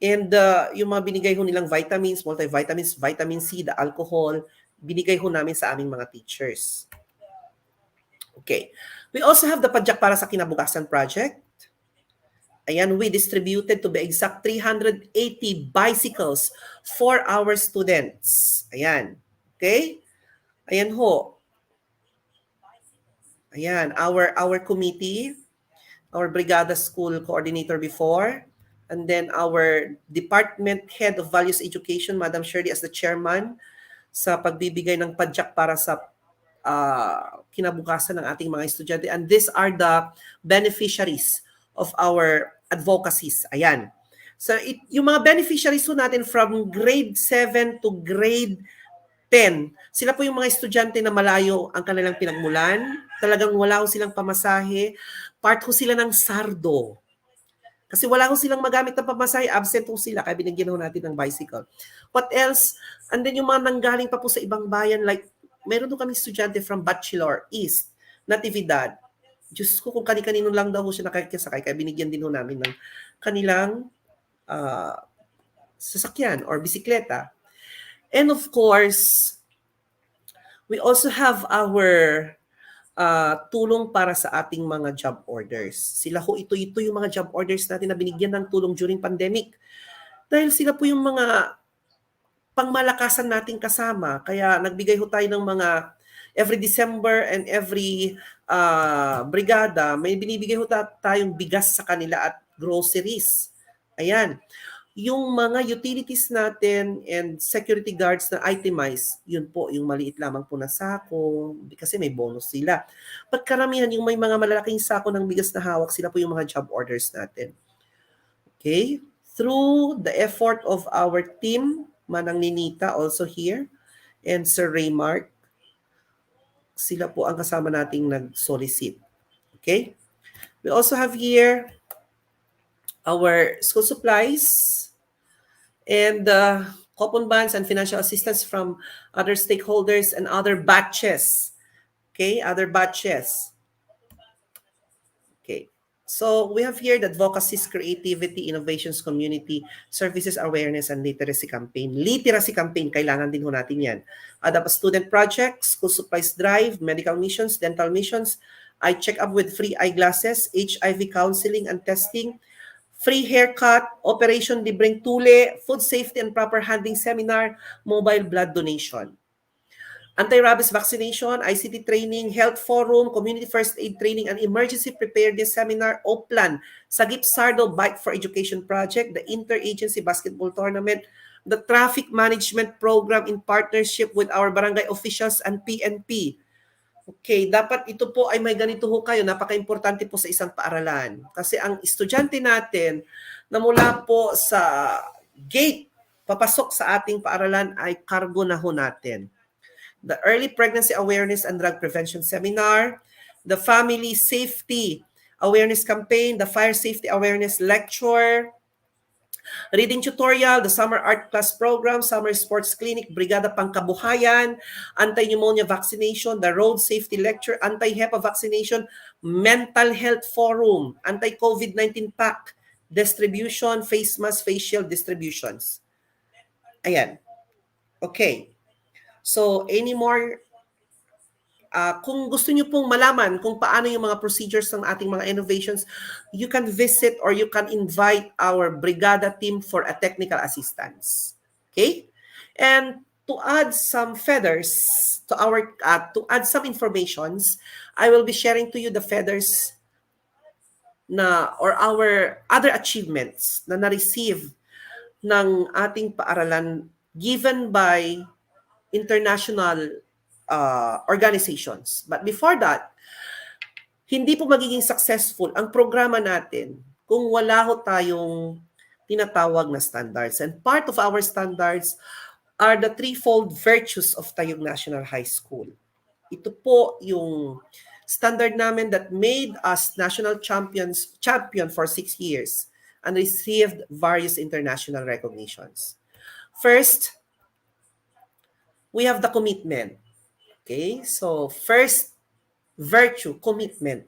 And yung mga binigay ho nilang vitamins, multivitamins, vitamin C, the alcohol, binigay ho namin sa aming mga teachers. Okay. We also have the Padyak para sa Kinabukasan project. Ayan, we distributed, to be exact, 380 bicycles for our students. Ayan. Okay? Ayan ho. Ayan, our committee, our Brigada School coordinator before, and then our department head of values education, Madam Shirley, as the chairman, sa pagbibigay ng padyak para sa kinabukasan ng ating mga estudyante. And these are the beneficiaries of our advocacies. Ayan. So, yung mga beneficiaries po natin from grade 7 to grade 10, sila po yung mga estudyante na malayo ang kanilang pinagmulan. Talagang wala ho silang pamasahe. Part ho sila ng sardo. Kasi wala ko silang magamit ng pamasahe, absent po sila, kaya binigyan ho natin ng bicycle. What else? And then yung mga nanggaling pa po sa ibang bayan, like, meron doon kami estudyante from Bachelor, East, Natividad. Diyos ko, kung kani-kanino lang daw siya nakakasakay, kaya binigyan din ho namin ng kanilang sasakyan or bisikleta. And of course, we also have our tulong para sa ating mga job orders. Sila ho, ito yung mga job orders natin na binigyan ng tulong during pandemic. Dahil sila po yung mga pangmalakasan nating kasama. Kaya nagbigay ho tayo ng mga every December and every brigada, may binibigay ho tayong bigas sa kanila at groceries. Ayan. Yung mga utilities natin and security guards na itemized, yun po, yung maliit lamang po na sako, kasi may bonus sila. Pagkaramihan, yung may mga malalaking sako ng bigas na hawak, sila po yung mga job orders natin. Okay? Through the effort of our team, Manang Ninita also here, and Sir Raymark, sila po ang kasama nating nag-solicit. Okay? We also have here our school supplies and coupon bonds and financial assistance from other stakeholders and other batches. Okay, other batches. Okay. So we have here the advocacies, creativity, innovations, community, services, awareness, and literacy campaign. Literacy campaign, kailangan din ho natin yan. Dapat student projects, school supplies drive, medical missions, dental missions, eye check-up with free eyeglasses, HIV counseling and testing, free haircut, Operation Libreng Tule, food safety and proper handling seminar, mobile blood donation. Anti-rabies vaccination, ICT training, health forum, community first aid training, and emergency preparedness seminar, OPLAN, Sagip Sardo Bike for Education Project, the interagency basketball tournament, the traffic management program in partnership with our barangay officials and PNP. Okay, dapat ito po ay may ganito ho kayo, napaka-importante po sa isang paaralan. Kasi ang estudyante natin na mula po sa gate, papasok sa ating paaralan ay cargo na ho natin. The Early Pregnancy Awareness and Drug Prevention Seminar, the Family Safety Awareness Campaign, the Fire Safety Awareness Lecture, reading tutorial, the summer art class program, summer sports clinic, Brigada Pangkabuhayan, anti-pneumonia vaccination, the road safety lecture, anti-HEPA vaccination, mental health forum, anti-COVID-19 pack, distribution, face mask, face shield distributions. Ayan. Okay. So, any more kung gusto niyo pong malaman kung paano yung mga procedures ng ating mga innovations, you can visit or you can invite our Brigada team for a technical assistance. Okay? And to add some feathers to our, to add some informations, I will be sharing to you the feathers na or our other achievements na na-receive ng ating paaralan given by international organizations. But before that, hindi po magiging successful ang programa natin kung wala ho tayong tinatawag na standards. And part of our standards are the threefold virtues of Tayog National High School. Ito po yung standard namin that made us national champion for 6 years and received various international recognitions. First, we have the commitment. Okay, so first virtue, commitment.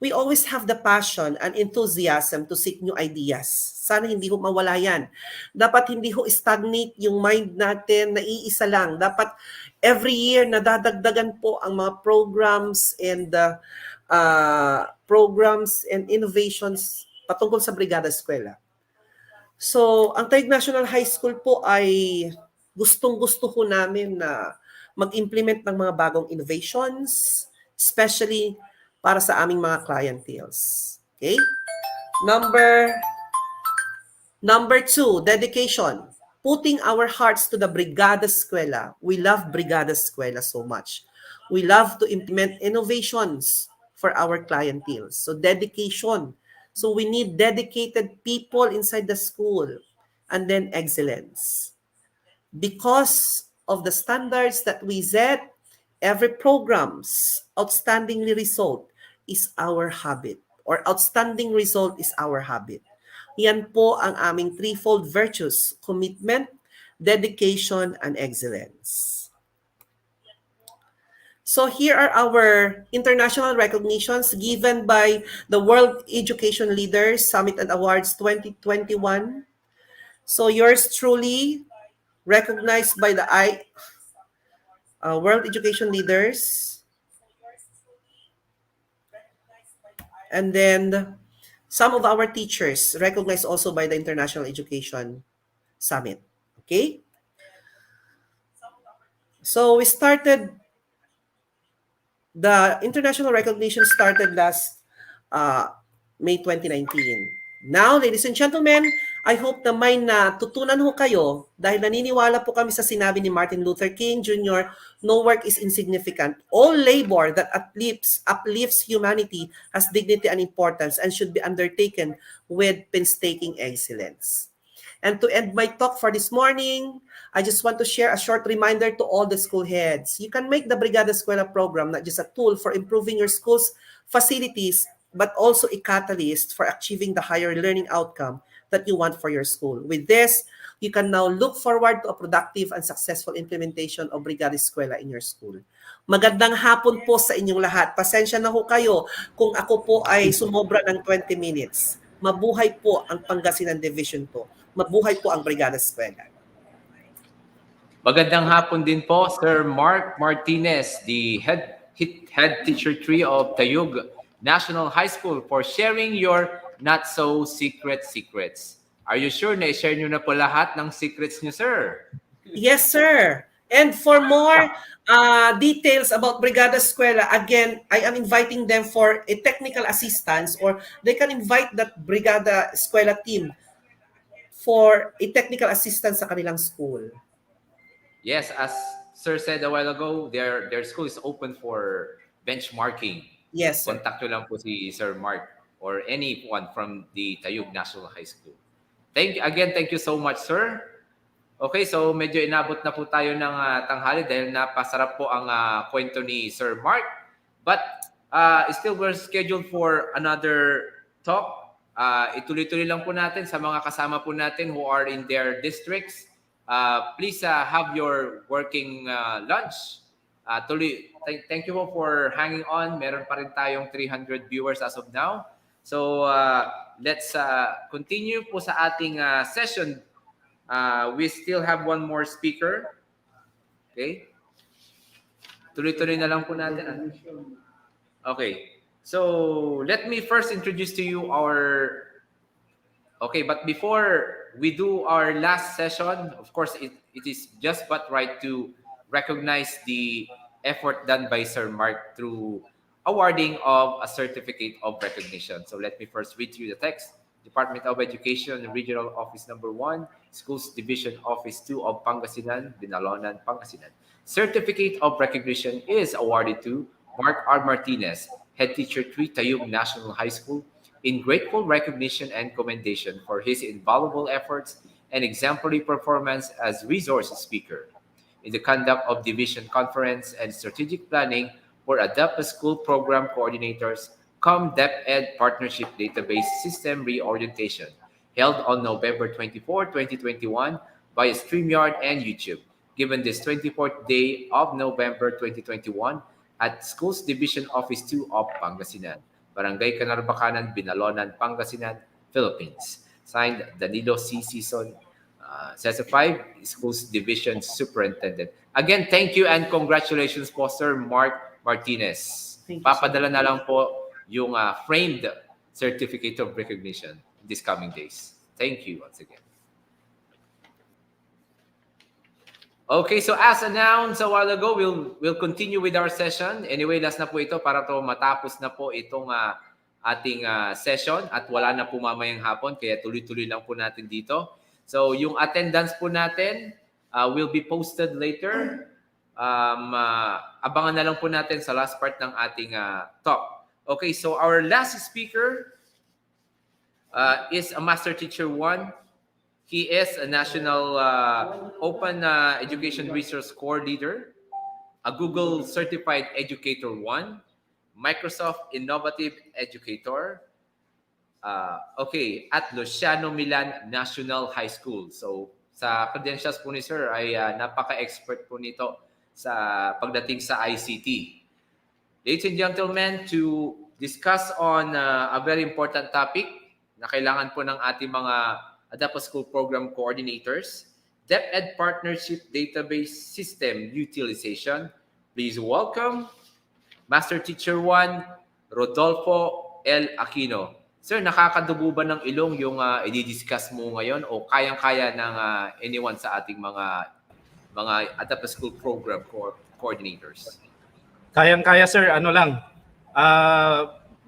We always have the passion and enthusiasm to seek new ideas. Sana hindi ho mawala yan. Dapat hindi ho stagnate yung mind natin na iisa lang. Dapat every year nadadagdagan po ang mga programs and innovations patungkol sa Brigada Escuela. So, ang Tayog National High School po ay gustong-gusto ho namin na mag-implement ng mga bagong innovations, especially para sa aming mga clienteles. Okay? Number 2, dedication. Putting our hearts to the Brigada Escuela. We love Brigada Escuela so much. We love to implement innovations for our clienteles. So dedication. So we need dedicated people inside the school. And then excellence. Because of the standards that we set, every program's outstandingly result is our habit, or outstanding result is our habit. Yan po ang aming threefold virtues: commitment, dedication, and excellence. So here are our international recognitions given by the World Education Leaders Summit and Awards 2021. So yours truly, recognized by the World Education Leaders, and then some of our teachers recognized also by the International Education Summit. Okay? So we started The international recognition started last May 2019. Now, ladies and gentlemen, I hope na may natutunan ho kayo dahil naniniwala po kami sa sinabi ni Martin Luther King Jr., no work is insignificant. All labor that uplifts humanity has dignity and importance and should be undertaken with painstaking excellence. And to end my talk for this morning, I just want to share a short reminder to all the school heads. You can make the Brigada Escuela program not just a tool for improving your school's facilities, but also a catalyst for achieving the higher learning outcome that you want for your school. With this, you can now look forward to a productive and successful implementation of Brigada Escuela in your school. Magandang hapon po sa inyong lahat. Pasensya na ho kayo kung ako po ay sumobra ng 20 minutes. Mabuhay po ang Pangasinan Division 2. Mabuhay po ang Brigada Escuela. Magandang hapon din po, Sir Mark Martinez, the head teacher 3 of Tayug National High School, for sharing your not-so-secret secrets. Are you sure na i-share nyo na po lahat ng secrets nyo, sir? Yes, sir. And for more details about Brigada Escuela, again, I am inviting them for a technical assistance, or they can invite that Brigada Escuela team for a technical assistance sa kanilang school. Yes, as sir said a while ago, their school is open for benchmarking. Yes, sir. Contact nyo lang po si Sir Mark or anyone from the Tayug National High School. Thank you so much, sir. Okay, so medyo inabot na po tayo ng tanghali dahil napasarap po ang kwento ni Sir Mark. But still we're scheduled for another talk. Ituloy-tuloy lang po natin sa mga kasama po natin who are in their districts. Please have your working lunch. Thank you po for hanging on. Meron pa rin tayong 300 viewers as of now. So let's continue po sa ating session. We still have one more speaker. Okay? Tuloy-tuloy na lang po natin. Okay. So let me first introduce to you our... Okay, but before we do our last session, of course, it is just but right to recognize the effort done by Sir Mark through awarding of a certificate of recognition. So let me first read through the text. Department of Education, Regional Office Number 1, Schools Division Office 2 of Pangasinan, Binalonan, Pangasinan. Certificate of recognition is awarded to Mark R. Martinez, Head Teacher 3, Tayug National High School, in grateful recognition and commendation for his invaluable efforts and exemplary performance as resource speaker in the conduct of division conference and strategic planning for DEPED School Program Coordinators DEPED Partnership Database System Reorientation, held on November 24, 2021 by StreamYard and YouTube, given this 24th day of November 2021 at Schools Division Office 2 of Pangasinan, Barangay Canarbakanan, Binalonan, Pangasinan, Philippines. Signed, Danilo C. Season, CESA 5, Schools Division Superintendent. Again, thank you and congratulations po, Sir Mark Martinez. Papadala na lang po yung framed certificate of recognition this coming days. Thank you once again. Okay, so as announced a while ago, we'll continue with our session. Anyway, last na po ito para to matapos na po itong ating session at wala na po mamayang hapon, kaya tuloy-tuloy lang po natin dito. So yung attendance po natin will be posted later. Abangan na lang po natin sa last part ng ating talk. Okay, so our last speaker is a Master Teacher 1. He is a National Open Education Resource Corps leader, a Google Certified Educator 1, Microsoft Innovative Educator, at Luciano Milan National High School. So sa credentials po ni Sir ay napaka-expert po nito sa pagdating sa ICT. Ladies and gentlemen, to discuss on a very important topic na kailangan po ng ating mga DEPED School Program Coordinators, DEPED Partnership Database System Utilization. Please welcome Master Teacher 1, Rodolfo L. Aquino. Sir, nakakadugo ba ng ilong yung i-discuss mo ngayon o kayang-kaya ng anyone sa ating mga DEPED School Program Coordinators? Kayang-kaya sir, ano lang.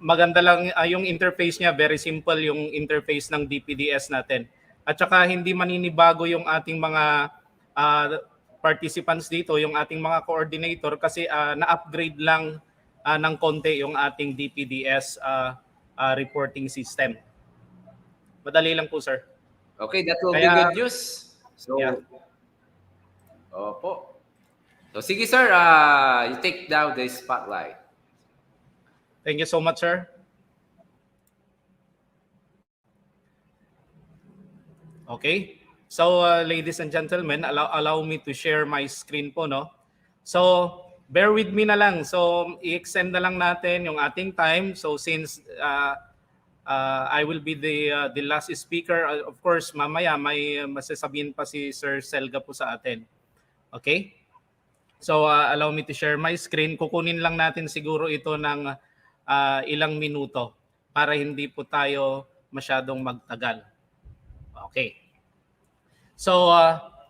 Maganda lang yung interface niya, very simple yung interface ng DPDS natin. At saka hindi maninibago yung ating mga participants dito, yung ating mga coordinator kasi na-upgrade lang ng konti yung ating DPDS reporting system. Madali lang po sir. Okay, that will be Kaya, good news. So, yeah. opo. So, sige sir, you take down the spotlight. Thank you so much sir. Okay. So, ladies and gentlemen, allow me to share my screen po, no? So, bear with me na lang. So, i-extend na lang natin yung ating time. So, since I will be the last speaker, of course, mamaya may masasabihin pa si Sir Selga po sa atin. Okay? So, allow me to share my screen. Kukunin lang natin siguro ito ng ilang minuto para hindi po tayo masyadong magtagal. Okay. So,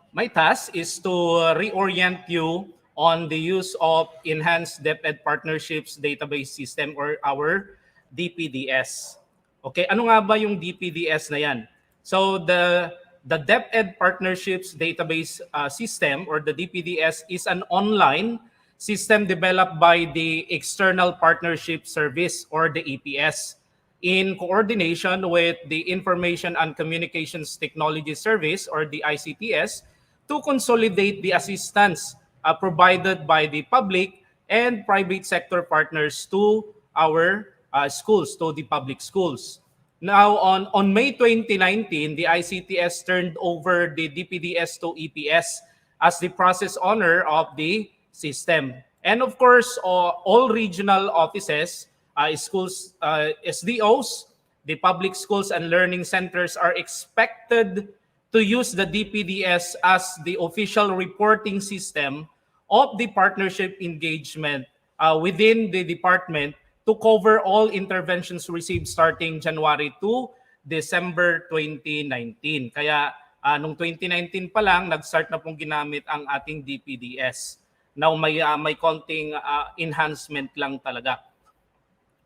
my task is to reorient you on the use of Enhanced DEPED Partnerships Database System or our DPDS. Okay, ano nga ba yung DPDS na yan? So, the DEPED Partnerships Database System or the DPDS is an online system developed by the External Partnership Service or the EPS in coordination with the Information and Communications Technology Service or the ICTS to consolidate the assistance provided by the public and private sector partners to our schools, to the public schools. Now, on May 2019, the ICTS turned over the DPDS to EPS as the process owner of the system. And of course, all regional offices, schools, SDOs, the public schools and learning centers are expected to use the DPDS as the official reporting system of the partnership engagement within the department to cover all interventions received starting January to December 2019. Kaya nung 2019 pa lang, nag-start na pong ginamit ang ating DPDS. Now may konting enhancement lang talaga.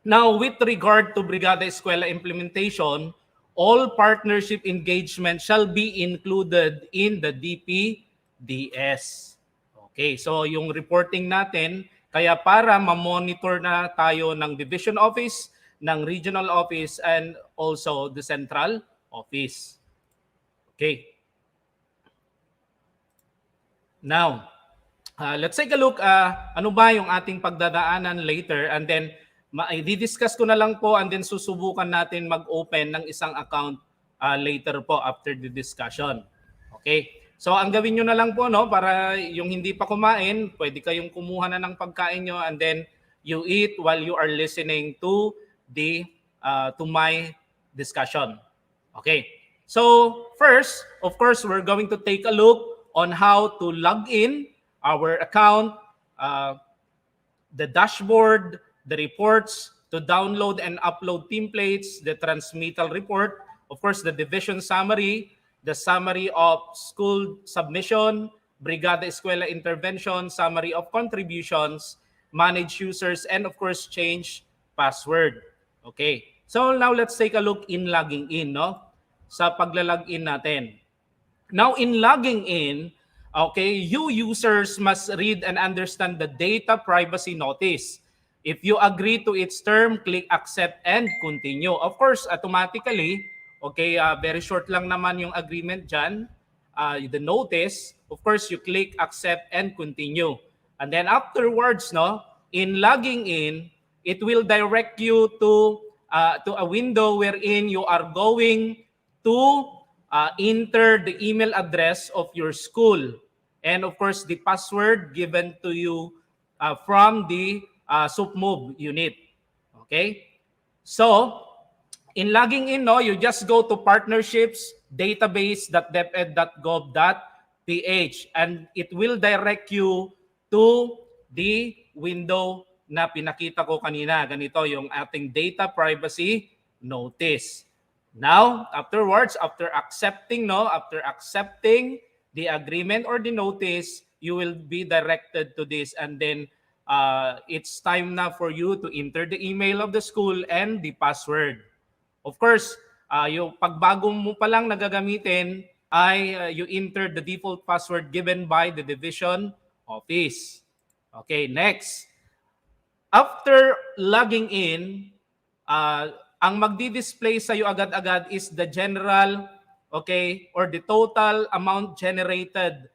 Now, with regard to Brigada Escuela implementation, all partnership engagement shall be included in the DPDS. Okay, so yung reporting natin, kaya para ma-monitor na tayo ng division office, ng regional office, and also the central office. Okay. Now, let's take a look ano ba yung ating pagdadaanan later, and then i-discuss ko na lang po and then susubukan natin mag-open ng isang account later po after the discussion. Okay? So ang gawin nyo na lang po, no, para yung hindi pa kumain, pwede kayong kumuha na ng pagkain nyo and then you eat while you are listening to the to my discussion. Okay? So first, of course, we're going to take a look on how to log in our account, the dashboard, the reports, to download and upload templates, the transmittal report, of course, the division summary, the summary of school submission, Brigada Escuela intervention, summary of contributions, manage users, and of course, change password. Okay. So now let's take a look in logging in, no? Sa paglalagin natin. Now in logging in, okay, you users must read and understand the data privacy notice. If you agree to its term, click accept and continue. Of course, automatically, okay, very short lang naman yung agreement dyan, the notice. Of course, you click accept and continue. And then afterwards, no, in logging in, it will direct you to a window wherein you are going to enter the email address of your school. And of course, the password given to you from the SUPMOVE unit. Okay? So, in logging in, no, you just go to partnerships, database.deped.gov.ph, and it will direct you to the window na pinakita ko kanina. Ganito yung ating data privacy notice. Now, afterwards, after accepting the agreement or the notice, you will be directed to this, and then it's time na for you to enter the email of the school and the password. Of course, yung pagbago mo pa lang nagagamitin ay you enter the default password given by the division office. Okay, next. After logging in, ang magdi-display sa iyo agad-agad is the general, okay, or the total amount generated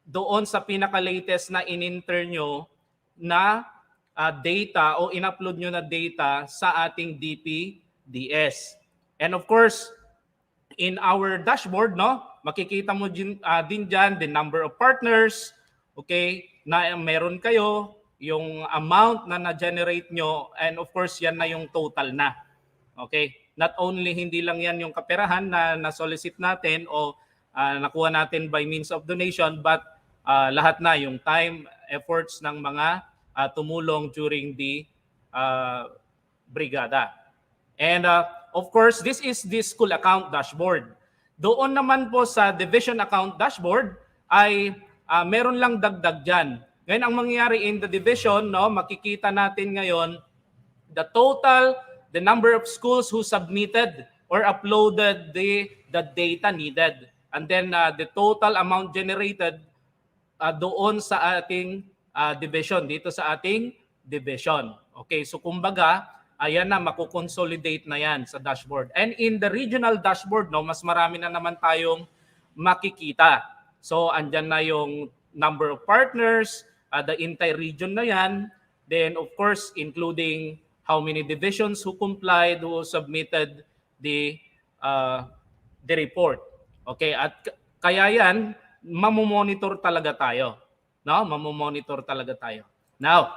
doon sa pinaka-latest na in-enter nyo na data o in-upload nyo na data sa ating DPDS. And of course, in our dashboard, no, makikita mo din dyan the number of partners, okay, na meron kayo, yung amount na na-generate nyo, and of course, yan na yung total na. Okay? Not only hindi lang yan yung kaperahan na na-solicit natin o nakuha natin by means of donation, but lahat na yung time, efforts ng mga tumulong during the brigada. And of course, this is the school account dashboard. Doon naman po sa division account dashboard ay meron lang dagdag dyan. Ngayon, ang mangyayari in the division, no, makikita natin ngayon the total, the number of schools who submitted or uploaded the data needed. And then the total amount generated doon sa ating division, dito sa ating division. Okay, so kumbaga, ayan na, makukonsolidate na yan sa dashboard. And in the regional dashboard, no, mas marami na naman tayong makikita. So, andyan na yung number of partners, the entire region na yan. Then, of course, including how many divisions who complied, who submitted the report. Okay, at kaya yan, mamomonitor talaga tayo. No? Mamomonitor talaga tayo. Now,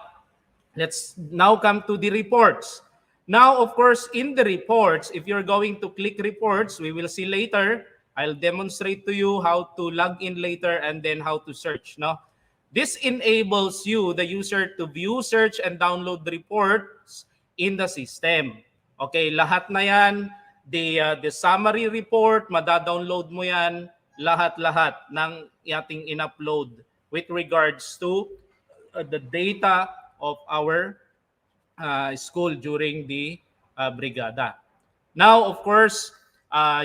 let's now come to the reports. Now, of course, in the reports, if you're going to click reports, we will see later. I'll demonstrate to you how to log in later and then how to search. No? This enables you, the user, to view, search, and download the reports in the system. Okay, lahat na yan. The summary report, madadownload mo yan. Lahat-lahat ng ating in-upload with regards to the data of our school during the brigada. Now, of course,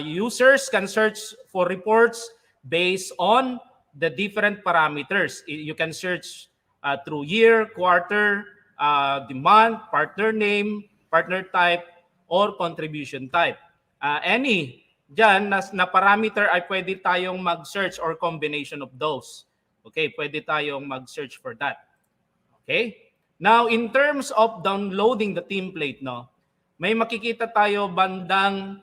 users can search for reports based on the different parameters. You can search through year, quarter, the month, partner name, partner type, or contribution type. Any dyan na parameter ay pwede tayong mag-search or combination of those. Okay, pwede tayong mag-search for that. Okay? Now, in terms of downloading the template, no, may makikita tayo bandang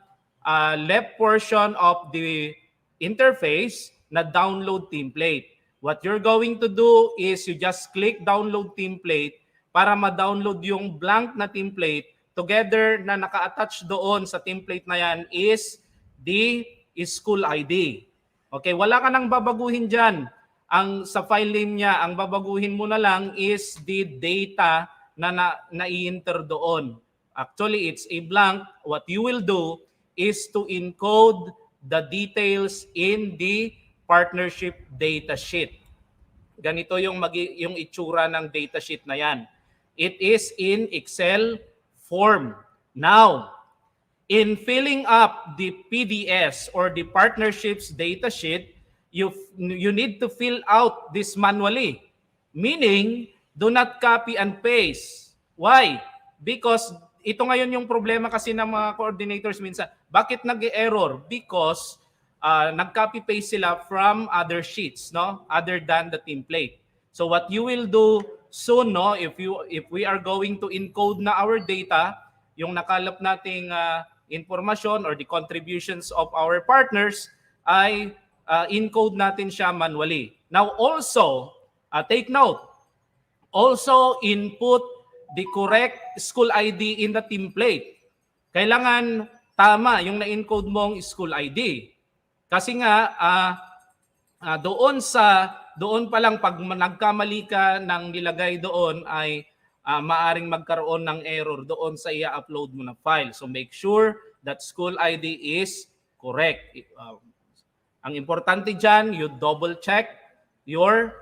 left portion of the interface na download template. What you're going to do is you just click download template para ma-download yung blank na template. Together na naka-attach doon sa template na yan is the school ID. Okay, wala ka nang babaguhin dyan. Sa file name niya, ang babaguhin mo na lang is the data na i-enter doon. Actually, it's a blank. What you will do is to encode the details in the partnership data sheet. Ganito yung itsura ng data sheet na yan. It is in Excel form. Now, in filling up the PDS or the partnerships data sheet, you need to fill out this manually. Meaning, do not copy and paste. Why? Because ito ngayon yung problema kasi ng mga coordinators minsan. Bakit nag-error? Because nag-copy-paste sila from other sheets, no? Other than the template. So what you will do soon, no, if we are going to encode na our data, yung nakalap nating information or the contributions of our partners ay encode natin siya manually. Now also, take note, also input the correct school ID in the template. Kailangan tama yung na-encode mong school ID. Kasi nga, doon pa lang pag nagkamali ka ng nilagay doon ay maaring magkaroon ng error doon sa i-upload mo na file. So make sure that school ID is correct. Ang importante dyan, you double check your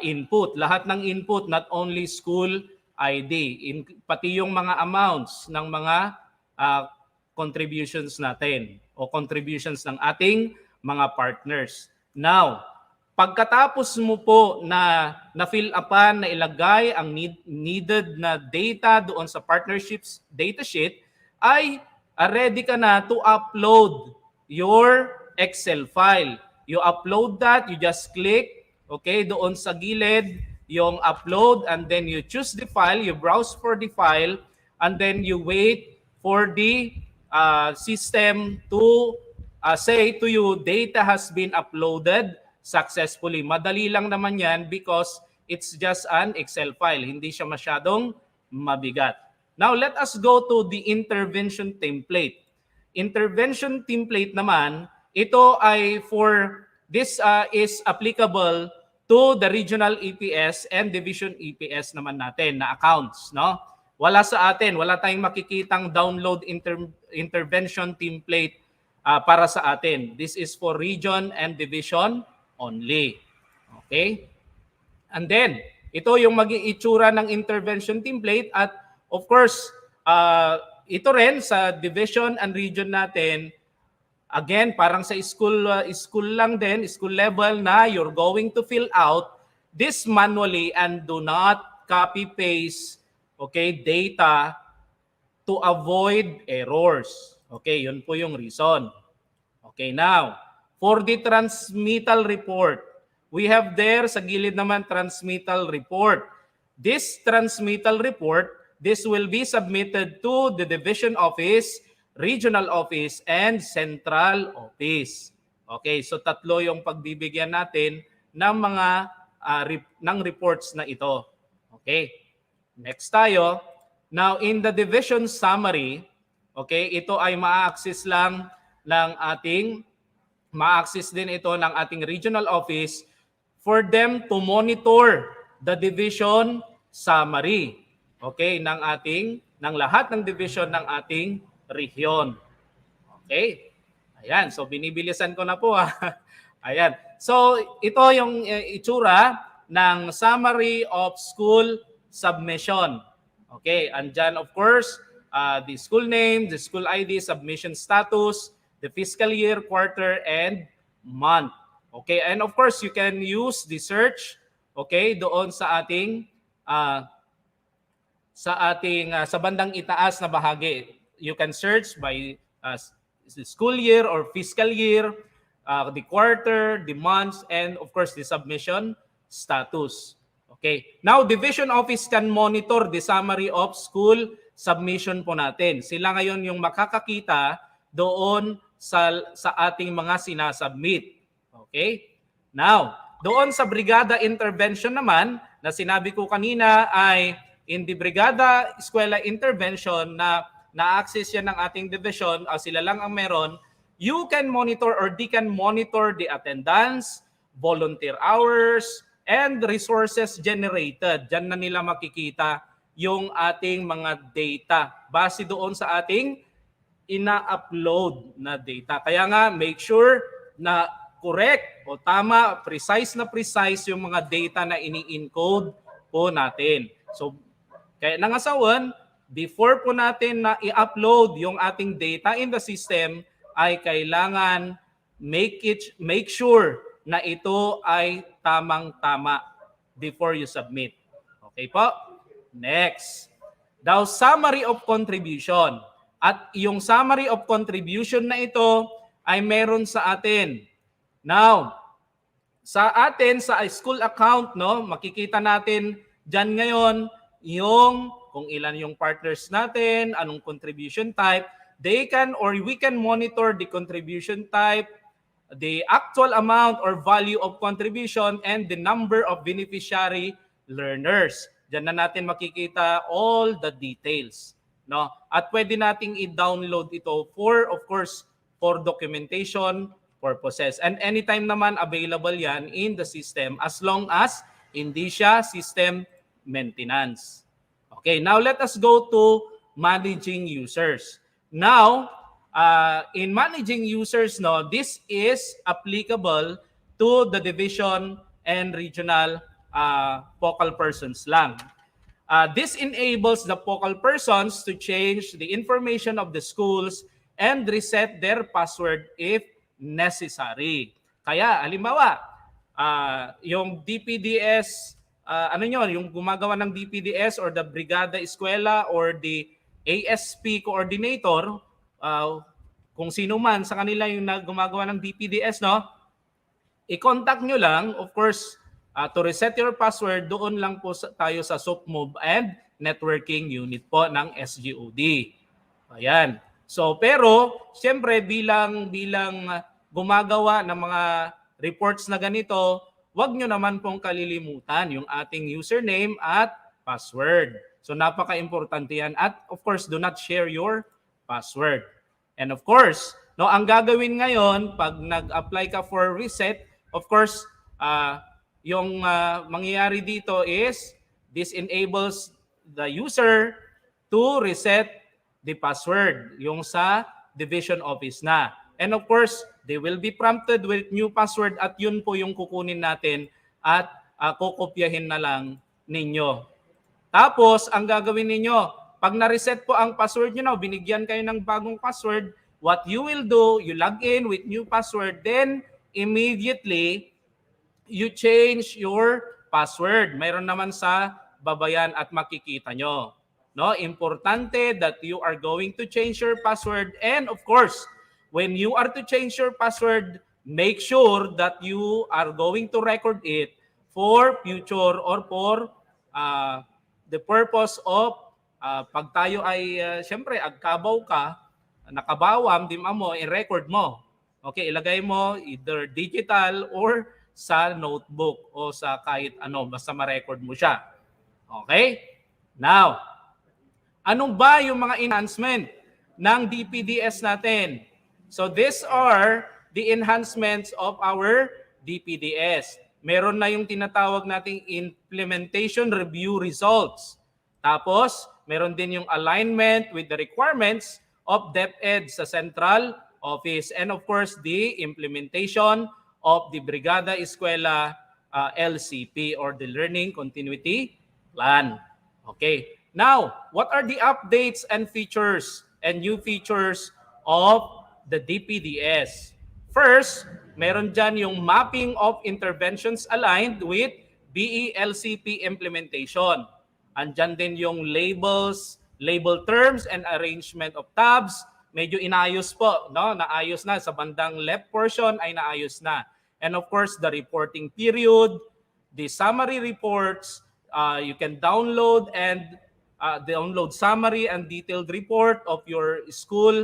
input. Lahat ng input, not only school ID, pati yung mga amounts ng mga contributions natin o contributions ng ating mga partners. Now, pagkatapos mo po na fill upan, na ilagay ang needed na data doon sa partnerships data sheet, ay ready ka na to upload your Excel file. You upload that, you just click, okay, doon sa gilid, yung upload, and then you choose the file, you browse for the file, and then you wait for the system to say to you, data has been uploaded successfully. Madali lang naman yan because it's just an Excel file. Hindi siya masyadong mabigat. Now, let us go to the intervention template. Intervention template naman, ito ay this is applicable to the regional EPS and division EPS naman natin na accounts, no? Wala sa atin, wala tayong makikitang download intervention template para sa atin. This is for region and division only. Okay? And then, ito yung maging itsura ng intervention template at of course, ito rin sa division and region natin, again, parang sa school lang din, school level na you're going to fill out this manually and do not copy-paste, okay, data to avoid errors. Okay, yun po yung reason. Okay, now, for the transmittal report, we have there sa gilid naman transmittal report. This transmittal report, this will be submitted to the division office, regional office, and central office. Okay, so tatlo yung pagbibigyan natin ng mga ng reports na ito. Okay, next tayo. Now, in the division summary, okay, ito ay ma-access lang ng ma-access din ito ng ating regional office for them to monitor the division summary. Okay, ng lahat ng division ng ating region. Okay? Ayan, so binibilisan ko na po Ayan. So ito yung itsura ng summary of school submission. Okay, and dyan of course, the school name, the school ID, submission status, the fiscal year, quarter, and month. Okay, and of course, you can use the search, okay, doon sa ating sa bandang itaas na bahagi. You can search by the school year or fiscal year, the quarter, the months, and of course, the submission status. Okay. Now, division office can monitor the summary of school submission po natin. Sila ngayon yung makakakita doon sa ating mga sinasubmit. Okay? Now, doon sa Brigada Intervention naman, na sinabi ko kanina ay in the Brigada Escuela Intervention na na-access yan ng ating division, sila lang ang meron, you can monitor or they can monitor the attendance, volunteer hours, and resources generated. Diyan na nila makikita yung ating mga data base doon sa ating ina-upload na data. Kaya nga, make sure na correct o tama, precise yung mga data na ini-encode po natin. So, kaya nangasawan, before po natin na i-upload yung ating data in the system, ay kailangan make sure na ito ay tamang-tama before you submit. Okay po? Next. Now, summary of contribution. At yung summary of contribution na ito ay meron sa atin. Now, sa atin, sa school account, no, makikita natin dyan ngayon yung kung ilan yung partners natin, anong contribution type. They can or we can monitor the contribution type, the actual amount or value of contribution, and the number of beneficiary learners. Diyan na natin makikita all the details. No? At pwede nating i-download ito for, of course, for documentation purposes. And anytime naman available yan in the system as long as hindi siya system maintenance. Okay, now let us go to managing users. Now, in managing users, no, this is applicable to the division and regional focal persons lang. This enables the focal persons to change the information of the schools and reset their password if necessary. Kaya, halimbawa, yung DPDS, ano yun, yung gumagawa ng DPDS or the Brigada Escuela or the ASP coordinator, kung sino man sa kanila yung gumagawa ng DPDS, no? I-contact nyo lang, of course, to reset your password, doon lang po tayo sa SOPMOB and networking unit po ng SGOD. Ayan. So, pero, siyempre, bilang gumagawa ng mga reports na ganito, wag nyo naman pong kalilimutan yung ating username at password. So, napaka-importante yan. At, of course, do not share your password. And of course, no, ang gagawin ngayon, pag nag-apply ka for reset, of course, yung mangyayari dito is this enables the user to reset the password yung sa division office na. And of course, they will be prompted with new password at yun po yung kukunin natin at kukopyahin na lang ninyo. Tapos, ang gagawin ninyo, pag na-reset po ang password nyo, binigyan kayo ng bagong password, what you will do, you log in with new password, then immediately, you change your password. Mayroon naman sa babayan at makikita nyo. No? Importante that you are going to change your password. And of course, when you are to change your password, make sure that you are going to record it for future or for the purpose of pag tayo ay, syempre, agkabaw ka, nakabawam, di mo, i-record mo. Okay, ilagay mo either digital or sa notebook o sa kahit ano, basta ma-record mo siya. Okay? Now, ano ba yung mga enhancement ng DPDS natin? So these are the enhancements of our DPDS. Meron na yung tinatawag nating implementation review results. Tapos, meron din yung alignment with the requirements of DEPED sa central office. And of course, the implementation of the Brigada Escuela LCP or the Learning Continuity Plan. Okay. Now, what are the updates and features and new features of the DPDS? First, meron dyan yung mapping of interventions aligned with BELCP implementation. Andyan din yung labels, label terms and arrangement of tabs. Medyo inayos po, no? Naayos na sa bandang left portion ay naayos na. And of course, the reporting period, the summary reports, you can download and download summary and detailed report of your school,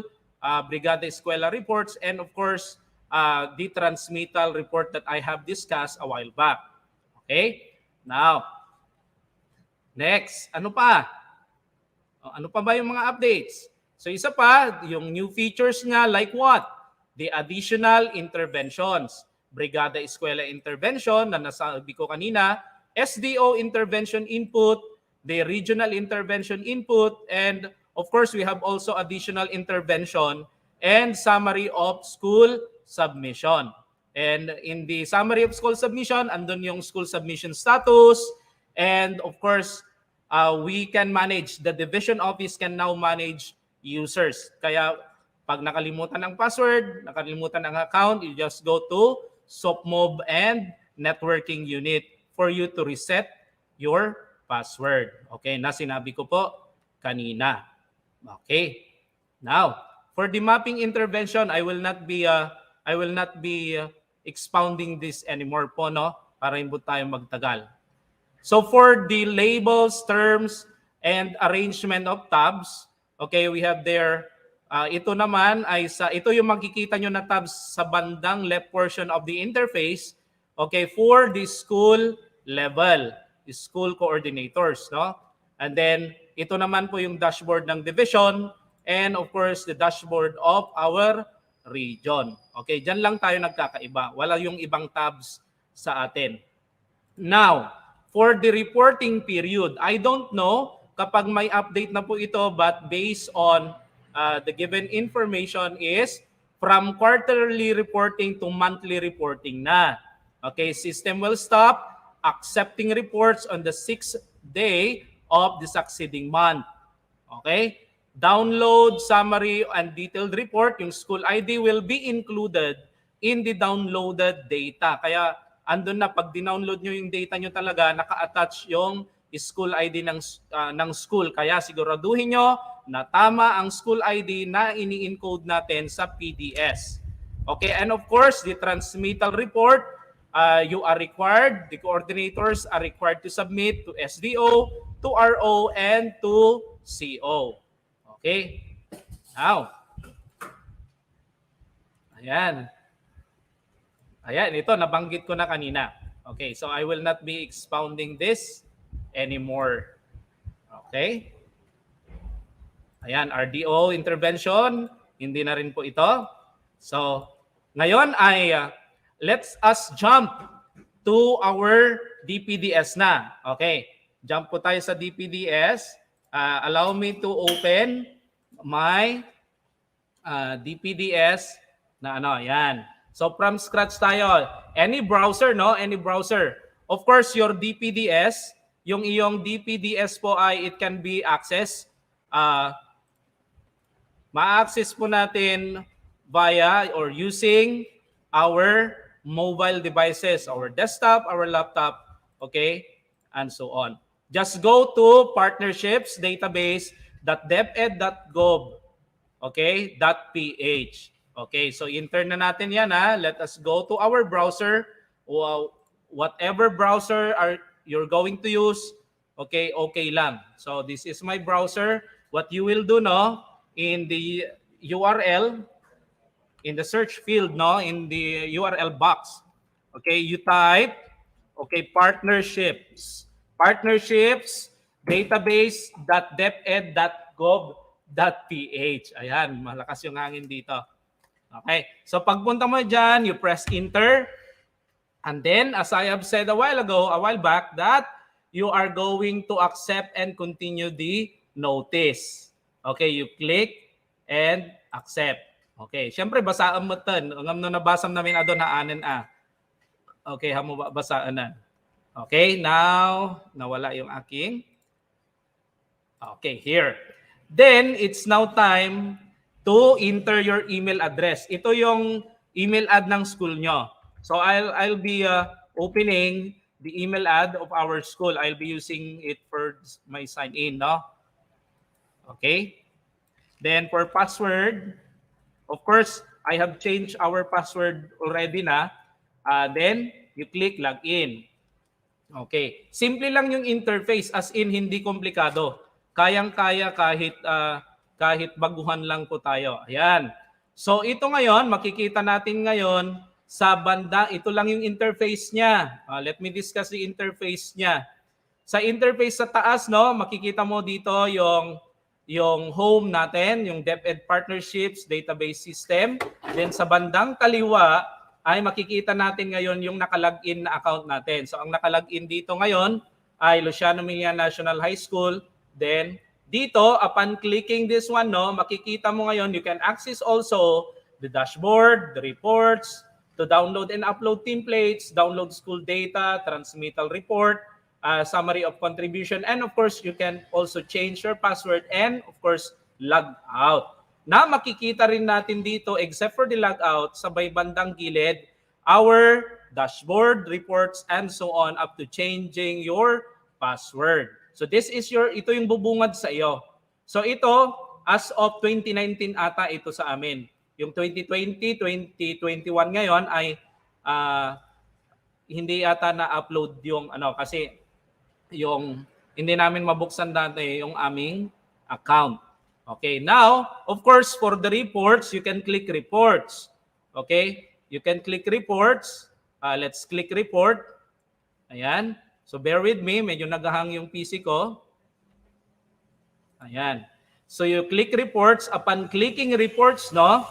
Brigada Escuela reports, and of course, the transmittal report that I have discussed a while back. Okay? Now, next, ano pa? Ano pa ba yung mga updates? So isa pa, yung new features nga like what? The additional interventions. Brigada Escuela intervention na nasabi ko kanina, SDO intervention input, the regional intervention input, and of course we have also additional intervention and summary of school submission. And in the summary of school submission, andun yung school submission status, and of course, we can manage, the division office can now manage users. Kaya pag nakalimutan ng password, nakalimutan ng account, you just go to SOPMOB and networking unit for you to reset your password. Okay, na sinabi ko po kanina. Okay. Now, for the mapping intervention, I will not be expounding this anymore po, no? Para hindi tayo magtagal. So for the labels, terms, and arrangement of tabs, okay, we have there, ito naman ay ito yung makikita nyo na tabs sa bandang left portion of the interface, okay, for the school level, the school coordinators, no? And then, ito naman po yung dashboard ng division, and of course, the dashboard of our region. Okay, dyan lang tayo nagkakaiba. Wala yung ibang tabs sa atin. Now, for the reporting period, I don't know kapag may update na po ito, but based on the given information is from quarterly reporting to monthly reporting na. Okay, system will stop accepting reports on the 6th day of the succeeding month. Okay? Download, summary, and detailed report, yung school ID will be included in the downloaded data. Kaya andun na, pag dinownload nyo yung data nyo talaga, naka-attach yung school ID ng school. Kaya siguraduhin nyo na tama ang school ID na ini-encode natin sa PDS. Okay, and of course, the transmittal report, you are required, the coordinators are required to submit to SDO, to RO, and to CO. Okay, now, ayan. Ayan, ito, nabanggit ko na kanina. Okay, so I will not be expounding this anymore. Okay? Ayan, RDO intervention, hindi na rin po ito. So, ngayon ay let's us jump to our DPDS na. Okay, jump po tayo sa DPDS. Allow me to open my DPDS na ano, yan. So from scratch tayo. Any browser, no? Any browser. Of course, your DPDS, yung iyong DPDS po ay it can be accessed. Ma-access po natin via or using our mobile devices, our desktop, our laptop, okay, and so on. Just go to partnerships database.deped.gov, okay, .ph. Okay, so intern na natin yan ha. Let us go to our browser. Whatever browser you're going to use, okay, okay lang. So this is my browser. What you will do, no, in the URL, in the search field, no, in the URL box, okay, you type, okay, partnerships database.deped.gov.ph. Ayan, malakas yung hangin dito. Okay, so pagpunta mo dyan, you press enter. And then, as I have said a while back, that you are going to accept and continue the notice. Okay, you click and accept. Okay, syempre basaan mo tan. Ang nabasam namin adon haanen a. Okay, hamo basaan na. Okay, now nawala yung aking. Okay, here. Then it's now time to enter your email address. Ito yung email ad ng school nyo. So I'll be opening the email ad of our school. I'll be using it for my sign in, no? Okay. Then for password, of course, I have changed our password already na. Then you click login. Okay. Simple lang yung interface, as in hindi komplikado. Kayang-kaya kahit baguhan lang po tayo. Ayan. So ito ngayon, makikita natin ngayon sa banda, ito lang yung interface niya. Let me discuss the interface niya. Sa interface sa taas, no, makikita mo dito yung home natin, yung DepEd Partnerships Database System. Then sa bandang kaliwa ay makikita natin ngayon yung nakalagin na account natin. So ang nakalagin dito ngayon ay Luciano Milla National High School. Then dito, upon clicking this one, no, makikita mo ngayon, you can access also the dashboard, the reports, to download and upload templates, download school data, transmittal report, summary of contribution, and of course, you can also change your password and of course, log out. Na makikita rin natin dito, except for the logout, sa may bandang gilid, our dashboard, reports, and so on, up to changing your password. So this is ito yung bubungad sa iyo. So ito, as of 2019 ata ito sa amin. Yung 2020, 2021 ngayon ay hindi ata na-upload yung kasi yung hindi namin mabuksan dati yung aming account. Okay, now, of course, for the reports, you can click reports. Okay, you can click reports. Let's click report. Ayan. So bear with me, medyo nagahang yung PC ko. Ayan. So you click reports. Upon clicking reports, no,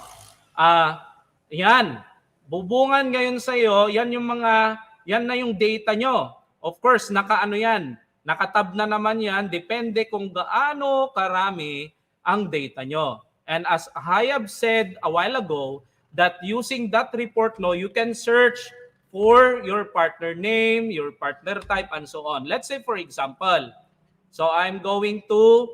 yan. Bubungan ngayon sa iyo, yan na yung data nyo. Of course, nakatab na naman yan, depende kung gaano karami ang data nyo. And as I have said a while ago, that using that report, no, you can search for your partner name, your partner type, and so on. Let's say, for example, so I'm going to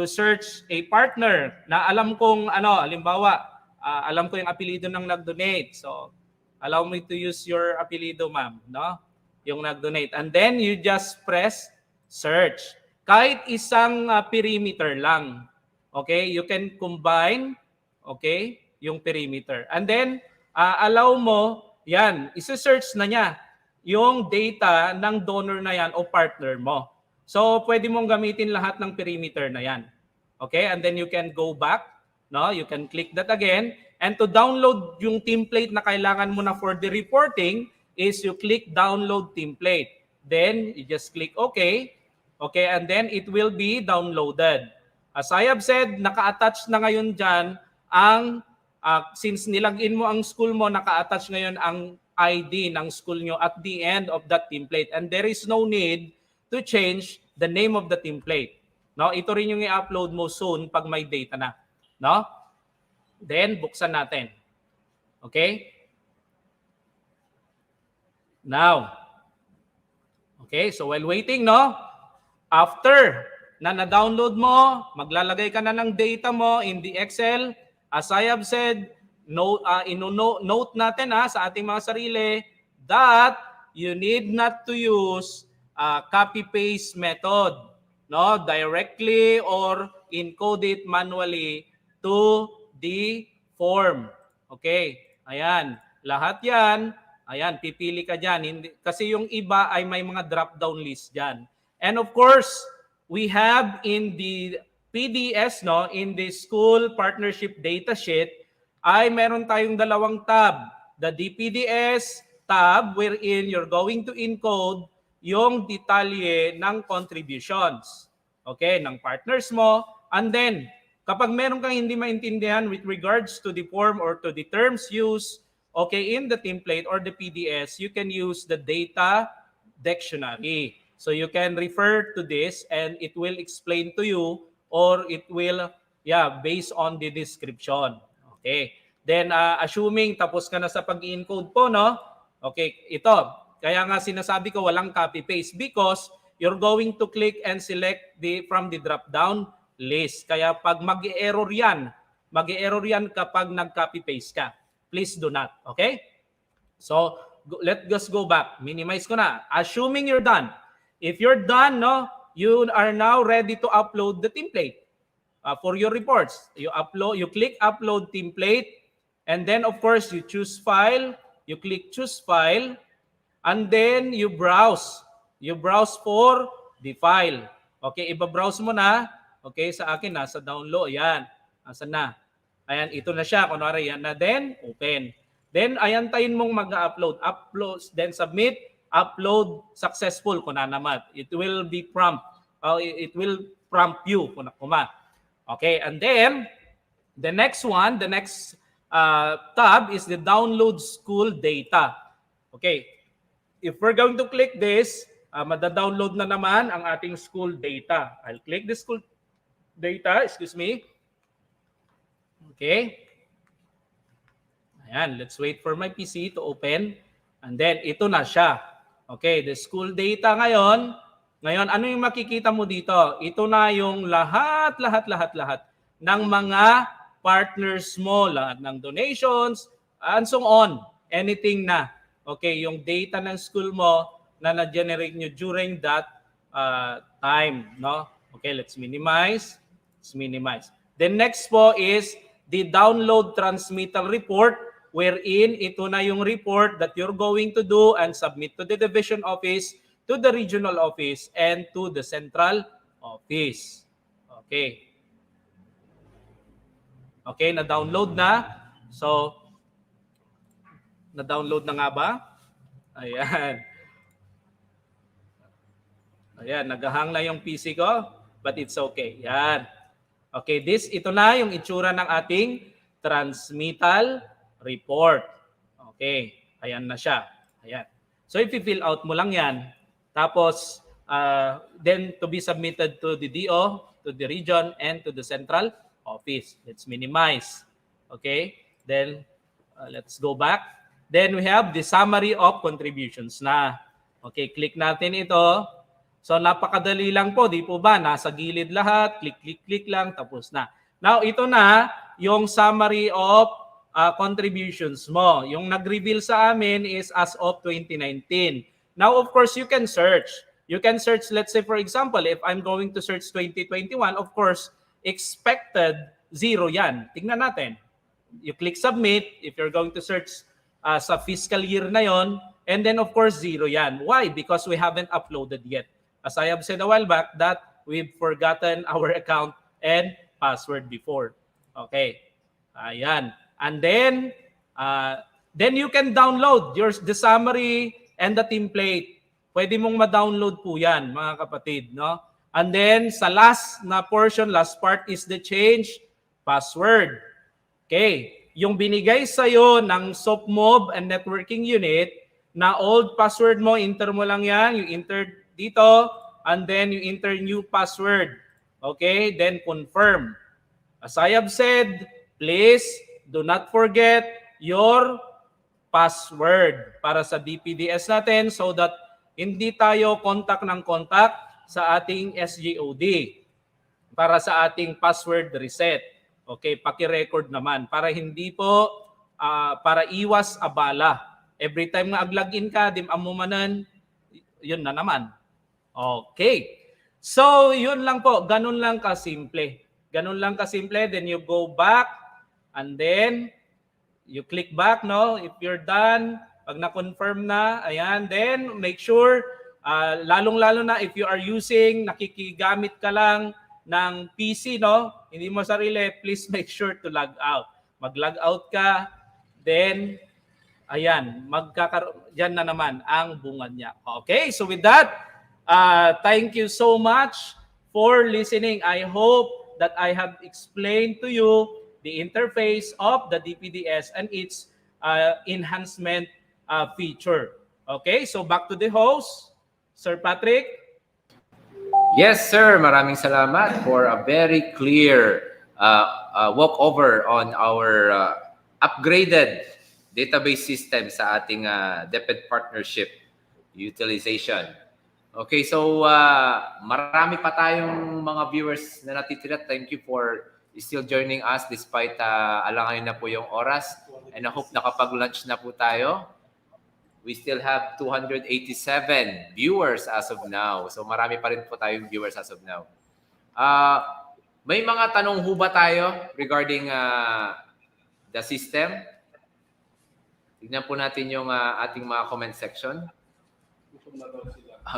search a partner na alam kong halimbawa, alam ko yung apelyido ng nag-donate. So, allow me to use your apelyido, ma'am, no? Yung nag-donate. And then you just press search. Kahit isang perimeter lang. Okay? You can combine, okay, yung perimeter. And then, allow mo, yan, isa-search na niya yung data ng donor na yan o partner mo. So, pwede mong gamitin lahat ng perimeter na yan. Okay? And then you can go back. No? You can click that again. And to download yung template na kailangan mo na for the reporting is you click download template. Then, you just click OK. Okay? And then, it will be downloaded. As I have said, naka-attach na ngayon dyan ang since nilagin mo ang school mo, naka-attach ngayon ang ID ng school nyo at the end of that template. And there is no need to change the name of the template. No? Ito rin yung i-upload mo soon pag may data na. No? Then, buksan natin. Okay? Now, okay, so while waiting, no? After na-download mo, maglalagay ka na ng data mo in the Excel. As I have said, note natin sa ating mga sarili that you need not to use copy-paste method, no, directly or encode it manually to the form. Okay, ayan, lahat yan, ayan, pipili ka dyan. Kasi yung iba ay may mga drop-down list dyan. And of course, we have in the PDS, no, in the school partnership data sheet, ay meron tayong dalawang tab. The DPDS tab wherein you're going to encode yung detalye ng contributions. Okay, ng partners mo. And then, kapag meron kang hindi maintindihan with regards to the form or to the terms used, okay, in the template or the PDS, you can use the data dictionary. So you can refer to this and it will explain to you or it will, based on the description. Okay. Then, assuming tapos ka na sa pag-encode po, no? Okay, ito. Kaya nga sinasabi ko walang copy-paste because you're going to click and select from the drop-down list. Kaya pag mag-error yan kapag nag-copy-paste ka. Please do not. Okay? So, let's just go back. Minimize ko na. Assuming you're done. If you're done, no, you are now ready to upload the template for your reports. You click upload template, and then of course you choose file, you click choose file, and then you browse. You browse for the file. Okay, iba-browse mo na. Okay, sa akin nasa download. Ayan. Asan na? Ayan, ito na siya. Kunwari yan na. Then, open. Then, ayantayin mong mag-upload. Upload, then submit. Upload successful kung naman. It will be prompt. It will prompt you kung kuma. Okay, and then the next tab is the download school data. Okay, if we're going to click this, mada-download na naman ang ating school data. I'll click the school data, excuse me. Okay. Ayan, let's wait for my PC to open. And then, ito na siya. Okay, the school data ngayon. Ngayon, ano yung makikita mo dito? Ito na yung lahat ng mga partners mo, lahat ng donations, and so on. Anything na. Okay, yung data ng school mo na na-generate nyo during that time. No? Okay, let's minimize. Let's minimize. Then next po is the download transmittal report wherein ito na yung report that you're going to do and submit to the division office, to the regional office, and to the central office. Okay. Okay, na-download na. So, na-download na nga ba? Ayan. Ayan, nag-hang na yung PC ko, but it's okay. Ayan. Okay, ito na yung itsura ng ating transmittal report. Okay, ayan na siya. Ayan. So, if you fill out mo lang yan, tapos, then to be submitted to the DO, to the region, and to the central office. Let's minimize. Okay, then let's go back. Then we have the summary of contributions na. Okay, click natin ito. So napakadali lang po, di po ba? Nasa gilid lahat, click lang, tapos na. Now ito na yung summary of contributions mo. Yung nag-reveal sa amin is as of 2019. Now of course you can search. You can search, let's say for example, if I'm going to search 2021, of course, expected 0 yan. Tingnan natin. You click submit if you're going to search sa fiscal year na yon, and then of course 0 yan. Why? Because we haven't uploaded yet. As I have said a while back that we've forgotten our account and password before. Okay. Ayan. And then you can download the summary and the template. Pwede mong ma-download po yan, mga kapatid, no? And then sa last na portion, last part is the change password. Okay, yung binigay sa'yo ng SOPMOB and networking unit na old password mo, enter mo lang yan, you enter dito, and then you enter new password. Okay, then confirm. As I have said, please do not forget your password para sa DPDS natin so that hindi tayo contact ng contact sa ating SGOD para sa ating password reset. Okay, paki-record naman para hindi po para iwas abala. Every time nga ag-login ka, amumanan, yun na naman. Okay. So, yun lang po, ganun lang kasimple. Ganun lang kasimple, then you go back and then you click back, no? If you're done, pag na-confirm na, ayan, then make sure, lalong-lalo na if you are using, nakikigamit ka lang ng PC, no? Hindi mo sarili, please make sure to log out. Mag-log out ka, then, ayan, dyan na naman ang bungad niya. Okay, so with that, thank you so much for listening. I hope that I have explained to you the interface of the DPDS and its enhancement feature. Okay, so back to the host, Sir Patrick. Yes, sir. Maraming salamat for a very clear walkover on our upgraded database system sa ating DEPED partnership utilization. Okay, so marami pa tayong mga viewers na natitira. Thank you for still joining us despite alanganin na po yung oras. And I hope nakapag-lunch na po tayo. We still have 287 viewers as of now. So marami pa rin po tayong viewers as of now. May mga tanong ho ba tayo regarding the system? Tignan po natin yung ating mga comment section.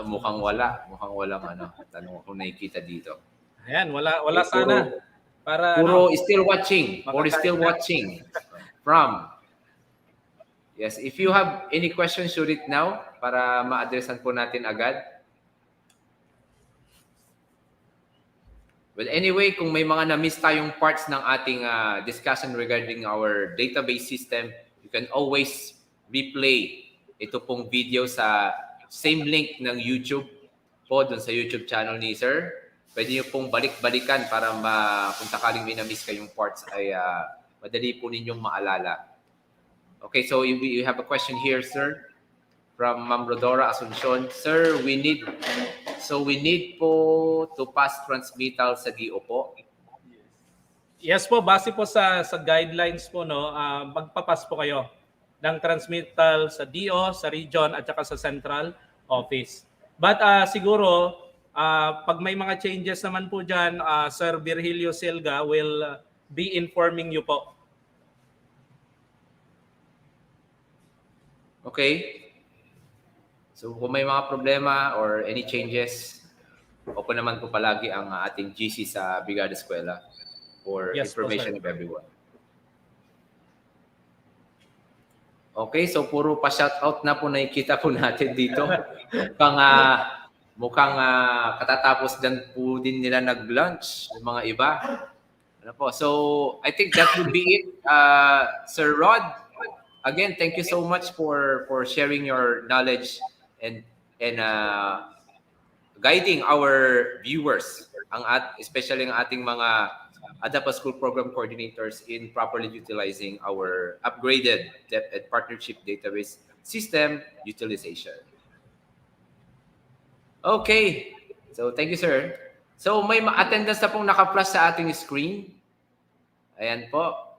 Mukhang wala. Mukhang walang tanong kung nakikita dito. Ayan, wala sana. Para puro still watching. Or still watching. From. Yes, if you have any questions, shoot it now para ma-addressan po natin agad. Well, anyway, kung may mga na-miss tayong parts ng ating discussion regarding our database system, you can always replay ito pong video sa same link ng YouTube po, dun sa YouTube channel ni Sir. Pwede nyo pong balik-balikan para kung sakaling may na-miss kayong parts ay madali po ninyong maalala. Okay, so we have a question here, sir, from Ma'am Rodora Asuncion. Sir, we need po to pass transmittal sa DO po. Yes po, base po sa guidelines po, no, magpapas po kayo ng transmittal sa DO, sa region at saka sa central office. But siguro pag may mga changes naman po diyan, Sir Virgilio Silga will be informing you po. Okay. So kung may mga problema or any changes, open naman po palagi ang ating GC sa Brigada Escuela for information of everyone. Okay, so puro pa shoutout na po nakikita po natin dito. Mukhang katatapos din po din nila nag-lunch yung mga iba. Ano po? So I think that would be it. Sir Rod, again, thank you so much for sharing your knowledge and guiding our viewers, especially ang ating mga Adapt School Program Coordinators in properly utilizing our upgraded DEPED Partnership Database System utilization. Okay. So, thank you, sir. So, may attendance na pong naka-plus sa ating screen. Ayan po.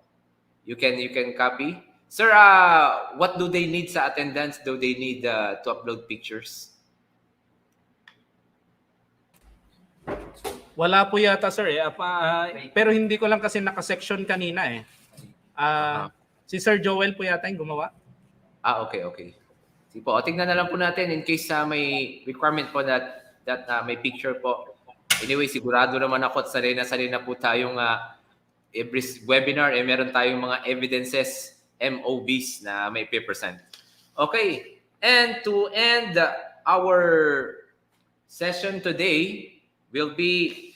You can copy. Sir, what do they need sa attendance? Do they need to upload pictures? Wala po yata sir eh. Pero hindi ko lang kasi naka-section kanina eh. Si Sir Joel po yata yung gumawa. Okay. Sige po, tingnan na lang po natin in case may requirement po that may picture po. Anyway, sigurado naman ako at sanay na po tayong every webinar meron tayong mga evidences, MOVs na may present. Okay, and to end our session today will be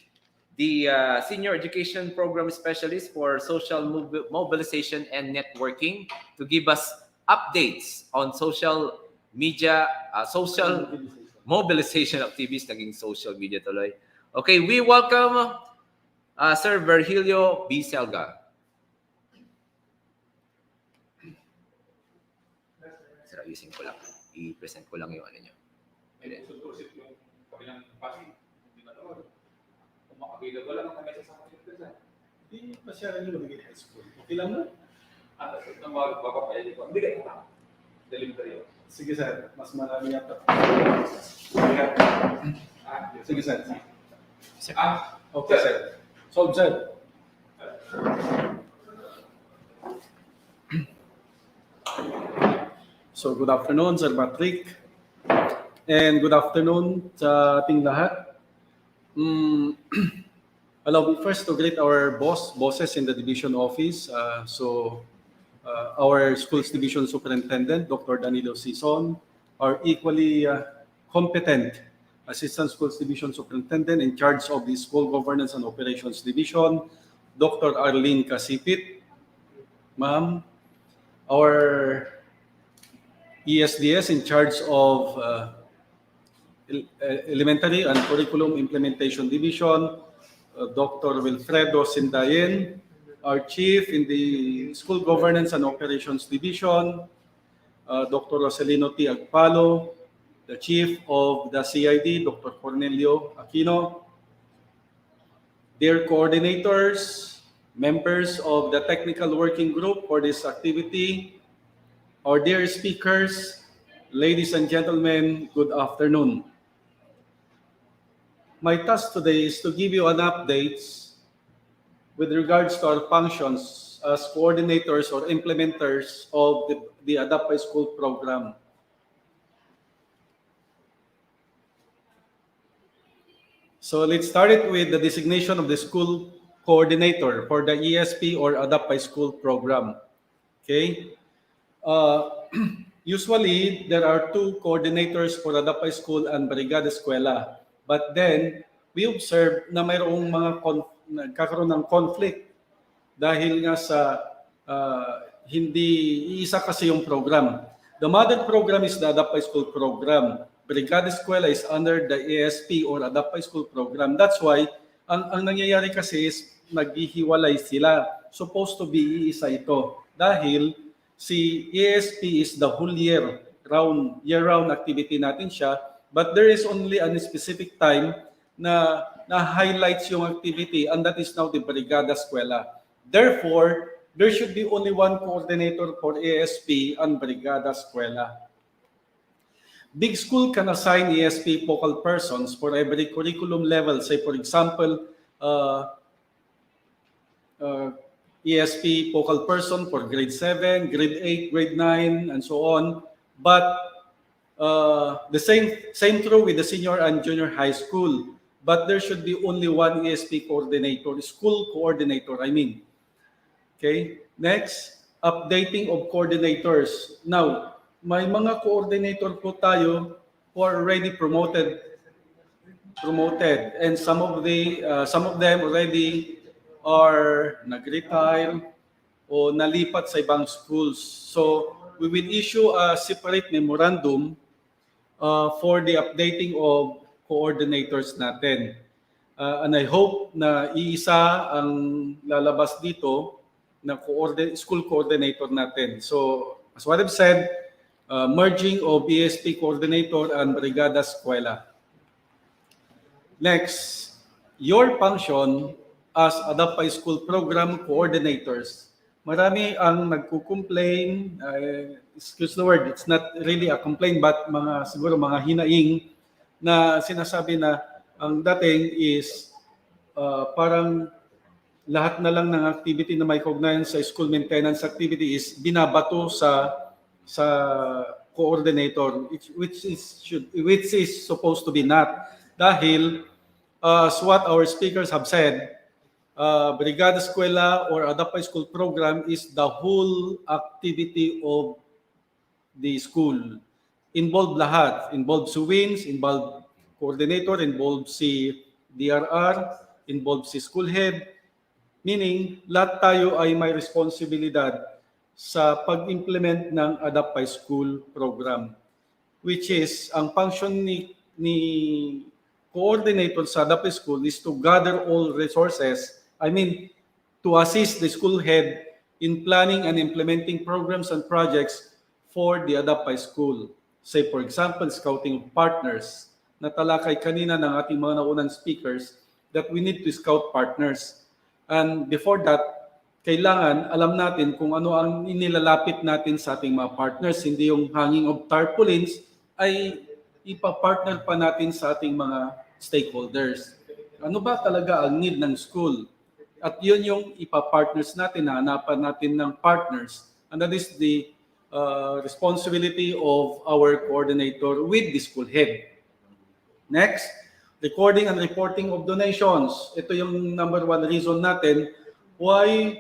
the Senior Education Program Specialist for Social Mobilization and Networking to give us updates on social media, social mobilization activities, naging social media tuloy. Okay, we welcome Sir Virgilio B. Selga. Sir, ayusin ko lang. I-present ko lang yung ano nyo. Hindi pasyalan nyo magiging high school. Okay lang mo? Sige sir, mas marami yata. Sige sir. Okay sir. Solve sir. So good afternoon Sir Patrick. And good afternoon sa ating lahat. Allow me first to greet our bosses in the division office. Our schools division superintendent, Dr. Danilo Sison, our equally competent assistant schools division superintendent in charge of the school governance and operations division, Dr. Arlene Kasipit, ma'am. Our ESDS in charge of elementary and curriculum implementation division, Dr. Wilfredo Sindayen, our chief in the School Governance and Operations Division, Dr. Roselino T. Agpalo, the chief of the CID, Dr. Cornelio Aquino, dear coordinators, members of the technical working group for this activity, our dear speakers, ladies and gentlemen, good afternoon. My task today is to give you an update with regards to our functions as coordinators or implementers of the Adapt by School program. So let's start it with the designation of the school coordinator for the ESP or Adapt by School program. Okay. Usually, there are two coordinators for Adapt by School and Brigada Escuela. But then, we observe na mayroong mga nagkakaroon ng conflict dahil nga sa hindi iisa kasi yung program. The mother program is the Adapt by School program. Brigada Escuela is under the ESP or Adapt by School program. That's why, ang nangyayari kasi is naghihiwalay sila. Supposed to be iisa ito. Dahil si ESP is the whole year-round activity natin siya. But there is only a specific time na highlights yung activity, and that is now the Brigada Escuela. Therefore, there should be only one coordinator for ESP and Brigada Escuela. Big school can assign ESP focal persons for every curriculum level. Say, for example, ESP focal person for grade 7, grade 8, grade 9, and so on. But the same true with the senior and junior high school. But there should be only one ESP coordinator, school coordinator, I mean. Okay, next, updating of coordinators. Now, may mga coordinator po tayo who are already promoted, and some of them already are nag-retire o nalipat sa ibang schools. So, we will issue a separate memorandum for the updating of coordinators natin. And I hope na iisa ang lalabas dito na school coordinator natin. So, as what I've said, merging of ESP coordinator and Brigada Escuela. Next, your function as Adapt School Program coordinators. Marami ang nagko-complain, excuse the word, it's not really a complaint but siguro mga hinaing na sinasabi na ang dating is parang lahat na lang ng activity na may kaugnayan sa school maintenance activity is binabato sa coordinator, which is supposed to be not. Dahil as what our speakers have said, Brigada Escuela or Adapt School Program is the whole activity of the school. Involved lahat. Involved si WINS, involved coordinator, involved si DRR, involved si school head. Meaning, lahat tayo ay may responsibilidad sa pag-implement ng Adapt School Program. Which is, ang function ni coordinator sa Adapt School is to gather all resources, to assist the school head in planning and implementing programs and projects for the Adapt School. Say, for example, scouting of partners. Natalakay kanina ng ating mga naunang speakers that we need to scout partners. And before that, kailangan alam natin kung ano ang inilalapit natin sa ating mga partners. Hindi yung hanging of tarpaulins, ay ipapartner pa natin sa ating mga stakeholders. Ano ba talaga ang need ng school? At yun yung ipapartners natin, hanapan natin ng partners. And that is the responsibility of our coordinator with the school head. Next, recording and reporting of donations. Ito yung number one reason natin why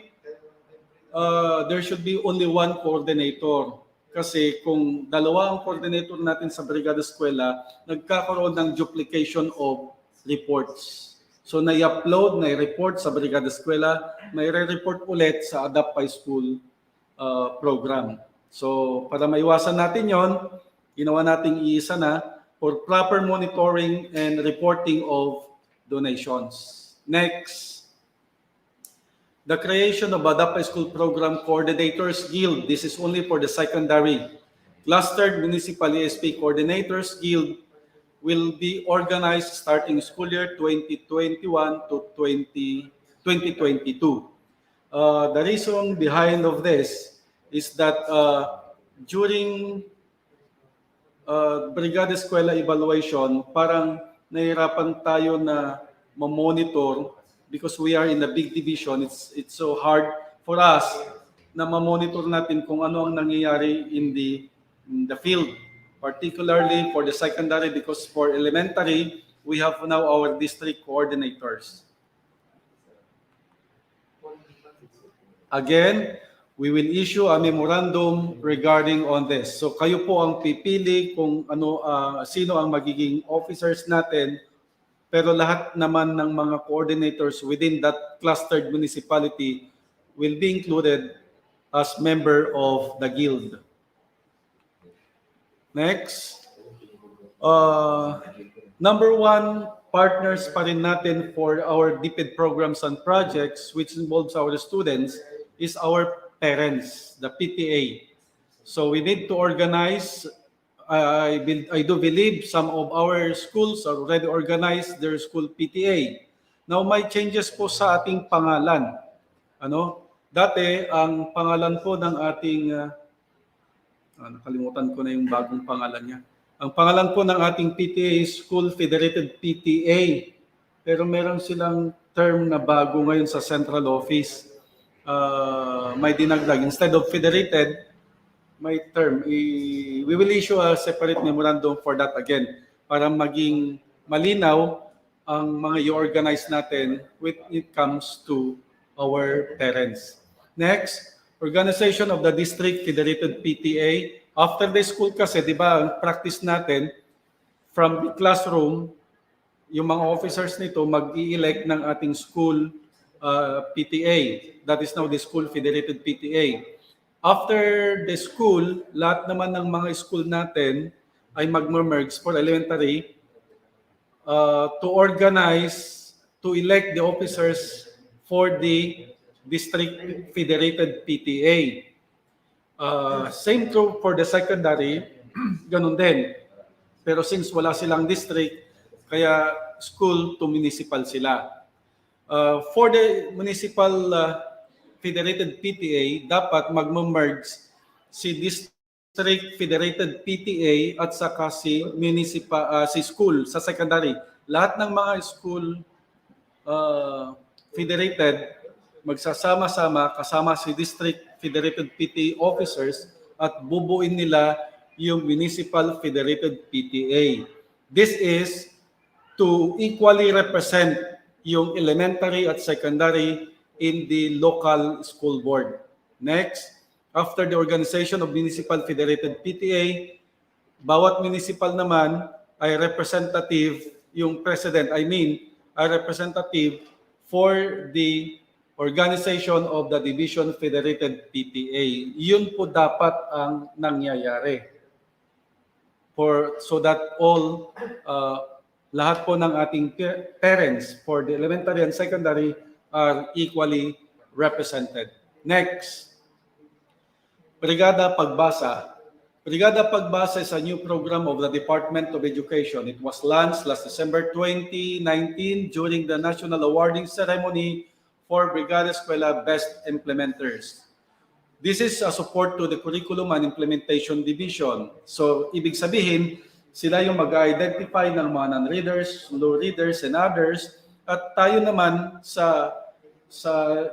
there should be only one coordinator. Kasi kung dalawa ang coordinator natin sa Brigada Escuela, nagkakaroon ng duplication of reports. So nai-upload, nai-report sa Brigada Escuela, nai-report ulit sa Adapt School program. So para maiwasan natin yon, ginawa nating iisa na for proper monitoring and reporting of donations. Next, the creation of Adapt School Program Coordinators Guild. This is only for the secondary. Clustered Municipal ESP Coordinators Guild will be organized starting school year 2021 to 2022. The reason behind of this is that during Brigada Escuela evaluation, parang nahirapan tayo na ma-monitor because we are in a big division. It's so hard for us na ma-monitor natin kung ano ang nangyayari in the field, particularly for the secondary, because for elementary, we have now our district coordinators. Again, we will issue a memorandum regarding on this. So kayo po ang pipili kung sino ang magiging officers natin, pero lahat naman ng mga coordinators within that clustered municipality will be included as member of the guild. Next, number one, partners pa rin natin for our DEPED programs and projects, which involves our students, is our parents, the PTA. So we need to organize. I do believe some of our schools already organized their school PTA. Now may changes po sa ating pangalan. Dati ang pangalan po ng ating nakalimutan ko na yung bagong pangalan niya. Ang pangalan po ng ating PTA is School Federated PTA. Pero meron silang term na bago ngayon sa central office. May dinagdag. Instead of federated, may term. We will issue a separate memorandum for that again para maging malinaw ang mga i-organize natin when it comes to our parents. Next, organization of the district federated PTA. After the school kasi, di ba, ang practice natin from the classroom, yung mga officers nito mag-i-elect ng ating school PTA. That is now the school federated PTA. After the school, lahat naman ng mga school natin ay mag-merge for elementary to organize to elect the officers for the district federated PTA. Same true for the secondary, ganun din. Pero since wala silang district, kaya school to municipal sila. For the municipal federated PTA, dapat magme-merge si district federated PTA at saka si si school sa secondary. Lahat ng mga school federated magsasama-sama kasama si district federated PTA officers at bubuin nila yung municipal federated PTA. This is to equally represent yung elementary at secondary in the local school board. Next, after the organization of municipal federated PTA, bawat municipal naman ay representative, yung president, ay representative for the organization of the division federated PTA. Yun po dapat ang nangyayari. So that all lahat po ng ating parents for the elementary and secondary are equally represented. Next, Brigada Pagbasa. Brigada Pagbasa is a new program of the Department of Education. It was launched last December 2019 during the National Awarding Ceremony for Brigada Escuela Best Implementers. This is a support to the Curriculum and Implementation Division. So, ibig sabihin, sila yung mag-identify ng mga non-readers, low readers, and others. At tayo naman sa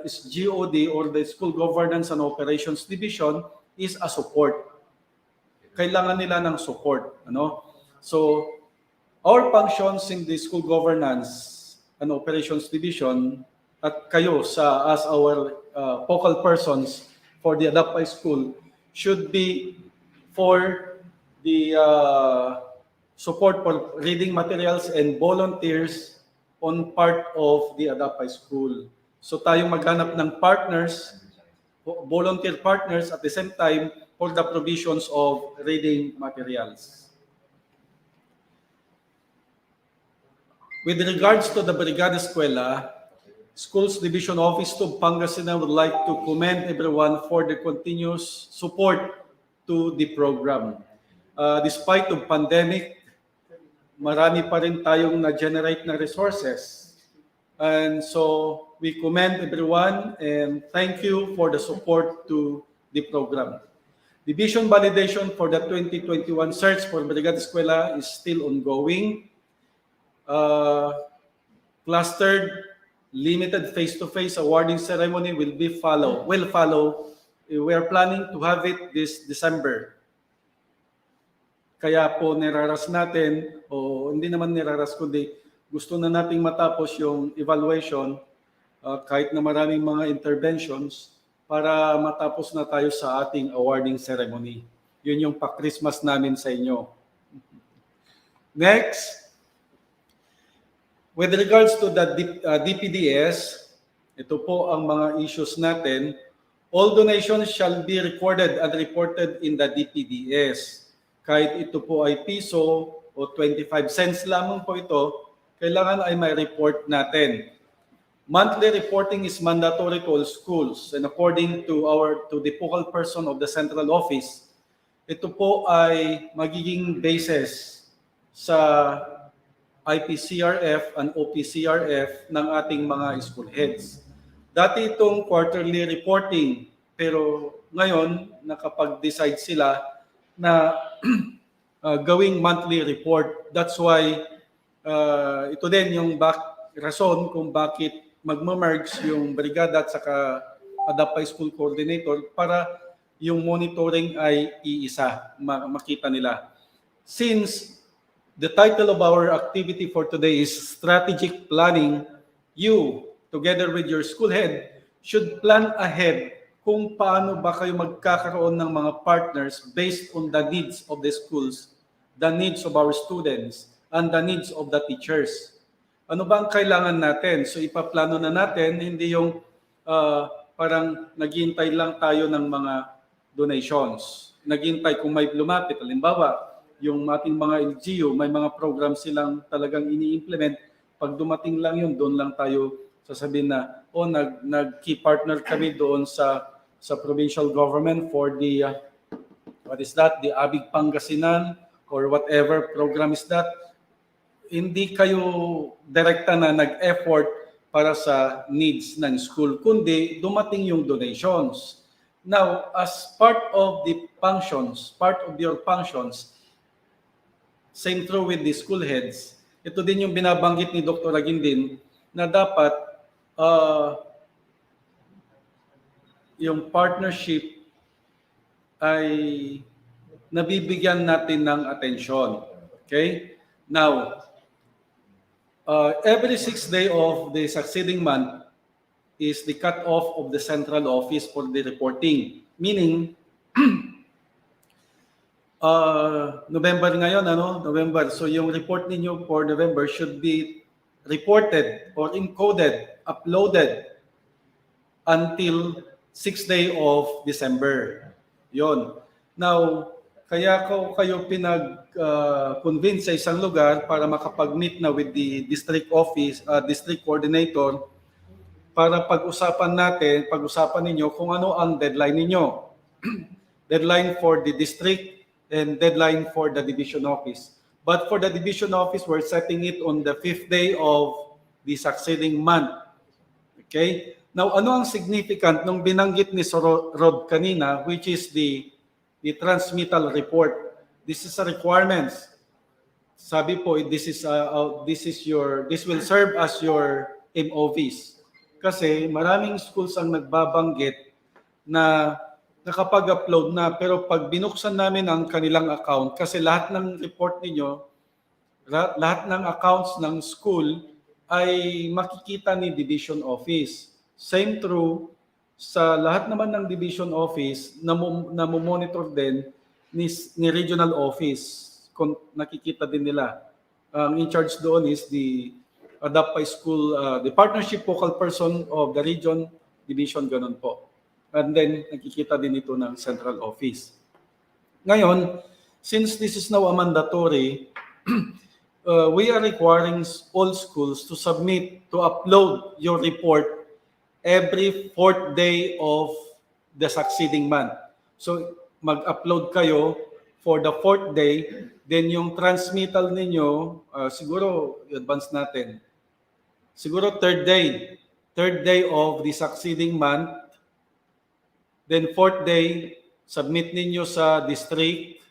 SGOD or the School Governance and Operations Division is a support. Kailangan nila ng support. So, our functions in the School Governance and Operations Division at kayo as our focal persons for the Adapt by School should be for the support for reading materials and volunteers on part of the Adapt by School. So tayong maghanap ng partners, volunteer partners at the same time for the provisions of reading materials. With regards to the Brigada Escuela, Schools Division Office to Pangasinan would like to commend everyone for the continuous support to the program. Despite the pandemic, marami pa rin tayong na-generate na resources. And so we commend everyone and thank you for the support to the program. Division validation for the 2021 search for Brigada Escuela is still ongoing. Clustered limited face-to-face awarding ceremony will follow. We are planning to have it this December. Kaya po niraras natin, o hindi naman niraras kundi gusto na nating matapos yung evaluation kahit na maraming mga interventions para matapos na tayo sa ating awarding ceremony. Yun yung pa-Christmas namin sa inyo. Next. With regards to the DPDS, ito po ang mga issues natin. All donations shall be recorded and reported in the DPDS. Kahit ito po ay piso o 25 cents lamang po ito, kailangan ay may report natin. Monthly reporting is mandatory to all schools and according to the focal person of the central office, ito po ay magiging basis sa IPCRF and OPCRF ng ating mga school heads. Dati itong quarterly reporting, pero ngayon nakapag-decide sila na gawing monthly report. That's why ito din yung rason kung bakit magma-merge yung brigada at saka Adapt by School Coordinator para yung monitoring ay iisa, makita nila. Since the title of our activity for today is Strategic Planning, you, together with your school head, should plan ahead kung paano ba kayo magkakaroon ng mga partners based on the needs of the schools, the needs of our students, and the needs of the teachers. Ano ba ang kailangan natin? So ipaplano na natin, hindi yung parang naghihintay lang tayo ng mga donations. Naghihintay kung may lumapit, halimbawa, yung ating mga LGU, may mga program silang talagang ini-implement, Pag dumating lang yun, doon lang tayo sasabihin na, nag-key partner kami doon sa provincial government for the, what is that, the Abig Pangasinan or whatever program is that. Hindi kayo direkta na nag-effort para sa needs ng school, kundi dumating yung donations. Now, as part of the functions, part of your functions, same through with the school heads, ito din yung binabanggit ni Dr. Agindin na dapat yung partnership ay nabibigyan natin ng atensyon. Okay? Now, every 6th day of the succeeding month is the cut-off of the central office for the reporting. Meaning, November ngayon, November. So yung report ninyo for November should be reported or encoded, uploaded until 6th day of December. Yon. Now, kaya kayo pinag-convince sa isang lugar para makapag-meet na with the district office, district coordinator, para pag-usapan ninyo kung ano ang deadline ninyo. Deadline for the district and deadline for the division office. But for the division office, we're setting it on the 5th day of the succeeding month. Okay? Now, ano ang significant nung binanggit ni Rod kanina, which is the transmittal report? This is a requirements. Sabi po, this will serve as your MOVs. Kasi maraming schools ang nagbabanggit na nakapag-upload na, pero pag binuksan namin ang kanilang account, kasi lahat ng report ninyo, lahat ng accounts ng school ay makikita ni division office. Same true sa lahat naman ng division office na monitor din ni regional office. Nakikita din nila. Ang in charge doon is the DAPA School, the partnership focal person of the region division, ganun po. And then, nakikita din ito ng central office. Ngayon, since this is now a mandatory, we are requiring all schools to upload your report every 4th day of the succeeding month. So, mag-upload kayo for the 4th day, then yung transmittal ninyo, siguro, advance natin. Siguro 3rd day of the succeeding month. Then 4th day, submit ninyo sa district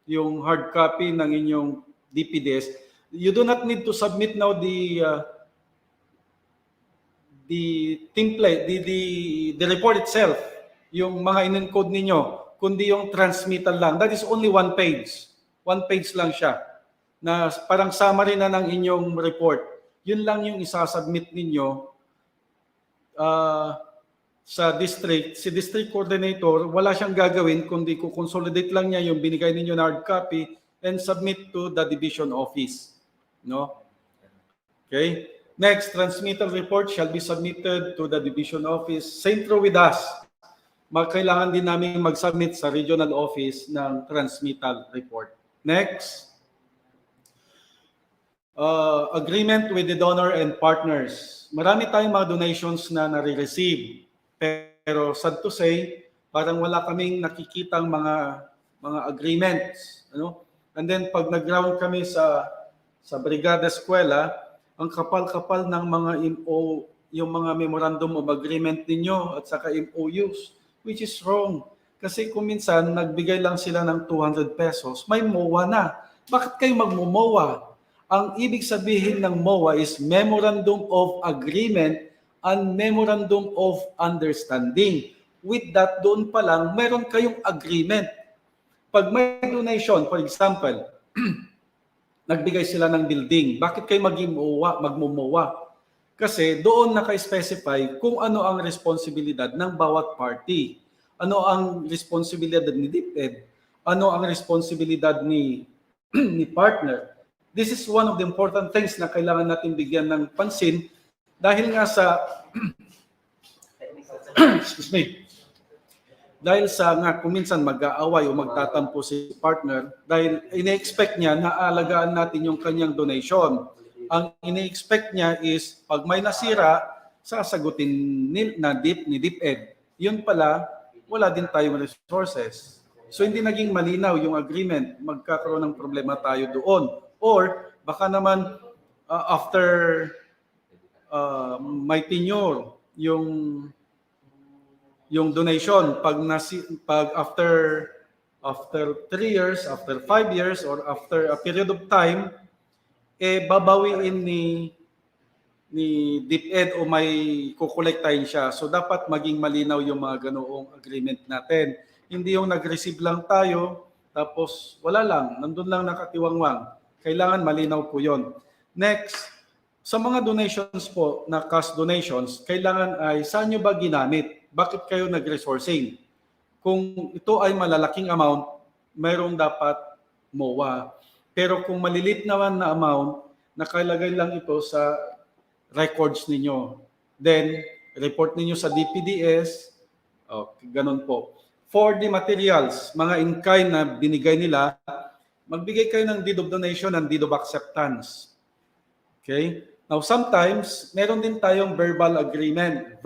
yung hard copy ng inyong DPDS. You do not need to submit now the template, the report itself, yung mga in-encode ninyo, kundi yung transmittal lang. That is only one page. One page lang siya na parang summary na ng inyong report. Yun lang yung isasubmit ninyo sa district. Si district coordinator, wala siyang gagawin kundi consolidate lang niya yung binigay ninyo na hard copy and submit to the division office. No? Okay? Next, transmittal report shall be submitted to the division office. Same through with us. Kailangan din namin mag-submit sa regional office ng transmittal report. Next, agreement with the donor and partners. Marami tayong mga donations na nare-receive. Pero sad to say, parang wala kaming nakikitang mga agreements, And then pag nag-ground kami sa Brigada Escuela, ang kapal-kapal ng mga yung mga memorandum of agreement ninyo at saka MOUs, which is wrong. Kasi kung minsan nagbigay lang sila ng 200 pesos, may MOA na. Bakit kayo magmo-MOA? Ang ibig sabihin ng MOA is Memorandum of Agreement and Memorandum of Understanding. With that, doon pa lang, meron kayong agreement. Pag may donation, for example, nagbigay sila ng building, bakit kayo magmo-MOA? Kasi doon naka-specify kung ano ang responsibilidad ng bawat party. Ano ang responsibilidad ni DEPED? Ano ang responsibilidad ni partner? This is one of the important things na kailangan natin bigyan ng pansin. Dahil nga sa excuse me. Dahil sa nga kung minsan mag-aaway o magtatampo si partner dahil ine-expect niya na alagaan natin yung kanyang donation. ang ini-expect niya is pag may nasira, sasagutin ni DepEd. Yun pala, wala din tayong resources. So hindi naging malinaw yung agreement, magkakaroon ng problema tayo doon. Or baka naman after may tenure yung donation, pag after 3 years, after 5 years, or after a period of time, babawiin ni DepEd o may kukolektahin siya. So dapat maging malinaw yung mga ganoong agreement natin. Hindi yung nag-receive lang tayo, tapos wala lang, nandun lang nakatiwangwang. Kailangan malinaw po yon. Next, sa mga donations po, na cash donations, kailangan ay saan nyo ba ginamit? Bakit kayo nag-resourcing? Kung ito ay malalaking amount, mayroong dapat MOA. Pero kung malilit naman na amount, nakalagay lang ito sa records ninyo. Then, report ninyo sa DPDS. Ganun po. For the materials, mga in-kind na binigay nila, magbigay kayo ng deed of donation and deed of acceptance. Okay? Now, sometimes, meron din tayong verbal agreement.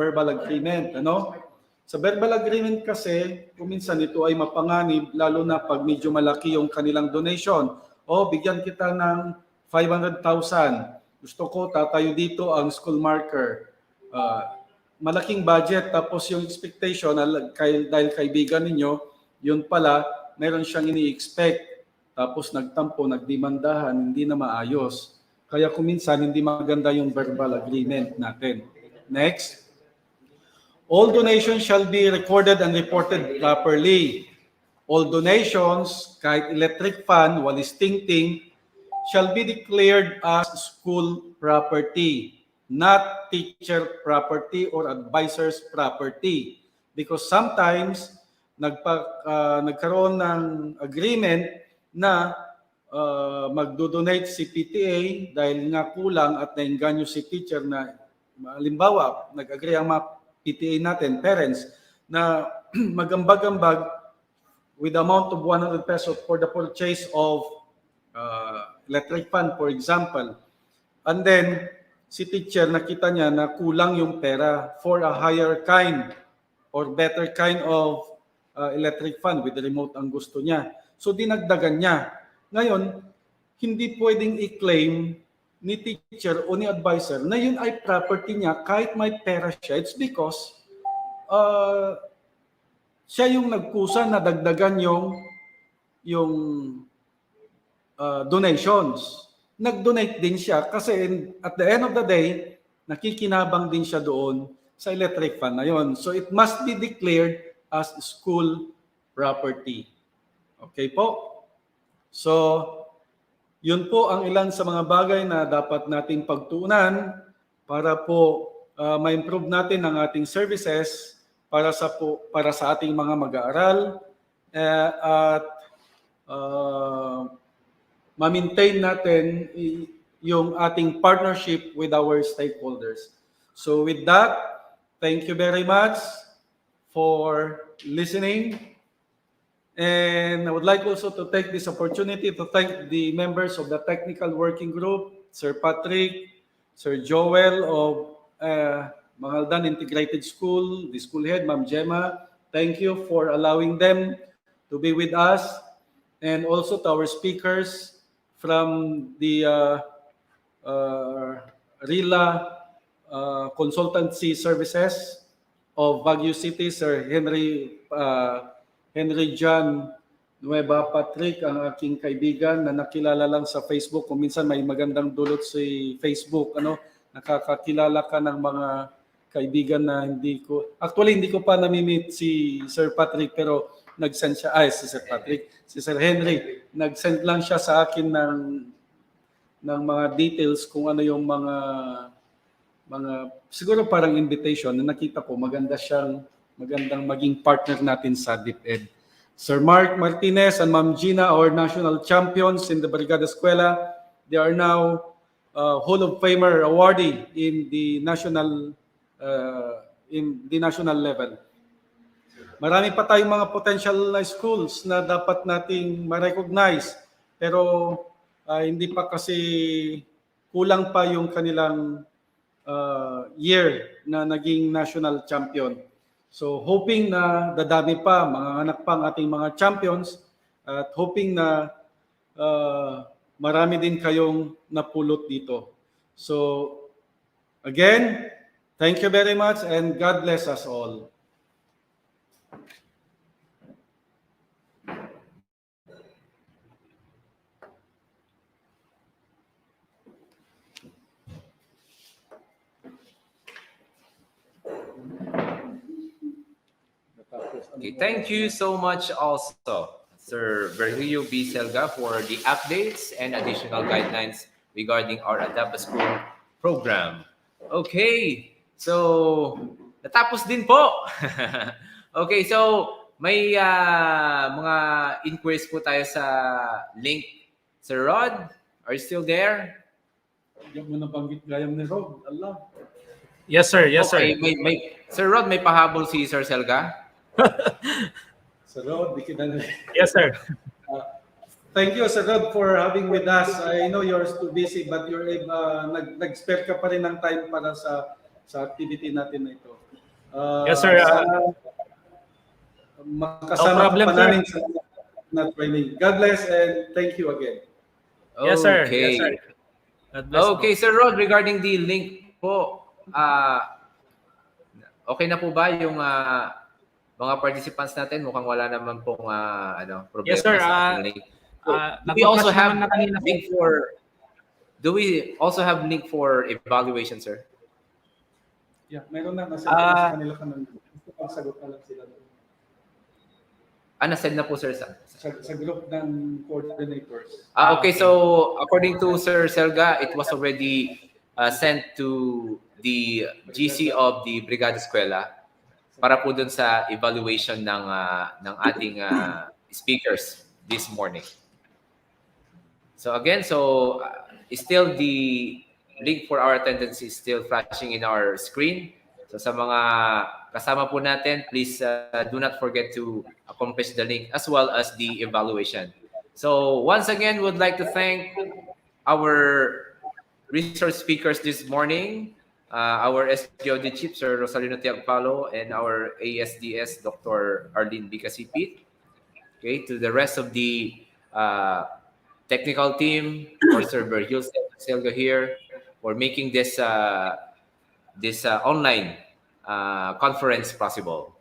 Ano? Sa verbal agreement kasi, kuminsan ito ay mapanganib, lalo na pag medyo malaki yung kanilang donation. Bigyan kita ng 500,000. Gusto ko, tatayo dito ang school marker. Malaking budget, tapos yung expectation, dahil kaibigan ninyo, yun pala, meron siyang ini-expect. Tapos nagtampo, nagdemandahan, hindi na maayos. Kaya kuminsan, hindi maganda yung verbal agreement natin. Next. All donations shall be recorded and reported properly. All donations, kahit electric fan, walis tingting, shall be declared as school property, not teacher property or advisor's property. Because sometimes, nagkaroon ng agreement na magdodonate si PTA dahil nga kulang at nainganyo si teacher na, halimbawa, nag-agree ang mga PTA natin, parents, na magambag-ambag with the amount of 100 pesos for the purchase of electric fan, for example. And then, si teacher, nakita niya na kulang yung pera for a higher kind or better kind of electric fan with remote ang gusto niya. So, dinagdagan niya. Ngayon, hindi pwedeng i-claim ni teacher o ni advisor na yun ay property niya kahit may pera siya. It's because siya yung nagkusa na dagdagan yung donations. Nag-donate din siya kasi at the end of the day, nakikinabang din siya doon sa electric fan na yun. So it must be declared as school property. Okay po? So, yun po ang ilan sa mga bagay na dapat nating pagtuunan para po ma-improve natin ang ating services para sa ating mga mag-aaral at ma-maintain natin yung ating partnership with our stakeholders. So with that, thank you very much for listening. And I would like also to take this opportunity to thank the members of the Technical Working Group, Sir Patrick, Sir Joel of Mangaldan Integrated School, the school head, Ma'am Gemma. Thank you for allowing them to be with us. And also to our speakers from the RILA Consultancy Services of Baguio City, Sir Henry John Nueva Patrick, ang aking kaibigan na nakilala lang sa Facebook. Kung minsan may magandang dulot si Facebook, nakakakilala ka ng mga kaibigan na hindi ko pa nami-meet si Sir Patrick, pero nag-send siya, si Sir Henry, nag-send lang siya sa akin ng mga details kung ano yung mga siguro parang invitation na nakita ko, magandang maging partner natin sa DepEd. Sir Mark Martinez and Ma'am Gina, our national champions in the Brigada Escuela, they are now Hall of Famer awardee in the national level. Marami pa tayong mga potential na schools na dapat nating ma-recognize, pero hindi pa kasi kulang pa yung kanilang year na naging national champion. So hoping na dadami pa, mga anak pa ang ating mga champions, at hoping na marami din kayong napulot dito. So again, thank you very much and God bless us all. Okay, thank you so much also, Sir Virgilio B. Selga, for the updates and additional guidelines regarding our Adapt School program. Okay, so natapos din po. Okay, so may mga inquiries po tayo sa link. Sir Rod, are you still there? Yung mo nabanggit gayam ni Rod, Allah. Yes, sir. Yes, Okay, sir. Sir Rod, may pahabol si Sir Selga? Sir Rod, di kita na. Yes, sir. Thank you, Sir Rod, for having with us. I know you're too busy, but you're nag-spare ka pa rin ng time para sa activity natin na ito. Yes, sir. Makasama No problem, pa namin sa training. God bless and thank you again. Yes, sir. Okay. Yes, sir. God bless po. Okay, Sir Rod, regarding the link po, okay na po ba yung mga participants natin? Mukhang wala naman pong problema Yes, sir. sa ating link. Do we nag-flash also have naman na kanina po. link for evaluation, sir? Yeah, meron na nasa kanila ka nang gusto pang sagot na lang sila doon. Nasend na po, sir, Sa group ng coordinators. okay, so according to Sir Selga, it was already sent to the GC of the Brigada Escuela para po dun sa evaluation ng ating speakers this morning. So again, still the link for our attendance is still flashing in our screen. So sa mga kasama po natin, please do not forget to accomplish the link as well as the evaluation. So once again, would like to thank our resource speakers this morning, our SGOD Chief, Sir Rosalino Tiagpalo, and our ASDS, Dr. Arlene Bicasipit. Okay, to the rest of the technical team, for Sir Virgil Selga here, for making this online conference possible.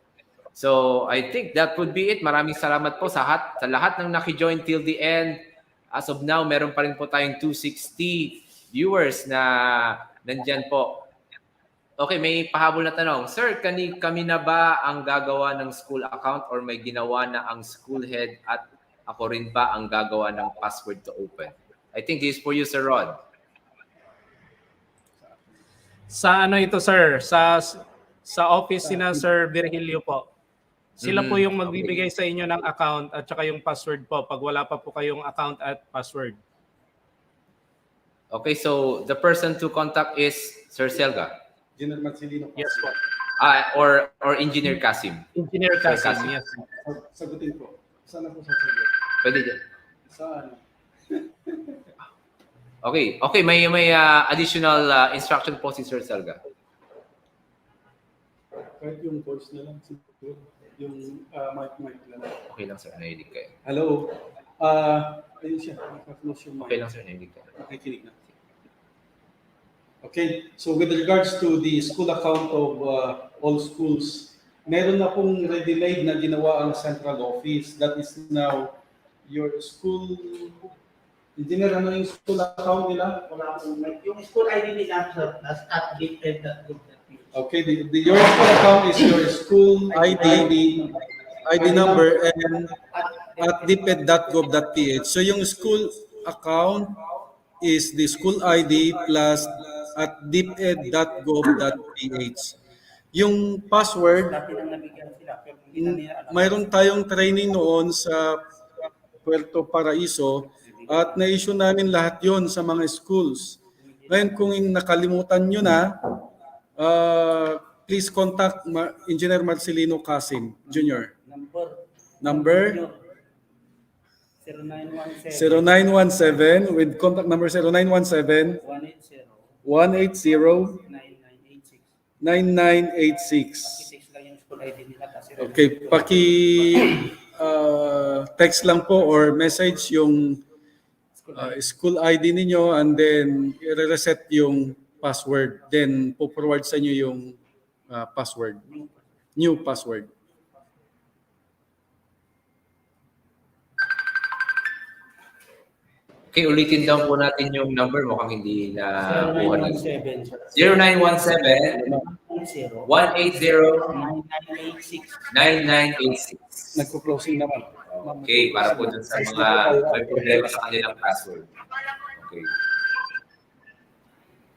So I think that would be it. Maraming salamat po sa lahat ng naki-join till the end. As of now, meron pa rin po tayong 260 viewers na nandyan po. Okay, may pahabol na tanong. Sir, kami na ba ang gagawa ng school account or may ginawa na ang school head at ako rin ba ang gagawa ng password to open? I think this is for you, Sir Rod. Sa ano ito, sir? Sa office sina Sir Virgilio po. Sila po yung magbibigay sa inyo ng account at saka yung password po pag wala pa po kayong account at password. Okay, so the person to contact is Sir Selga. Engineer Marcelino. Yes po. Or Engineer Kasim. Engineer Sir Kasim, yes. Sagutin ko. Saan ako sasagot? Pwede dyan. Saan? Okay, may additional instruction po si Sir Selga. Kahit yung voice na lang siguro. Yung mic na lang. Okay lang, sir. Nailig kayo. Hello. Ayun siya. Naka-close yung mic. Okay lang, sir. Nailig kayo. Nakikinig na. Okay. So with regards to the school account of all schools, meron na pong ready-made na ginawa ang central office. That is now your school. Engineer, ano yung school account nila? Yung school ID nila, sir, at DEPED. Okay, your school account is your school ID number and at deped.gov.ph. So yung school account is the school ID plus at deped.gov.ph. Yung password, mayroon tayong training noon sa Puerto Paraiso at na-issue namin lahat yon sa mga schools. Ngayon kung nakalimutan nyo na, please contact Engineer Marcelino Kasim Jr. Number 0917 with contact number 0917 180 9986. Okay, text lang po or message yung school ID ninyo and then i-reset yung password. Then po-forward sa inyo yung password. New password. Okay, ulitin daw po natin yung number. Mukhang hindi na kuha na. 0917 180 9986. Nagko-closing naman. Okay, para po dun sa mga may problema sa kanilang password. Okay.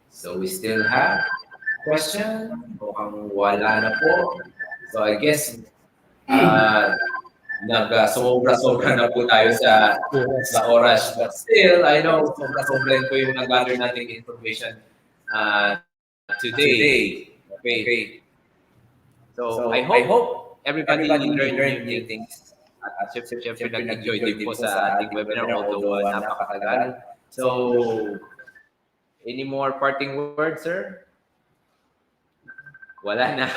So we still have question. Mukhang wala na po. So I guess sobra-sobra na po tayo sa oras. But still, I know sobra-sobra po yung nag-gather nating information today. Okay. So I hope everybody learned new things. At syempre nag-enjoy din po sa ating webinar, although napakatagal. So, any more parting words, sir? Wala na.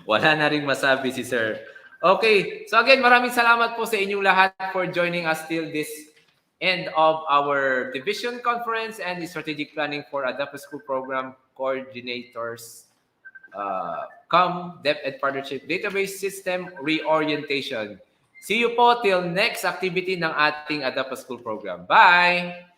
Wala na rin masabi si sir. Okay. So again, maraming salamat po sa inyong lahat for joining us till this end of our division conference and the strategic planning for DEPED School Program Coordinators DEPED Partnership Database System Reorientation. See you po till next activity ng ating DEPED School Program. Bye!